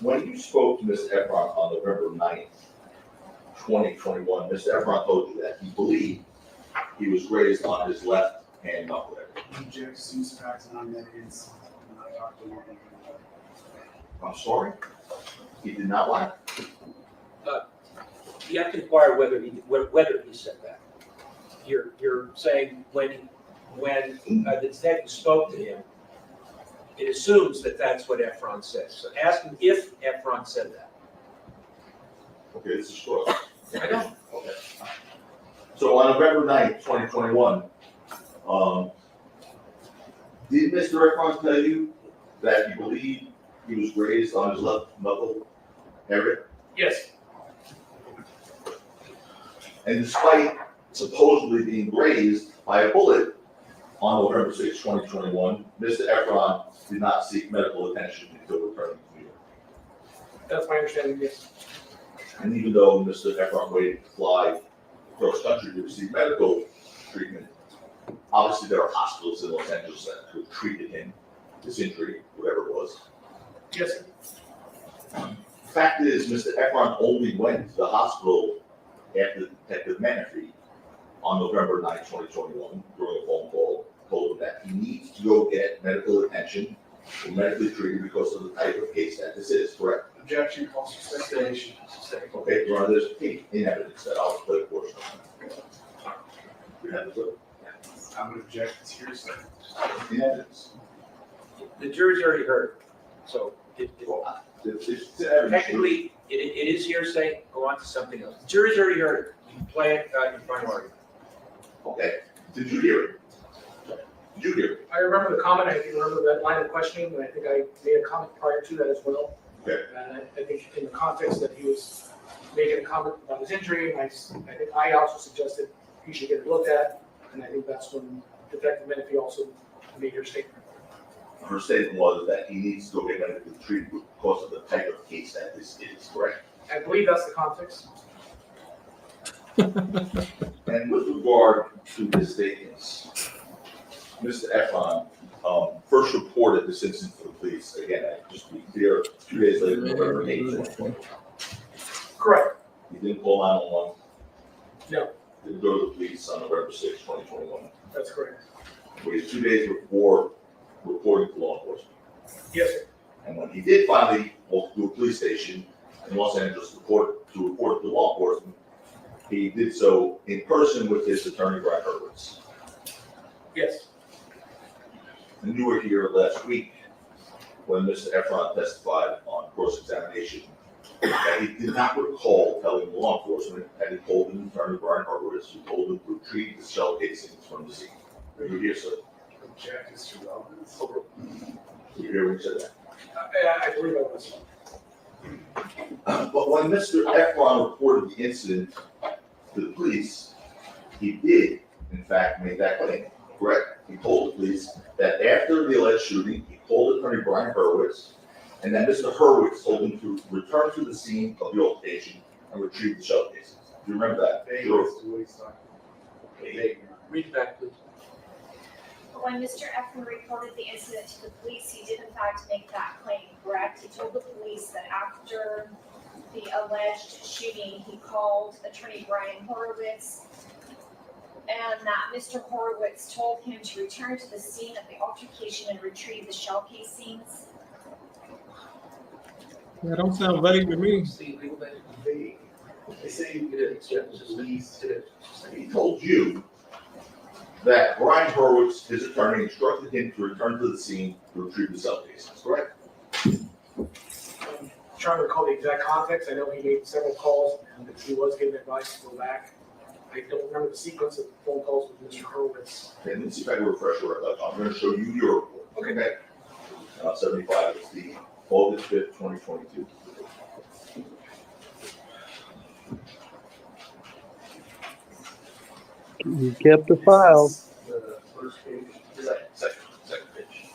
When you spoke to Mr. Ephron on November 9th, 2021, Mr. Ephron told you that he believed he was grazed on his left hand knuckle area. Object to use facts and non evidence. I talked to him. I'm sorry? He did not lie? You have to inquire whether he said that. You're saying when the detective spoke to him, it assumes that that's what Ephron said. So ask him if Ephron said that. Okay, this is short. I know. Okay. So on November 9th, 2021, did Mr. Ephron tell you that he believed he was grazed on his left knuckle area? Yes. And despite supposedly being grazed by a bullet on November 6, 2021, Mr. Ephron did not seek medical attention until returning to New York. That's my understanding, yes. And even though Mr. Ephron waited to fly across country to receive medical treatment, obviously there are hospitals in Los Angeles that could have treated him, this injury, whatever it was. Yes, sir. Fact is, Mr. Ephron only went to the hospital after Detective Menifee on November 9, 2021, during a phone call, told him that he needs to go get medical attention or medically treated because of the type of case that this is, correct? Objection, calls for speculation. Okay, Your Honor, there's a tape in evidence that I'll play a portion of. You have the clip I would object, it's hearsay. in evidence. The jury's already heard, so It's evidence. technically, it is hearsay, go on to something else. The jury's already heard it, you can play it in final argument. Okay, did you hear it? Did you hear it? I remember the comment, I can remember that line of questioning, and I think I made a comment prior to that as well. Okay. And I think in the context that he was making a comment about his injury, and I think I also suggested he should get it looked at, and I think that's when Detective Menifee also made her statement. Her statement was that he needs to go get medically treated because of the type of case that this is, correct? I believe that's the context. And with regard to his statements, Mr. Ephron first reported this incident to the police, again, just to be clear, 2 days later, November 8th, 2020. Correct. He didn't call 911. No, Didn't go to the police on November 6, 2021. that's correct. Waited 2 days before reporting to law enforcement. Yes, sir. And when he did finally walk to a police station in Los Angeles to report to law enforcement, he did so in person with his attorney, Brian Hurwitz. Yes. And you were here last week when Mr. Ephron testified on cross-examination that he did not recall telling law enforcement that he told his attorney, Brian Hurwitz, who told him to retrieve the shell casings from the scene. Were you here, sir? Object is to relevance. Were you here when he said that? I believe I was. But when Mr. Ephron reported the incident to the police, he did, in fact, make that claim, correct? He told the police that after the alleged shooting, he called attorney Brian Hurwitz, and that Mr. Hurwitz told him to return to the scene of the altercation and retrieve the shell casings. Do you remember that? Sure. Read it back, please. When Mr. Ephron reported the incident to the police, he did in fact make that claim, correct? He told the police that after the alleged shooting, he called attorney Brian Horowitz, and that Mr. Horowitz told him to return to the scene of the altercation and retrieve the shell casings. That don't sound vague to me. Vague. They say it is. Police. He told you that Brian Hurwitz, his attorney, instructed him to return to the scene to retrieve the shell casings, correct? I'm trying to recall the exact context. I know he made several calls and that he was given advice to go back. I don't remember the sequence of phone calls with Mr. Horowitz. Okay, let me see if I can refresh your recollection. I'm going to show you your report. Okay. 75 is the August 5th, 2022. You kept the file. The first page. Second page.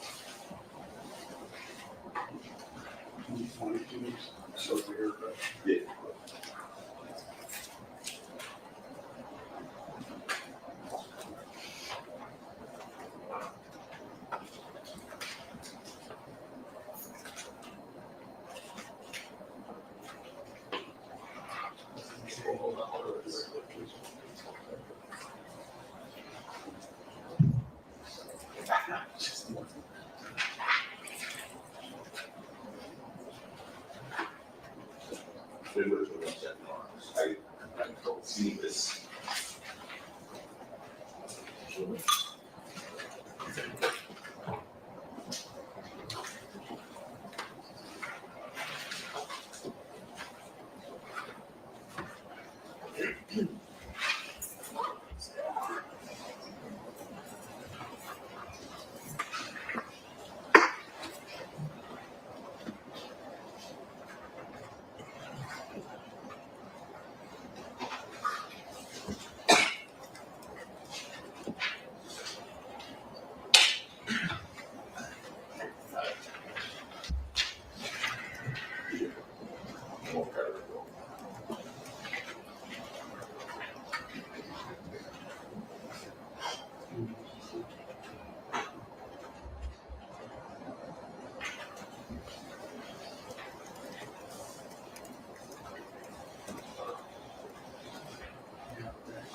So weird, but. Yeah. I don't see this.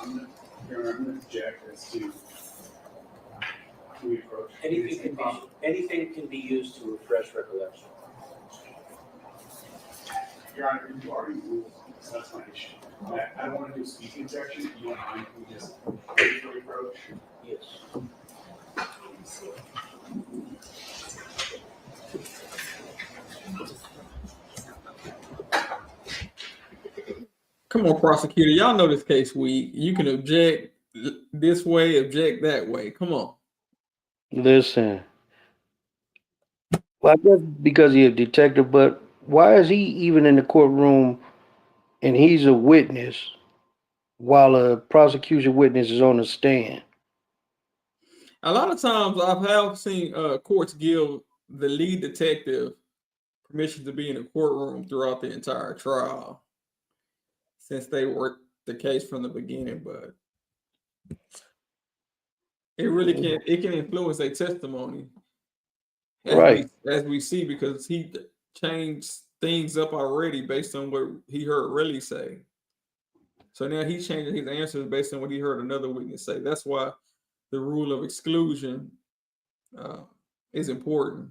I'm gonna object as to who we approach. Anything can be used to refresh recollection. Your Honor, you already ruled, so that's my issue. I don't want to do a speaking section. You don't mind if we just briefly approach? Yes. Come on, prosecutor. Y'all know this case weak. You can object this way, object that way. Come on. Listen. Well, I guess because he's a detective, but why is he even in the courtroom and he's a witness while a prosecution witness is on the stand? A lot of times I have seen courts give the lead detective permission to be in the courtroom throughout the entire trial, since they worked the case from the beginning, but it really can influence their testimony. As we see, because he changed things up already based on what he heard Relli say. So now he's changing his answers based on what he heard another witness say. That's why the rule of exclusion is important.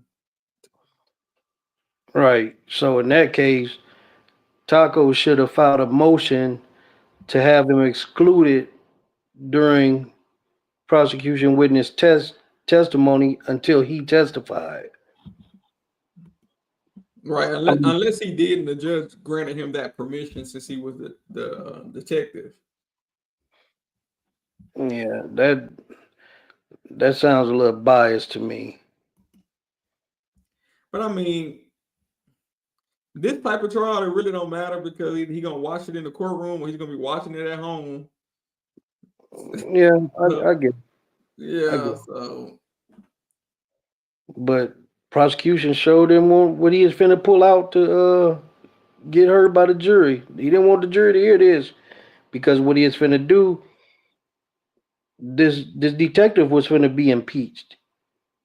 Right. So in that case, Taco should have filed a motion to have him excluded during prosecution witness testimony until he testified. Right, unless he did, and the judge granted him that permission since he was the detective. Yeah, that sounds a little biased to me. But I mean, this type of trial, it really don't matter because he gonna watch it in the courtroom or he's gonna be watching it at home. Yeah, I get. Yeah, I get. so. But prosecution showed him what he was finna pull out to get heard by the jury. He didn't want the jury to hear this because what he is finna do, this detective was finna be impeached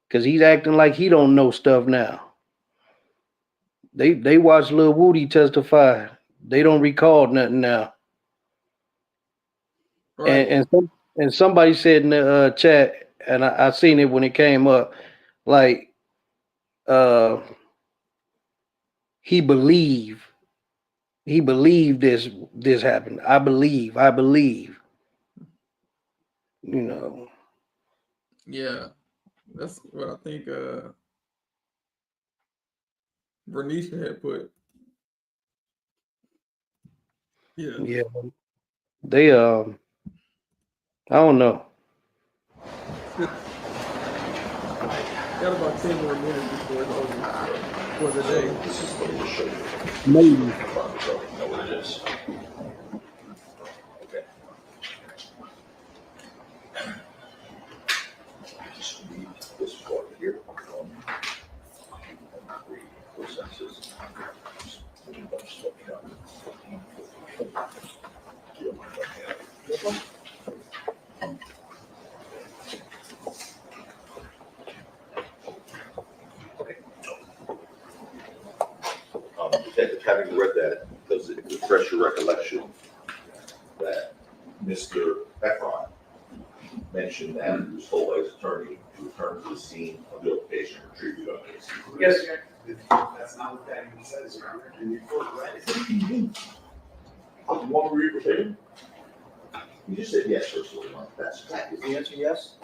because he's acting like he don't know stuff now. They watched Lil Woody testify. They don't recall nothing now. Right. And somebody said in the chat, and I seen it when it came up, like he believed this happened. I believe. You know. Yeah, that's what I think Bernicia had put. Yeah. Yeah. They I don't know. Got about 10 more minutes before it's over for the day. This is what to show you. Maybe. Know what it is. Okay. Just read this part here. Read processes. Detective, having read that, does it refresh your recollection that Mr. Ephron mentioned that he was told by his attorney to return to the scene of the altercation and retrieve the evidence? Yes, sir. That's not what that even says, Your Honor. And the court read it. You want to read verbatim? You just said yes, first of all. That's Is the answer yes?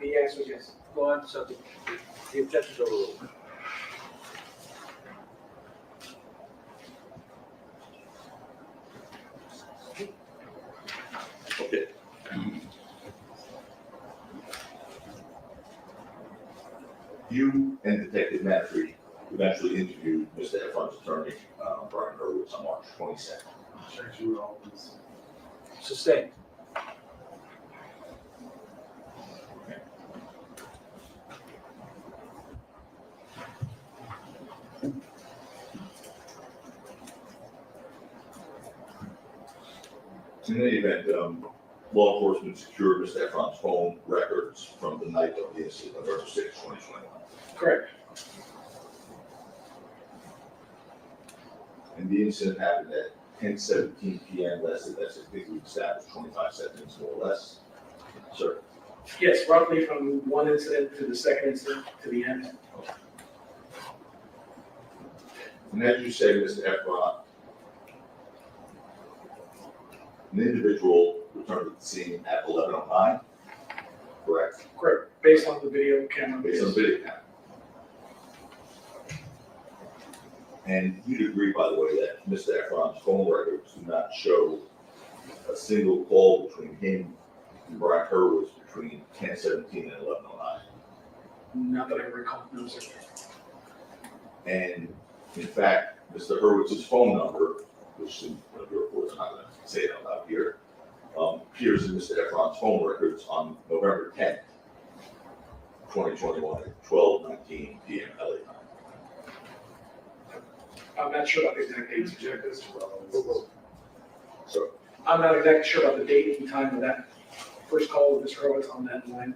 The answer is yes. Go on, so the objection's overruled. okay. You and Detective Manfrey eventually interviewed Mr. Ephron's attorney, Brian Hurwitz, on March 22nd. Sure, you were all this. Sustained. In any event, law enforcement secured Mr. Ephron's phone records from the night of the incident, November 6, 2021. Correct. And the incident happened at 10:17 p.m. That's I think we established 25 seconds more or less. Sir. Yes, roughly from one incident to the second incident to the end. And as you say, Mr. Ephron, an individual returned to the scene at 11:09, correct? Correct, based on the video camera. Based on the video camera. And you'd agree, by the way, that Mr. Ephron's phone records do not show a single call between him and Brian Hurwitz between 10:17 and 11:09. Not that I recall, no, sir. And in fact, Mr. Hurwitz's phone number, which in one of your reports, I'm not going to say it out loud here, appears in Mr. Ephron's phone records on November 10th, 2021 at 12:19 p.m. LA time. I'm not sure about the exact date. Check this as well. So, I'm not exactly sure about the date and time of that first call with Mr. Hurwitz on that line.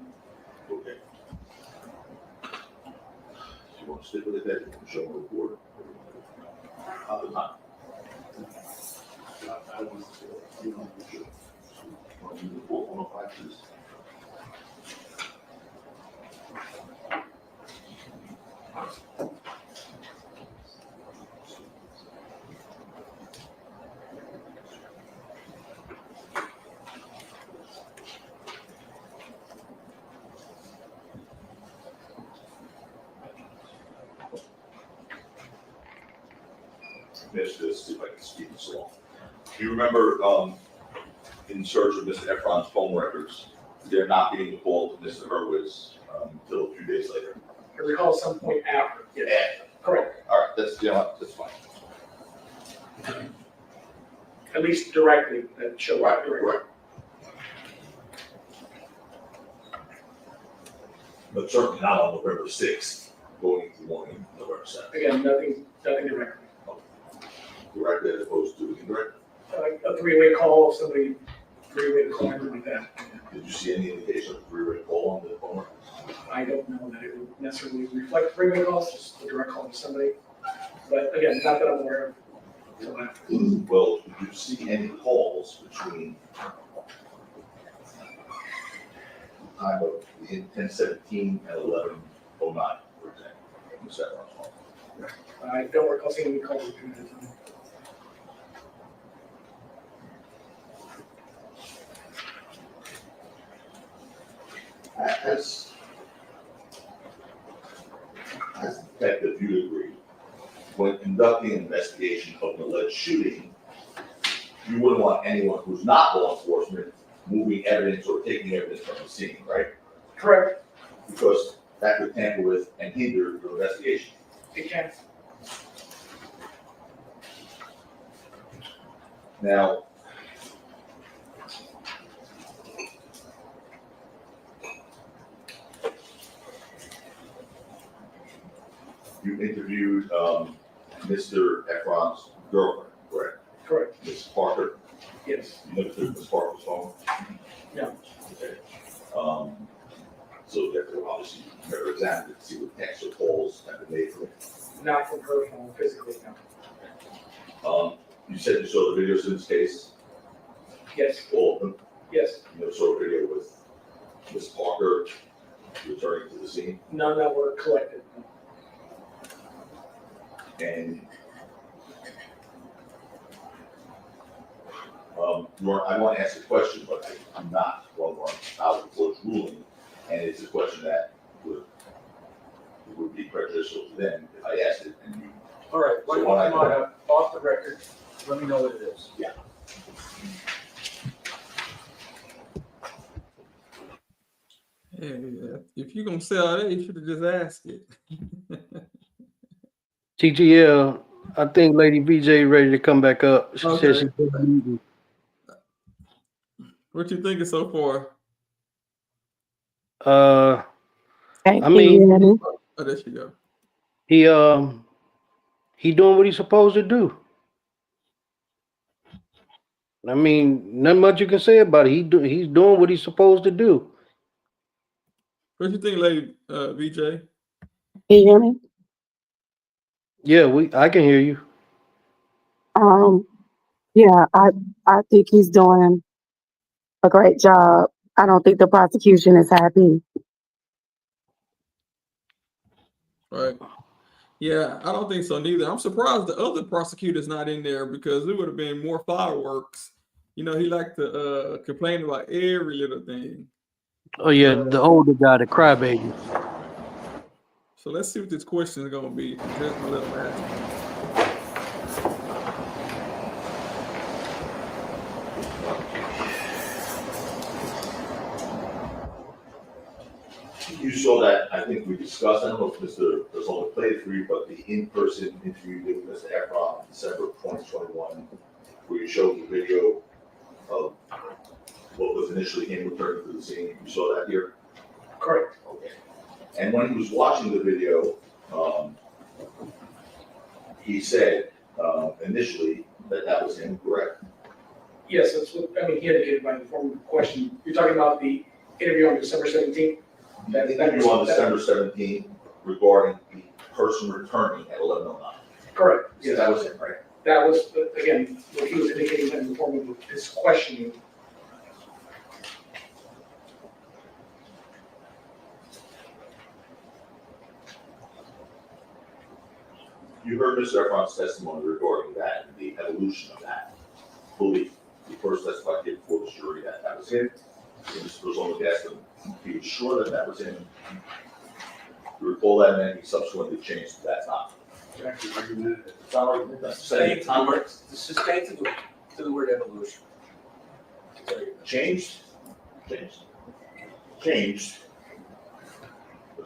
okay. You want to stick with it, then you can show a report. Other time. I was Missed this, see if I can speed this along. Do you remember, in search of Mr. Ephron's phone records, there not being a call to Mr. Hurwitz until a few days later? I recall some point after, yes. Correct. All right, that's, you know what, that's fine. At least directly, that show up directly. Right. But certainly not on November 6th, going into the morning, November 7th. Again, nothing directly. Directly as opposed to indirect. Like a three-way call, somebody three-way call, anything like that. Did you see any indication of three-way call on the phone records? I don't know that it would necessarily reflect three-way calls, just a direct call to somebody. But again, not that I'm aware of. Until after. Well, did you see any calls between the time of 10:17 and 11:09, for example? Was that wrong? I don't recall seeing any calls between that time. As detective, you agree, when conducting an investigation of an alleged shooting, you wouldn't want anyone who's not law enforcement moving evidence or taking evidence from the scene, right? Correct. Because that could tamper with and hinder the investigation. It can. Now, you interviewed Mr. Ephron's girlfriend, correct? Correct. Ms. Parker? Yes. You never took Ms. Parker's phone? No. Okay. So therefore, obviously, you never examined it to see what texts or calls have been made from it. Not from her phone, physically, no. You said you saw the videos in this case, Yes. all of them. Yes. You never saw a video with Ms. Parker returning to the scene, None that were collected. and I want to ask a question, but I'm not, well, we're out of the court's ruling, and it's a question that would be prejudicial to them if I asked it, and you. All right, why don't you, off the record, let me know what it is. Yeah. Yeah, if you're gonna sell that, you should have just asked it. TGL, I think Lady VJ ready to come back up. She Okay. said she. What you thinking so far? I mean, Oh, there she go. he doing what he's supposed to do. I mean, not much you can say about it. He's doing what he's supposed to do. What you think, Lady VJ? Can you hear me? Yeah, I can hear you. Yeah, I think he's doing a great job. I don't think the prosecution is happy. Right. Yeah, I don't think so neither. I'm surprised the other prosecutor's not in there because it would have been more fireworks. You know, he liked to complain about every little thing. Oh yeah, the older guy, the crybaby. So let's see what this question is gonna be. Just a little magic. You saw that, I think we discussed, I don't know if Mr. Rizzo played for you, but the in-person interview you did with Mr. Ephron in December of 2021, where you showed the video of what was initially him returning to the scene. You saw that here? Correct. Okay. And when he was watching the video, he said initially that was him, correct? Yes, that's what, I mean, he indicated by the form of the question. You're talking about the interview on December 17th? The interview on December 17th regarding the person returning at 11:09. Correct. Yes, that was him, right? That was, again, what he was indicating in the form of his questioning. You heard Mr. Ephron's testimony regarding that and the evolution of that belief. He first testified here before the jury that that was him. And Mr. President asked him, he was sure that that was him. You recall that, and then he subsequently changed to that's not. Actually, argumentative. It's not argument, that's saying Stay to the word evolution. changed, which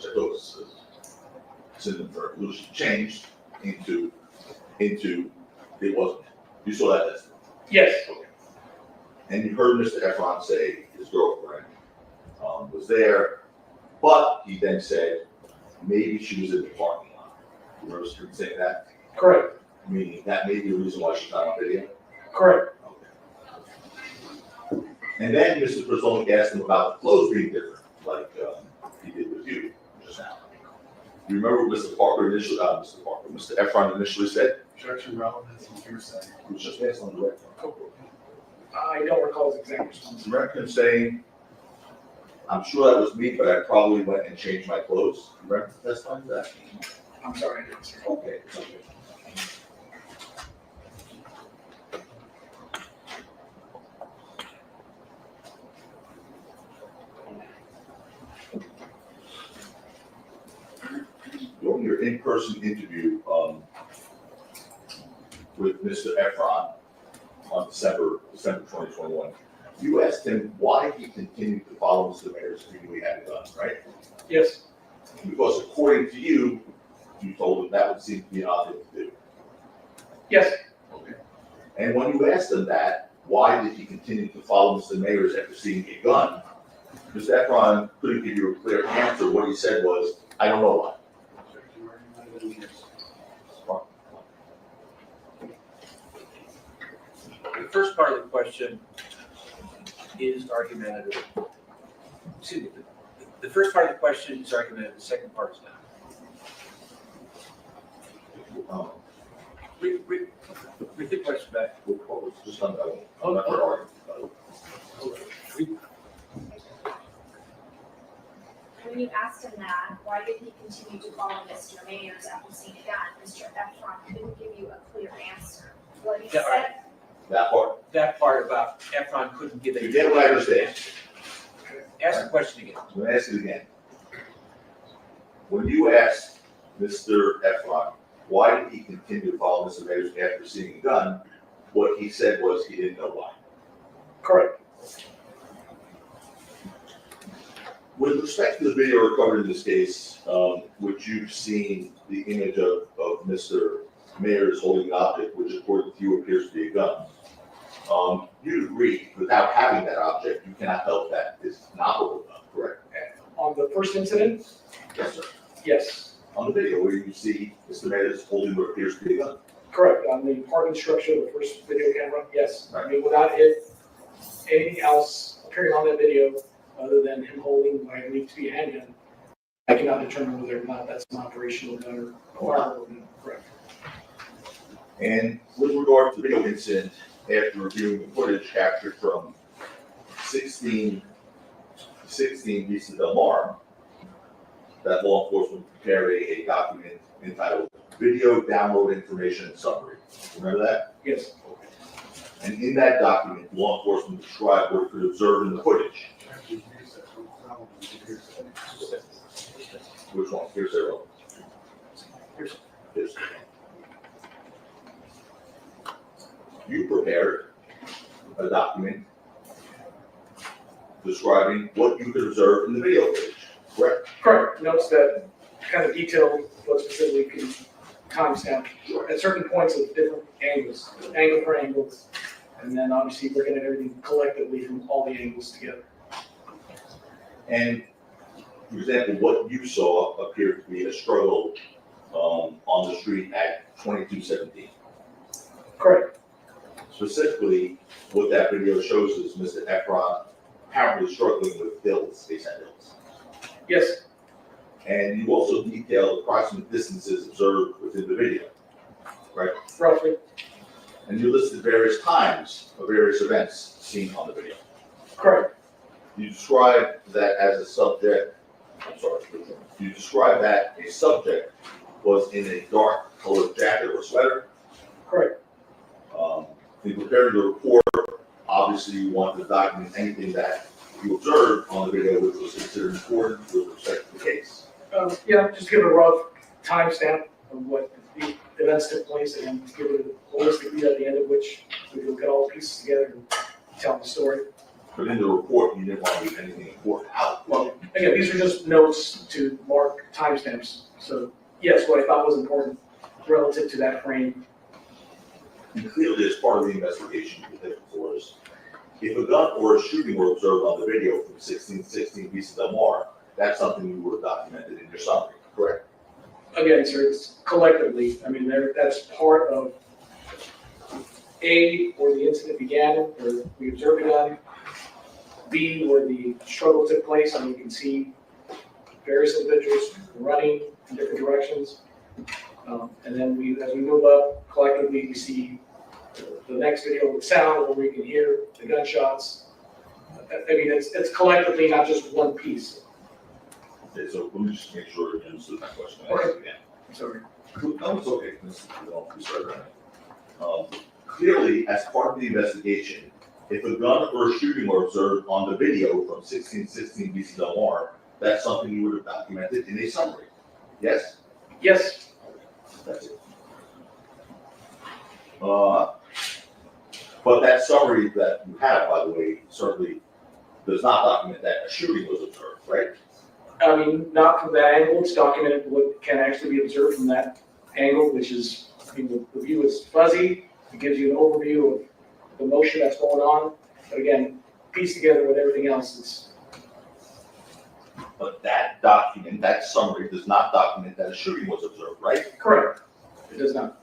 I thought was a synonym for evolution, changed into, it wasn't. You saw that testimony? Yes. Okay. And you heard Mr. Ephron say his girlfriend was there, but he then said maybe she was in the parking lot. You remember Mr. saying that? Correct. Meaning that may be the reason why she's not on video? Correct. Okay. And then Mr. President asked him about the clothes being different, like he did with you just now. You remember what Mr. Ephron initially said? Objection, relevance, and hearsay. He was just asked on the record. I don't recall his exact response. You remember him saying, I'm sure that was me, but I probably went and changed my clothes. You remember testifying to that? I'm sorry, I didn't. Okay, it's okay. During your in-person interview with Mr. Ephron on December 2021, you asked him why he continued to follow Mr. Mayor's if he knew he had a gun, right? Yes. Because according to you, you told him that would seem to be an odd thing to do. Yes. Okay. And when you asked him that, why did he continue to follow Mr. Mayers after seeing a gun? Mr. Ephron couldn't give you a clear answer. What he said was, I don't know why. Objection, argumentative, and hearsay. The first part of the question is argumentative. Excuse me, the first part of the question is argumentative, the second part is not. Read the question back. What was just on that one? I'm not arguing. When you asked him that, why did he continue to follow Mr. Mayers after seeing a gun? Mr. Ephron couldn't give you a clear answer. What he Yeah, all said, That part. That part about Ephron couldn't give You a. get what I understand. Ask the question again. I'm going to ask it again. When you asked Mr. Ephron, why did he continue to follow Mr. Mayers after seeing a gun, what he said was he didn't know why. Correct. With respect to the video recovered in this case, which you've seen the image of Mr. Mayers holding an object, which according to you appears to be a gun, you agree, without having that object, you cannot help that it's not a gun, correct? On the first incident, Yes, sir. yes. On the video where you see Mr. Mayers holding what appears to be a gun. Correct. On the parking structure of the first video camera, yes. I mean, without it, anything else appearing on that video other than him holding what I believe to be a handgun, I cannot determine whether or not that's an operational gun or firearm gun. Correct. And with regard to the video incident, after reviewing the footage captured from 16 Vista Del Mar, that law enforcement prepared a document entitled Video Download Information Summary. Remember that? Yes. And in that document, law enforcement described what it could observe in the footage. Objection, hearsay. Relevance, and hearsay. Which one? Here's their own. Here's. You prepared a document describing what you could observe in the video footage, correct? Correct. Notes that kind of detail what specifically can timestamp at certain points of different angles, angle per angle, and then obviously looking at everything collectively from all the angles together. And for example, what you saw appeared to be a struggle on the street at 2217. Correct. Specifically, what that video shows is Mr. Ephron apparently struggling with bills, ASAP bills. Yes. And you also detailed approximate distances observed within the video, right? Roughly. And you listed various times of various events seen on the video. Correct. You described that as a subject, I'm sorry, you described that a subject was in a dark colored jacket or sweater. Correct. In preparing the report, obviously you want to document anything that you observed on the video which was considered important with respect to the case. Yeah, just give a rough timestamp of what the events took place and give it a holistic view at the end of which we look at all the pieces together and tell the story. But in the report, you didn't want to leave anything important out. Well, again, these are just notes to mark timestamps. So yes, what I thought was important relative to that frame. And clearly, as part of the investigation, you did, Flores, if a gun or a shooting were observed on the video from 1616 Vista Del Mar, that's something you would have documented in your summary, correct? Again, sir, it's collectively, I mean, that's part of A, where the incident began, where we observed a gun, B, where the struggle took place, and you can see various individuals running in different directions. And then as we move up, collectively, we see the next video with sound, where we can hear the gunshots. I mean, it's collectively not just one piece. Okay, so let me just make sure you understood my question. Okay. Again. Sorry. No, it's okay. We don't start running. Clearly, as part of the investigation, if a gun or a shooting were observed on the video from 1616 Vista Del Mar, that's something you would have documented in a summary. Yes? Yes. That's it. But that summary that you have, by the way, certainly does not document that a shooting was observed, right? I mean, not from that angle, it's documented what can actually be observed from that angle, which is, I mean, the view is fuzzy, it gives you an overview of the motion that's going on, but again, pieced together with everything else, it's. But that document, that summary does not document that a shooting was observed, right? Correct. It does not.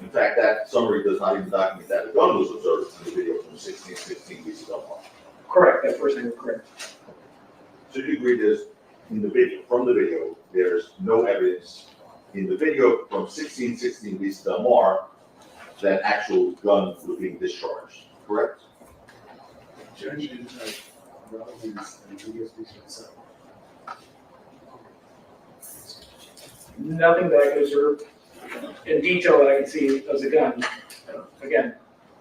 In fact, that summary does not even document that a gun was observed in the video from 1616 Vista Del Mar. Correct, that first angle, correct. So you agree there's, in the video, from the video, there's no evidence in the video from 1616 Vista Del Mar that actual gun was being discharged, correct? Judge is relevance and video speaks for itself. Nothing that I could observe in detail that I can see as a gun. Again,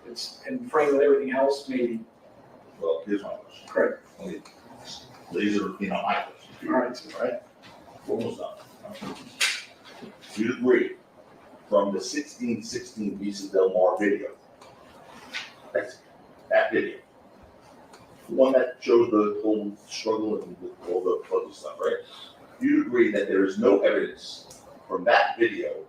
it's in frame with everything else, maybe. Well, here's my question. Correct. Okay. Laser, my question. All right. All right? Almost done. You agree from the 1616 Vista Del Mar video, that's that video, the one that shows the whole struggle and all the fuzzy stuff, right? You agree that there is no evidence from that video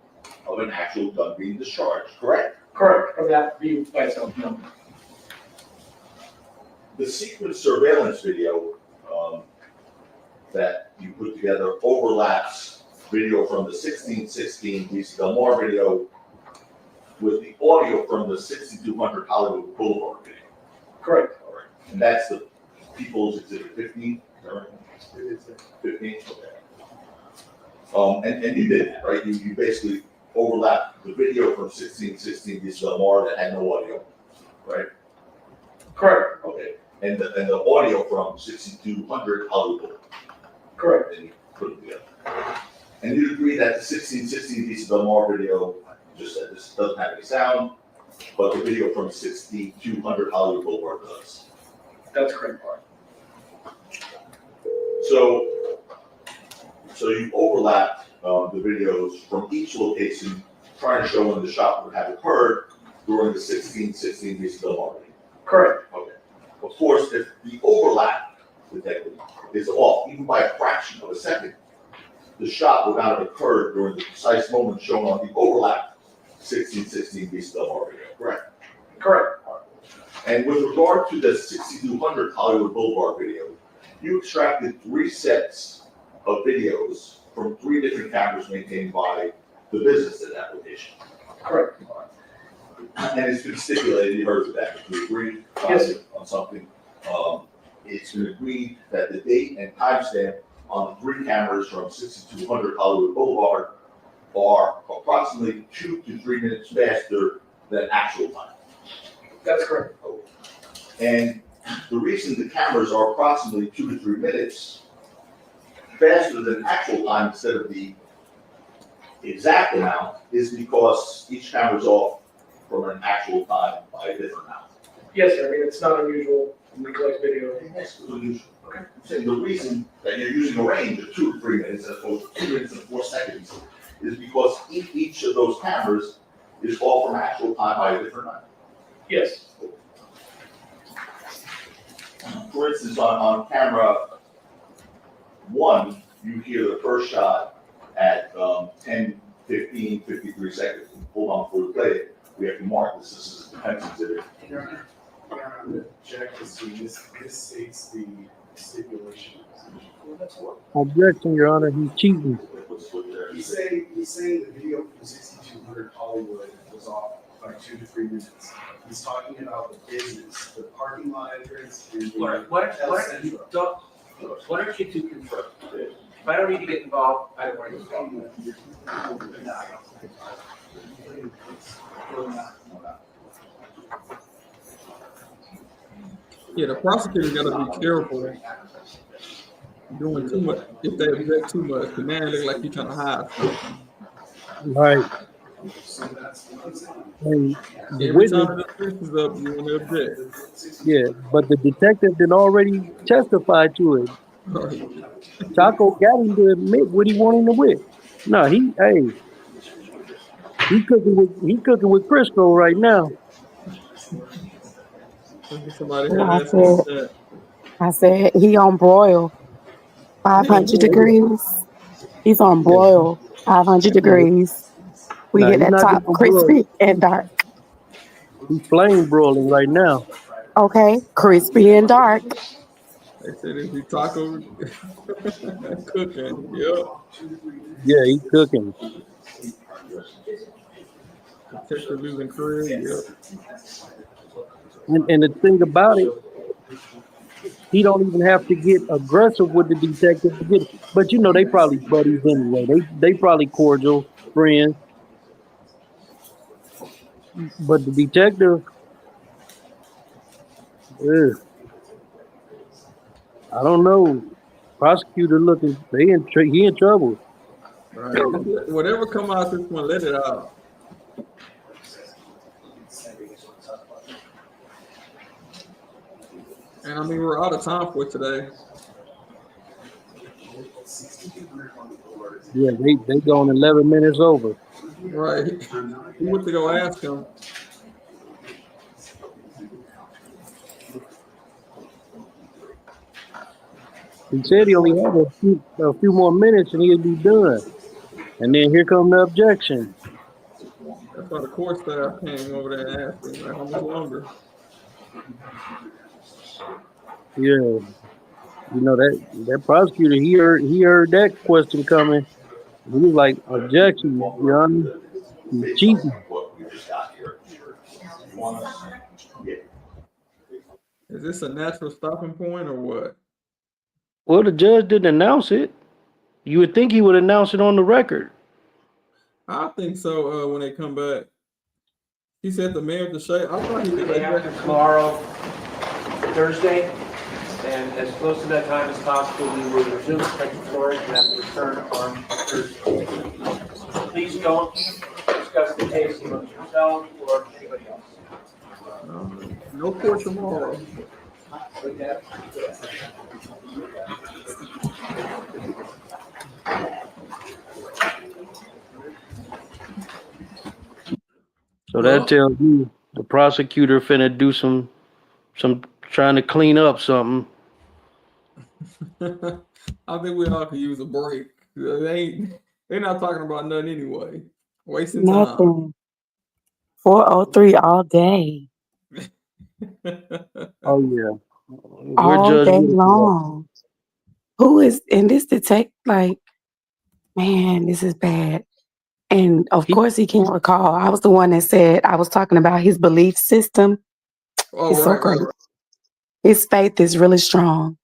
of an actual gun being discharged, correct? Correct, from that view by itself, no. The sequence surveillance video that you put together overlaps video from the 1616 Vista Del Mar video with the audio from the 6200 Hollywood Boulevard video. Correct. All right. And that's the People's Exhibit 15, is that right? It is 15, okay. And you did that, right? You basically overlapped the video from 1616 Vista Del Mar that had no audio, right? Correct. Okay. And the audio from 6200 Hollywood Boulevard. Correct. And you put it together. And you agree that the 1616 Vista Del Mar video, you just said this doesn't have any sound, but the video from 6200 Hollywood Boulevard does. That's correct. So you overlapped the videos from each location, trying to show when the shot would have occurred during the 1616 Vista Del Mar video. Correct. Okay. Of course, if the overlap detected is off, even by a fraction of a second, the shot would not have occurred during the precise moment shown on the overlap 1616 Vista Del Mar video, correct? Correct. And with regard to the 6200 Hollywood Boulevard video, you extracted 3 sets of videos from 3 different cameras maintained by the business at that location. Correct. And it's been stipulated, you heard of that, we agreed Yes. on something. It's been agreed that the date and timestamp on 3 cameras from 6200 Hollywood Boulevard are approximately 2 to 3 minutes faster than actual time. That's correct. And the reason the cameras are approximately 2 to 3 minutes faster than actual time instead of the exact amount is because each camera is off from an actual time by a different amount. Yes, sir, I mean, it's not unusual when we collect video. That's unusual. Okay. So the reason that you're using a range of 2 to 3 minutes as opposed to 2 minutes and 4 seconds is because each of those cameras is off from actual time by a different amount. Yes. For instance, on camera 1, you hear the first shot at 10, 15, 53 seconds. Hold on before we play it. We have to mark this. This is a defense exhibit. I'm gonna check to see this states the stipulation. Objection, Your Honor, he's cheating. He's saying the video from 6200 Hollywood was off by 2 to 3 minutes. He's talking about the business, the parking lot entrance, and the. Why don't you two confirm? If I don't need to get involved, I don't want to get involved. Yeah, the prosecutor's gotta be careful. Doing too much, if they object too much, the man look like he's trying to hide something. Right. And the Every witness, time the defense is up, you want to object. yeah, but the detective did already testify to it. Right. Chaco got him to admit what he wanted to admit. No, he cooking with Crisco right now. Somebody And had that. I said he on broil, 500 degrees. He's on broil, 500 degrees. We No, get he's that not top getting crispy and dark. He's flame broiling right now. Okay, crispy and dark. They said if he taco cooking, yep. Yeah, he's cooking. Detective using Craig, yep. And the thing about it, he don't even have to get aggressive with the detective to get it. But you know, they probably buddies anyway. They probably cordial friends. But the detective, I don't know. Prosecutor looking, he in trouble. Right. Whatever come out this one, let it out. And I mean, we're out of time for today. Yeah, they going 11 minutes over. Right. He went to go ask him. He said he only had a few more minutes and he'd be done. And then here come the objection. That's why the court staff came over there and asked him, like, how much longer? Yeah. You know, that prosecutor, he heard that question coming. He was like, objection, Your Honor. He's cheating. Is this a natural stopping point or what? Well, the judge didn't announce it. You would think he would announce it on the record. I think so. When they come back, he said the mayor to say. I thought he did They have to tomorrow, Thursday, and as close to that time as possible, we will resume Inspector Flores and have to return on Thursday. Please don't discuss the case amongst yourselves or anybody else. No court tomorrow. So that tells you the prosecutor finna do some trying to clean up something. I think we all could use a break. They're not talking about nothing anyway. Wasting time. Nothing. 403 all day. Oh yeah. All day long. Who is in this detective? Like, man, this is bad. And of course he can't recall. I was the one that said I was talking about his belief system. Oh, it's so great. His faith is really strong.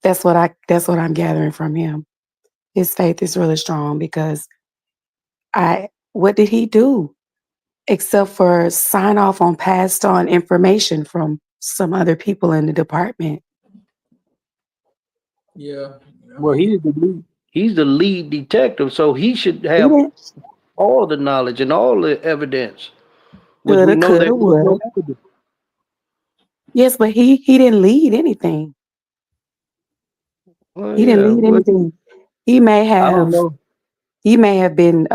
That's what I'm gathering from him. His faith is really strong because what did he do except for sign off on passed on information from some other people in the department? Yeah. Well, he's the lead detective, so he should have all the knowledge and all the evidence, which we Coulda, know that coulda, he woulda. don't have to do. Yes, but he didn't lead anything. Well, He didn't yeah, lead well, anything. He may I don't have know. been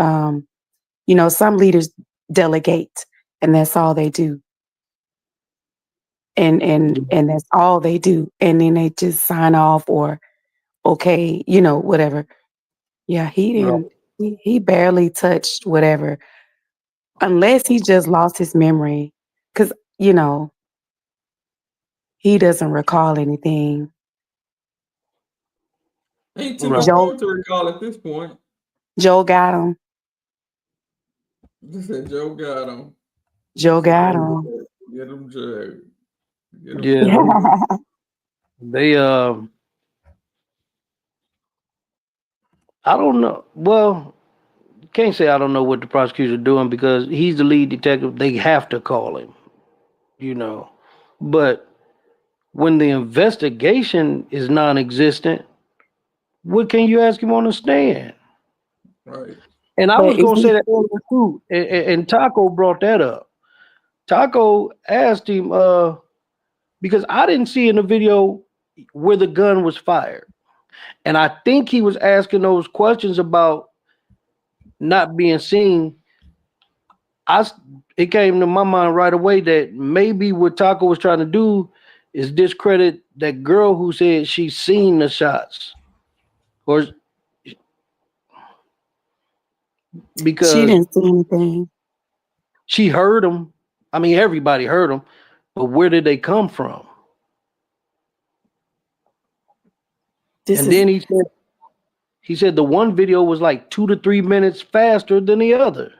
some leaders delegate and that's all they do. And that's all they do. And then they just sign off or okay, whatever. Yeah, he Right. didn't he barely touched whatever. Unless he just lost his memory. Cause, he doesn't recall anything. Ain't too Right. much for him to recall at this point. Joe got him. He said Joe got him. Joe got him. Get him, Joe. Get him. Yeah, they I don't know. Well, can't say I don't know what the prosecutor's doing because he's the lead detective. They have to call him, But when the investigation is non-existent, what can you ask him on the stand? Right. And I But was is gonna he say that earlier too, and Taco brought that up. Taco asked him, because I didn't see in the video where the gun was fired, and I think he was asking those questions about not being seen. It came to my mind right away that maybe what Taco was trying to do is discredit that girl who said she's seen the shots, or she because didn't see anything. she heard them. I mean, everybody heard them, but where did they come from? And then he said the one video was like 2 to 3 minutes faster than the other.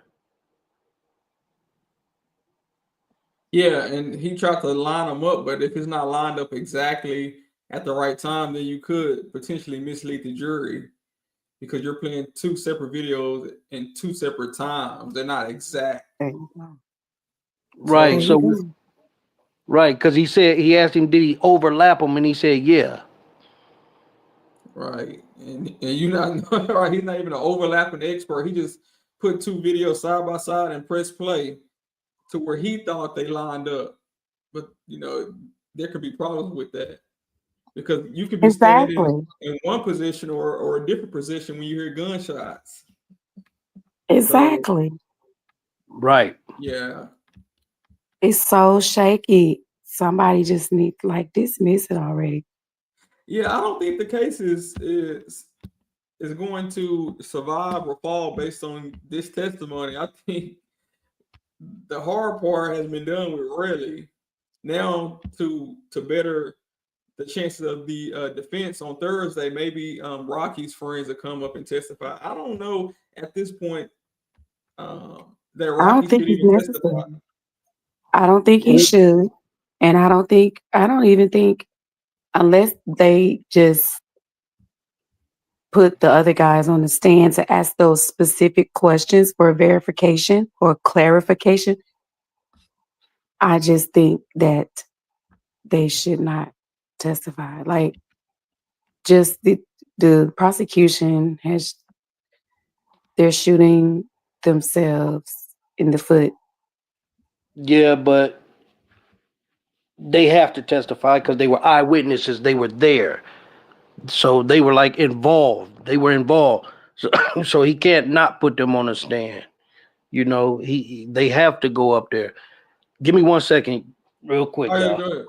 Yeah, and he tried to line them up, but if it's not lined up exactly at the right time, then you could potentially mislead the jury because you're playing two separate videos in two separate times. They're not exact. Right. Right, because he asked him, did he overlap them, and he said, yeah. Right, and you're not right. He's not even an overlapping expert. He just put two videos side by side and press play to where he thought they lined up. But there could be problems with that because you could be standing in one position or a different position when you hear gunshots. Exactly. Right. Yeah. It's so shaky. Somebody just needs dismiss it already. Yeah, I don't think the case is going to survive or fall based on this testimony. I think the hard part has been done with Relli. Now to better the chances of the defense on Thursday, maybe Rocky's friends will come up and testify. I don't know at this point that I don't Rocky think should he's even testify. necessary. I don't think he should. And I don't even think unless they just put the other guys on the stand to ask those specific questions for verification or clarification, I just think that they should not testify. Just the prosecution they're shooting themselves in the foot. Yeah, but they have to testify because they were eyewitnesses. They were there. So they were involved. They were involved. So he can't not put them on the stand. They have to go up there. Give me 1 second, real quick, Oh, yeah, y'all. go ahead.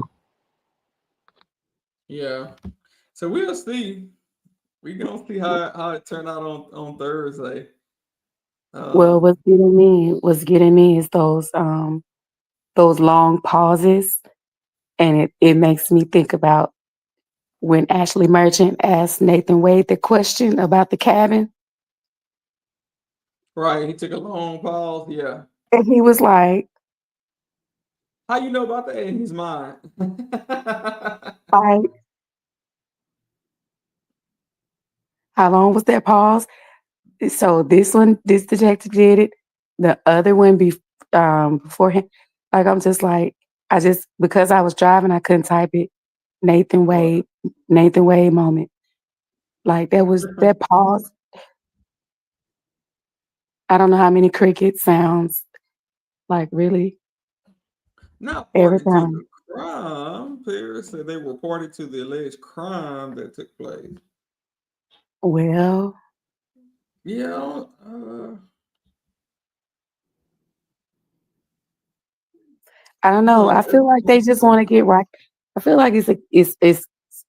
Yeah. So we'll see. We're gonna see how it turned out on Thursday. Well, what's getting me is those long pauses, and it makes me think about when Ashley Merchant asked Nathan Wade the question about the cabin. Right, he took a long pause. Yeah. And he was like, How you know about that in his mind? like, How long was that pause? So this detective did it. The other one before him, like I'm just like, because I was driving, I couldn't type it. Nathan Wade moment. Like that was that pause. I don't know how many cricket sounds. Like really, Not every party to time. the crime. Paris said they were party to the alleged crime that took place. Well, Yeah, I don't know. I feel like they just want to get right. I feel like it's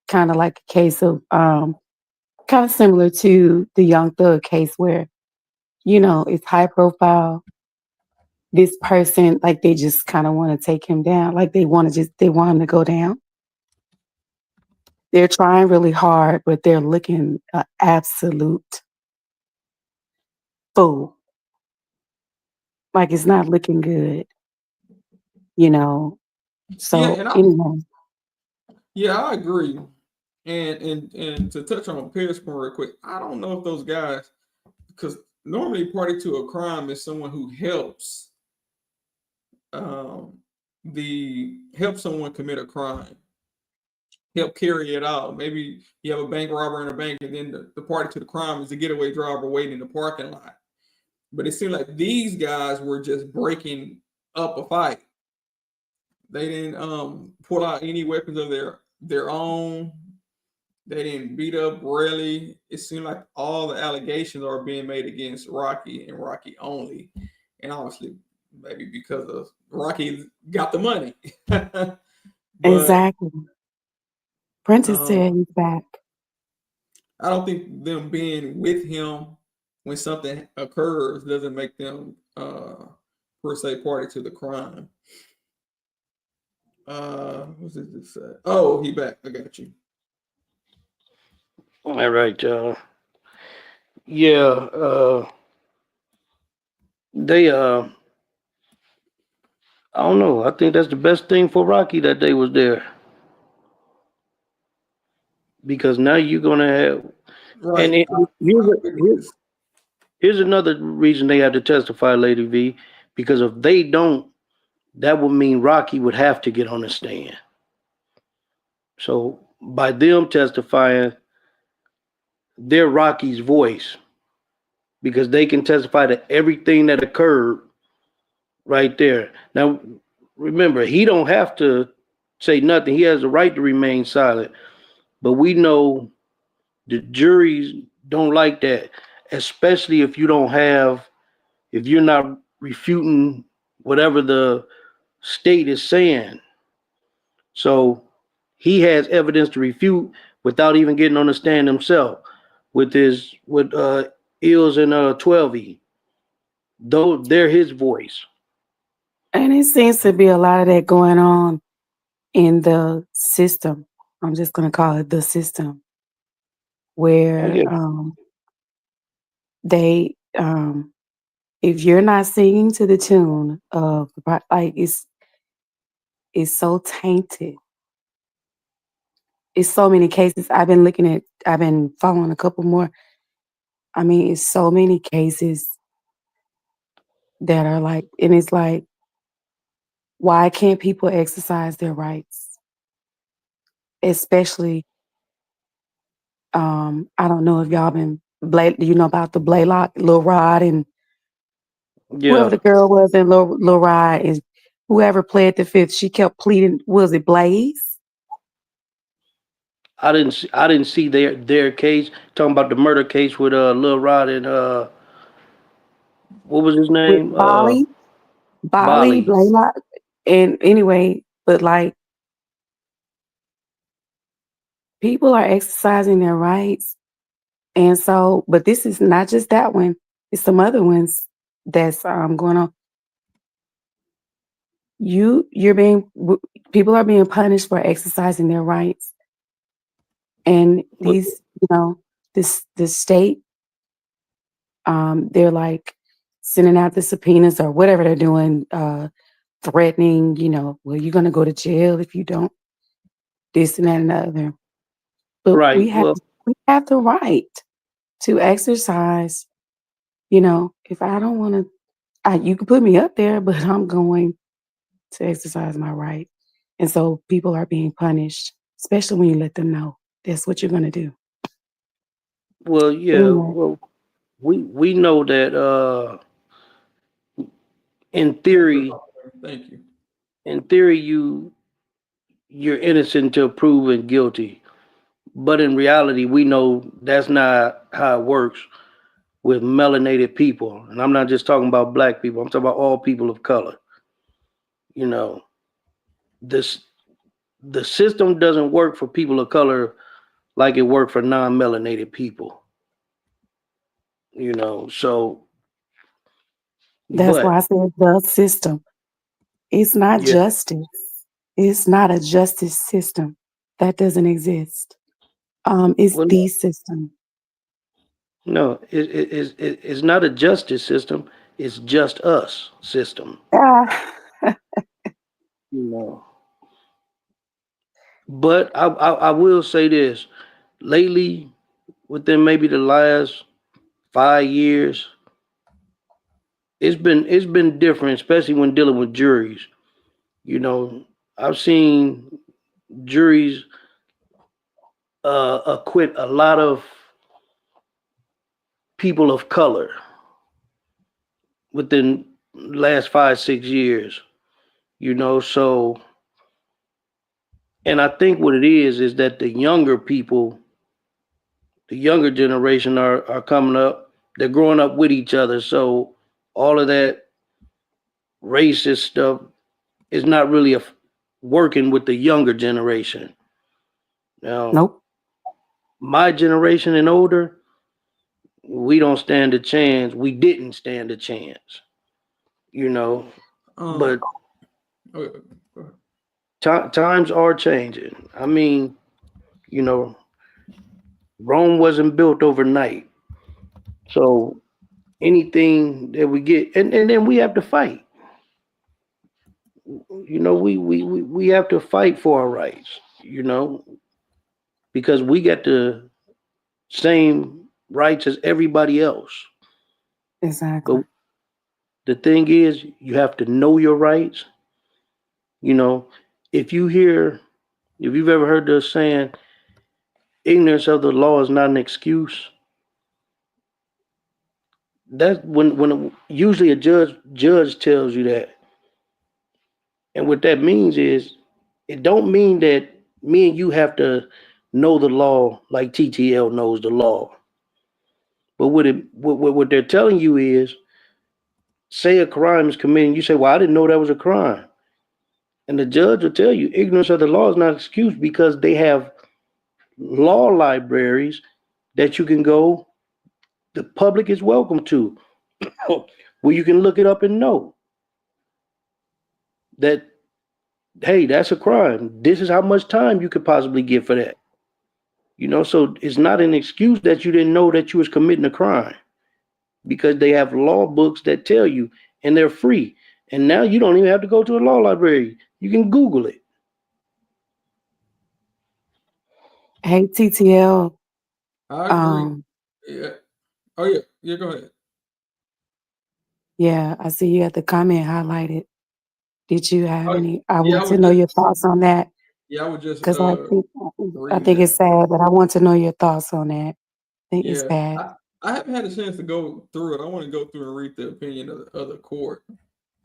kind of like a case of kind of similar to the Young Thug case where it's high profile. This person, like they just kind of want to take him down. Like they want him to go down. They're trying really hard, but they're looking absolute fool. Like it's not looking good, you know. yeah, So and anyway, I agree. And to touch on Paris point real quick, I don't know if those guys, because normally party to a crime is someone who helps help someone commit a crime, help carry it out. Maybe you have a bank robber in a bank, and then the party to the crime is the getaway driver waiting in the parking lot. But it seemed like these guys were just breaking up a fight. They didn't pull out any weapons of their own. They didn't beat up Relli. It seemed like all the allegations are being made against Rocky and Rocky only. And obviously, maybe because of Rocky got the money. But exactly. Prentice said um, he's back. I don't think them being with him when something occurs doesn't make them per se party to the crime. What's this say? Oh, he back. I got you. All right, yeah, they I don't know. I think that's the best thing for Rocky that they was there because now you're gonna have. And Right. here's another reason they had to testify, Lady V, because if they don't, that would mean Rocky would have to get on the stand. So by them testifying, they're Rocky's voice because they can testify to everything that occurred right there. Now, remember, he don't have to say nothing. He has the right to remain silent. But we know the juries don't like that, especially if you're not refuting whatever the state is saying. So he has evidence to refute without even getting on the stand himself with Ills and 12E. Though they're his voice. And it seems to be a lot of that going on in the system. I'm just going to call it the system, where they, if you're not singing to the tune of like it's so tainted. It's so many cases. I've been following a couple more. I mean, it's so many cases that are like, and it's like, why can't people exercise their rights? Especially, I don't know if y'all you know about the Blaylock, Lil Rod, and whoever Yeah. the girl was in Lil Rod, and whoever played the fifth, she kept pleading. Was it Blaze? I didn't see their case. Talking about the murder case with Lil Rod and what was his With name? Bali, Bali. Blaylock, and anyway, but like people are exercising their rights, and so, but this is not just that one. It's some other ones that's going on. People are being punished for exercising their rights, and these, this state, they're like sending out the subpoenas or whatever they're doing, threatening, well, you're gonna go to jail if you don't this and that and the other. But Right. we have the right. to exercise, if I don't want to, you can put me up there, but I'm going to exercise my right. And so people are being punished, especially when you let them know that's what you're going to do. Well, But yeah. anyway, Well, we know that in theory, Thank you. you're innocent until proven guilty. But in reality, we know that's not how it works with melanated people. And I'm not just talking about black people. I'm talking about all people of color. You know, this the system doesn't work for people of color like it worked for non-melanated people. So that's why but I said the system. It's not yeah, justice. It's not a justice system. That doesn't exist. It's well, the system. no, it's not a justice system. It's just us system. Ah, You know. But I will say this: lately, within maybe the last 5 years, it's been different, especially when dealing with juries. You know, I've seen juries acquit a lot of people of color within last 5 6 years. So and I think what it is that the younger generation are coming up. They're growing up with each other, so all of that racist stuff is not really working with the younger generation. Now, nope. my generation and older, we don't stand a chance. We didn't stand a chance, you know. Um, But okay, go ahead. times are changing. I mean, you know, Rome wasn't built overnight. So anything that we get, and then we have to fight. We have to fight for our rights, because we get the same rights as everybody else. Exactly. But the thing is, you have to know your rights. You know, if you hear, if you've ever heard the saying, ignorance of the law is not an excuse. That's when usually a judge tells you that, and what that means is, it don't mean that me and you have to know the law like TTL knows the law. But what they're telling you is, say a crime is committed, you say, "Well, I didn't know that was a crime," and the judge will tell you, ignorance of the law is not an excuse, because they have law libraries that you can go. The public is welcome to, where you can look it up and know that, hey, that's a crime. This is how much time you could possibly get for that. So it's not an excuse that you didn't know that you was committing a crime, because they have law books that tell you, and they're free. And now you don't even have to go to a law library. You can Google it. Hey, TTL. I agree. Um, Yeah. Oh yeah. Yeah. Go ahead. yeah, I see you had the comment highlighted. Did you have Oh any? I yeah. want to know your thoughts on that I was just because I reading think that. it's sad, but I want to know your thoughts on that. I think it's Yeah. bad. I haven't had a chance to go through it. I want to go through and read the opinion of the court.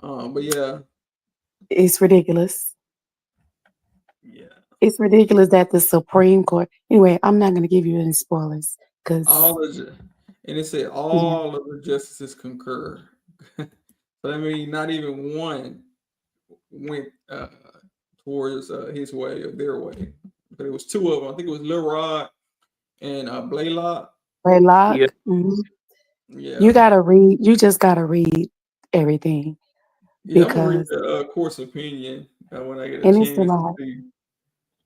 But yeah. It's ridiculous. Yeah. It's ridiculous that the Supreme Court. Anyway, I'm not going to give you any spoilers because All and it said yeah, all of the justices concur. So I mean, not even one went towards his way or their way. But it was two of them. I think it was Lil Rod and Blaylock. Yeah. Blaylock. You Yeah. gotta read. You just gotta read everything Yeah, I'm gonna read because the court's opinion when I get a and it's a chance to lot. see.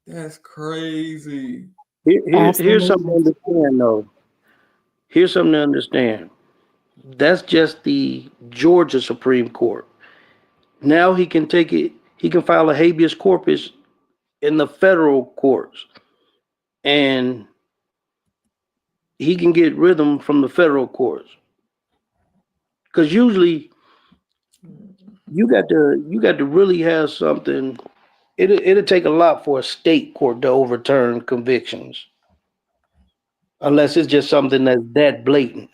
That's crazy. Here's something to Absolutely. understand, though. Here's something to understand. That's just the Georgia Supreme Court. Now he can take it. He can file a habeas corpus in the federal courts, and he can get rhythm from the federal courts. Because usually you got to really have something. It'll take a lot for a state court to overturn convictions, unless it's just something that's that blatant.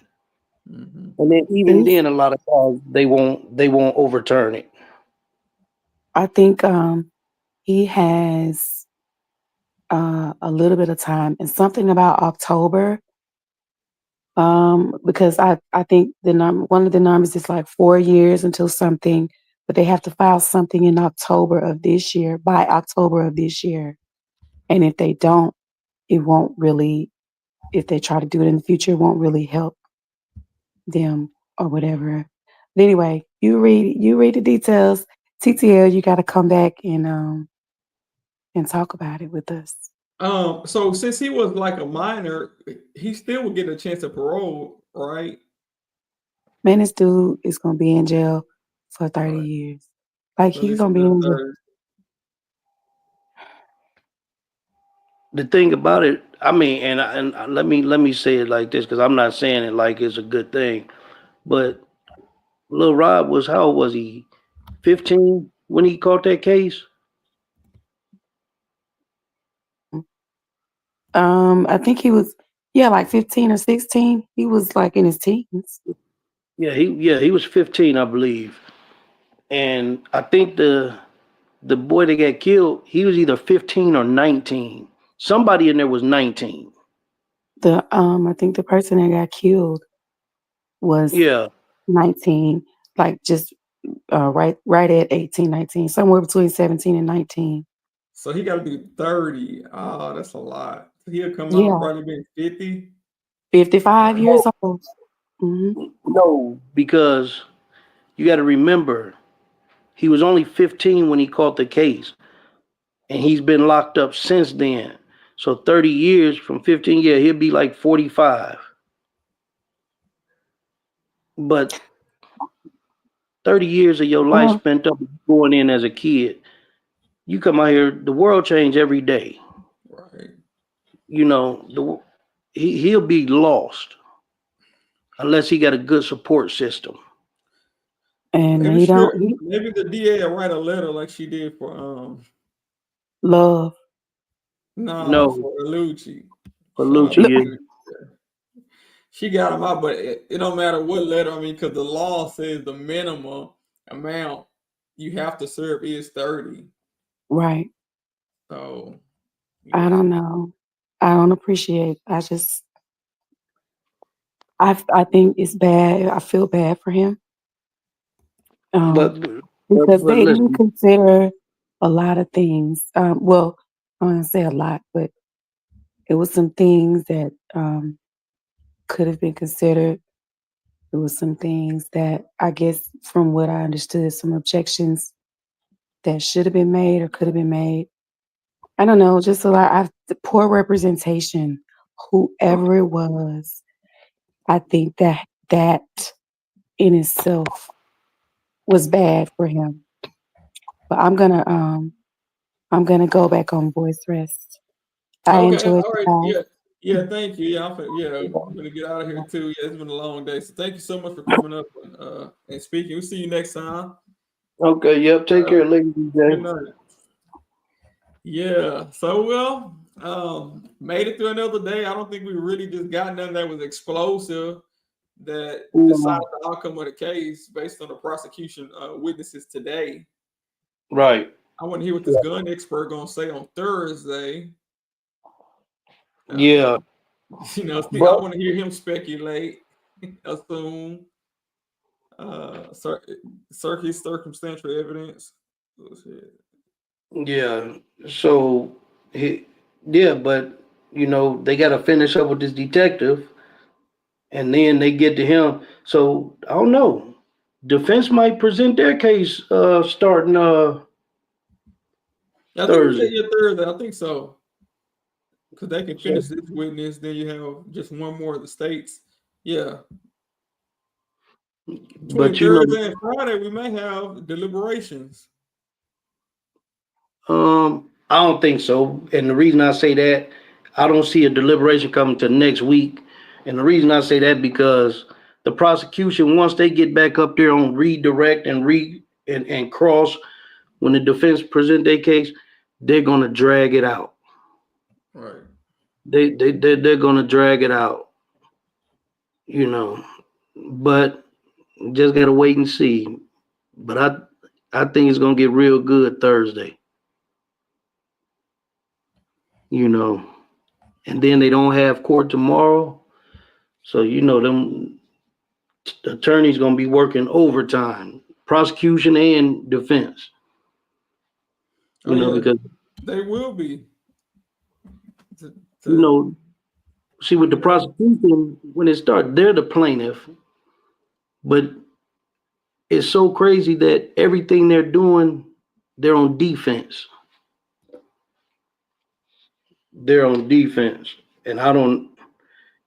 Mm-hmm. And then even He's, then, a lot of times they won't overturn it. I think he has a little bit of time and something about October. Because I think one of the numbers is like 4 years until something, but they have to file something in October of this year, by October of this year. And if they don't, it won't really, if they try to do it in the future, it won't really help them or whatever. But anyway, you read the details. TTL, you got to come back and talk about it with us. So since he was like a minor, he still would get a chance of parole, right? Man, this dude is gonna be in jail for 30 Right. years. Like So at he's least gonna be another in jail. 30. The thing about it, I mean, and let me say it like this, because I'm not saying it like it's a good thing, but Lil Rob was, how old was he? 15 when he caught that case. I think he was, yeah, like 15 or 16. He was like in his teens. He was 15, I believe, and I think the boy that got killed, he was either 15 or 19. Somebody in there was 19. I think the person that got killed was Yeah, 19, like just right at 18, 19, somewhere between 17 and 19. So he got to do 30. Oh, that's a lot. He'll come out Yeah, probably being 50. 55 Right. years old. Hmm. no, because you got to remember he was only 15 when he caught the case, and he's been locked up since then. So 30 years from 15, yeah, he'll be like 45. But 30 years of your life Well, spent up going in as a kid. You come out here, the world change every day. Right. You know, he'll be lost unless he got a good support system. and Maybe he sure. don't he Maybe the DA will write a letter like she did for love. no, No, for Lucci. Shout out Palucci, to yeah. Lucci. She got him out, but it don't matter what letter. I mean, because the law says the minimum amount you have to serve is 30. Right. So I yeah. don't know. I don't appreciate. I think it's bad. I feel bad for him. But Um, but, because but they didn't listen, consider a lot of things. Well, I don't say a lot, but it was some things that could have been considered. There was some things that I guess, from what I understood, some objections that should have been made or could have been made. I don't know, just a lot. The poor representation, whoever it was. I think that in itself was bad for him. But I'm gonna go back on voice rest. I Okay, enjoyed all the right. call. Yeah. Yeah, thank you. Yeah, I'm gonna get out of here too. Yeah, it's been a long day. So thank you so much for coming up and speaking. We'll see you next time. okay, yep. Take Uh, care, ladies and good gentlemen. night. Yeah. So well, made it through another day. I don't think we really just got nothing that was explosive that decided No, the outcome of the case based on the prosecution witnesses today. right. I want to hear what this gun expert gonna say on Thursday. Uh, Yeah, I but want to hear him speculate, assume, circus circumstantial evidence. Bullshit. yeah. So yeah, but they got to finish up with this detective, and then they get to him. So I don't know. Defense might present their case starting I think he said Thursday. yeah Thursday. I think so because they can So, finish this witness. Then you have just one more of the states. Yeah, between but Thursday and Friday, we may have deliberations. I don't think so. And the reason I say that, I don't see a deliberation coming to next week And the reason I say that because the prosecution, once they get back up there on redirect and and cross, when the defense present their case, they're gonna drag it out. Right. They're gonna drag it out, But just gotta wait and see. But I think it's gonna get real good Thursday. And then they don't have court tomorrow. So them attorneys gonna be working overtime, prosecution and defense. Because they will be. See, with the prosecution, when it starts, they're the plaintiff, but it's so crazy that everything they're doing, they're on defense. They're on defense, and I don't,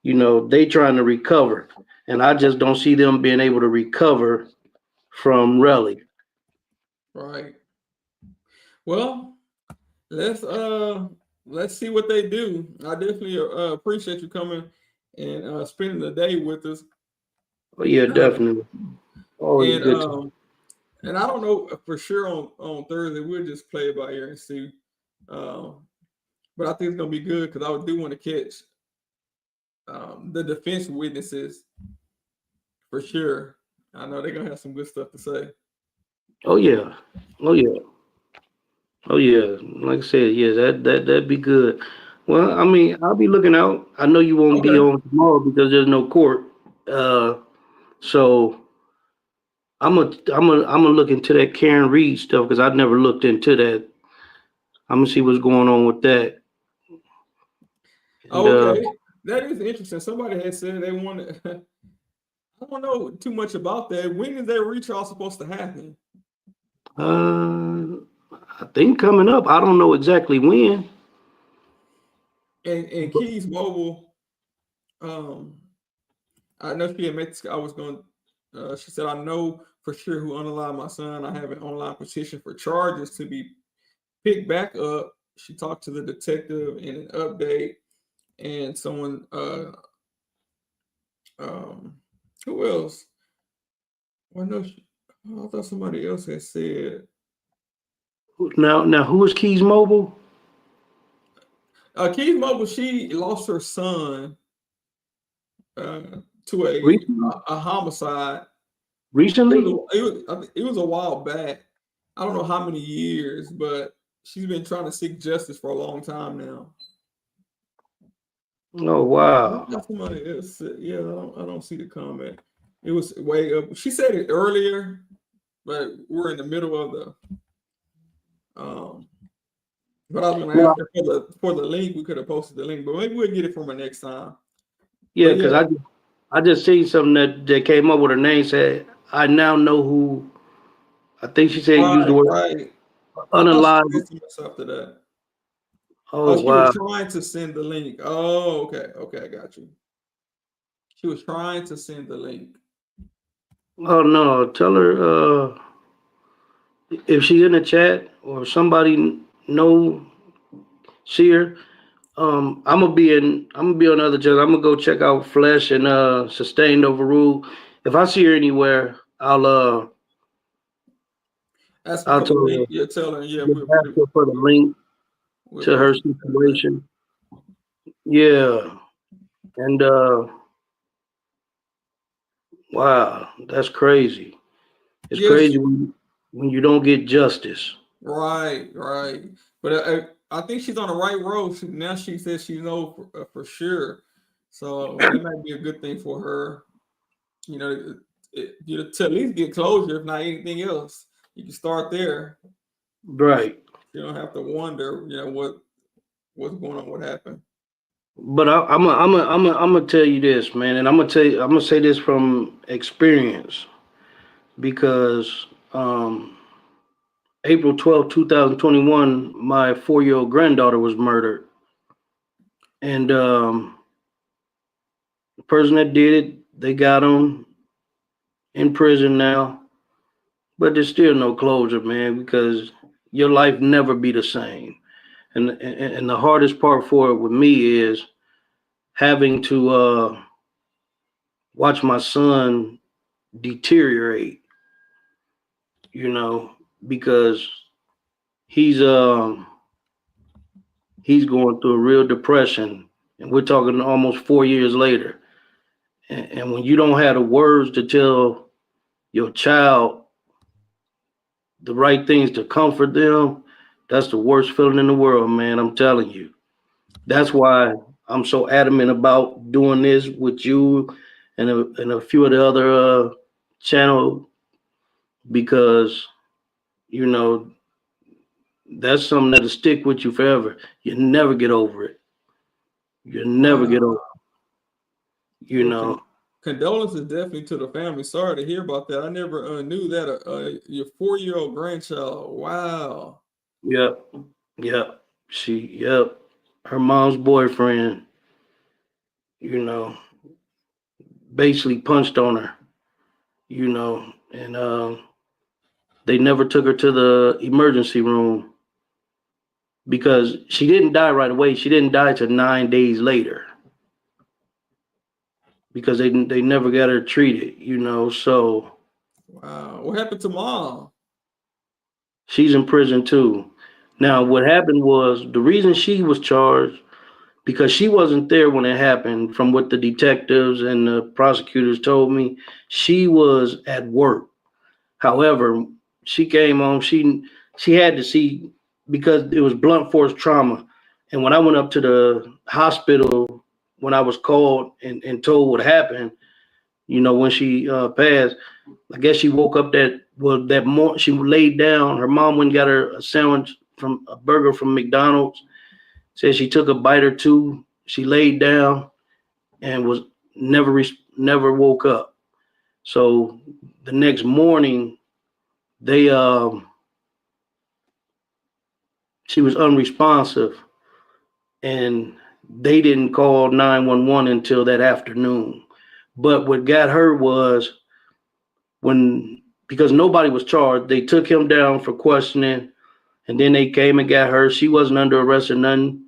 they trying to recover, and I just don't see them being able to recover from Relli. Right. Well, let's see what they do. I definitely appreciate you coming and spending the day with us. Oh yeah, definitely. And and I don't know for sure on Thursday. We'll just play it by ear and see. But I think it's gonna be good because I do want to catch the defense witnesses for sure. I know they're gonna have some good stuff to say. Oh yeah. Like I said, yeah, that'd be good. Well, I mean, I'll be looking out. I know you won't be on tomorrow because there's no court. So I'm gonna look into that Karen Reed stuff because I've never looked into that. I'm gonna see what's going on with that. Okay, that is interesting. Somebody had said they wanted. I don't know too much about that. When is that retrial supposed to happen? I think coming up. I don't know exactly when. And Keys Mobile, I know she had made this. I was going. She said, "I know for sure who unalive my son. I have an online petition for charges to be picked back up." She talked to the detective in an update, and someone. Who else? Well, no, I thought somebody else had said. Now, who is Keys Mobile? Keys Mobile, she lost her son to a homicide. Recently? It was a while back. I don't know how many years, but she's been trying to seek justice for a long time now. Oh wow! Somebody else said, yeah, I don't see the comment. It was way up. She said it earlier, but we're in the middle of the. But I was going to ask her for the link. We could have posted the link, but maybe we'll get it from her next time. Yeah, because I just seen something that came up with her name. Said I now know who. I think she said use the word unalive. After that. Oh she wow! was trying to send the link. Oh, okay, I got you. She was trying to send the link. Oh no! Tell her if she in the chat or somebody see her. I'm gonna be on the other channel. I'm gonna go check out Flesh and Sustained Overrule. If I see her anywhere, I'll ask her for the link. Yeah, tell her. Yeah, we'll ask her for the link to her situation. Yeah, and wow, that's crazy. It's crazy when you don't get justice. Right. But I think she's on the right road. Now she says she knows for sure. So that might be a good thing for her. To at least get closure, if not anything else. You can start there. Right. You don't have to wonder, what's going on, what happened. But I'm gonna tell you this, man, and I'm gonna say this from experience, because April 12, 2021, my 4-year-old granddaughter was murdered, and the person that did it, they got him in prison now, but there's still no closure, man, because your life never be the same, and the hardest part for it with me is having to watch my son deteriorate, you know, because he's going through a real depression, and we're talking almost 4 years later. And when you don't have the words to tell your child the right things to comfort them, that's the worst feeling in the world, man. I'm telling you. That's why I'm so adamant about doing this with you and a few of the other channels, because you know that's something that'll stick with you forever. You never get over it. You never get over it, you know. Condolences definitely to the family. Sorry to hear about that. I never knew that. Your 4-year-old grandchild. Wow. Yep. Yep. Her mom's boyfriend, you know, basically punched on her, you know, and they never took her to the emergency room because she didn't die right away. She didn't die till 9 days later because they never got her treated, you know. So wow, what happened to mom? She's in prison too. Now, what happened was the reason she was charged because she wasn't there when it happened. From what the detectives and the prosecutors told me, she was at work. However, she came home. She had to see because it was blunt force trauma. And when I went up to the hospital, when I was called and told what happened, you know, when she passed, I guess she woke up that morning. She laid down. Her mom went and got her a sandwich from a burger from McDonald's. Said she took a bite or two. She laid down and was never woke up. So the next morning, they she was unresponsive, and they didn't call 911 until that afternoon. But what got her was because nobody was charged, they took him down for questioning, and then they came and got her. She wasn't under arrest or nothing.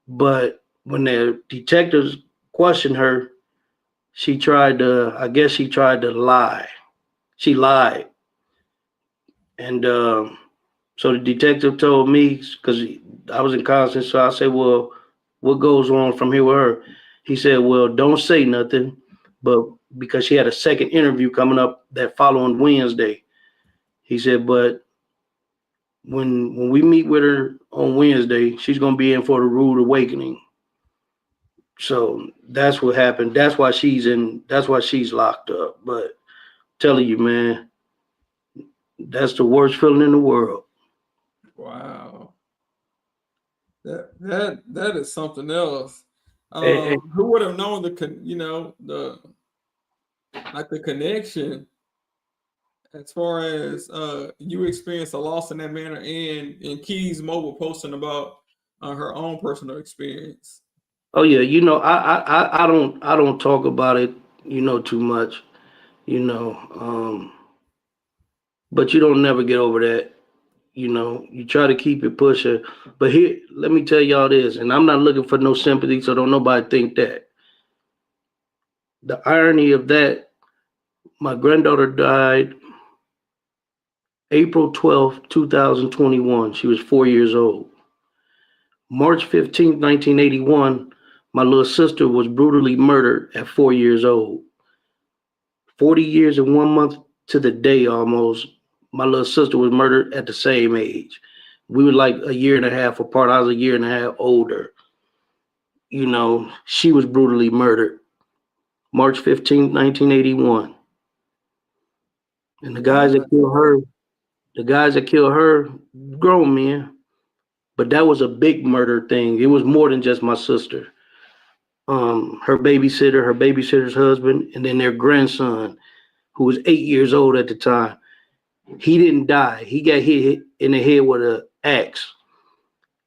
But when the detectives questioned her, I guess she tried to lie. She lied. And so the detective told me, because I was in constant, so I said, well, what goes on from here with her? He said, well, don't say nothing, but because she had a second interview coming up that following Wednesday. He said, but when we meet with her on Wednesday, she's gonna be in for the rude awakening. So that's what happened. That's why she's locked up. But telling you, man, that's the worst feeling in the world. Wow. That is something else. Hey. Who would have known the connection as far as you experienced a loss in that manner, and Keys Mobile posting about her own personal experience. Oh yeah, I don't talk about it, too much, but you don't never get over that. You try to keep it pushing. But here, let me tell y'all this, and I'm not looking for no sympathy, so don't nobody think that. The irony of that, my granddaughter died April 12th, 2021. She was 4 years old. March 15th, 1981, my little sister was brutally murdered at 4 years old. 40 years and 1 month to the day almost, my little sister was murdered at the same age. We were like a year and a half apart. I was a year and a half older. She was brutally murdered March 15th, 1981. And the guys that killed her, grown men. But that was a big murder thing. It was more than just my sister. Her babysitter's husband, and then their grandson, who was 8 years old at the time. He didn't die. He got hit in the head with an axe,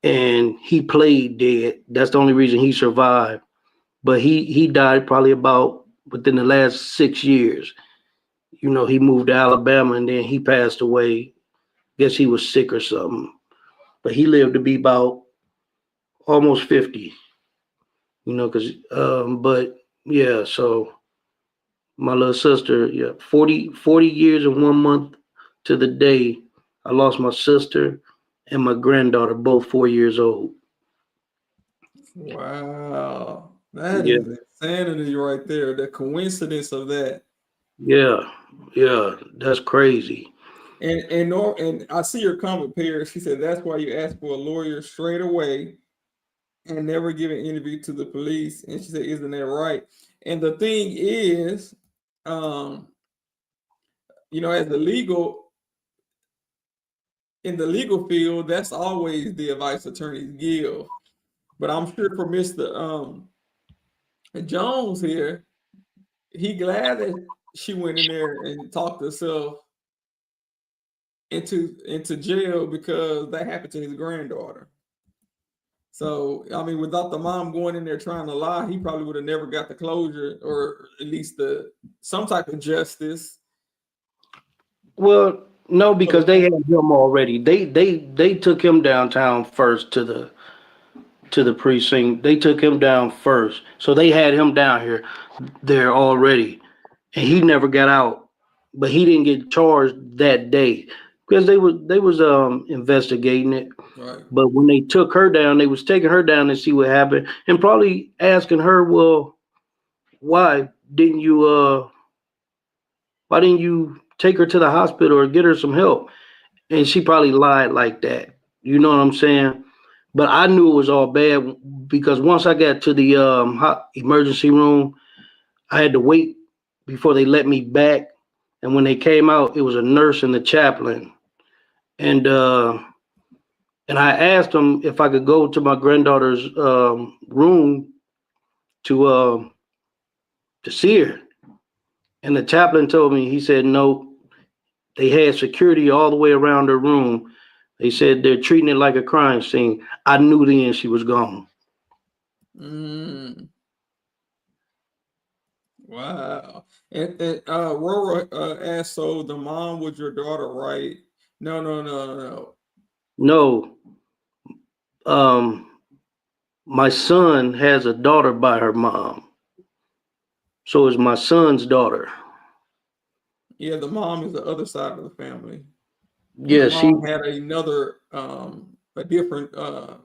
and he played dead. That's the only reason he survived. But he died probably about within the last 6 years. He moved to Alabama, and then he passed away. Guess he was sick or something. But he lived to be about almost 50. But yeah, so My little sister, yeah, 40 years and 1 month to the day. I lost my sister and my granddaughter, both 4 years old. Wow. That Yeah, is insanity right there. The coincidence of that. yeah, yeah. That's crazy. And I see your comment, Paris. She said that's why you asked for a lawyer straight away and never give an interview to the police. And she said, isn't that right? And the thing is, um, as the legal in the legal field, that's always the advice attorneys give. But I'm sure for Mr. Jones here, he glad that she went in there and talked herself into jail because that happened to his granddaughter. So I mean, without the mom going in there trying to lie, he probably would have never got the closure or at least some type of justice. Well, no, because they had him already. They took him downtown first to the precinct. They took him down first, so they had him down there already, and he never got out. But he didn't get charged that day because they was investigating it. Right. But when they took her down, they was taking her down to see what happened, and probably asking her, well, why didn't you why didn't you take her to the hospital or get her some help? And she probably lied like that. You know what I'm saying? But I knew it was all bad because once I got to the emergency room, I had to wait before they let me back. And when they came out, it was a nurse and the chaplain. And and I asked them if I could go to my granddaughter's room to see her. And the chaplain told me, he said no. They had security all the way around her room. They said they're treating it like a crime scene. I knew then she was gone. Mm. Wow. And Rora asked, so the mom was your daughter, right? No, no, no, no. No. My son has a daughter by her mom. So it's my son's daughter. Yeah, the mom is the other side of the family. And the Yeah, she mom had another a different I guess a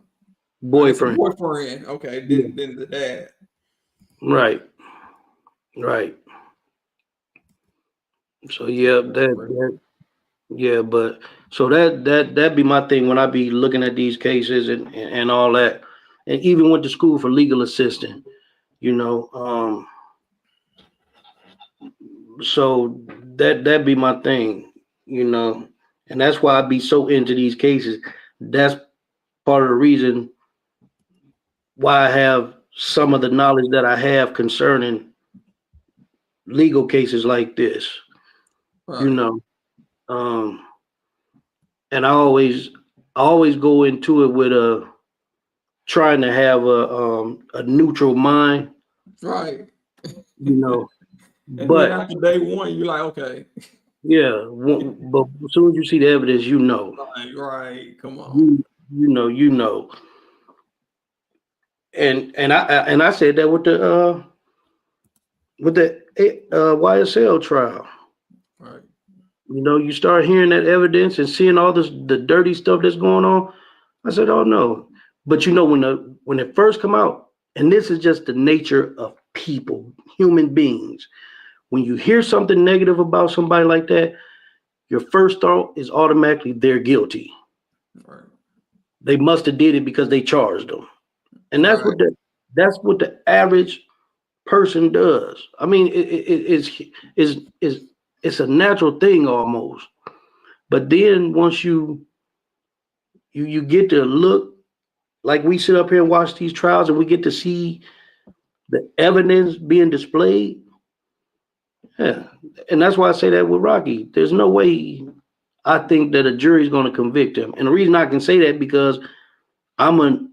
boyfriend. boyfriend, okay, Yeah. than the dad. Right. Right. So yeah, yeah, but so that be my thing when I be looking at these cases and all that. And even went to school for legal assistant, you know. So that be my thing, you know. And that's why I be so into these cases. That's part of the reason why I have some of the knowledge that I have concerning legal cases like this, you Right. know. Um, and I always go into it with trying to have a neutral mind, Right. you know. And then But after day one, you're like, okay. yeah, but as soon as you see the evidence, you know. Right. Come on. You know. And I said that with the YSL trial. Right. You know, you start hearing that evidence and seeing all the dirty stuff that's going on. I said, oh no. But you know, when it first come out, and this is just the nature of people, human beings. When you hear something negative about somebody like that, your first thought is automatically they're guilty. Right. They must have did it because they charged them. And that's Right. what the average person does. I mean, it's a natural thing almost. But then once you get to look, like we sit up here and watch these trials and we get to see the evidence being displayed. Yeah. And that's why I say that with Rocky. There's no way I think that a jury is going to convict him. And the reason I can say that because I'm a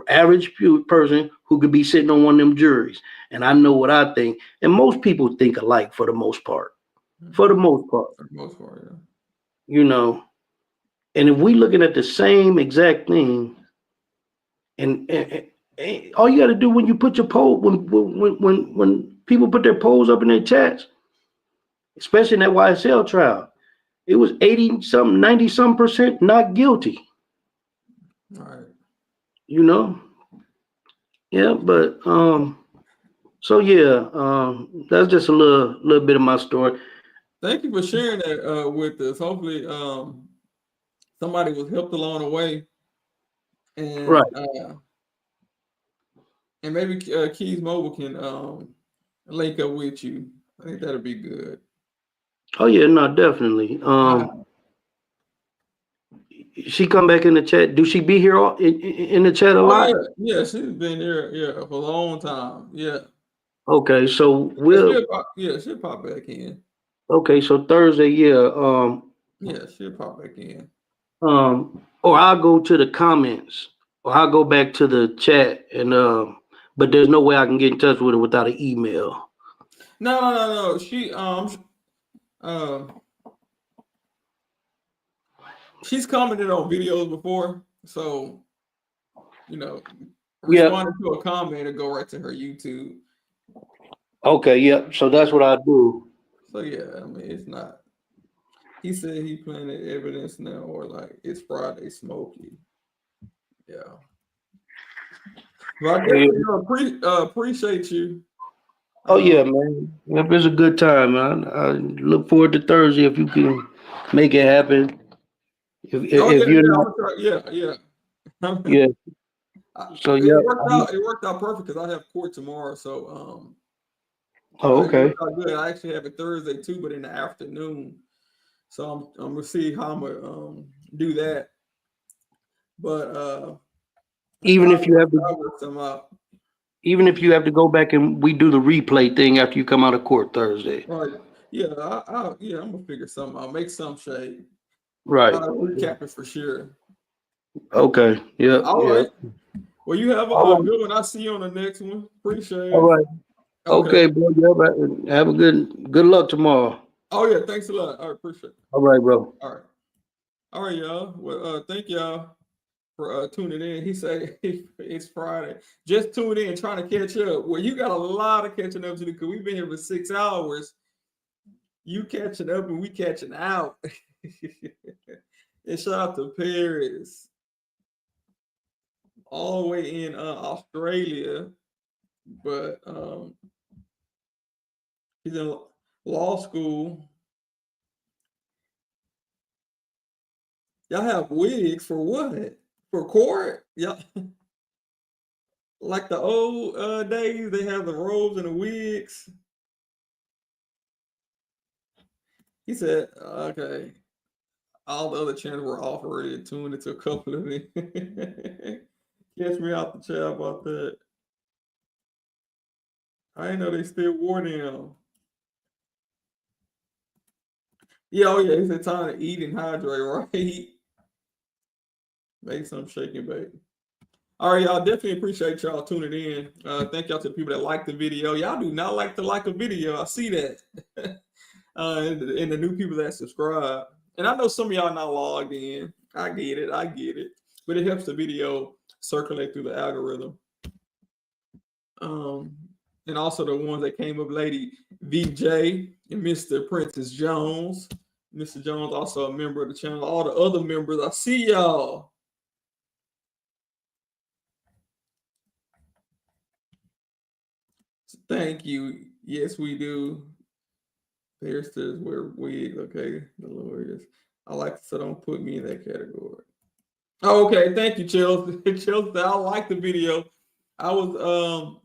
average person who could be sitting on one of them juries, and I know what I think. And most people think alike for the most part. For the most part, For the most part, yeah. you know. And if we looking at the same exact thing, and all you got to do when you put your poll when people put their polls up in their chats, especially in that YSL trial. It was 80-something, 90-some% not guilty. All right. You know? Yeah, but so yeah, that's just a little bit of my story. Thank you for sharing that with us. Hopefully, somebody was helped along the way, and Right. And maybe Keys Mobile can link up with you. I think that'll be good. Oh yeah, no, definitely. She come back in the chat. Do she be here in the chat a lot? Yeah, she's been there for a long time. Yeah. Okay, so she'll pop back in. Okay, so Thursday, yeah. Yeah, she'll pop back in. Or I'll go to the comments, or I'll go back to the chat, and but there's no way I can get in touch with her without an email. No. She's commented on videos before, so responding to a comment and go right to her YouTube. Okay, yep. So that's what I do. So yeah, I mean, it's not. He said he planted evidence now, or like it's Friday Smokey. Yeah. Well, I definitely appreciate you. Oh yeah, man. Yep, it's a good time, man. I look forward to Thursday if you can make it happen. If you're not, yeah. Yeah. So it worked out perfect because I have court tomorrow. So okay. It worked out good. I actually have it Thursday too, but in the afternoon. So I'm gonna see how I'm gonna do that. But even if you have to go back and we do the replay thing after you come out of court Thursday. Right. Yeah, I'm gonna figure something out. Make some shade. Right. I'll recap it for sure. Okay. Yeah. All right. Well, you have a good one. I'll see you on the next one. Appreciate it. All right. Okay, bro. Have a good luck tomorrow. Oh yeah, thanks a lot. I appreciate it. All right, bro. All right, y'all. Well, thank y'all for tuning in. He said it's Friday. Just tune in, trying to catch up. Well, you got a lot of catching up to do because we've been here for 6 hours. You catching up and we catching out. And shout out to Paris, all the way in Australia, but he's in law school. Y'all have wigs for what? For court? Yeah. Like the old days, they have the robes and the wigs. He said, okay. All the other channels were off already, tuned into a couple of them. Catch me out the chat about that. I didn't know they still wore them. Yeah, oh yeah, it's a time to eat and hydrate, right? Make some shake and bake. All right, y'all, definitely appreciate y'all tuning in. Thank y'all to the people that like the video. Y'all do not like to like a video. I see that. And the new people that subscribe. And I know some of y'all not logged in. I get it. But it helps the video circulate through the algorithm. And also the ones that came up, Lady VJ and Mr. Princess Jones. Mr. Jones also a member of the channel. All the other members, I see y'all. Thank you. Yes, we do. Barristers wear wigs. Okay, the lawyers. I like so don't put me in that category. Oh, okay, thank you, Chelsea. Chelsea, I like the video. I was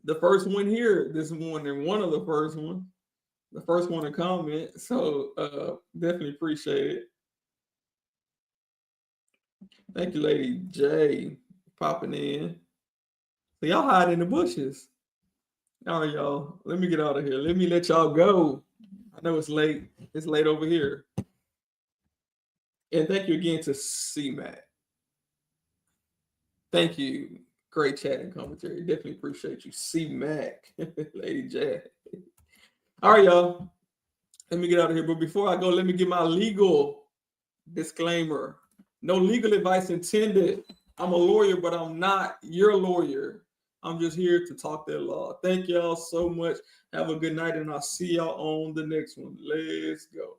the first one here this morning. One of the first one to comment. So definitely appreciate it. Thank you, Lady J, popping in. So y'all hide in the bushes. All right, y'all. Let me get out of here. Let me let y'all go. I know it's late. It's late over here. And thank you again to CMAC. Thank you. Great chat and commentary. Definitely appreciate you. CMAC. Lady J. All right, y'all. Let me get out of here. But before I go, let me give my legal disclaimer. No legal advice intended. I'm a lawyer, but I'm not your lawyer. I'm just here to talk that law. Thank y'all so much. Have a good night, and I'll see y'all on the next one. Let's go.